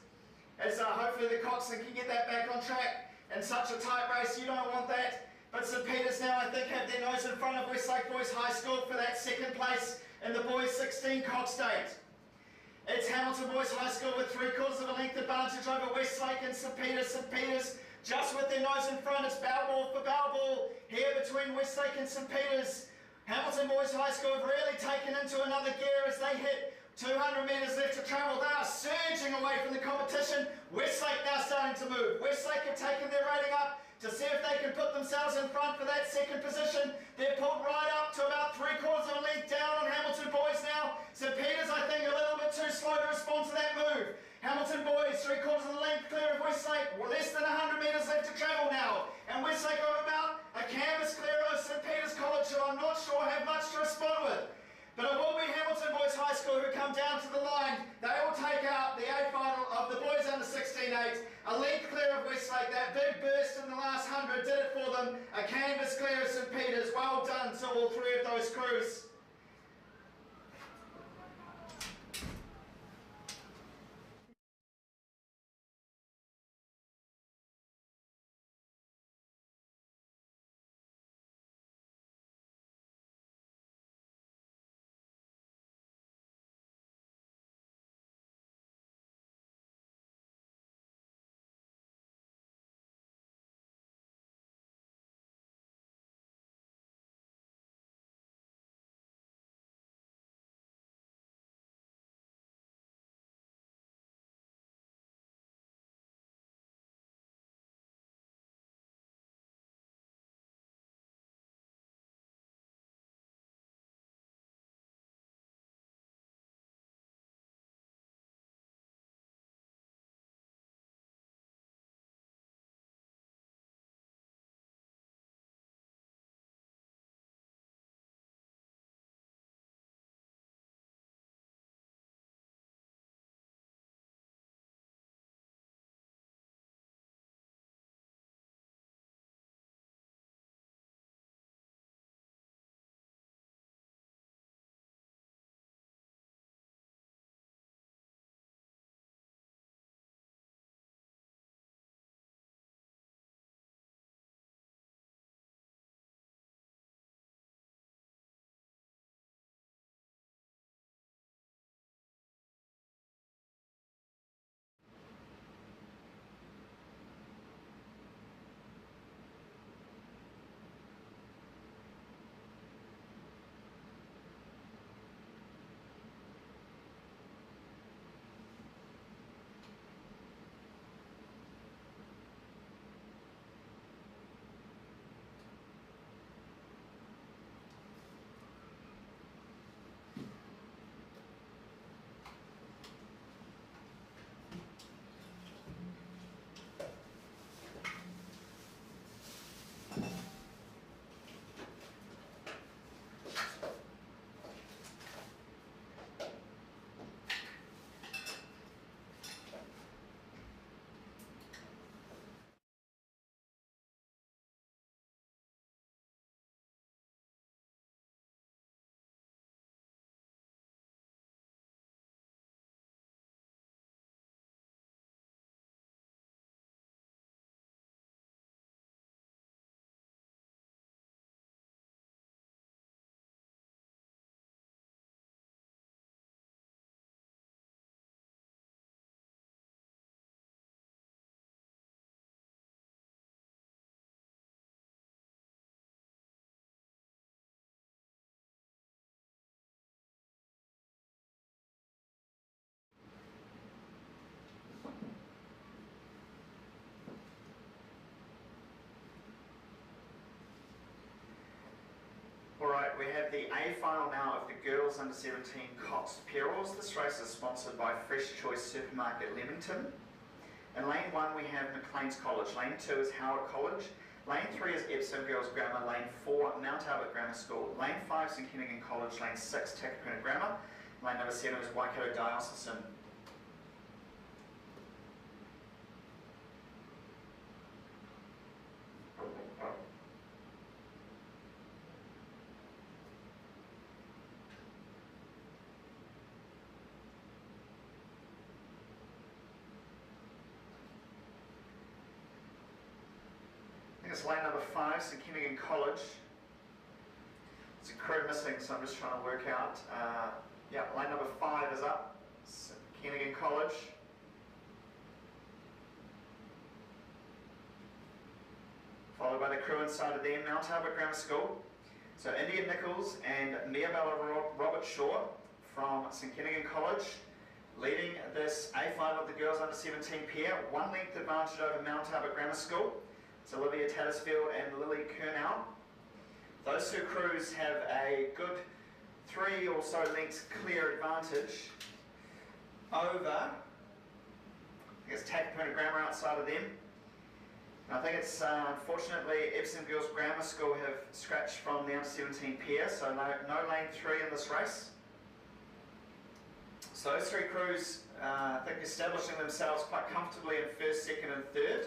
as hopefully the Coxswain can get that back on track. In such a tight race, you don't want that. But St Peter's now, I think, have their nose in front of Westlake Boys High School for that second place in the boys 16 Cox State. It's Hamilton Boys High School with 3/4 of a length advantage over Westlake and St Peter's. St Peter's just with their nose in front. It's bow ball for bow ball here between Westlake and St Peter's. Hamilton Boys High School have really taken into another gear as they hit 200 metres left to travel. They are surging away from the competition. Westlake now starting to move. Westlake have taken their rating up to see if they can put themselves in front for that second position. They've pulled right up to about 3/4 of a length down on Hamilton Boys now. St Peter's, I think, a little bit too slow to respond to that move. Hamilton Boys, 3/4 of the length clear of Westlake. Less than 100 metres left to travel now. And Westlake are about a canvas clear of St Peter's College, who I'm not sure have much to respond with. But it will be Hamilton Boys High School who come down to the line. They will take out the A final of the boys under 16-8. A length clear of Westlake. That big burst in the last 100 did it for them. A canvas clear of St Peter's. Well done to all three of those crews. we have the A final now of the girls under 17 Cox Perils. This race is sponsored by Fresh Choice Supermarket Leamington. In lane 1 we have McLean's College, lane 2 is Howard College, lane 3 is Epsom Girls Grammar, lane 4 Mount Albert Grammar School, lane 5 St Kentigern College, lane 6 Takapuna Grammar, lane number 7 is Waikato Diocesan. It's lane number 5, St Kentigern College. It's a crew missing, so I'm just trying to work out. Yeah, lane number 5 is up, St Kentigern College. Followed by the crew inside of them, Mount Albert Grammar School. So India Nichols and Miabella Robert Shaw from St Kentigern College, leading this A5 of the girls under 17 pair, 1 length advantage over Mount Albert Grammar School. It's Olivia Tattersfield and Lily Kernow. Those two crews have a good 3 or so lengths clear advantage over, I think it's Takapuna Grammar outside of them. And I think it's unfortunately Epsom Girls Grammar School have scratched from the under 17 pair, so no lane 3 in this race. So those 3 crews I think establishing themselves quite comfortably in first, second and third.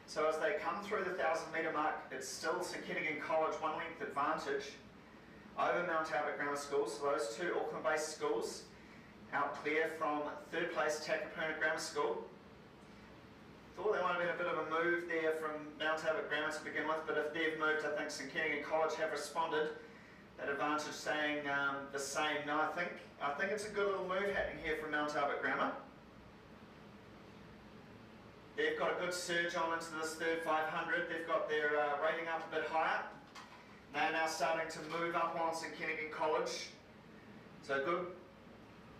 So as they come through the 1,000 metre mark, it's still St Kentigern College 1 length advantage over Mount Albert Grammar School. So those 2 Auckland-based schools out clear from 3rd place Takapuna Grammar School. Thought there might have been a bit of a move there from Mount Albert Grammar to begin with, but if they've moved, I think St Kentigern College have responded. That advantage staying the same. No, I think it's a good little move happening here from Mount Albert Grammar. They've got a good surge on into this third 500. They've got their rating up a bit higher. They're now starting to move up on St Kentigern College. So good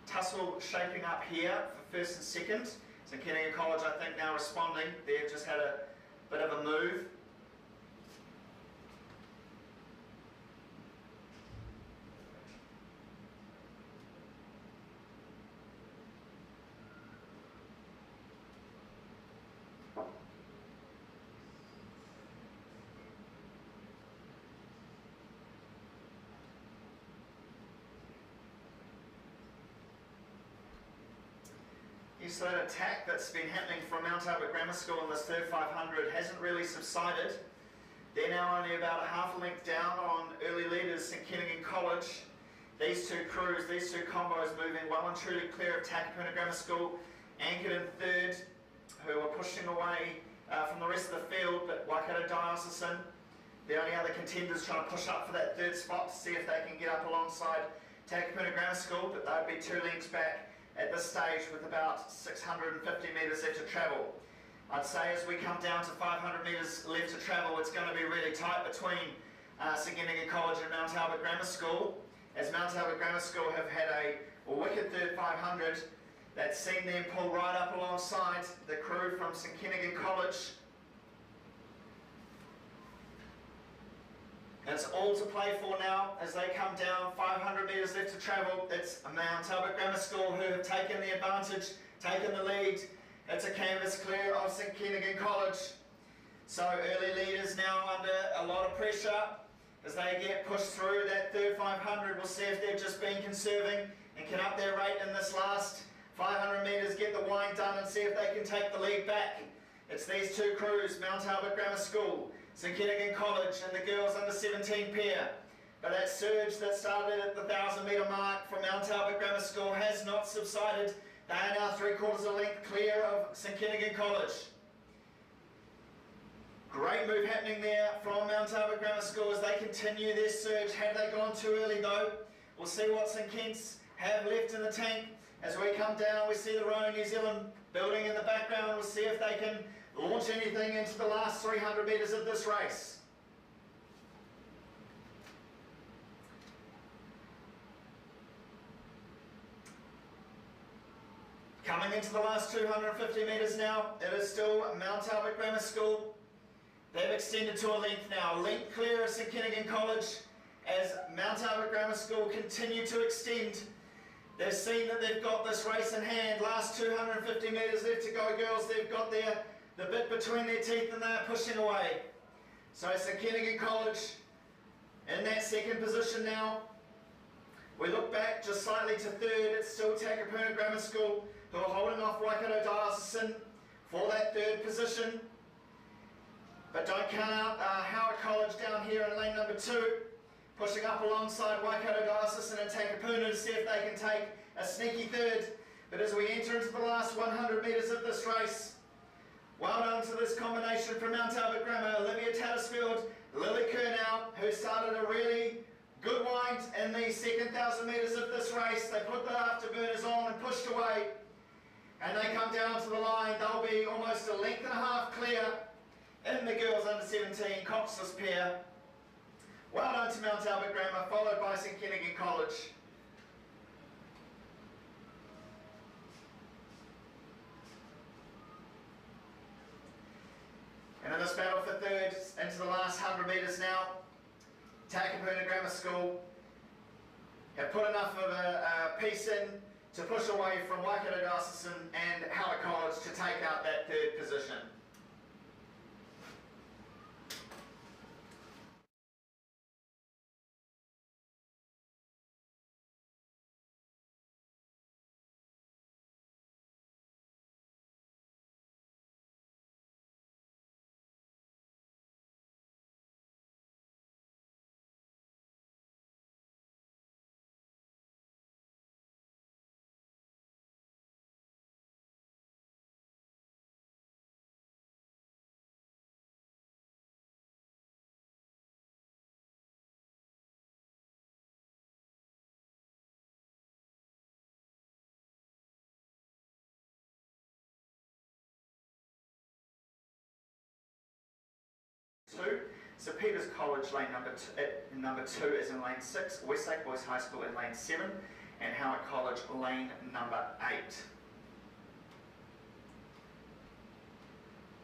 tussle shaping up here for first and second. St Kentigern College, I think, now responding. They've just had a bit of a move. So that attack that's been happening from Mount Albert Grammar School in this third 500 hasn't really subsided. They're now only about a half a length down on early leaders St Kentigern College. These 2 crews, these 2 combos moving well and truly clear of Takapuna Grammar School, anchored in 3rd, who are pushing away from the rest of the field, but Waikato Diocesan, the only other contenders trying to push up for that 3rd spot to see if they can get up alongside Takapuna Grammar School, but they would be 2 lengths back at this stage with about 650 metres left to travel. I'd say as we come down to 500 metres left to travel, it's going to be really tight between St Kentigern College and Mount Albert Grammar School, as Mount Albert Grammar School have had a wicked third 500 that's seen them pull right up alongside the crew from St Kentigern College. And it's all to play for now as they come down, 500 metres left to travel. It's Mount Albert Grammar School who have taken the advantage, taken the lead. It's a canvas clear of St Kentigern College. So early leaders now under a lot of pressure as they get pushed through that third 500. We'll see if they've just been conserving and can up their rate in this last 500 metres, get the wind done and see if they can take the lead back. It's these 2 crews, Mount Albert Grammar School, St Kentigern College and the girls under 17 pair. But that surge that started at the 1,000 metre mark from Mount Albert Grammar School has not subsided. They are now 3/4 of a length clear of St Kentigern College. Great move happening there from Mount Albert Grammar School as they continue their surge. Have they gone too early though? We'll see what St Kent's have left in the tank As we come down, we see the Royal New Zealand building in the background. We'll see if they can launch anything into the last 300 metres of this race. Coming into the last 250 metres now, it is still Mount Albert Grammar School. They've extended to a length now, a length clear of St Kentigern College as Mount Albert Grammar School continue to extend. They've seen that they've got this race in hand. Last 250 metres left to go, girls. They've got the bit between their teeth and they're pushing away. So St Kentigern College in that second position now. We look back just slightly to third. It's still Takapuna Grammar School who are holding off Waikato Diocesan for that third position. But don't count out Howard College down here in lane number 2. Pushing up alongside Waikato Diocesan and Takapuna to see if they can take a sneaky third. But as we enter into the last 100 metres of this race, well done to this combination from Mount Albert Grammar, Olivia Tattersfield, Lily Kernow, who started a really good wind in the second 1,000 metres of this race. They put the afterburners on and pushed away. And they come down to the line. They'll be almost a length and a half clear in the girls under 17 Cox's pair. Well done to Mount Albert Grammar, followed by St Kentigern College. And in this battle for third, into the last 100 metres now, Takapuna Grammar School have put enough of a piece in to push away from Waikato Diocesan and Howard College to take out that third position. St Peter's College lane number 2 is in lane 6, Westlake Boys High School in lane 7, and Howard College lane number 8.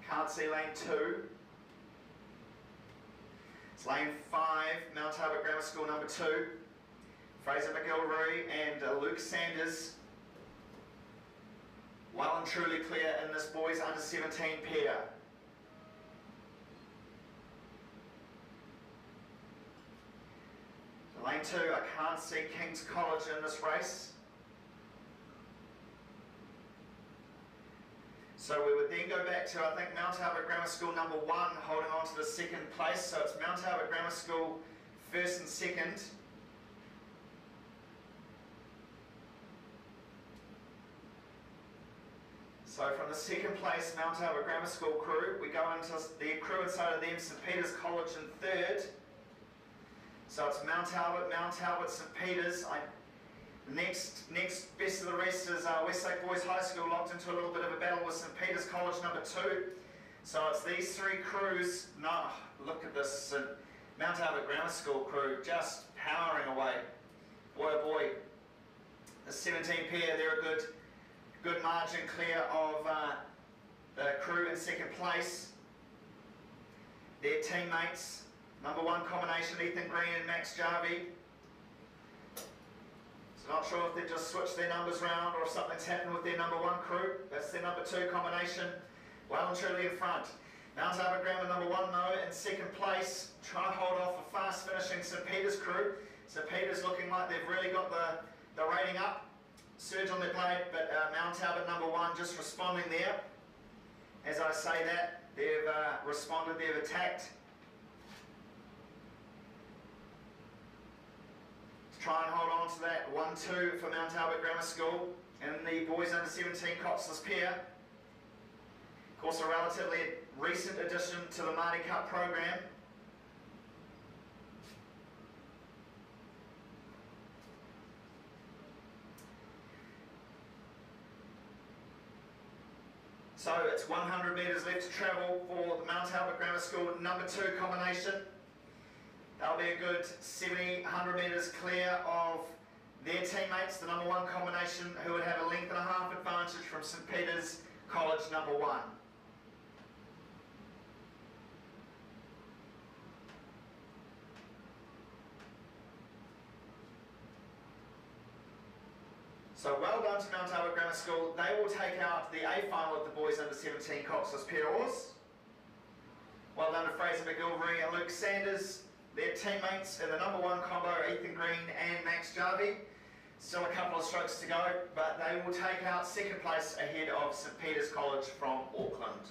Can't see lane 2. It's lane 5, Mount Albert Grammar School number 2. Fraser McGilroy and Luke Sanders well and truly clear in this boys under 17 pair. Lane 2, I can't see King's College in this race. So we would then go back to, I think, Mount Albert Grammar School number 1 holding on to the second place. So it's Mount Albert Grammar School first and second. So from the second place Mount Albert Grammar School crew, we go into the crew inside of them, St Peter's College in third. So it's Mount Albert, St Peter's. Next best of the rest is Westlake Boys High School, locked into a little bit of a battle with St Peter's College number 2. So it's these three crews. No, look at this Mount Albert Grammar School crew just powering away. Boy oh boy, the 17 pair, they're a good margin clear of the crew in second place. Their teammates, number 1 combination, Ethan Green and Max Jarvie. So not sure if they've just switched their numbers around or if something's happened with their number 1 crew. That's their number 2 combination, well and truly in front. Mount Albert Grammar number 1 though in second place, trying to hold off a fast finishing St Peter's crew. St Peter's looking like they've really got the rating up. Surge on their plate, but Mount Albert number 1 just responding there. As I say that, they've responded, they've attacked. Try and hold on to that 1-2 for Mount Albert Grammar School and the boys under 17 Coxless pair. Of course, a relatively recent addition to the Māori Cup program. So it's 100 metres left to travel for the Mount Albert Grammar School number 2 combination. They'll be a good 70, 100 metres clear of their teammates, the number 1 combination, who would have a length and a half advantage from St Peter's College number 1. So well done to Mount Albert Grammar School. They will take out the A final of the boys under 17 Coxless Pair Oars. Well done to Fraser McGilvery and Luke Sanders, their teammates in the number 1 combo, Ethan Green and Max Jarvie. Still a couple of strokes to go, but they will take out 2nd place ahead of St Peter's College from Auckland.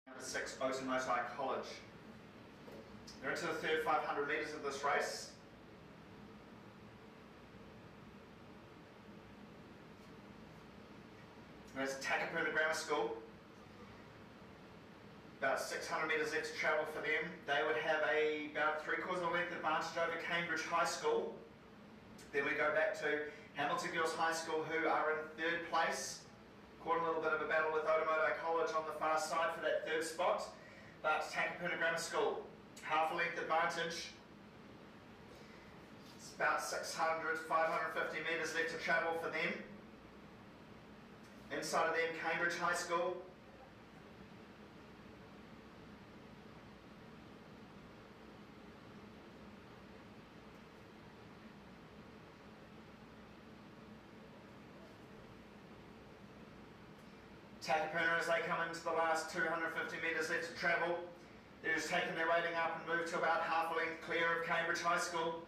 Number 6, Boat and Motorbike College. They're into the third 500 metres of this race. There's Takapuna Grammar School. About 600 metres left to travel for them. They would have about 3/4 of a length advantage over Cambridge High School. Then we go back to Hamilton Girls High School, who are in 3rd place. Caught a little bit of a battle with Otamoto College on the far side for that 3rd spot. But Takapuna Grammar School, half a length advantage. It's about 600, 550 metres left to travel for them. Inside of them, Cambridge High School. Takapuna, as they come into the last 250 metres left to travel, they're just taking their rating up and move to about half a length clear of Cambridge High School.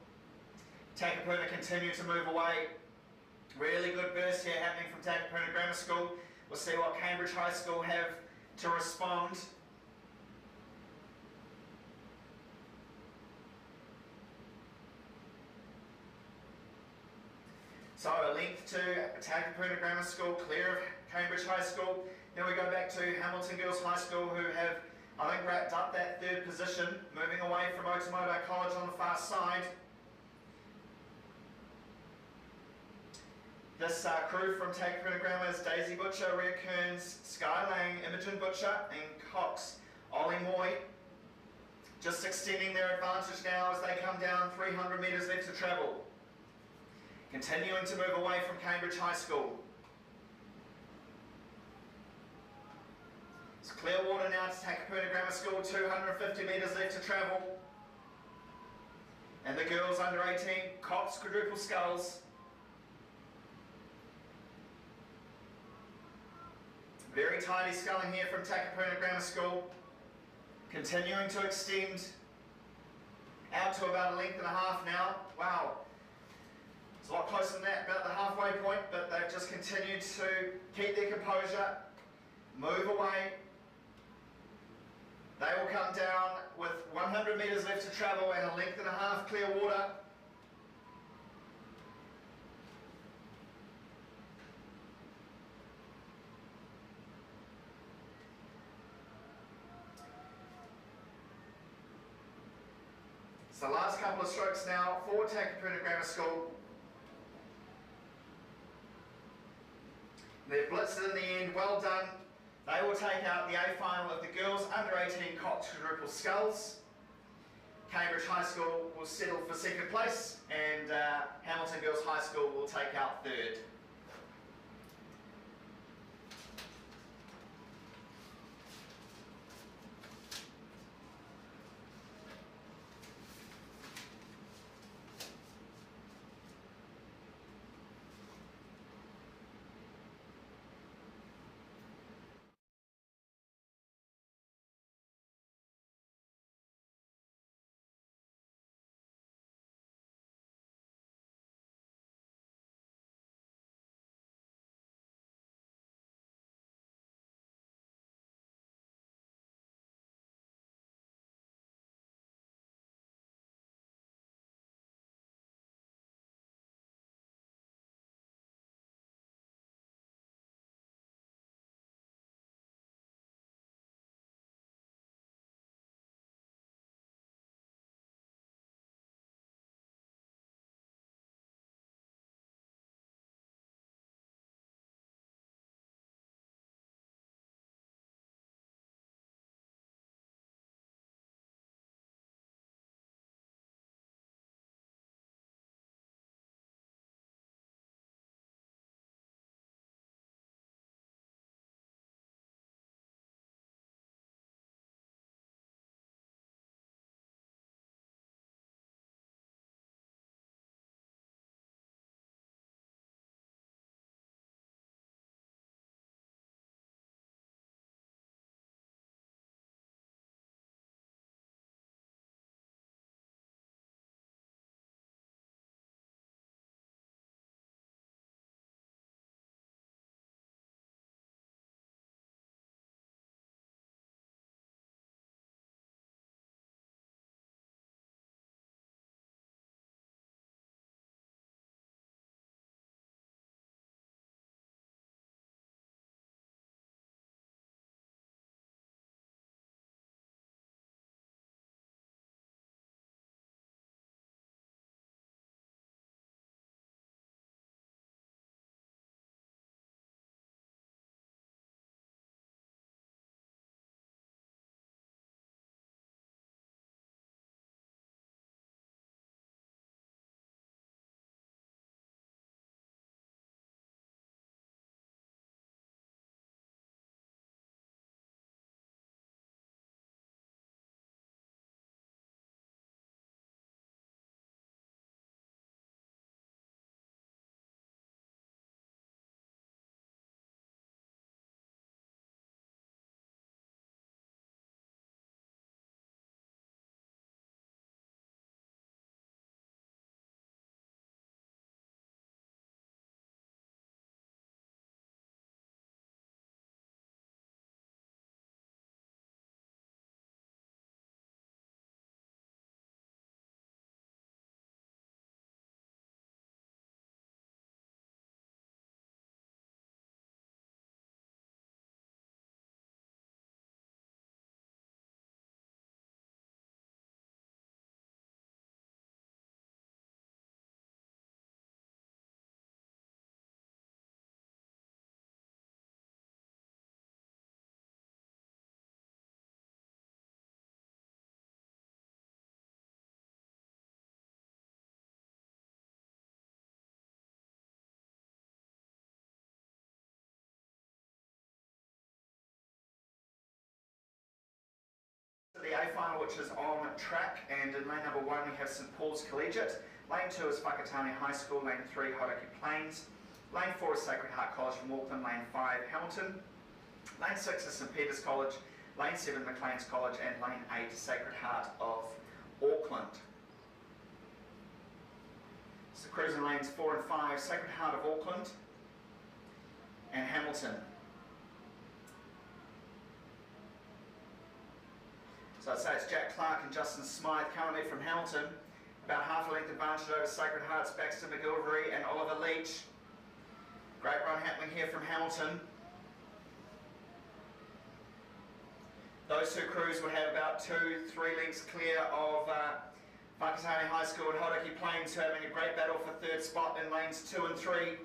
Takapuna continue to move away. Really good burst here happening from Takapuna Grammar School. We'll see what Cambridge High School have to respond. So a length to Takapuna Grammar School, clear of Cambridge High School. Then we go back to Hamilton Girls High School, who have I think wrapped up that third position, moving away from Otamoto College on the far side. This crew from Takapuna Grammar is Daisy Butcher, Rhea Kearns, Sky Lang, Imogen Butcher and Cox Ollie Moy. Just extending their advantage now as they come down, 300 metres left to travel. Continuing to move away from Cambridge High School. It's Clearwater now to Takapuna Grammar School, 250 metres left to travel. And the girls under 18, Cox Quadruple Skulls. Very tidy sculling here from Takapuna Grammar School. Continuing to extend out to about a length and a half now. Wow. It's a lot closer than that, about the halfway point, but they've just continued to keep their composure, move away. They will come down with 100 metres left to travel and a length and a half clear water. It's the last couple of strokes now for Takapuna Grammar School. They've blitzed it in the end, well done. They will take out the A final of the girls under 18 Cox Quadruple Skulls. Cambridge High School will settle for second place and Hamilton Girls High School will take out third. A final, which is on track, and in lane number 1 we have St Paul's Collegiate. Lane 2 is Whakatane High School. Lane 3, Hauraki Plains. Lane 4 is Sacred Heart College from Auckland. Lane 5, Hamilton. Lane 6 is St Peter's College. Lane 7, Maclean's College, and Lane 8, Sacred Heart of Auckland. So cruising lanes 4 and 5, Sacred Heart of Auckland and Hamilton. So I'd say it's Jack Clark and Justin Smythe currently from Hamilton. About half a length advantage over Sacred Hearts, Baxter McGilvery and Oliver Leach. Great run happening here from Hamilton. Those two crews would have about 2-3 lengths clear of Whakatane High School and Hauraki Plains, who are having a great battle for third spot in lanes 2 and 3.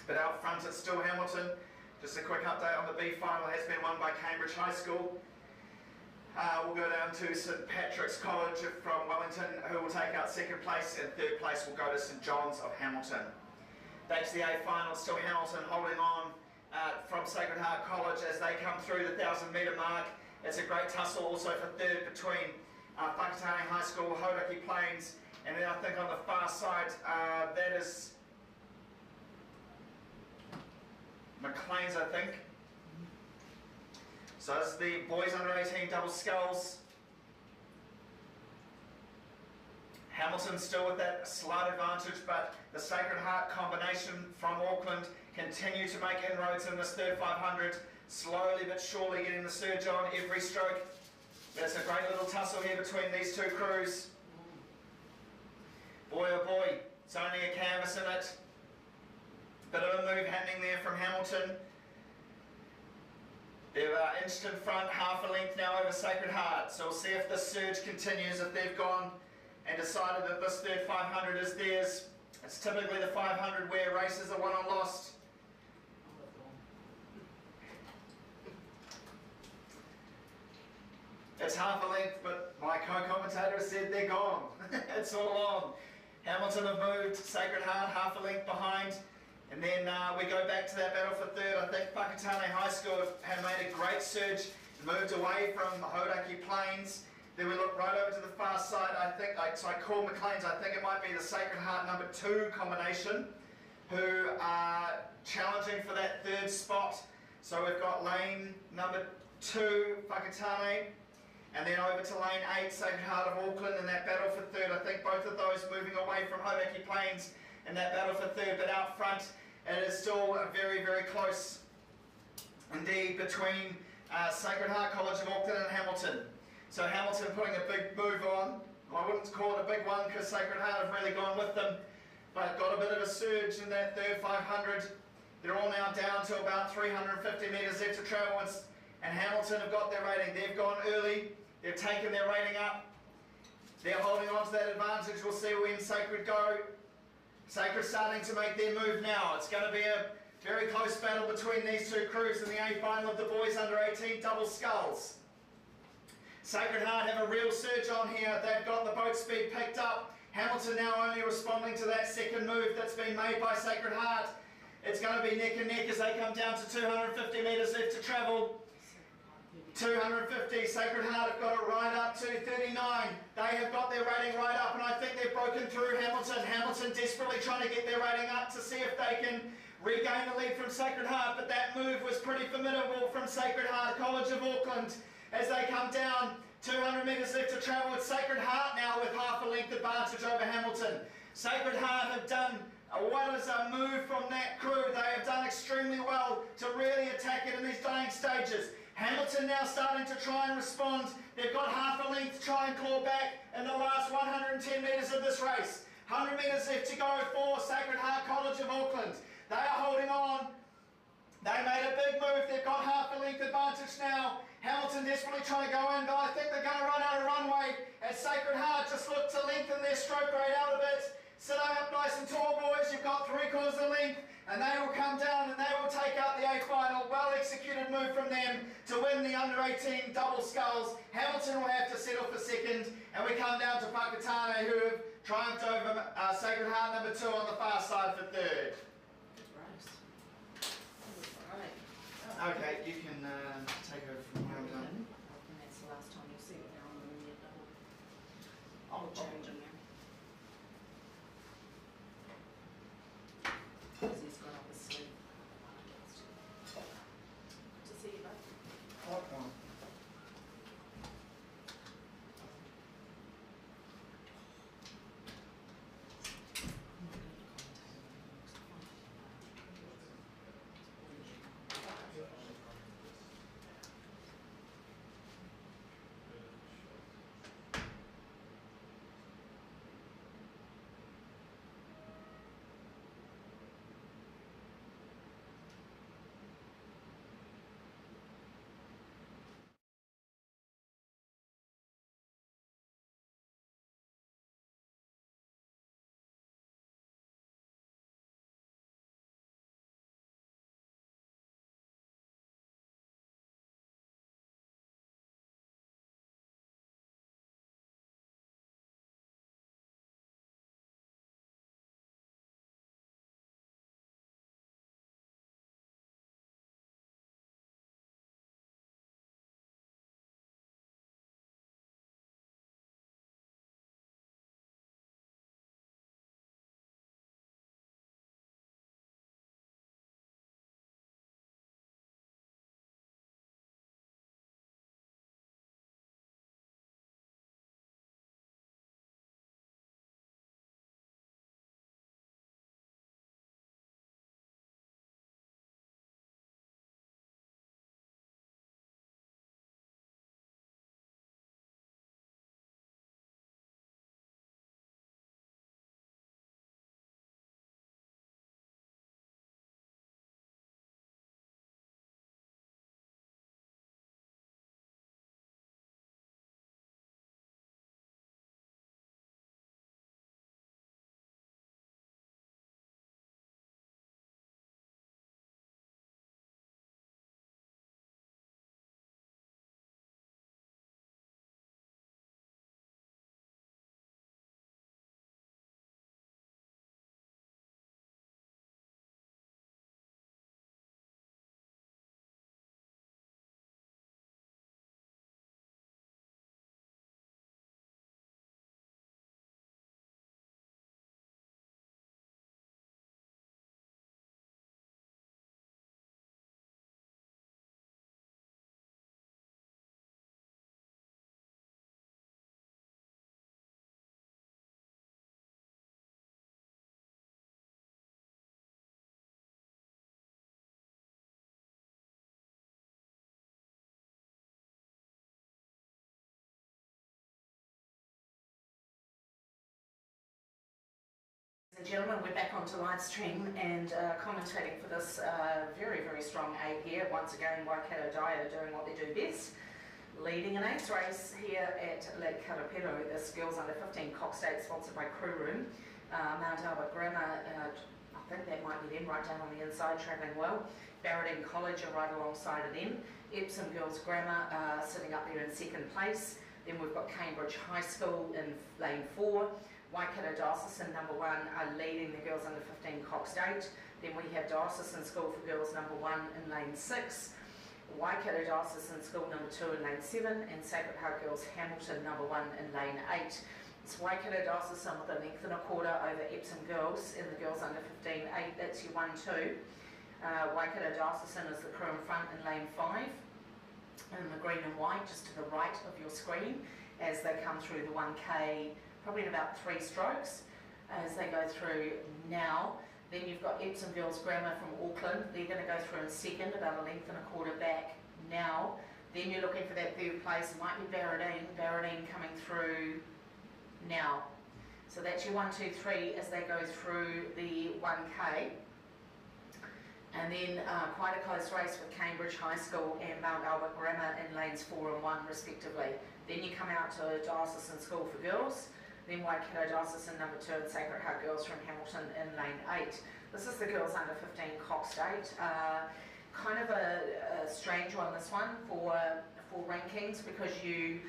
But out front it's still Hamilton. Just a quick update on the B final, has been won by Cambridge High School. We'll go down to St Patrick's College from Wellington, who will take out second place, and third place will go to St John's of Hamilton. Back to the A final, still Hamilton holding on from Sacred Heart College as they come through the 1,000 metre mark. It's a great tussle also for third between Whakatane High School, Hauraki Plains, and then I think on the far side that is Maclean's, I think. So this is the boys under 18 double sculls. Hamilton still with that slight advantage, but the Sacred Heart combination from Auckland continue to make inroads in this third 500, slowly but surely getting the surge on every stroke. There's a great little tussle here between these two crews. Boy oh boy, it's only a canvas in it. Bit of a move happening there from Hamilton. They've inched in front, half a length now over Sacred Heart. So we'll see if this surge continues, if they've gone and decided that this third 500 is theirs. It's typically the 500 where races are won or lost. It's half a length, but my co-commentator said they're gone. It's all on. Hamilton have moved, Sacred Heart half a length behind. And then we go back to that battle for third. I think Whakatane High School have made a great surge, moved away from Hauraki Plains. Then we look right over to the far side. So I call Maclean's, I think it might be the Sacred Heart number 2 combination, who are challenging for that third spot. So we've got lane number 2, Whakatane, and then over to lane 8, Sacred Heart of Auckland in that battle for third. I think both of those moving away from Hauraki Plains in that battle for third, but out front it is still very, very close indeed between Sacred Heart College of Auckland and Hamilton. So Hamilton putting a big move on. I wouldn't call it a big one because Sacred Heart have really gone with them, but got a bit of a surge in that third 500. They're all now down to about 350 metres left to travel, and Hamilton have got their rating. They've gone early, they've taken their rating up. They're holding on to that advantage. We'll see when Sacred go. Sacred starting to make their move now. It's going to be a very close battle between these two crews in the A final of the boys under 18 double sculls. Sacred Heart have a real surge on here. They've got the boat speed picked up. Hamilton now only responding to that second move that's been made by Sacred Heart. It's going to be neck and neck as they come down to 250 metres left to travel. 250, Sacred Heart have got it right up to 39. They have got their rating right up, and I think they've broken through Hamilton. Hamilton desperately trying to get their rating up to see if they can regain the lead from Sacred Heart, but that move was pretty formidable from Sacred Heart College of Auckland as they come down. 200 metres left to travel. It's Sacred Heart now with half a length advantage over Hamilton. Sacred Heart have done what is a move from that crew. They have done extremely well to really attack it in these dying stages. Hamilton now starting to try and respond. They've got half a length to try and claw back in the last 110 metres of this race. 100 metres left to go for Sacred Heart College of Auckland. They are holding on. They made a big move. They've got half a length advantage now. Hamilton desperately trying to go in, but I think they're going to run out of runway as Sacred Heart just look to lengthen their stroke rate out a bit. Sit up nice and tall, boys. You've got 3/4 of the length, and they will come down and they will take out the A final. Well executed move from them to win the under 18 double sculls. Hamilton will have to settle for second, and we come down to Whakatane, who have triumphed over Sacred Heart number 2 on the far side for third. Okay, you can take over from where I'm done. And that's the last time you'll see what they're I'll change them now. Because he's got up his sleeve. To see you both. Ladies and gentlemen, we're back onto live stream and commentating for this very, very strong A here. Once again, Waikato Dai are doing what they do best, leading an 8th race here at Lake Karapiro. This girls under 15 Cox State, sponsored by Crew Room. Mount Albert Grammar, I think that might be them right down on the inside, travelling well. Barradine College are right alongside of them. Epsom Girls Grammar sitting up there in 2nd place. Then we've got Cambridge High School in lane 4. Waikato Diocesan number 1 are leading the girls under 15 Cox State. Then we have Diocesan School for Girls number 1 in lane 6. Waikato Diocesan School number 2 in lane 7. And Sacred Heart Girls Hamilton number 1 in lane 8. It's Waikato Diocesan with a length and a quarter over Epsom Girls in the girls under 15 8. That's your 1-2. Waikato Diocesan is the crew in front in lane 5. In the green and white, just to the right of your screen, as they come through the 1K, probably in about 3 strokes, as they go through now. Then you've got Epsom Girls Grammar from Auckland. They're going to go through in 2nd, about a length and a quarter back now. Then you're looking for that 3rd place. It might be Barradine coming through now. So that's your 1, 2, 3 as they go through the 1K. And then quite a close race with Cambridge High School and Mount Albert Grammar in lanes 4 and 1 respectively. Then you come out to Diocesan School for Girls, then Waikato Diocesan number 2 and Sacred Heart Girls from Hamilton in lane 8. This is the girls under 15 Cox State. Kind of a strange one, this one, for rankings, because you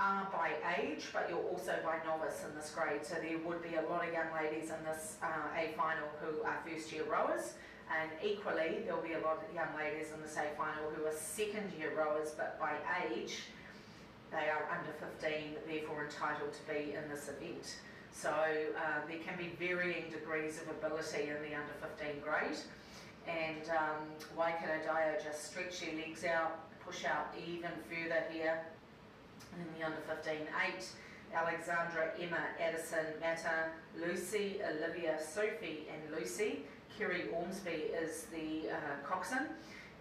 are by age, but you're also by novice in this grade. So there would be a lot of young ladies in this A final who are first year rowers. And equally, there'll be a lot of young ladies in the A final who are 2nd year rowers, but by age, They are under 15, therefore entitled to be in this event. So there can be varying degrees of ability in the under 15 grade. And Waikato Dio just stretch their legs out, push out even further here. And in the under 15, 8, Alexandra, Emma, Addison, Matta, Lucy, Olivia, Sophie and Lucy. Kerry Ormsby is the coxswain.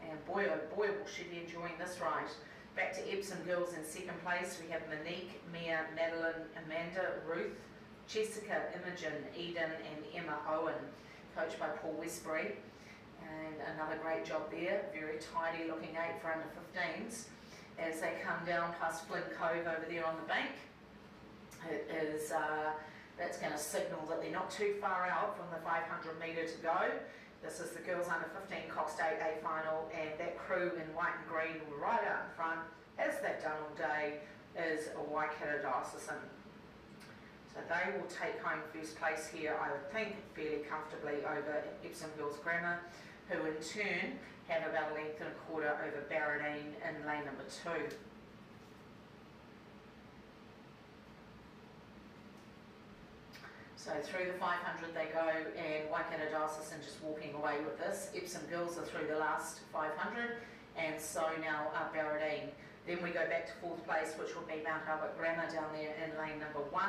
And boy oh boy will she be enjoying this ride. Back to Epsom girls in second place, we have Monique, Mia, Madeline, Amanda, Ruth, Jessica, Imogen, Eden and Emma Owen, coached by Paul Westbury. And another great job there, very tidy looking 8 for under 15s. As they come down past Flynn Cove over there on the bank, it is, that's going to signal that they're not too far out from the 500 metre to go. This is the girls under 15 Cox State A final, and that crew in white and green right out in front, as they've done all day, is a Waikato Diocesan. So they will take home first place here, I would think, fairly comfortably over Epsom Girls Grammar, who in turn have about a length and a quarter over Barradine in lane number 2. So through the 500 they go, and Waikato Diocesan just walking away with this. Epsom Girls are through the last 500, and so now are Barradine. Then we go back to 4th place, which will be Mount Albert Grammar down there in lane number 1,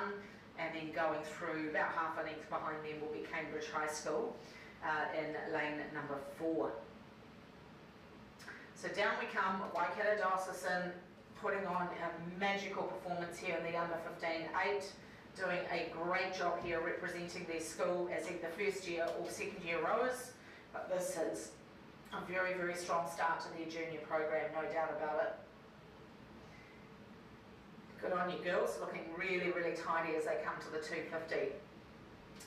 and then going through about half a length behind them will be Cambridge High School in lane number 4. So down we come, Waikato Diocesan putting on a magical performance here in the under 15-8. Doing a great job here representing their school as either first year or second year rowers, but this is a very, very strong start to their junior program, no doubt about it. Good on you girls, looking really, really tidy as they come to the 250.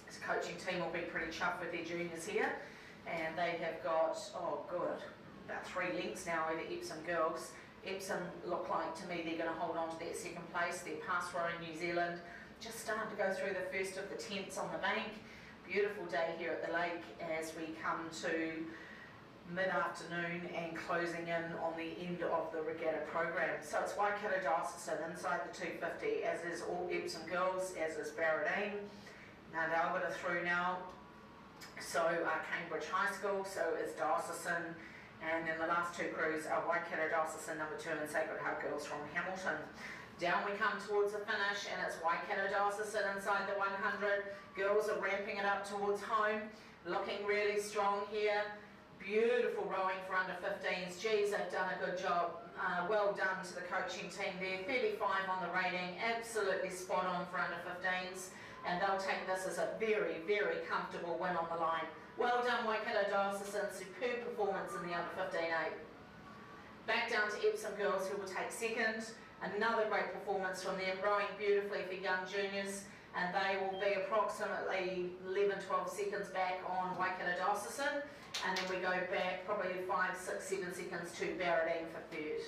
This coaching team will be pretty chuffed with their juniors here, and they have got, oh good, about 3 lengths now over Epsom girls. Epsom look like to me they're going to hold on to that second place. They're past rowing New Zealand. Just starting to go through the first of the tents on the bank. Beautiful day here at the lake as we come to mid-afternoon and closing in on the end of the regatta program. So it's Waikato Diocesan inside the 250, as is all Epsom girls, as is Barradine. Mount Albert are through now. So Cambridge High School, so is Diocesan. And then the last 2 crews are Waikato Diocesan number 2 and Sacred Heart girls from Hamilton. Down we come towards the finish, and it's Waikato Diocesan inside the 100. Girls are ramping it up towards home, looking really strong here. Beautiful rowing for under 15s. Geez, they've done a good job. Well done to the coaching team there. 35 on the rating, absolutely spot on for under 15s. And they'll take this as a very, very comfortable win on the line. Well done Waikato Diocesan, superb performance in the under 15-8. Back down to Epsom girls, who will take second. Another great performance from them, rowing beautifully for young juniors, and they will be approximately 11-12 seconds back on Waikato Diocesan, and then we go back probably 5, 6, 7 seconds to Barradine for third.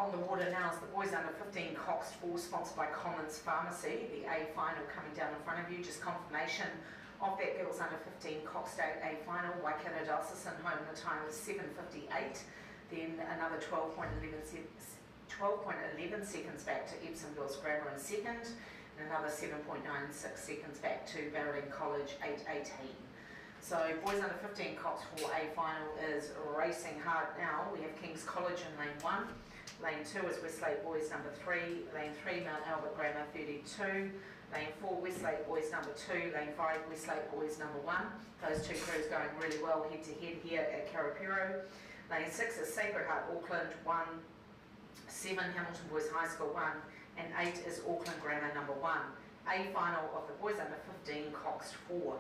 on the water now is the boys under 15 Cox 4, sponsored by Commons Pharmacy. The A final coming down in front of you, just confirmation of that girls under 15 Cox State A final. Waikato Diocesan home, the time is 7:58. Then another 12.11 seconds back to Epsom Girls Grammar in second, and another 7.96 seconds back to Barradine College 8:18. So boys under 15 Cox 4A final is racing hard now. We have King's College in lane 1. Lane 2 is Westlake Boys number 3. Lane 3 Mount Albert Grammar 32. Lane 4 Westlake Boys number 2. Lane 5 Westlake Boys number 1. Those two crews going really well head to head here at Karapiro. Lane 6 is Sacred Heart Auckland 1. 7 Hamilton Boys High School 1. And 8 is Auckland Grammar number 1. A final of the boys under 15 Cox 4.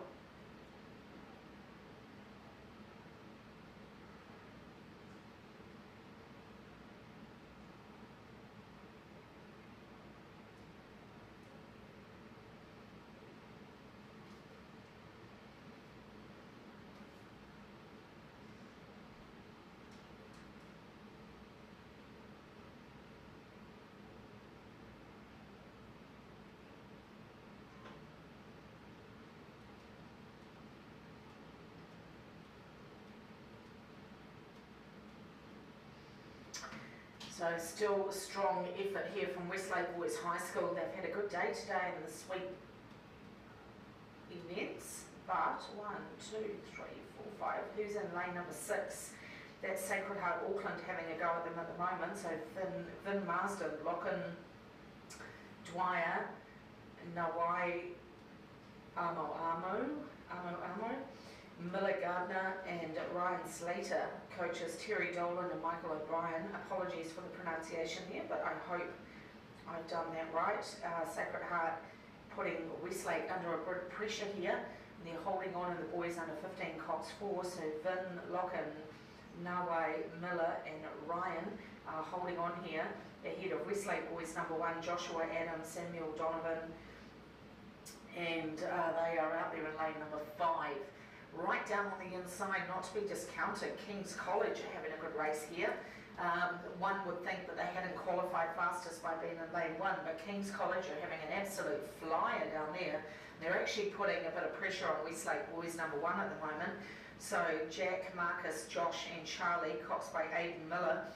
So still a strong effort here from Westlake Boys High School. They've had a good day today in the sweep events, but 1, 2, 3, 4, 5. Who's in lane number 6? That's Sacred Heart Auckland having a go at them at the moment. So Vin Marsden, Lockin, Dwyer, Nawai, Amo, Miller Gardner and Ryan Slater. Coaches Terry Dolan and Michael O'Brien. Apologies for the pronunciation here, but I hope I've done that right. Sacred Heart putting Westlake under a bit of pressure here. And they're holding on in the boys under 15 Cox 4. So Vin, Lockin, Nawai, Miller and Ryan are holding on here. Ahead of Westlake Boys number 1, Joshua Adams, Samuel Donovan. And they are out there in lane number 5. Right down on the inside, not to be discounted, King's College are having a good race here. One would think that they hadn't qualified fastest by being in lane 1, but King's College are having an absolute flyer down there. They're actually putting a bit of pressure on Westlake Boys number 1 at the moment. So Jack, Marcus, Josh and Charlie, Cox by Aidan Miller,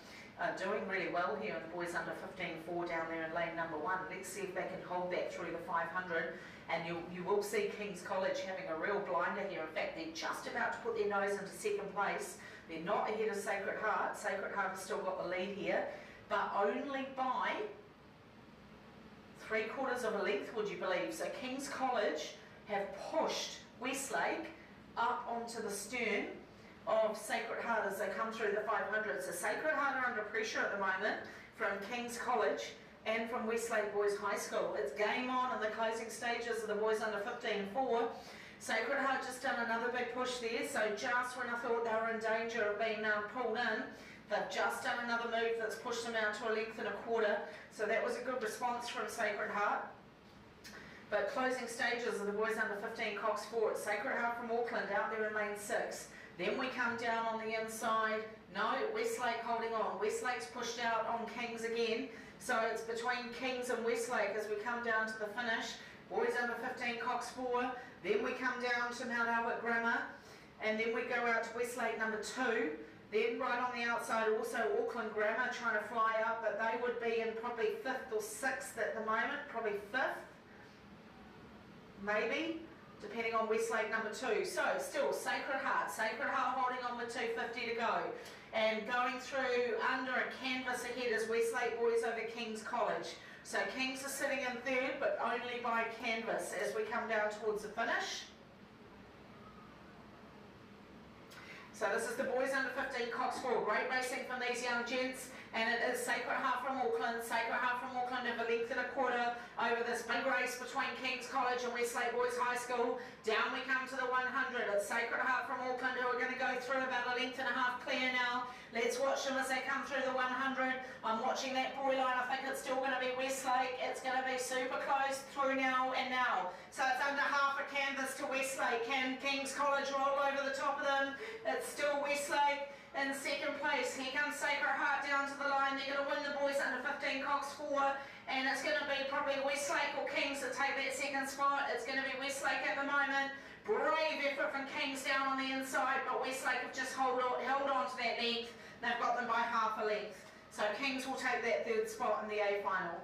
are doing really well here in the boys under 15-4 down there in lane number 1. Let's see if they can hold that through the 500. And you will see King's College having a real blinder here. In fact, they're just about to put their nose into second place. They're not ahead of Sacred Heart. Sacred Heart has still got the lead here, but only by 3/4 of a length, would you believe? So King's College have pushed Westlake up onto the stern of Sacred Heart as they come through the 500. So Sacred Heart are under pressure at the moment from King's College and from Westlake Boys High School. It's game on in the closing stages of the boys under 15-4. Sacred Heart just done another big push there, so just when I thought they were in danger of being pulled in, they've just done another move that's pushed them out to 1.25 lengths. So that was a good response from Sacred Heart. But closing stages of the boys under 15 Cox 4, it's Sacred Heart from Auckland out there in lane 6. Then we come down on the inside. No, Westlake holding on. Westlake's pushed out on Kings again. So it's between Kings and Westlake as we come down to the finish. Boys under 15 Cox 4. Then we come down to Mount Albert Grammar. And then we go out to Westlake number 2. Then right on the outside also Auckland Grammar trying to fly up, but they would be in probably 5th or 6th at the moment. Probably 5th. Maybe. Depending on Westlake number 2. So still Sacred Heart holding on with 250 to go. And going through under a canvas ahead is Westlake Boys over King's College. So Kings are sitting in 3rd, but only by canvas as we come down towards the finish. So this is the boys under 15 Cox 4. Great racing from these young gents. And it is Sacred Heart from Auckland. Sacred Heart from Auckland have 1.25 lengths over this big race between King's College and Westlake Boys High School. Down we come to the 100. It's Sacred Heart from Auckland who are going to go through about 1.5 lengths clear now. Let's watch them as they come through the 100. I'm watching that boy line. I think it's still going to be Westlake. It's going to be Westlake, super close through now and now. So it's under half a canvas to Westlake. Can King's College roll over the top of them? It's still Westlake in second place. Here comes Sacred Heart down to the line. They're going to win the boys under 15 Cox 4, and it's going to be probably Westlake or Kings that take that second spot. It's going to be Westlake at the moment. Brave effort from Kings down on the inside, but Westlake have just held on to that length. They've got them by half a length. So Kings will take that third spot in the A final.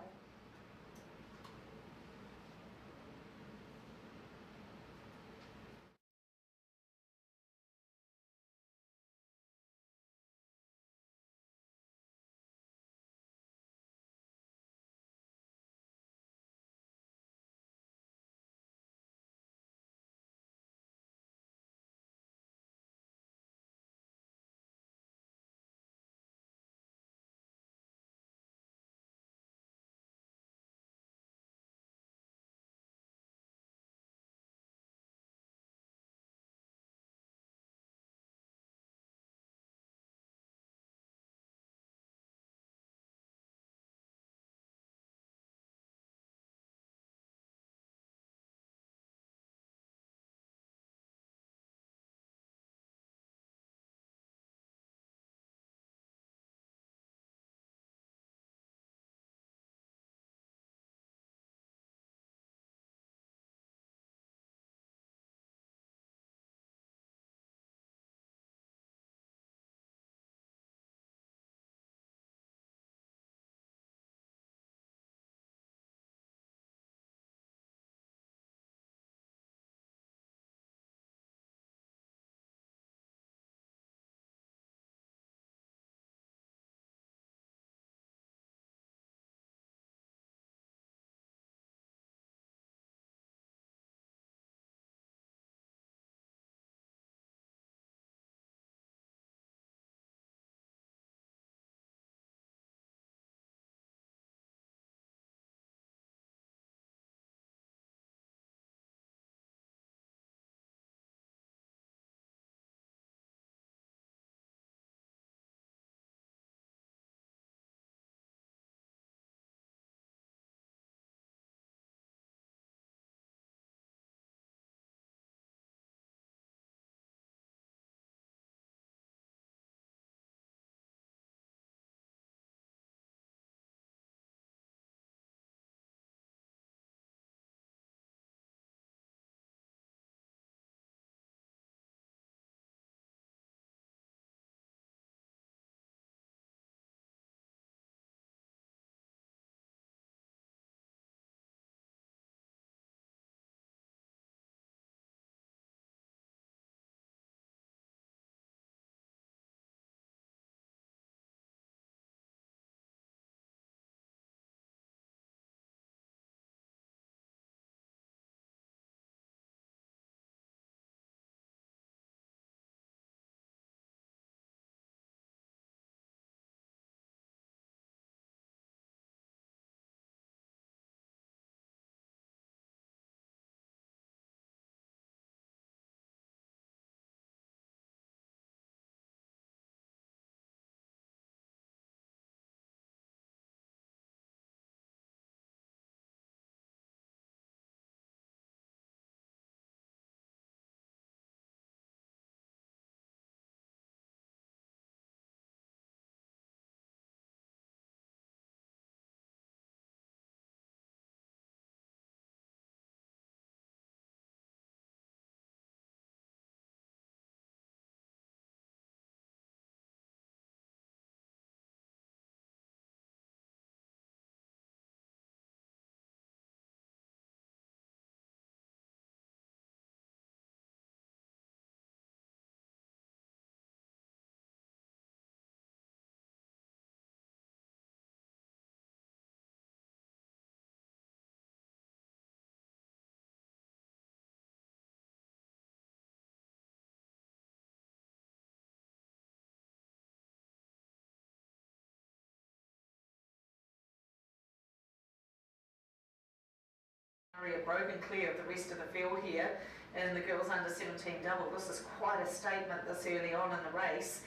Broken clear of the rest of the field here in the girls under 17 double. This is quite a statement this early on in the race.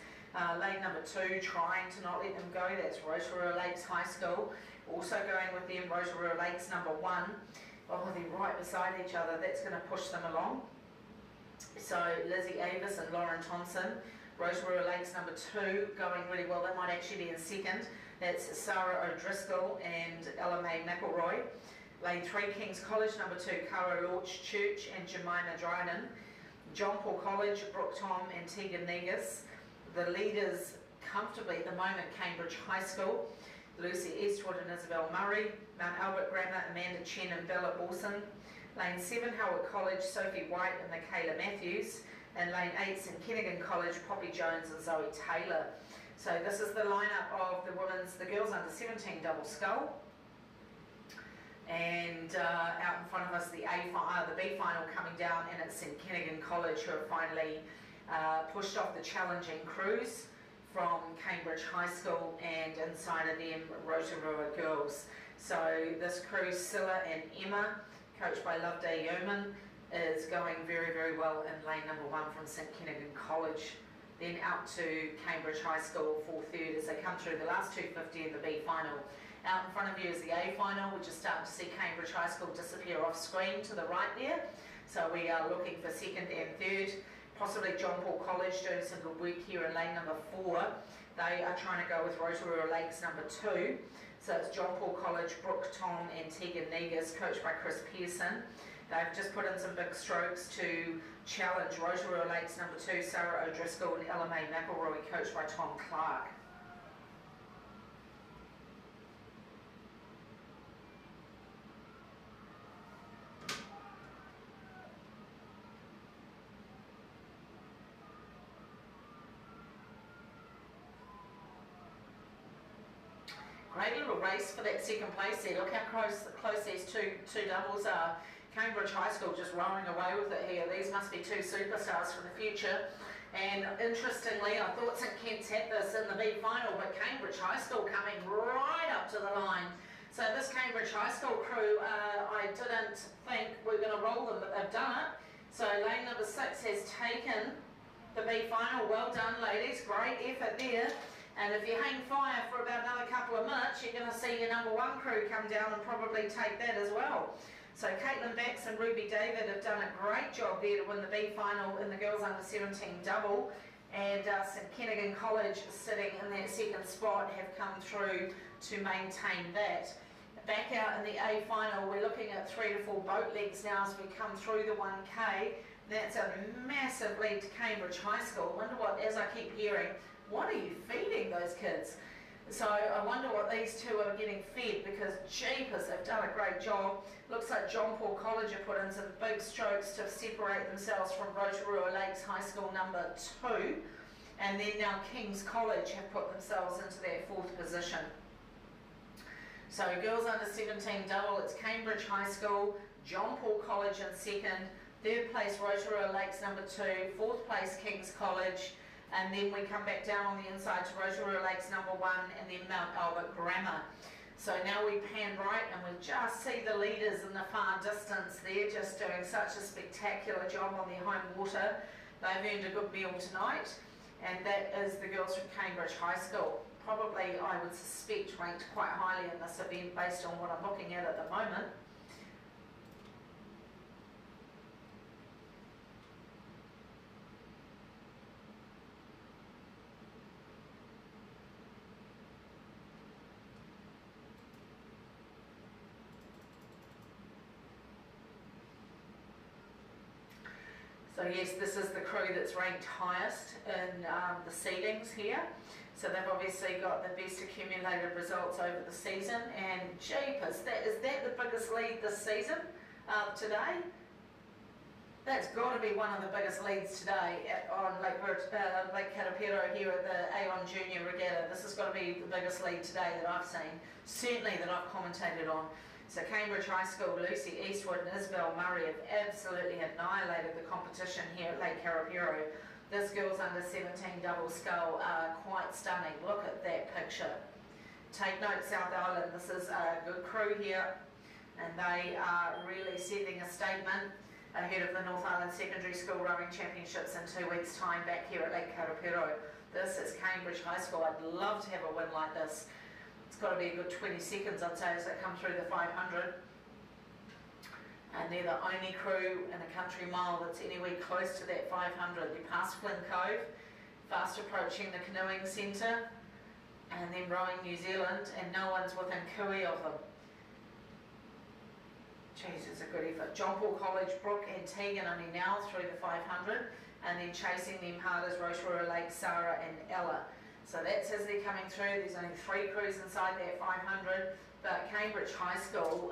Lane number 2 trying to not let them go. That's Rotorua Lakes High School. Also going with them, Rotorua Lakes number 1. Oh, they're right beside each other. That's going to push them along. So Lizzie Avis and Lauren Thompson. Rotorua Lakes number 2 going really well. That might actually be in second. That's Sarah O'Driscoll and Ella Mae McElroy. Lane 3, King's College number 2, Cara Lorch Church and Jemima Dryden. John Paul College, Brooke Tom and Tegan Negus. The leaders comfortably at the moment, Cambridge High School, Lucy Eastwood and Isabel Murray. Mount Albert Grammar, Amanda Chen and Bella Borson. Lane 7, Howard College, Sophie White and Michaela Matthews. And lane 8, St Kentigern College, Poppy Jones and Zoe Taylor. So this is the lineup of the girls under 17 double scull. And out in front of us, the B final coming down, and it's St Kentigern College who have finally pushed off the challenging crews from Cambridge High School, and inside of them, Rotorua girls. So this crew, Scylla and Emma, coached by Loveday Yeoman, is going very, very well in lane number 1 from St Kentigern College. Then out to Cambridge High School for third as they come through the last 250 in the B final. Out in front of you is the A final. We're just starting to see Cambridge High School disappear off screen to the right there. So we are looking for second and third. Possibly John Paul College doing some good work here in lane number 4. They are trying to go with Rotorua Lakes number 2. So it's John Paul College, Brooke Tom and Tegan Negus, coached by Chris Pearson. They've just put in some big strokes to challenge Rotorua Lakes number 2, Sarah O'Driscoll and Ella Mae McElroy, coached by Tom Clark. Great little race for that second place there. Look how close these two doubles are. Cambridge High School just rowing away with it here. These must be 2 superstars for the future. And interestingly, I thought St Kent's had this in the B final, but Cambridge High School coming right up to the line. So this Cambridge High School crew, I didn't think we were going to roll them, but they've done it. So lane number 6 has taken the B final. Well done, ladies. Great effort there. And if you hang fire for about another couple of minutes, you're going to see your number 1 crew come down and probably take that as well. So Caitlin Bax and Ruby David have done a great job there to win the B final in the girls under 17 double. And St Kentigern College, sitting in that second spot, have come through to maintain that. Back out in the A final, we're looking at 3 to 4 boat legs now as we come through the 1K. That's a massive lead to Cambridge High School. I wonder what, as I keep hearing, what are you feeding those kids? So I wonder what these two are getting fed, because jeepers, they've done a great job. Looks like John Paul College have put in some big strokes to separate themselves from Rotorua Lakes High School number 2. And then now King's College have put themselves into their 4th position. So girls under 17 double, it's Cambridge High School, John Paul College in 2nd, 3rd place Rotorua Lakes number 2, 4th place King's College, and then we come back down on the inside to Rotorua Lakes number 1 and then Mount Albert Grammar. So now we pan right and we just see the leaders in the far distance there, just doing such a spectacular job on their home water. They've earned a good meal tonight, and that is the girls from Cambridge High School. Probably, I would suspect, ranked quite highly in this event based on what I'm looking at the moment. So yes, this is the crew that's ranked highest in the seedings here. So they've obviously got the best accumulated results over the season, and jeepers, is that the biggest lead this season today? That's got to be one of the biggest leads today on Lake Karapiro here at the AON Junior Regatta. This has got to be the biggest lead today that I've seen, certainly that I've commentated on. So Cambridge High School, Lucy Eastwood and Isabel Murray have absolutely annihilated the competition here at Lake Karapiro. This girls under 17 double scull are quite stunning. Look at that picture. Take note, South Island, this is a good crew here, and they are really setting a statement ahead of the North Island Secondary School Rowing Championships in 2 weeks' time back here at Lake Karapiro. This is Cambridge High School. I'd love to have a win like this. It's got to be a good 20 seconds, I'd say, as they come through the 500. And they're the only crew in a country mile that's anywhere close to that 500. They're past Flynn Cove, fast approaching the canoeing centre, and then rowing New Zealand, and no one's within cooey of them. Jeez, it's a good effort. John Paul College, Brooke and Tegan only now through the 500, and then chasing them hard as Rotorua Lake, Sarah and Ella. So that's as they're coming through. There's only 3 crews inside that 500, but Cambridge High School,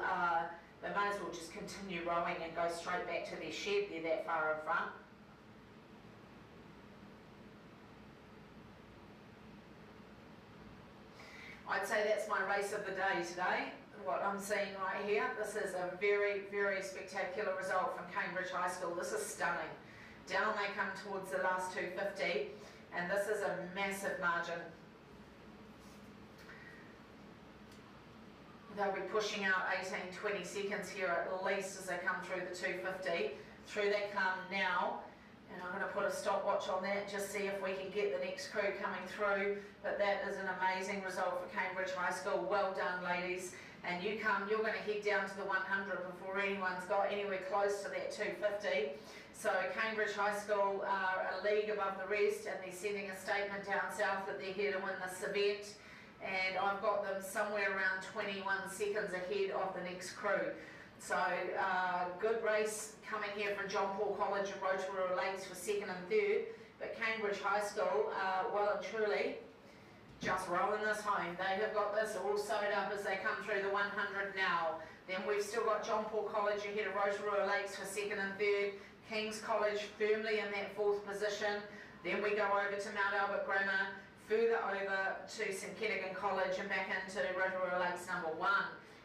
they might as well just continue rowing and go straight back to their shed. They're that far in front. I'd say that's my race of the day today, what I'm seeing right here. This is a very, very spectacular result from Cambridge High School. This is stunning. Down they come towards the last 250, and this is a massive margin. They'll be pushing out 18-20 seconds here at least as they come through the 250. Through they come now. And I'm going to put a stopwatch on that, just see if we can get the next crew coming through. But that is an amazing result for Cambridge High School. Well done, ladies. And you're going to head down to the 100 before anyone's got anywhere close to that 250. So Cambridge High School are a league above the rest, and they're sending a statement down south that they're here to win this event. And I've got them somewhere around 21 seconds ahead of the next crew. So good race coming here from John Paul College and Rotorua Lakes for 2nd and 3rd, but Cambridge High School, well and truly, just rolling this home. They have got this all sewed up as they come through the 100 now. Then we've still got John Paul College ahead of Rotorua Lakes for 2nd and 3rd, King's College firmly in that 4th position. Then we go over to Mount Albert Grammar, further over to St Kentigern College and back into Rotorua Lakes number 1.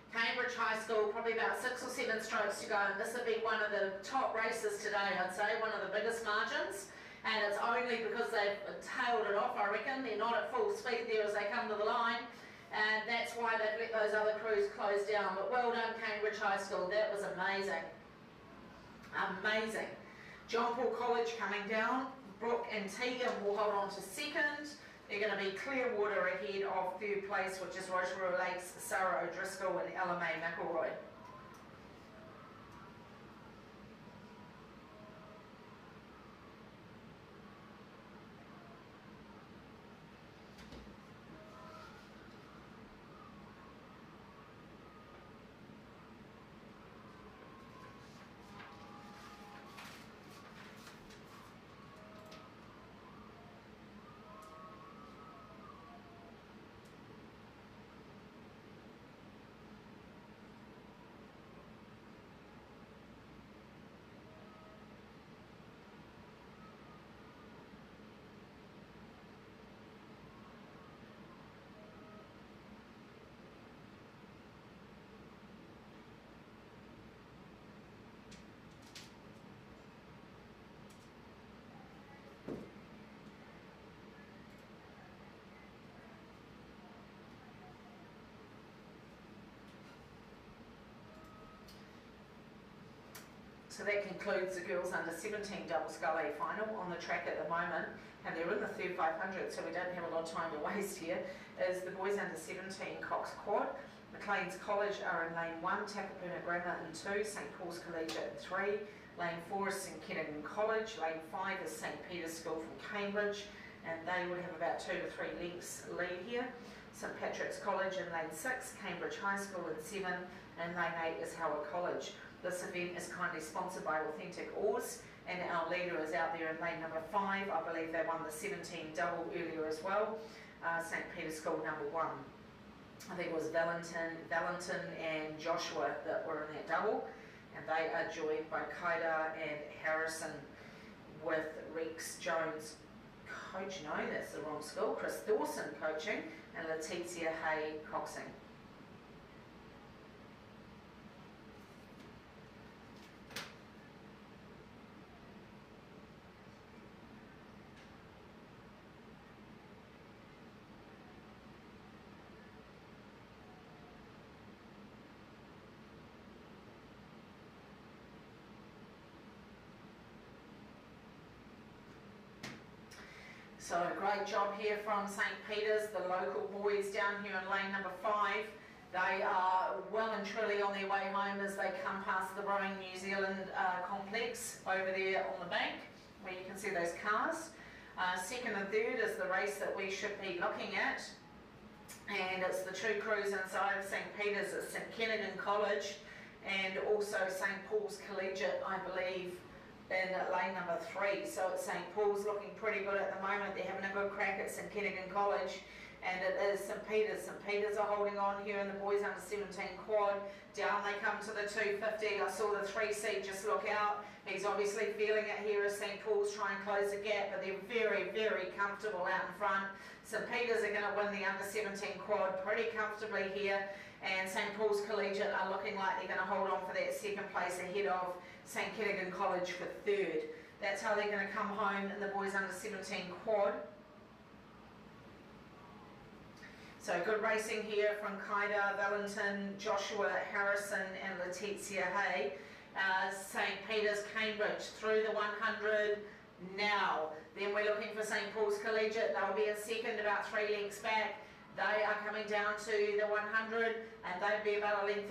Cambridge High School, probably about 6 or 7 strokes to go, and this will be one of the top races today, I'd say, one of the biggest margins, and it's only because they've tailed it off, I reckon. They're not at full speed there as they come to the line, and that's why they've let those other crews close down. But well done, Cambridge High School, that was amazing. Amazing. John Paul College coming down, Brooke and Tegan will hold on to 2nd. They're going to be clear water ahead of 3rd place, which is Rotorua Lakes, Sarah O'Driscoll and Ella May McElroy. So that concludes the girls under 17 double scull A final on the track at the moment, and they're in the 3rd 500, so we don't have a lot of time to waste here. Is the boys under 17 Cox Quad. Maclean's College are in lane 1, Takapuna Grammar in 2, St Paul's Collegiate in 3, lane 4 is St Kentigern College, lane 5 is St Peter's School from Cambridge, and they would have about 2 to 3 lengths lead here. St Patrick's College in lane 6, Cambridge High School in 7, and lane 8 is Howard College. This event is kindly sponsored by Authentic Oars, and our leader is out there in lane number 5. I believe they won the 17 double earlier as well. St Peter's School number 1. I think it was Valentin and Joshua that were in that double, and they are joined by Kaida and Harrison with Rex Jones coach. No, that's the wrong school. Chris Dawson coaching and Letizia Hay coxing. So great job here from St Peter's, the local boys down here in lane number 5. They are well and truly on their way home as they come past the Rowing New Zealand complex over there on the bank, where you can see those cars. Second and third is the race that we should be looking at, and it's the two crews inside of St Peter's. It's St Kentigern College and also St Paul's Collegiate, I believe, in lane number 3. So it's St Paul's looking pretty good at the moment. They're having a good crack at St Kentigern College, and it is St Peter's. St Peter's are holding on here in the boys under 17 quad. Down they come to the 250. I saw the 3C just look out. He's obviously feeling it here as St Paul's try and close the gap, but they're very, very comfortable out in front. St Peter's are going to win the under 17 quad pretty comfortably here, and St Paul's Collegiate are looking like they're going to hold on for that second place ahead of St Kentigern College for third. That's how they're going to come home in the boys under 17 quad. So good racing here from Kaida, Valentin, Joshua Harrison and Letizia Hay. St Peter's, Cambridge through the 100 now. Then we're looking for St Paul's Collegiate. They'll be in second, about 3 lengths back. They are coming down to the 100, and they'd be about 1.25 lengths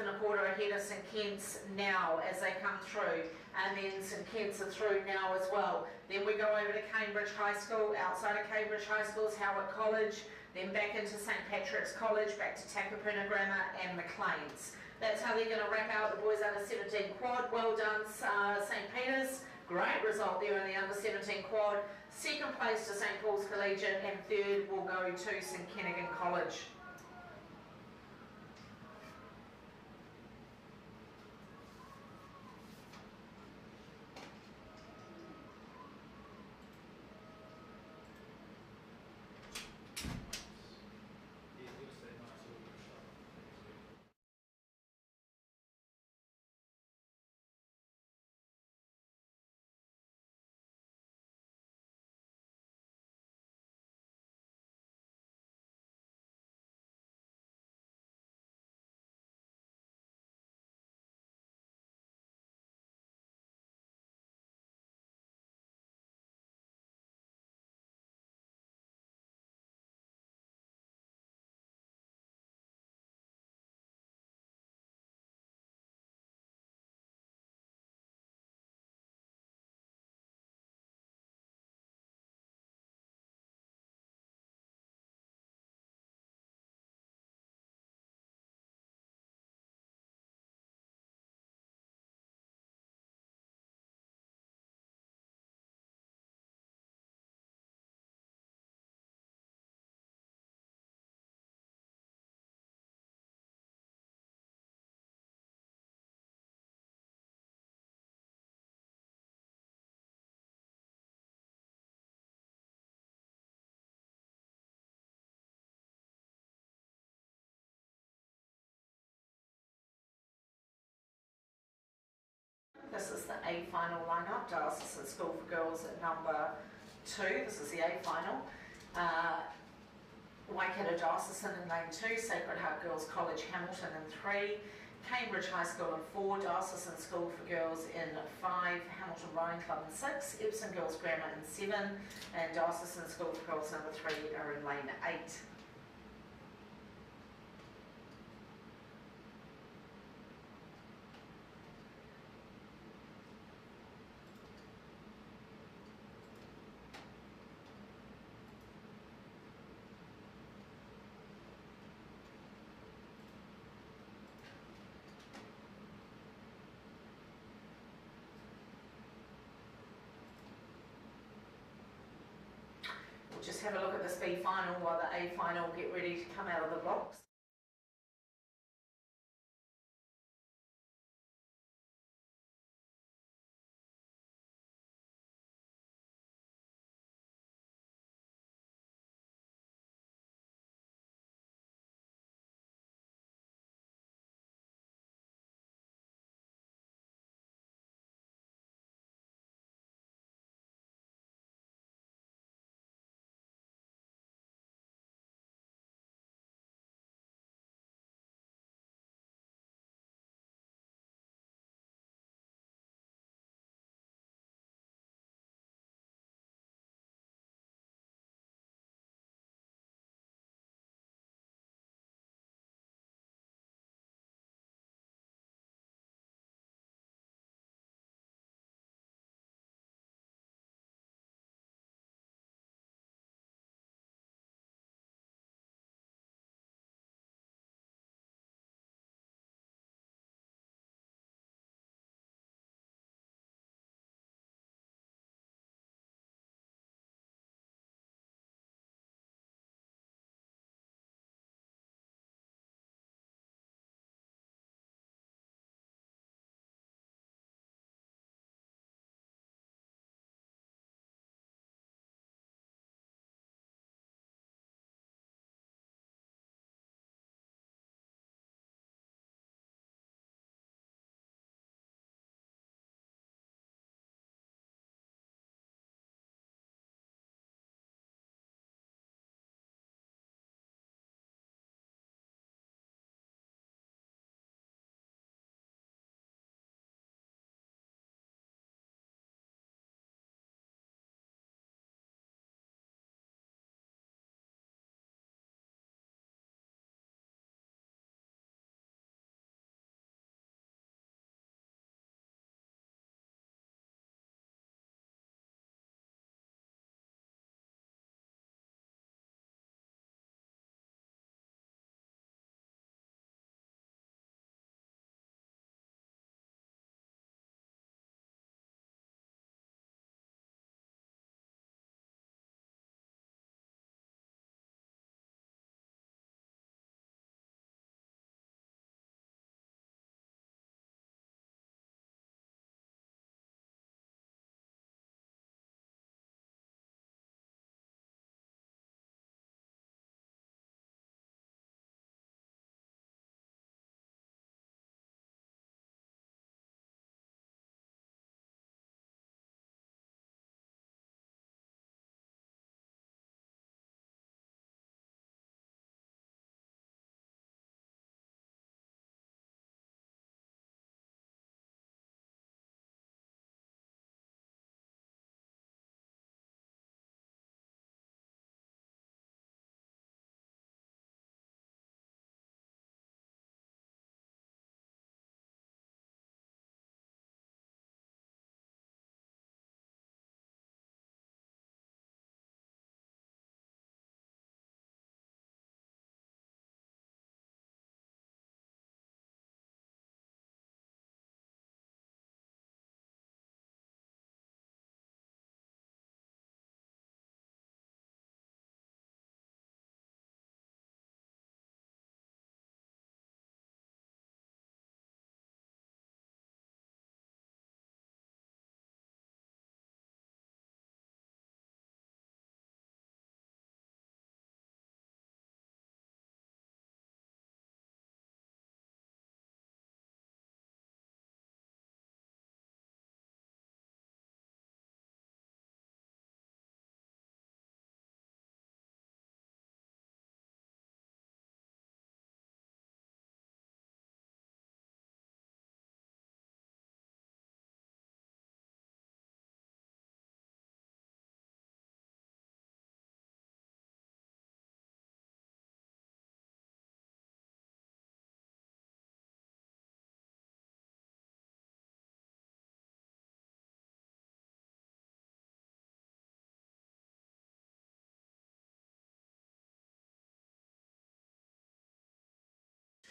ahead of St Kent's now as they come through. And then St Kent's are through now as well. Then we go over to Cambridge High School. Outside of Cambridge High School is Howard College. Then back into St Patrick's College, back to Takapuna Grammar and Maclean's. That's how they're going to wrap out the boys under 17 quad. Well done, St Peter's. Great result there in the under 17 quad. Second place to St Paul's Collegiate, and third will go to St Kentigern College. This is the A final lineup. Diocesan School for Girls at number 2. This is the A final. Waikato Diocesan in lane 2. Sacred Heart Girls College Hamilton in 3. Cambridge High School in 4. Diocesan School for Girls in 5. Hamilton Rowing Club in 6. Epsom Girls Grammar in 7. And Diocesan School for Girls number 3 are in lane 8. Just have a look at this B final while the A final get ready to come out of the blocks.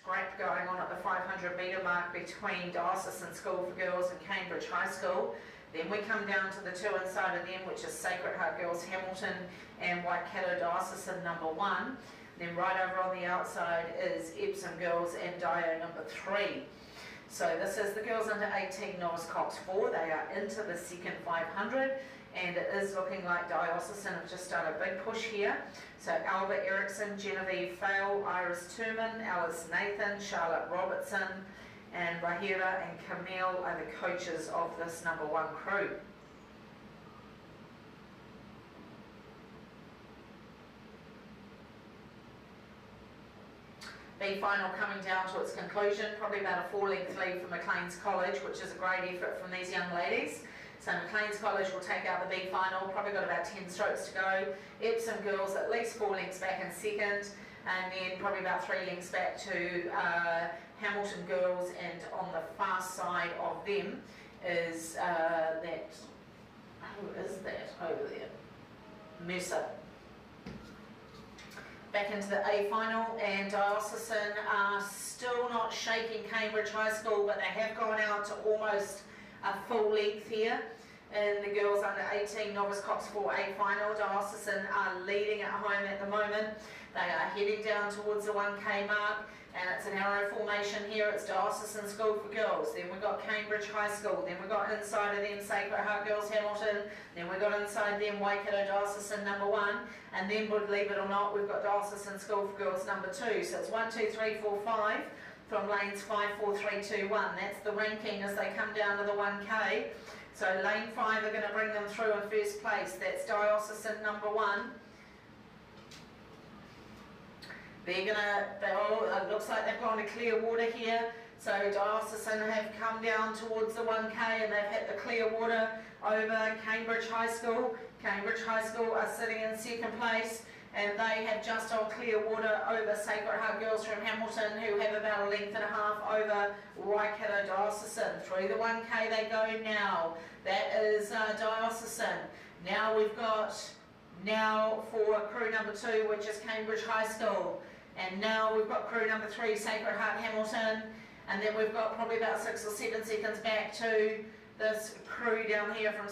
scrap going on at the 500 metre mark between Diocesan School for Girls and Cambridge High School. Then we come down to the two inside of them, which is Sacred Heart Girls Hamilton and Waikato Diocesan number 1. Then right over on the outside is Epsom Girls and Dio number 3. So this is the girls under 18 Novice Cox 4. They are into the second 500, and it is looking like Diocesan have just done a big push here. So Alba Erickson, Genevieve Fail, Iris Turman, Alice Nathan, Charlotte Robertson, and Rahira and Camille are the coaches of this number 1 crew. B final coming down to its conclusion, probably about a 4-length lead for Maclean's College, which is a great effort from these young ladies. So Maclean's College will take out the B final, probably got about 10 strokes to go. Epsom Girls at least 4 lengths back in second, and then probably about 3 lengths back to Hamilton Girls, and on the far side of them is who is that over there? Mercer. Back into the A final, and Diocesan are still not shaking Cambridge High School, but they have gone out to almost a full length here. In the girls under 18 Novice Cox 4A final, Diocesan are leading at home at the moment. They are heading down towards the 1K mark, and it's an arrow formation here. It's Diocesan School for Girls, then we've got Cambridge High School, then we've got inside of them Sacred Heart Girls Hamilton, then we've got inside them Waikato Diocesan number 1, and then, believe it or not, we've got Diocesan School for Girls number 2. So it's 1, 2, 3, 4, 5 from lanes 5, 4, 3, 2, 1. That's the ranking as they come down to the 1K. So lane 5 are going to bring them through in first place. That's Diocesan number 1. It looks like they've gone to clear water here. So Diocesan have come down towards the 1K, and they've hit the clear water over Cambridge High School. Cambridge High School are sitting in second place, and they have just on clear water over Sacred Heart Girls from Hamilton, who have about 1.5 lengths over Waikato Diocesan. Through the 1K they go now. That is Diocesan. Now we've got for crew number 2, which is Cambridge High School. And now we've got crew number 3, Sacred Heart Hamilton. And then we've got probably about 6 or 7 seconds back to this crew down here from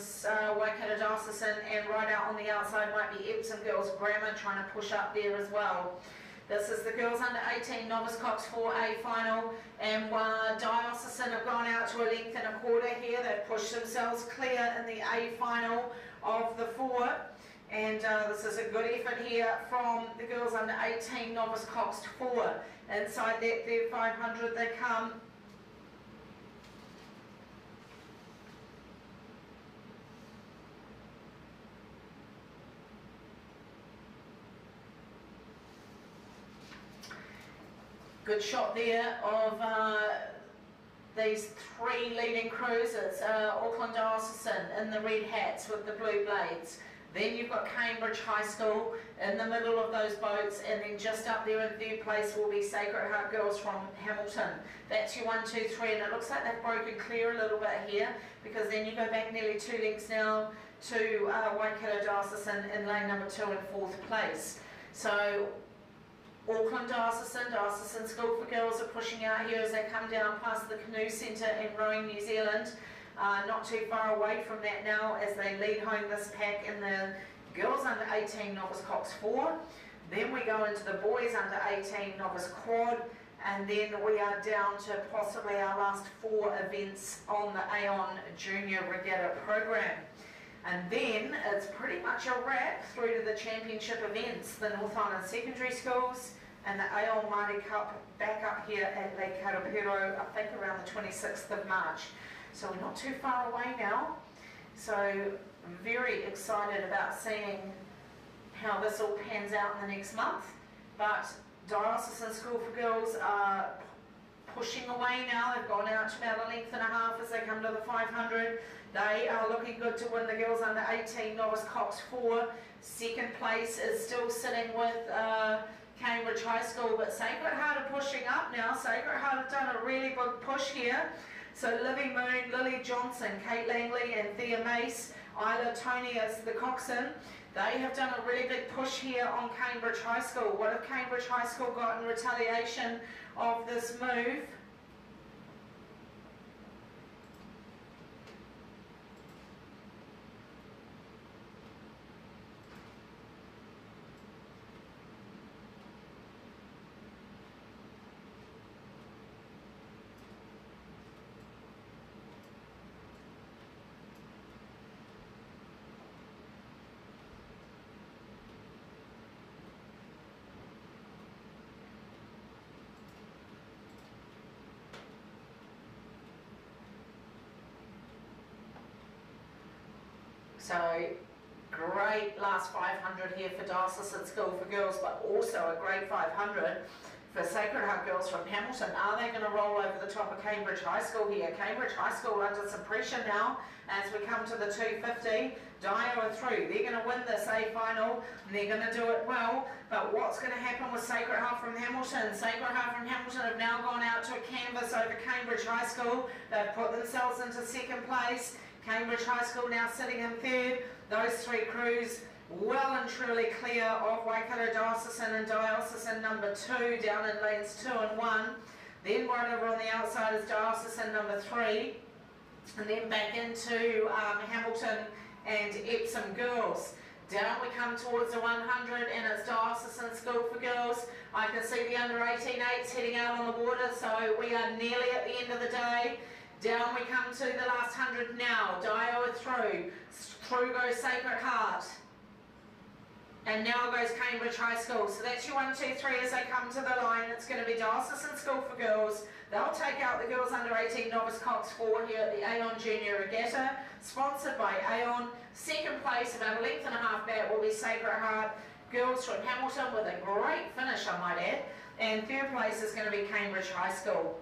Waikato Diocesan, and right out on the outside might be Epsom Girls Grammar trying to push up there as well. This is the girls under 18 Novice Cox 4A final, and Diocesan have gone out to 1.25 lengths here. They've pushed themselves clear in the A final of the 4, and this is a good effort here from the girls under 18 Novice Cox 4. Inside that their 500 they come. Good shot there of these 3 leading crews. It's Auckland Diocesan in the red hats with the blue blades. Then you've got Cambridge High School in the middle of those boats, and then just up there in 3rd place will be Sacred Heart Girls from Hamilton. That's your 1, 2, 3, and it looks like they've broken clear a little bit here, because then you go back nearly 2 lengths now to Waikato Diocesan in lane number 2 in 4th place. So Auckland Diocesan School for Girls are pushing out here as they come down past the Canoe Centre in Rowing, New Zealand. Not too far away from that now as they lead home this pack in the girls under 18 Novice Cox 4. Then we go into the boys under 18 Novice Quad, and then we are down to possibly our last 4 events on the AON Junior Regatta program. And then it's pretty much a wrap through to the championship events, the North Island Secondary Schools and the AON Māori Cup back up here at Lake Karapiro, I think around the 26th of March. So we're not too far away now. So I'm very excited about seeing how this all pans out in the next month. But Diocesan School for Girls are pushing away now. They've gone out to about 1.5 lengths as they come to the 500. They are looking good to win the girls under 18 Novice Cox 4. Second place is still sitting with Cambridge High School, but Sacred Heart are pushing up now. Sacred Heart have done a really big push here. So Livy Moon, Lily Johnson, Kate Langley and Thea Mace, Isla Tony as the coxswain. They have done a really big push here on Cambridge High School. What have Cambridge High School got in retaliation of this move? So, great last 500 here for Diocesan School for Girls, but also a great 500 for Sacred Heart Girls from Hamilton. Are they going to roll over the top of Cambridge High School here? Cambridge High School under some pressure now as we come to the 250. Dio are through. They're going to win this A final and they're going to do it well. But what's going to happen with Sacred Heart from Hamilton? Sacred Heart from Hamilton have now gone out to a canvas over Cambridge High School. They've put themselves into second place. Cambridge High School now sitting in third. Those three crews well and truly clear of Waikato Diocesan and Diocesan number 2 down in lanes 2 and 1. Then right over on the outside is Diocesan number 3. And then back into Hamilton and Epsom Girls. Down we come towards the 100 and it's Diocesan School for Girls. I can see the under 18-8s heading out on the water, so we are nearly at the end of the day. Down we come to the last 100 now. Dio are through. Through goes Sacred Heart. And now goes Cambridge High School. So that's your 1, 2, 3 as they come to the line. It's going to be Diocesan School for Girls. They'll take out the girls under 18 Novice Cox 4 here at the AON Junior Regatta, sponsored by AON. Second place, about a length and a half back, will be Sacred Heart Girls from Hamilton with a great finish, I might add. And third place is going to be Cambridge High School.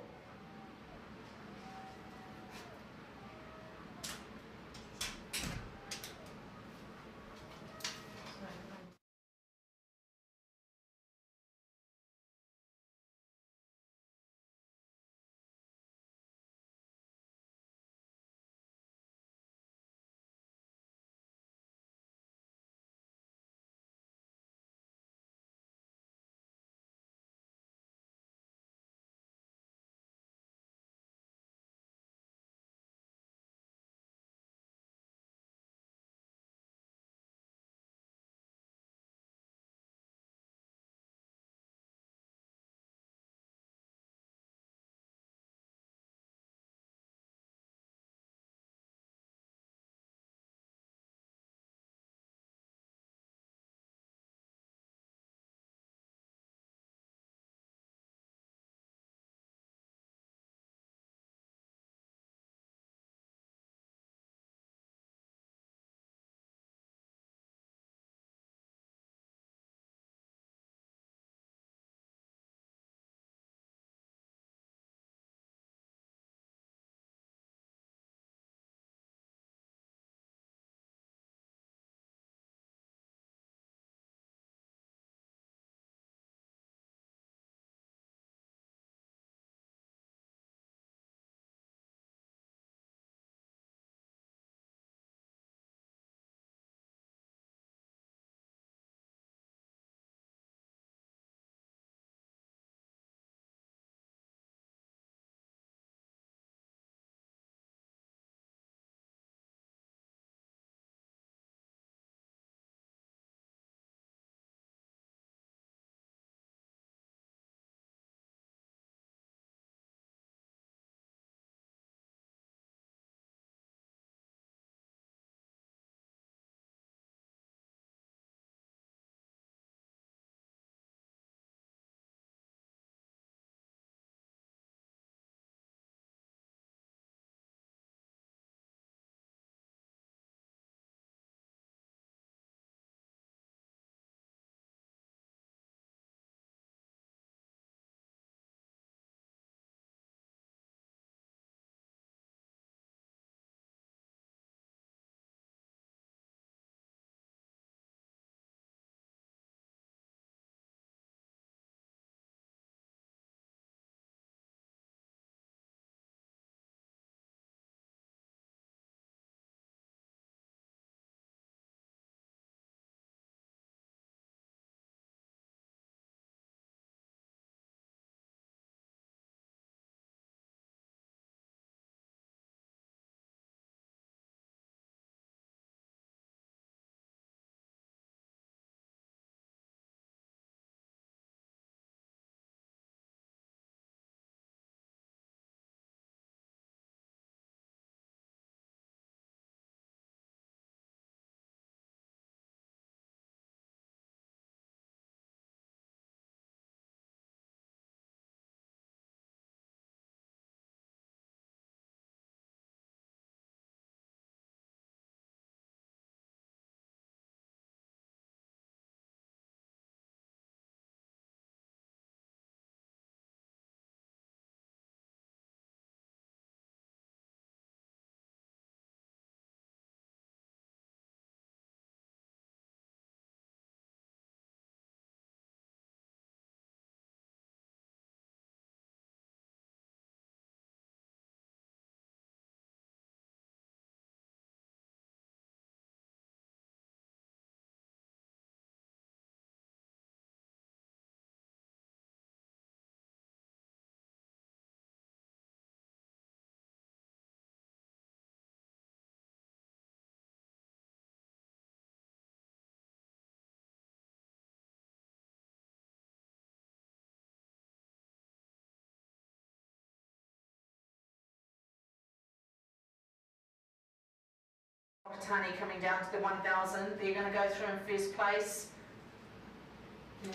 Whakatane coming down to the 1,000. They're going to go through in first place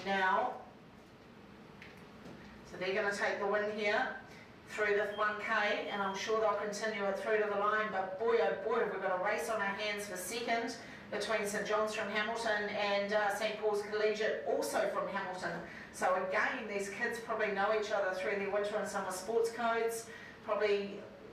now. So they're going to take the win here through the 1K, and I'm sure they'll continue it through to the line. But boy, oh boy, we've got a race on our hands for second between St John's from Hamilton and St Paul's Collegiate, also from Hamilton. So again, these kids probably know each other through their winter and summer sports codes,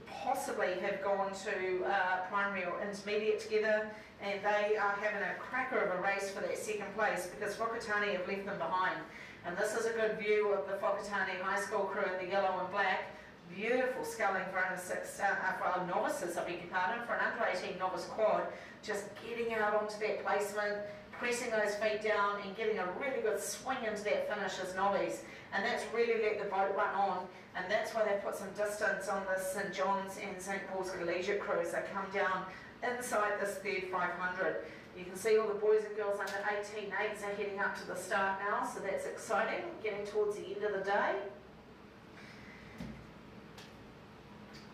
possibly have gone to primary or intermediate together, and they are having a cracker of a race for that second place because Whakatane have left them behind. And this is a good view of the Whakatane High School crew in the yellow and black. Beautiful sculling for for our novices, I beg your pardon, for an under 18 novice quad, just getting out onto that placement, pressing those feet down and getting a really good swing into that finish as novice. And that's really let the boat run on, and that's why they put some distance on the St John's and St Paul's Collegiate crews. They come down inside this third 500. You can see all the boys and girls under 18-8s are heading up to the start now, so that's exciting, getting towards the end of the day.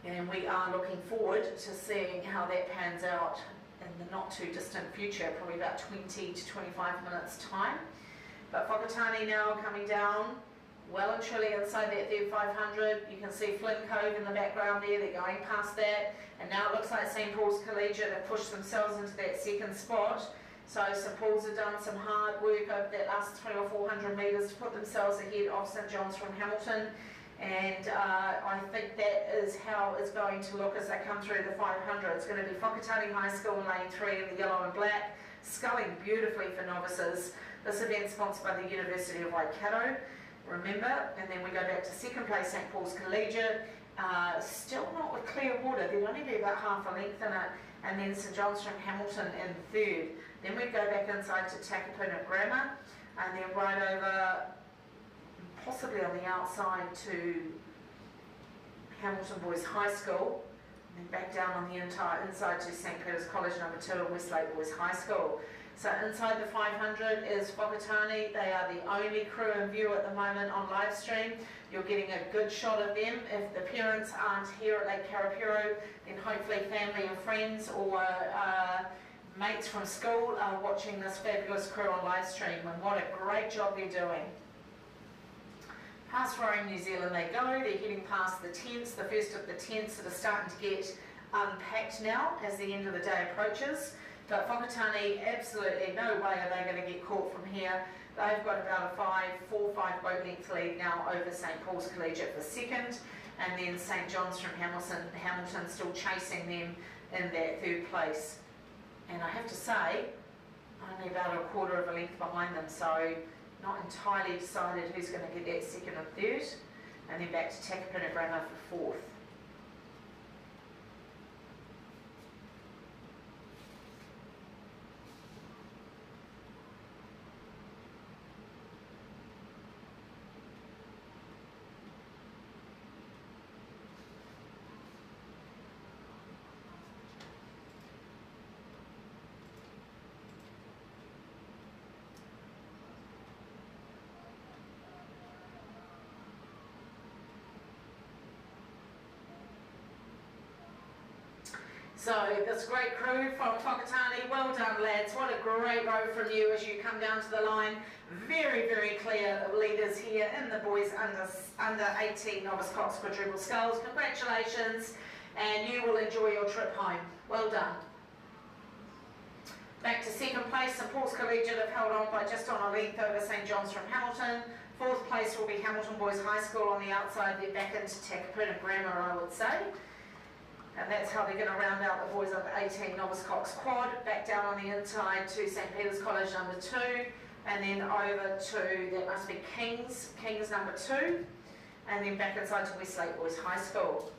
And we are looking forward to seeing how that pans out in the not too distant future, probably about 20 to 25 minutes time. But Whakatane now coming down, well and truly inside that third 500. You can see Flynn Cove in the background there, they're going past that. And now it looks like St Paul's Collegiate have pushed themselves into that second spot. So St Paul's have done some hard work over that last 300 or 400 metres to put themselves ahead of St John's from Hamilton. And I think that is how it's going to look as they come through the 500. It's going to be Whakatane High School in lane 3 in the yellow and black, sculling beautifully for novices. This event sponsored by the University of Waikato, remember. And then we go back to second place, St Paul's Collegiate. Still not with clear water, there'd only be about half a length in it. And then St John's from Hamilton in third. Then we go back inside to Takapuna Grammar, and then right over, possibly on the outside, to Hamilton Boys High School, and then back down on the inside to St Peter's College number 2 and Westlake Boys High School. So inside the 500 is Whakatane. They are the only crew in view at the moment on live stream. You're getting a good shot of them. If the parents aren't here at Lake Karapiro, then hopefully family and friends or mates from school are watching this fabulous crew on live stream, and what a great job they're doing. Past Rowing New Zealand they go. They're heading past the tents, the first of the tents that are starting to get unpacked now as the end of the day approaches. But Whakatane, absolutely no way are they going to get caught from here. They've got about a 4-5 boat length lead now over St Paul's Collegiate for second, and then St John's from Hamilton still chasing them in that third place. And I have to say, only about a quarter of a length behind them, so not entirely decided who's going to get that second and third. And then back to Takapuna Grammar for fourth. So this great crew from Whakatane, well done lads, what a great row from you as you come down to the line. Very, very clear leaders here in the boys under 18 novice cox quadruple sculls. Congratulations, and you will enjoy your trip home. Well done. Back to second place, St Paul's Collegiate have held on by just on a length over St John's from Hamilton. Fourth place will be Hamilton Boys High School on the outside. They're back into Takapuna Grammar, I would say. And that's how they're going to round out the boys under 18 novice cox quad. Back down on the inside to St Peter's College number 2, and then over to, that must be King's number 2, and then back inside to Westlake Boys High School.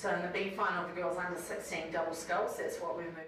So in the B final, the girls under 16 double sculls, that's what we're moving.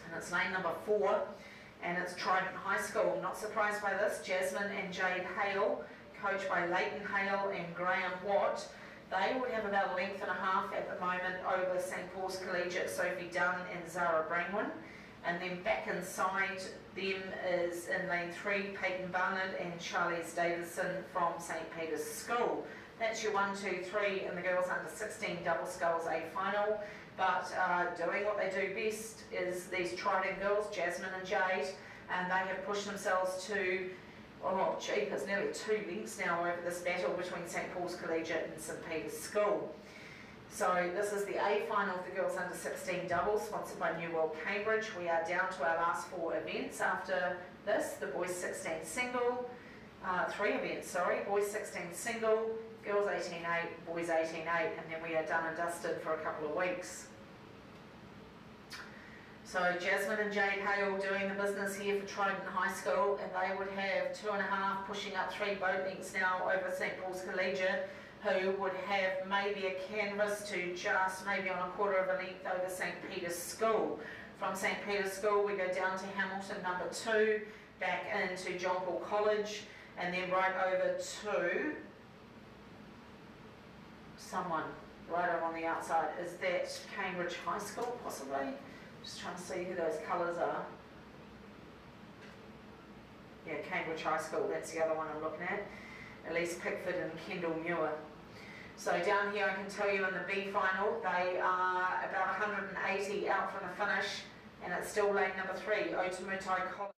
And it's lane number 4, and it's Trident High School. Not surprised by this, Jasmine and Jade Hale, coached by Leighton Hale and Graham Watt. They would have about a length and a half at the moment over St Paul's Collegiate, Sophie Dunn and Zara Brangwyn. And then back inside them is in lane 3, Peyton Barnard and Charlize Davidson from St Peter's School. That's your 1, 2, 3 in the girls under 16 double sculls A final. But doing what they do best is these Trident girls, Jasmine and Jade, and they have pushed themselves to, oh gee, it's nearly 2 lengths now over this battle between St Paul's Collegiate and St Peter's School. So this is the A final of the girls under 16 doubles, sponsored by New World Cambridge. We are down to our last 4 events after this. The boys 16 single, 3 events, sorry, boys 16 single, girls 18-8, boys 18-8, and then we are done and dusted for a couple of weeks. So Jasmine and Jade Hale doing the business here for Trident High School, and they would have 2.5, pushing up 3 boat lengths now over St Paul's Collegiate, who would have maybe a canvas to just maybe on a quarter of a length over St Peter's School. From St Peter's School we go down to Hamilton number 2, back into John Paul College, and then right over to someone right over on the outside. Is that Cambridge High School possibly? Just trying to see who those colours are. Yeah, Cambridge High School, that's the other one I'm looking at. Elise Pickford and Kendall Muir. So down here I can tell you in the B final, they are about 180 out from the finish, and it's still lane number 3, Otamutai College.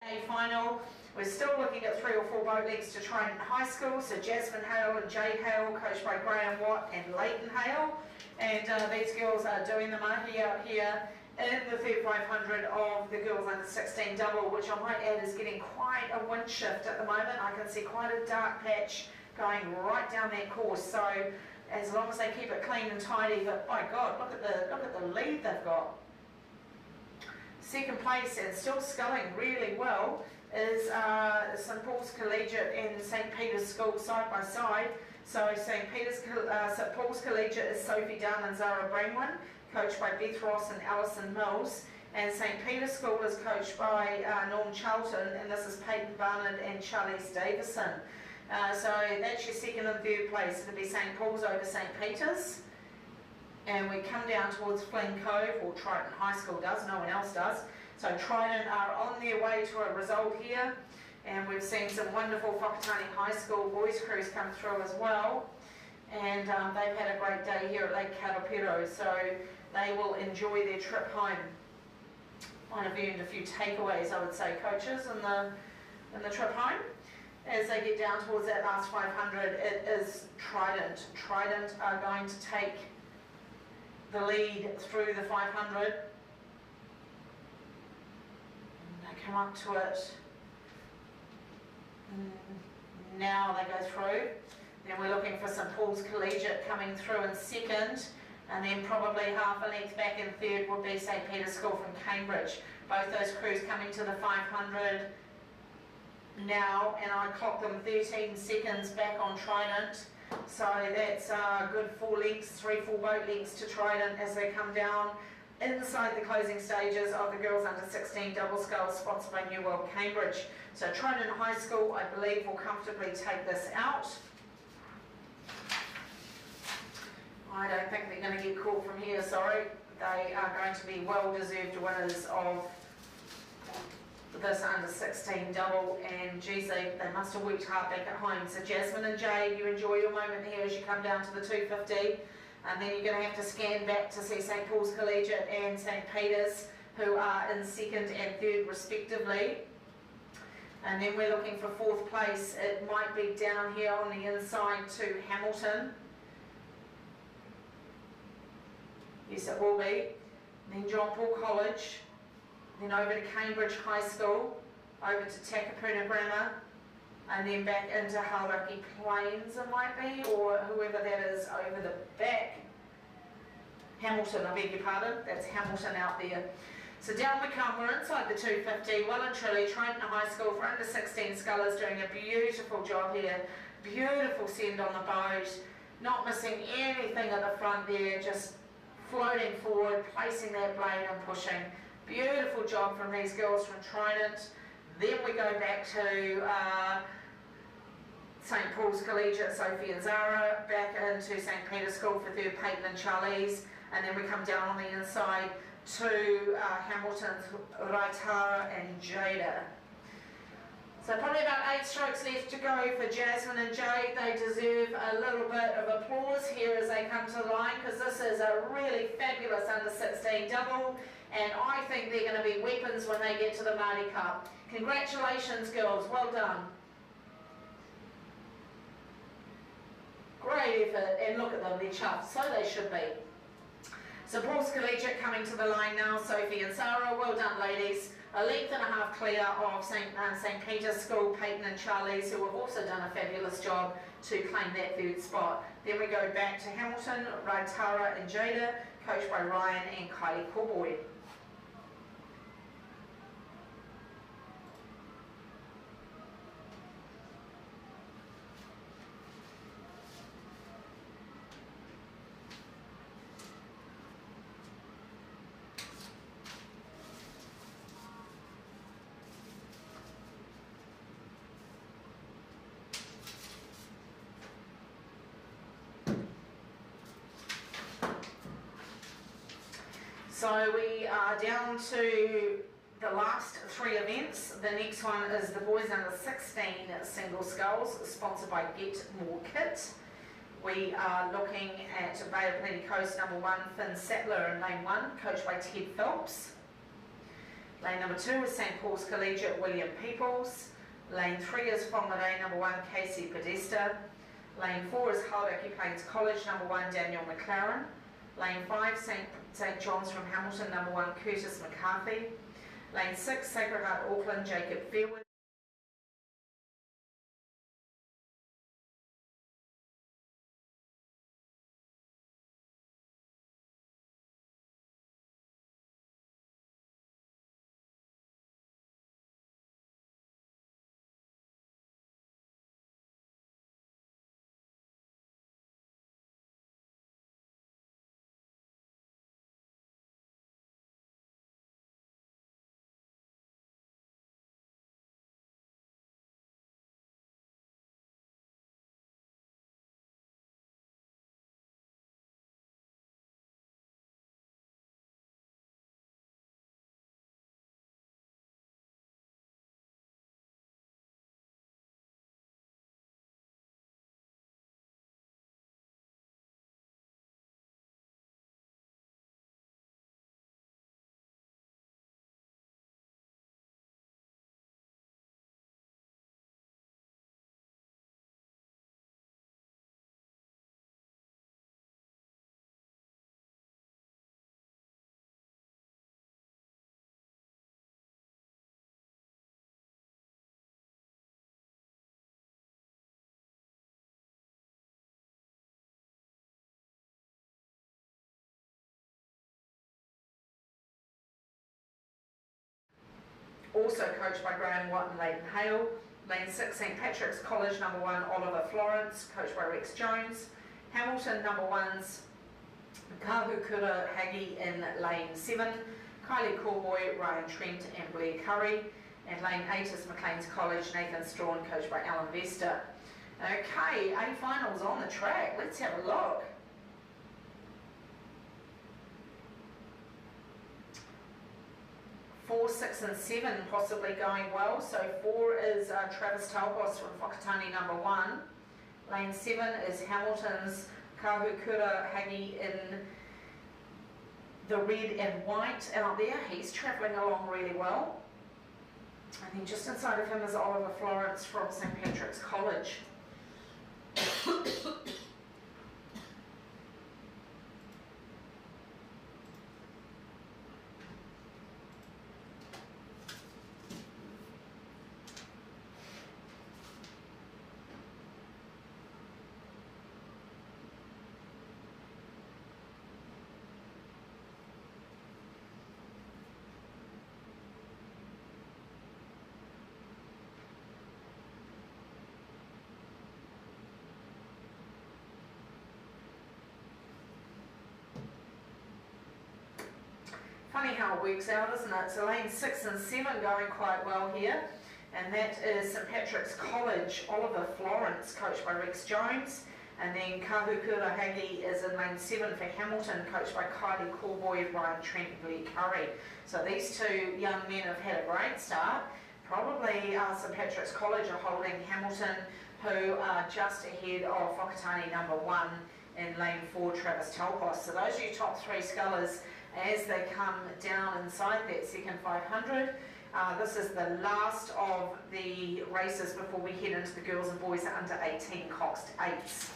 A final. We're still looking at 3 or 4 boat leagues to Trident High School. So Jasmine Hale and Jade Hale, coached by Graham Watt and Leighton Hale. And these girls are doing the mahi out here in the 3500 of the girls under 16 double, which I might add is getting quite a wind shift at the moment. I can see quite a dark patch going right down that course. So as long as they keep it clean and tidy, but by God, look at the lead they've got. Second place and still sculling really well is St Paul's Collegiate and St Peter's School side by side. So St Paul's Collegiate is Sophie Dunn and Zara Brangwyn, coached by Beth Ross and Alison Mills. And St Peter's School is coached by Norm Charlton, and this is Peyton Barnard and Charlize Davison. So that's your second and third place. It'll be St Paul's over St Peter's. And we come down towards Flynn Cove, or Triton High School does, no one else does. So Trident are on their way to a result here. And we've seen some wonderful Whakatane High School boys crews come through as well. And they've had a great day here at Lake Karapiro, so they will enjoy their trip home. Might have earned a few takeaways, I would say, coaches, in the trip home. As they get down towards that last 500, it is Trident. Trident are going to take the lead through the 500. And they come up to it. Now they go through. Then we're looking for St Paul's Collegiate coming through in second, and then probably half a length back in third would be St Peter's School from Cambridge. Both those crews coming to the 500 now, and I clocked them 13 seconds back on Trident. So that's a good 4 lengths, 3 full boat lengths to Trident as they come down inside the closing stages of the girls under 16 double sculls sponsored by New World Cambridge. So Trident High School, I believe, will comfortably take this out. I don't think they're going to get caught from here, sorry. They are going to be well-deserved winners of this under 16 double, and geez, they must have worked hard back at home. So Jasmine and Jade, you enjoy your moment here as you come down to the 250, and then you're going to have to scan back to see St Paul's Collegiate and St Peter's, who are in second and third respectively. And then we're looking for 4th place. It might be down here on the inside to Hamilton. Yes, it will be. Then John Paul College. Then over to Cambridge High School, over to Takapuna Grammar, and then back into Hauraki Plains it might be, or whoever that is over the back. Hamilton, I beg your pardon, that's Hamilton out there. So down we come, we're inside the 250, well and truly, Trident High School for under 16 scullers doing a beautiful job here. Beautiful send on the boat, not missing anything at the front there, just floating forward, placing that blade and pushing. Beautiful job from these girls from Trident. Then we go back to St Paul's Collegiate, Sophie and Zara, back into St Peter's School for third, Peyton and Charlize, and then we come down on the inside to Hamilton's Raitara and Jada. So probably about 8 strokes left to go for Jasmine and Jade. They deserve a little bit of applause here as they come to the line, because this is a really fabulous under 16 double. And I think they're going to be weapons when they get to the Māori Cup. Congratulations, girls. Well done. Great effort. And look at them. They're chuffed. So they should be. St Paul's Collegiate coming to the line now. Sophie and Sarah. Well done, ladies. A length and a half clear of St Peter's School, Peyton and Charlize, who have also done a fabulous job to claim that third spot. Then we go back to Hamilton, Raitara and Jada, coached by Ryan and Kylie Corboy. So we are down to the last 3 events. The next one is the boys under 16 single sculls, sponsored by Get More Kit. We are looking at Bay of Plenty Coast number 1, Finn Sattler in lane 1, coached by Ted Phelps. Lane number 2 is St Paul's Collegiate, William Peoples. Lane 3 is Whangarei, number 1, Casey Podesta. Lane 4 is Hauraki Plains College, number 1, Daniel McLaren. Lane 5, St John's from Hamilton, number 1, Curtis McCarthy. Lane 6, Sacred Heart Auckland, Jacob Fairwood. Also coached by Graham Watt and Leighton Hale. Lane 6, St Patrick's College, number 1, Oliver Florence, coached by Rex Jones. Hamilton, number 1's Kahukura Hagi in lane 7. Kylie Corboy, Ryan Trent and Blair Curry. And lane 8 is McLean's College, Nathan Strawn, coached by Alan Vester. Okay, 8 finals on the track. Let's have a look. 4, 6 and 7 possibly going well. So 4 is Travis Talbos from Whakatane, number 1. Lane 7 is Hamilton's Kahukura Hagi in the red and white out there. He's travelling along really well. And then just inside of him is Oliver Florence from St Patrick's College. Funny how it works out, isn't it? So lane 6 and 7 going quite well here. And that is St Patrick's College, Oliver Florence, coached by Rex Jones. And then Kahukura Hagi is in lane 7 for Hamilton, coached by Kylie Corboy, Ryan Trent and Blair Curry. So these two young men have had a great start. Probably St Patrick's College are holding Hamilton, who are just ahead of Whakatane number 1 in lane 4, Travis Talbos. So those are your top 3 scullers as they come down inside that second 500. This is the last of the races before we head into the girls and boys under 18 Coxed 8s.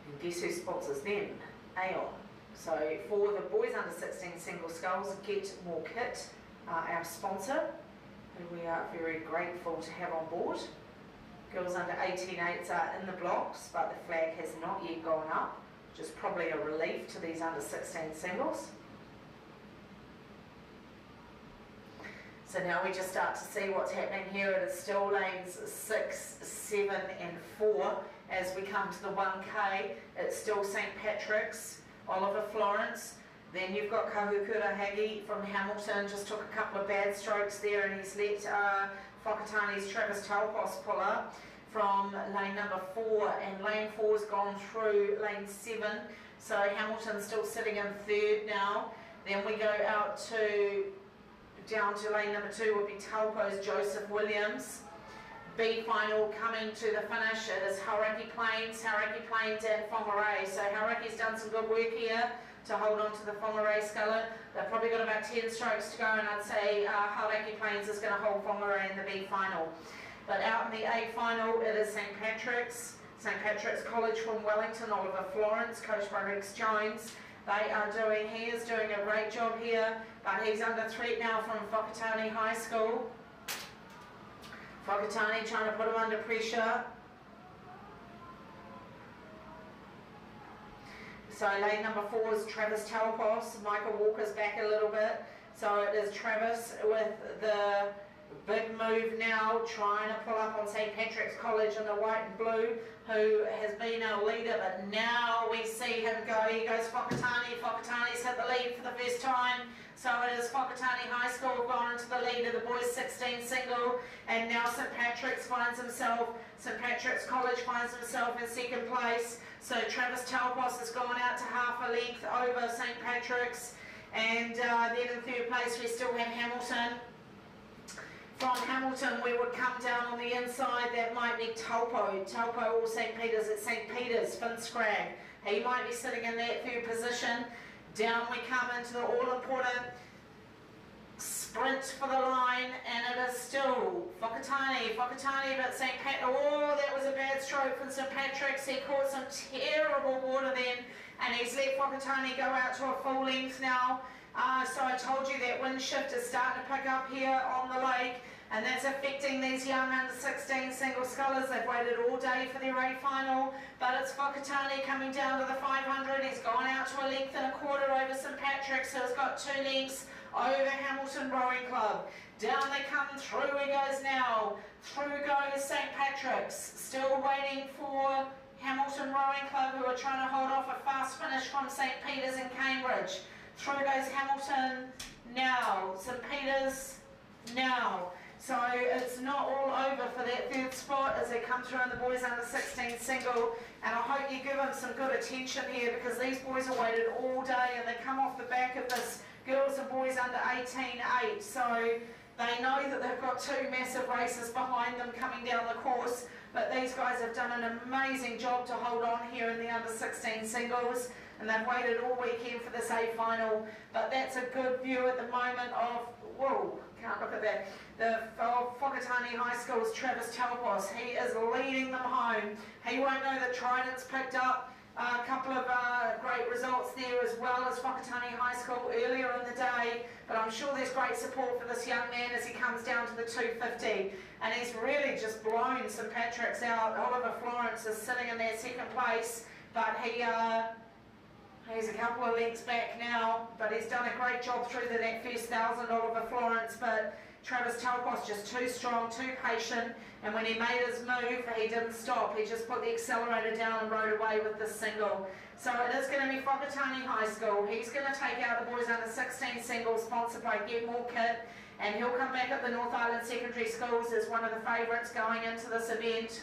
And guess who sponsors them? AON. So for the boys under 16 single sculls, Get More Kit, our sponsor, who we are very grateful to have on board. Girls under 18 8s are in the blocks, but the flag has not yet gone up, which is probably a relief to these under 16 singles. So now we just start to see what's happening here. It is still lanes 6, 7 and 4 as we come to the 1K. It's still St Patrick's, Oliver Florence. Then you've got Kahukura Hagi from Hamilton, just took a couple of bad strokes there, and he's let Whakatane's Travis Talbos pull up from lane number 4, and lane 4's gone through lane 7, so Hamilton's still sitting in 3rd now. Then we go out to down to lane number 2 would be Taupo's Joseph Williams. B final coming to the finish. It is Hauraki Plains and Whangarei. So Hauraki's done some good work here to hold on to the Whangarei sculler. They've probably got about 10 strokes to go, and I'd say Hauraki Plains is going to hold Whangarei in the B final. But out in the A final, it is St Patrick's College from Wellington, Oliver Florence, coached by Rex Jones. He is doing a great job here, but he's under threat now from Whakatane High School. Whakatane trying to put him under pressure. So lane number 4 is Travis Talpos. Michael Walker's back a little bit. So it is Travis with the big move now, trying to pull up on St Patrick's College in the white and blue, who has been our leader, but now we see him go. He goes Whakatane. Whakatane's hit the lead for the first time. So it is Whakatane High School gone into the lead of the boys 16 single, and now St Patrick's College finds himself in second place. So Travis Talpos has gone out to half a length over St Patrick's, and then in third place we still have Hamilton. From Hamilton we would come down on the inside, that might be Taupo or St Peter's. It's St Peter's, Finn Scragg. He might be sitting in that third position. Down we come into the all-important sprint for the line, and it is still Whakatane, but St Pat. Oh, that was a bad stroke from St Patrick's. He caught some terrible water then, and he's let Whakatane go out to a full length now. So I told you that wind shift is starting to pick up here on the lake, and that's affecting these young under 16 single scullers. They've waited all day for their A final, but it's Whakatane coming down to the 500. He's gone out to a length and a quarter over St Patrick's, so he's got 2 lengths over Hamilton Rowing Club. Down they come, through he goes now. Through goes St Patrick's, still waiting for Hamilton Rowing Club, who are trying to hold off a fast finish from St Peter's in Cambridge. Through goes Hamilton now, St Peter's now. So it's not all over for that third spot as they come through in the boys under 16 single, and I hope you give them some good attention here, because these boys are waited all day and they come off the back of this girls and boys under 18-8, so they know that they've got 2 massive races behind them coming down the course, but these guys have done an amazing job to hold on here in the under 16 singles, and they've waited all weekend for this A final. But that's a good view at the moment of, whoa, can't look at that, the Whakatane High School's Travis Talpos. He is leading them home. He won't know that Trident's picked up a couple of great results there, as well as Whakatane High School earlier in the day, but I'm sure there's great support for this young man as he comes down to the 250, and he's really just blown St Patrick's out. Oliver Florence is sitting in that second place, but he's a couple of lengths back now, but he's done a great job through that first 1,000, Oliver Florence, but Travis Talpos just too strong, too patient, and when he made his move, he didn't stop. He just put the accelerator down and rode away with this single. So it is going to be Whakatane High School. He's going to take out the boys under 16 singles, sponsored by Get More Kit, and he'll come back at the North Island Secondary Schools as one of the favourites going into this event.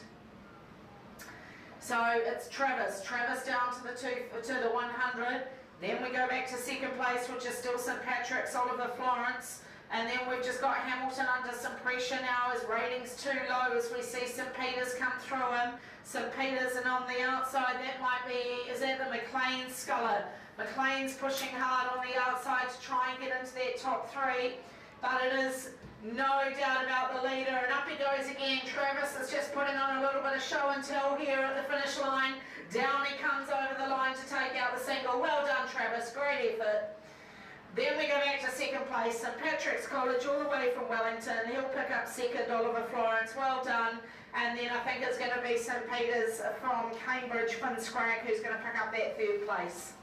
So it's Travis down to the 100. Then we go back to second place, which is still St Patrick's, Oliver Florence. And then we've just got Hamilton under some pressure now. His rating's too low as we see St Peter's come through him. St Peter's, and on the outside, that might be, is that the McLean sculler? McLean's pushing hard on the outside to try and get into that top 3. But it is no doubt about the leader, and up he goes again. Travis is just putting on a little bit of show and tell here at the finish line. Down he comes over the line to take out the single. Well done, Travis, great effort. Then we go back to second place, St Patrick's College all the way from Wellington. He'll pick up second, Oliver Florence, well done. And then I think it's going to be St Peter's from Cambridge, Finn Scragg, who's going to pick up that third place.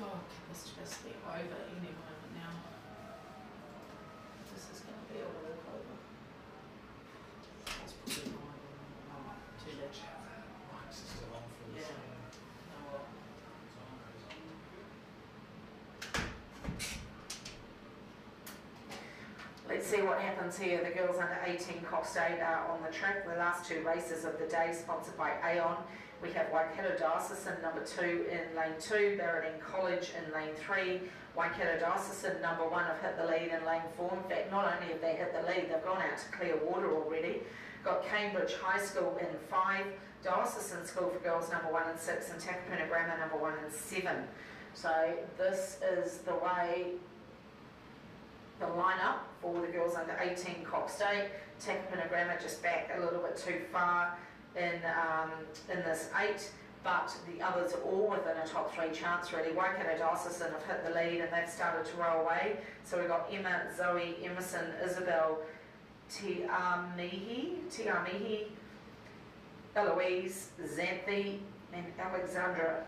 Oh, this must be over any moment now. This is going to be a walkover. Let's put it on too much. Yeah. No. Let's see what happens here. The girls under 18 Cox State are on the track. The last 2 races of the day, sponsored by AON. We have Waikato Diocesan number 2 in lane 2, Barradine College in lane 3. Waikato Diocesan number 1 have hit the lead in lane 4. In fact, not only have they hit the lead, they've gone out to clear water already. Got Cambridge High School in 5, Diocesan School for Girls number 1 and 6, and Takapuna Grammar number 1 and 7. So this is the way, the lineup for the girls under 18 Cox State. Takapuna Grammar just back a little bit too far in this 8, but the others are all within a top 3 chance really. Waikato Diocesan have hit the lead and they've started to roll away. So we've got Emma, Zoe, Emerson, Isabel, Tiamihi, Eloise, Xanthi and Alexandra.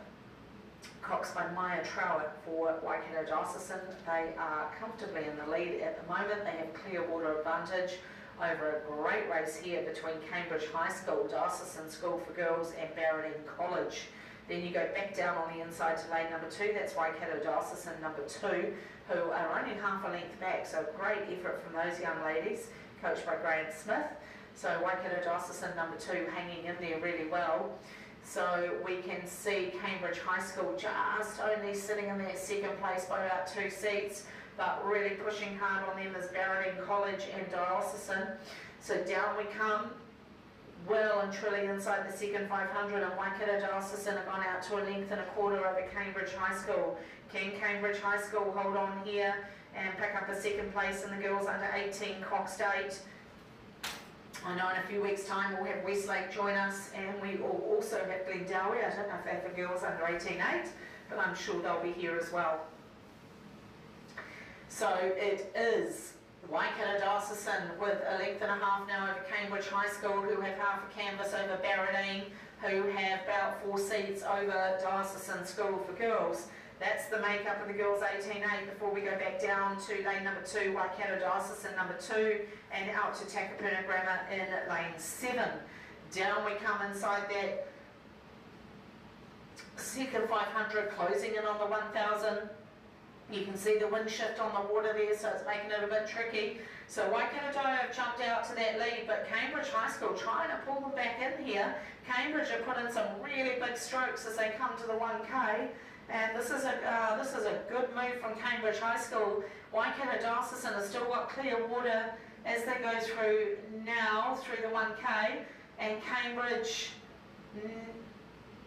Cox by Maya Trowett for Waikato Diocesan. They are comfortably in the lead at the moment. They have clear water advantage over a great race here between Cambridge High School, Diocesan School for Girls and Barradine College. Then you go back down on the inside to lane number 2, that's Waikato Diocesan number 2, who are only half a length back, so great effort from those young ladies, coached by Graham Smith. So Waikato Diocesan number 2 hanging in there really well. So we can see Cambridge High School just only sitting in their second place by about 2 seats, but really pushing hard on them is Barradine College and Diocesan. So down we come, well and truly inside the second 500, and Waikato Diocesan have gone out to a length and a quarter over Cambridge High School. Can Cambridge High School hold on here and pick up a second place in the girls under 18 Cox State? I know in a few weeks' time we'll have Westlake join us, and we will also have Glendowie. I don't know if they have the girls under 18-8, but I'm sure they'll be here as well. So it is Waikato Diocesan with a length and a half now over Cambridge High School, who have half a canvas over Barradine, who have about 4 seats over Diocesan School for Girls. That's the makeup of the girls 18-8 before we go back down to lane number 2, Waikato Diocesan number 2, and out to Takapuna Grammar in lane 7. Down we come inside that second 500, closing in on the 1000. You can see the wind shift on the water there, so it's making it a bit tricky. So Waikato have jumped out to that lead, but Cambridge High School trying to pull them back in here. Cambridge have put in some really big strokes as they come to the 1K. And this is a good move from Cambridge High School. Waikato Diocesan has still got clear water as they go through now, through the 1K, and Cambridge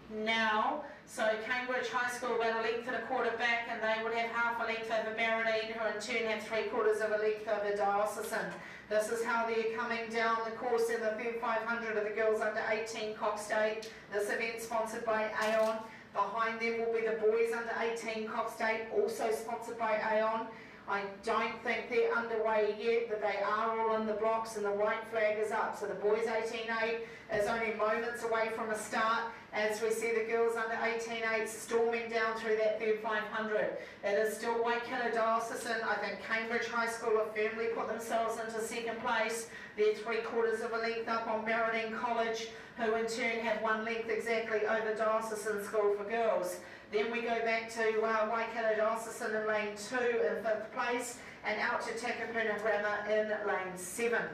now. So Cambridge High School about a length and a quarter back, and they would have half a length over Barradine, who in turn have 3/4 of a length over Diocesan. This is how they're coming down the course in the third 500 of the girls under 18 Cox State. This event sponsored by AON. Behind them will be the boys under 18 Cox State, also sponsored by AON. I don't think they're underway yet, but they are all in the blocks and the white flag is up. So the boys 18-8 is only moments away from a start as we see the girls under 18-8 storming down through that third 500. It is still Waikato Diocesan. I think Cambridge High School have firmly put themselves into second place. They're 3/4 of a length up on Barradine College, who in turn have 1 length exactly over Diocesan School for Girls. Then we go back to Waikato Diocesan in lane 2 in 5th place, and out to Takapuna Grammar in lane 7.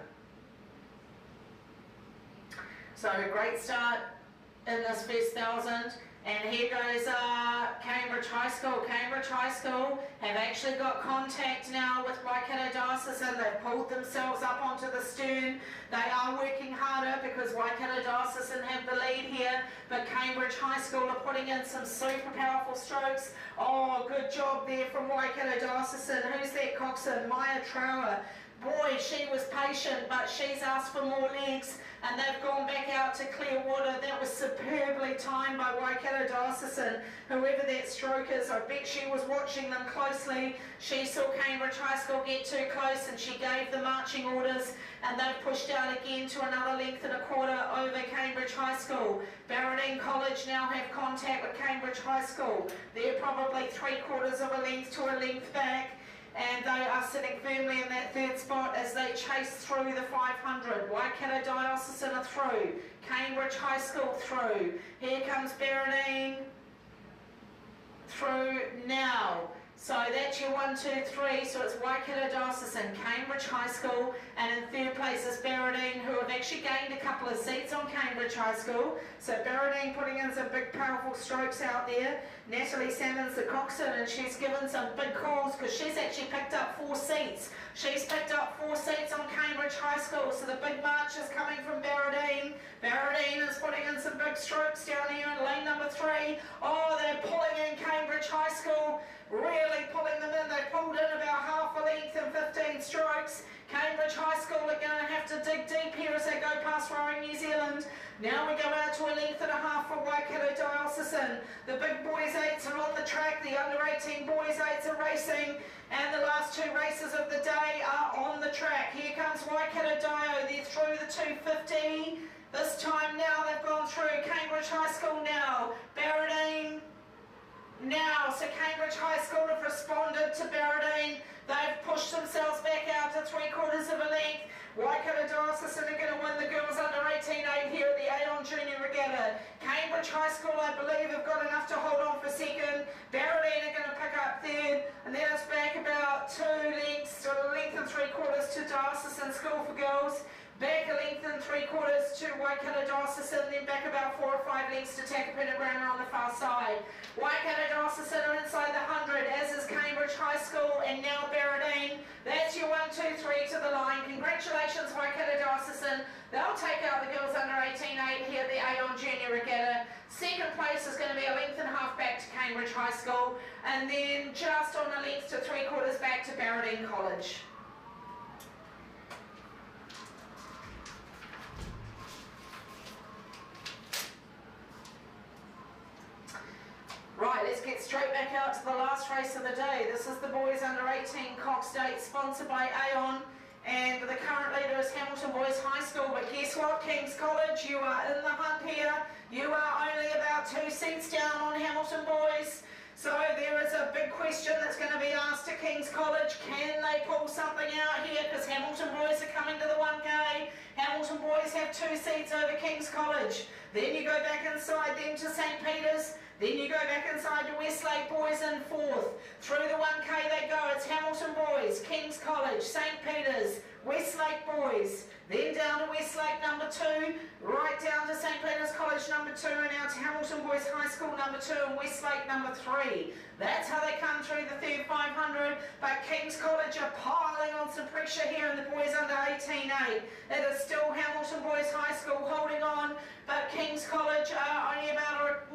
So a great start in this first 1,000. And here goes Cambridge High School. Cambridge High School have actually got contact now with Waikato Diocesan. They've pulled themselves up onto the stern. They are working harder because Waikato Diocesan have the lead here, but Cambridge High School are putting in some super powerful strokes. Oh, good job there from Waikato Diocesan. Who's that coxswain? Maya Trower. Boy, she was patient, but she's asked for more legs, and they've gone back out to clear water. That was superbly timed by Waikato Diocesan. Whoever that stroke is, I bet she was watching them closely. She saw Cambridge High School get too close, and she gave the marching orders, and they've pushed out again to another length and a quarter over Cambridge High School. Barradine College now have contact with Cambridge High School. They're probably 3/4 of a length to a length back, and they are sitting firmly in that third spot as they chase through the 500. Waikato Diocesan are through. Cambridge High School through. Here comes Barradine through now. So that's your 1, 2, 3. So it's Waikato Diocesan, Cambridge High School, and in third place is Barradine, who have actually gained a couple of seats on Cambridge High School. So Barradine putting in some big powerful strokes out there. Natalie Salmon's the coxswain, and she's given some big calls because she's actually picked up 4 seats. She's picked up 4 seats on Cambridge High School, so the big march is coming from Barradine. Barradine is putting in some big strokes down here in lane number 3. Oh, they're pulling in Cambridge High School, really pulling them in. They pulled in about half a length in 15 strokes. Cambridge High School are going to have to dig deep here as they go past Rowing New Zealand. Now we go out to a length and a half for Waikato Diocesan. The big boys 8s are on the track, the under 18 boys 8s are racing, and the last 2 races of the day are on the track. Here comes Waikato Dio, they're through the 250. This time now they've gone through Cambridge High School now. Barradine now, so Cambridge High School have responded to Barradine. They've pushed themselves back out to 3/4 of a length. Waikato Diocesan are going to win the girls under 18-8 here at the AON Junior Regatta. Cambridge High School, I believe, have got enough to hold on for second. Barradine are going to pick up third, and then it's back about 2 lengths, so a length and 3/4 to Diocesan School for Girls. Back a length and 3/4 to Waikato Diocesan, then back about 4 or 5 lengths to Takapuna Grammar on the far side. Waikato Diocesan are inside the 100, as is Cambridge High School, and now Barradine. That's your 1, 2, 3 to the line. Congratulations, Waikato Diocesan. They'll take out the girls under 18-8 here at the AON Junior Regatta. Second place is going to be a length and a half back to Cambridge High School, and then just on a length to 3/4 back to Barradine College. Right, let's get straight back out to the last race of the day. This is the boys under 18 Cox Date, sponsored by AON, and the current leader is Hamilton Boys High School. But guess what, King's College, you are in the hunt here. You are only about 2 seats down on Hamilton Boys. So there is a big question that's going to be asked to King's College. Can they pull something out here? Because Hamilton Boys are coming to the 1K. Hamilton Boys have 2 seats over King's College. Then you go back inside them to St. Peter's. Then you go back inside to Westlake Boys in 4th. Through the 1K they go. It's Hamilton Boys, King's College, St. Peter's, Westlake Boys. Then down to Westlake number 2, right down to St. Peter's College number 2, and out to Hamilton Boys High School number 2 and Westlake number 3. That's how they come through the third 500, but King's College are piling on some pressure here in the boys under 18-8. It is still Hamilton Boys High School holding on, but King's College are only about,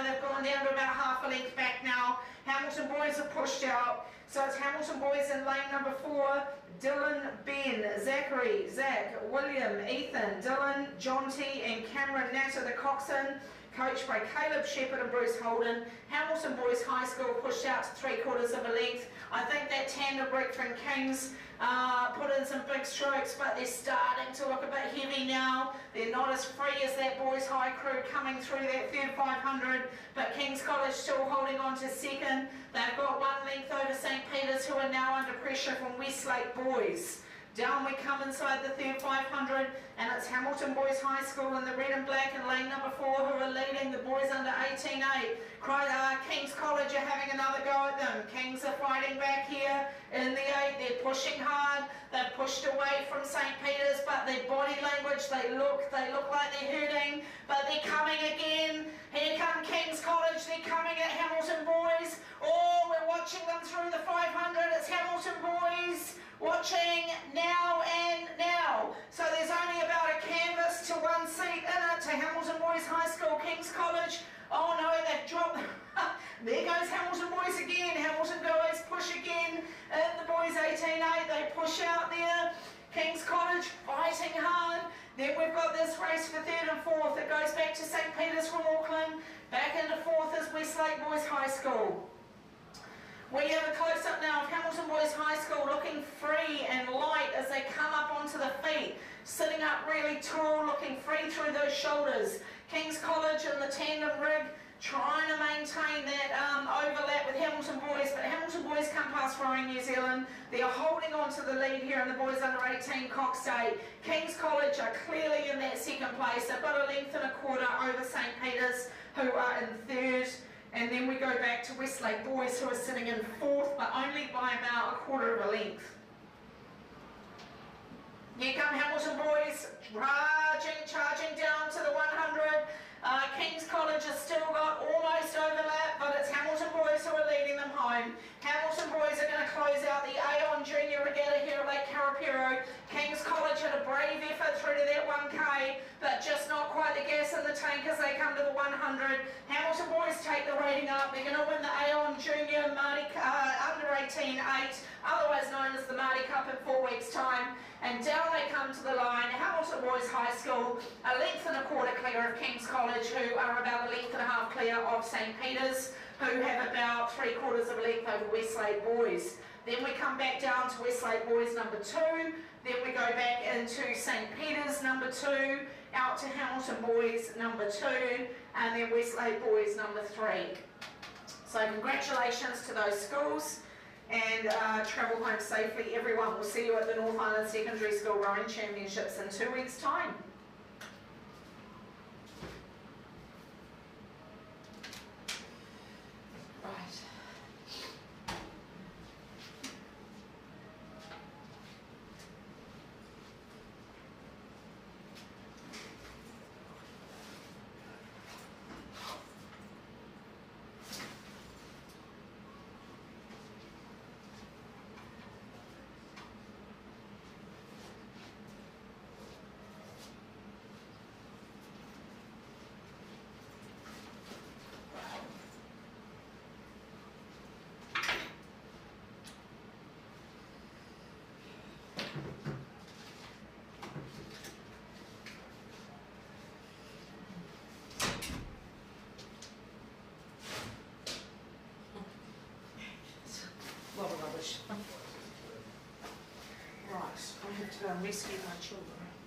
they've gone down to about half a length back now. Hamilton Boys have pushed out. So it's Hamilton Boys in lane number 4, Dylan, Ben, Zachary, Zach, William, Ethan, Dylan, John T and Cameron Natter, the coxswain, coached by Caleb Shepherd and Bruce Holden. Hamilton Boys High School pushed out to 3/4 of a length. I think that tandem break from Kings put in some big strokes, but they're starting to look a bit heavy now. They're not as free as that Boys High crew coming through that third 500, but King's College still holding on to second. They've got 1 length over St. Peter's, who are now under pressure from Westlake Boys. Down we come inside the third 500, and it's Hamilton Boys High School in the red and black in lane number 4 who are leading the boys under 18-8. King's College are having another go at them. Kings are fighting back here in the 8. They're pushing hard. They've pushed away from St. Peter's, but their body language, they look like they're hurting, but they're coming again. Here come King's College. They're coming at Hamilton Boys. Oh, we're watching them through the 500. It's Hamilton Boys. Watching now and now. So there's only about a canvas to 1 seat in it to Hamilton Boys High School, King's College. Oh no, they've dropped. There goes Hamilton Boys again. Hamilton Boys push again. In the boys 18-8, they push out there. King's College fighting hard. Then we've got this race for 3rd and 4th. It goes back to St. Peter's from Auckland. Back into 4th is Westlake Boys High School. We have a close-up now of Hamilton Boys High School looking free and light as they come up onto the feet, sitting up really tall, looking free through those shoulders. King's College in the tandem rig, trying to maintain that overlap with Hamilton Boys, but Hamilton Boys come past Rowing New Zealand. They are holding on to the lead here in the boys under 18 Cox Date. King's College are clearly in that second place. They've got a length and a quarter over St. Peter's, who are in 3rd. And then we go back to Westlake boys who are sitting in 4th, but only by about a quarter of a length. Here come Hamilton boys, charging down to the 100. King's College has still got almost overlap, but it's Hamilton boys who are leading them home. Hamilton boys are going to close out the AON Junior Regatta here at Lake Karapiro. King's College had a brave effort through to that 1K, but just not quite the gas in the tank as they come to the 100. Hamilton boys take the rating up. They're going to win the AON Junior Under 18 8, otherwise known as the Māori Cup, in 4 weeks' time. And down they come to the line, Hamilton Boys High School, a length and a quarter clear of King's College, who are about a length and a half clear of St Peter's, who have about 3/4 of a length over Westlake Boys. Then we come back down to Westlake Boys number 2, then we go back into St Peter's number 2, out to Hamilton Boys number 2, and then Westlake Boys number 3. So congratulations to those schools. And travel home safely, everyone. We'll see you at the North Island Secondary School Rowing Championships in 2 weeks' time. Right. Lot of rubbish. Right, I have to go and rescue my children.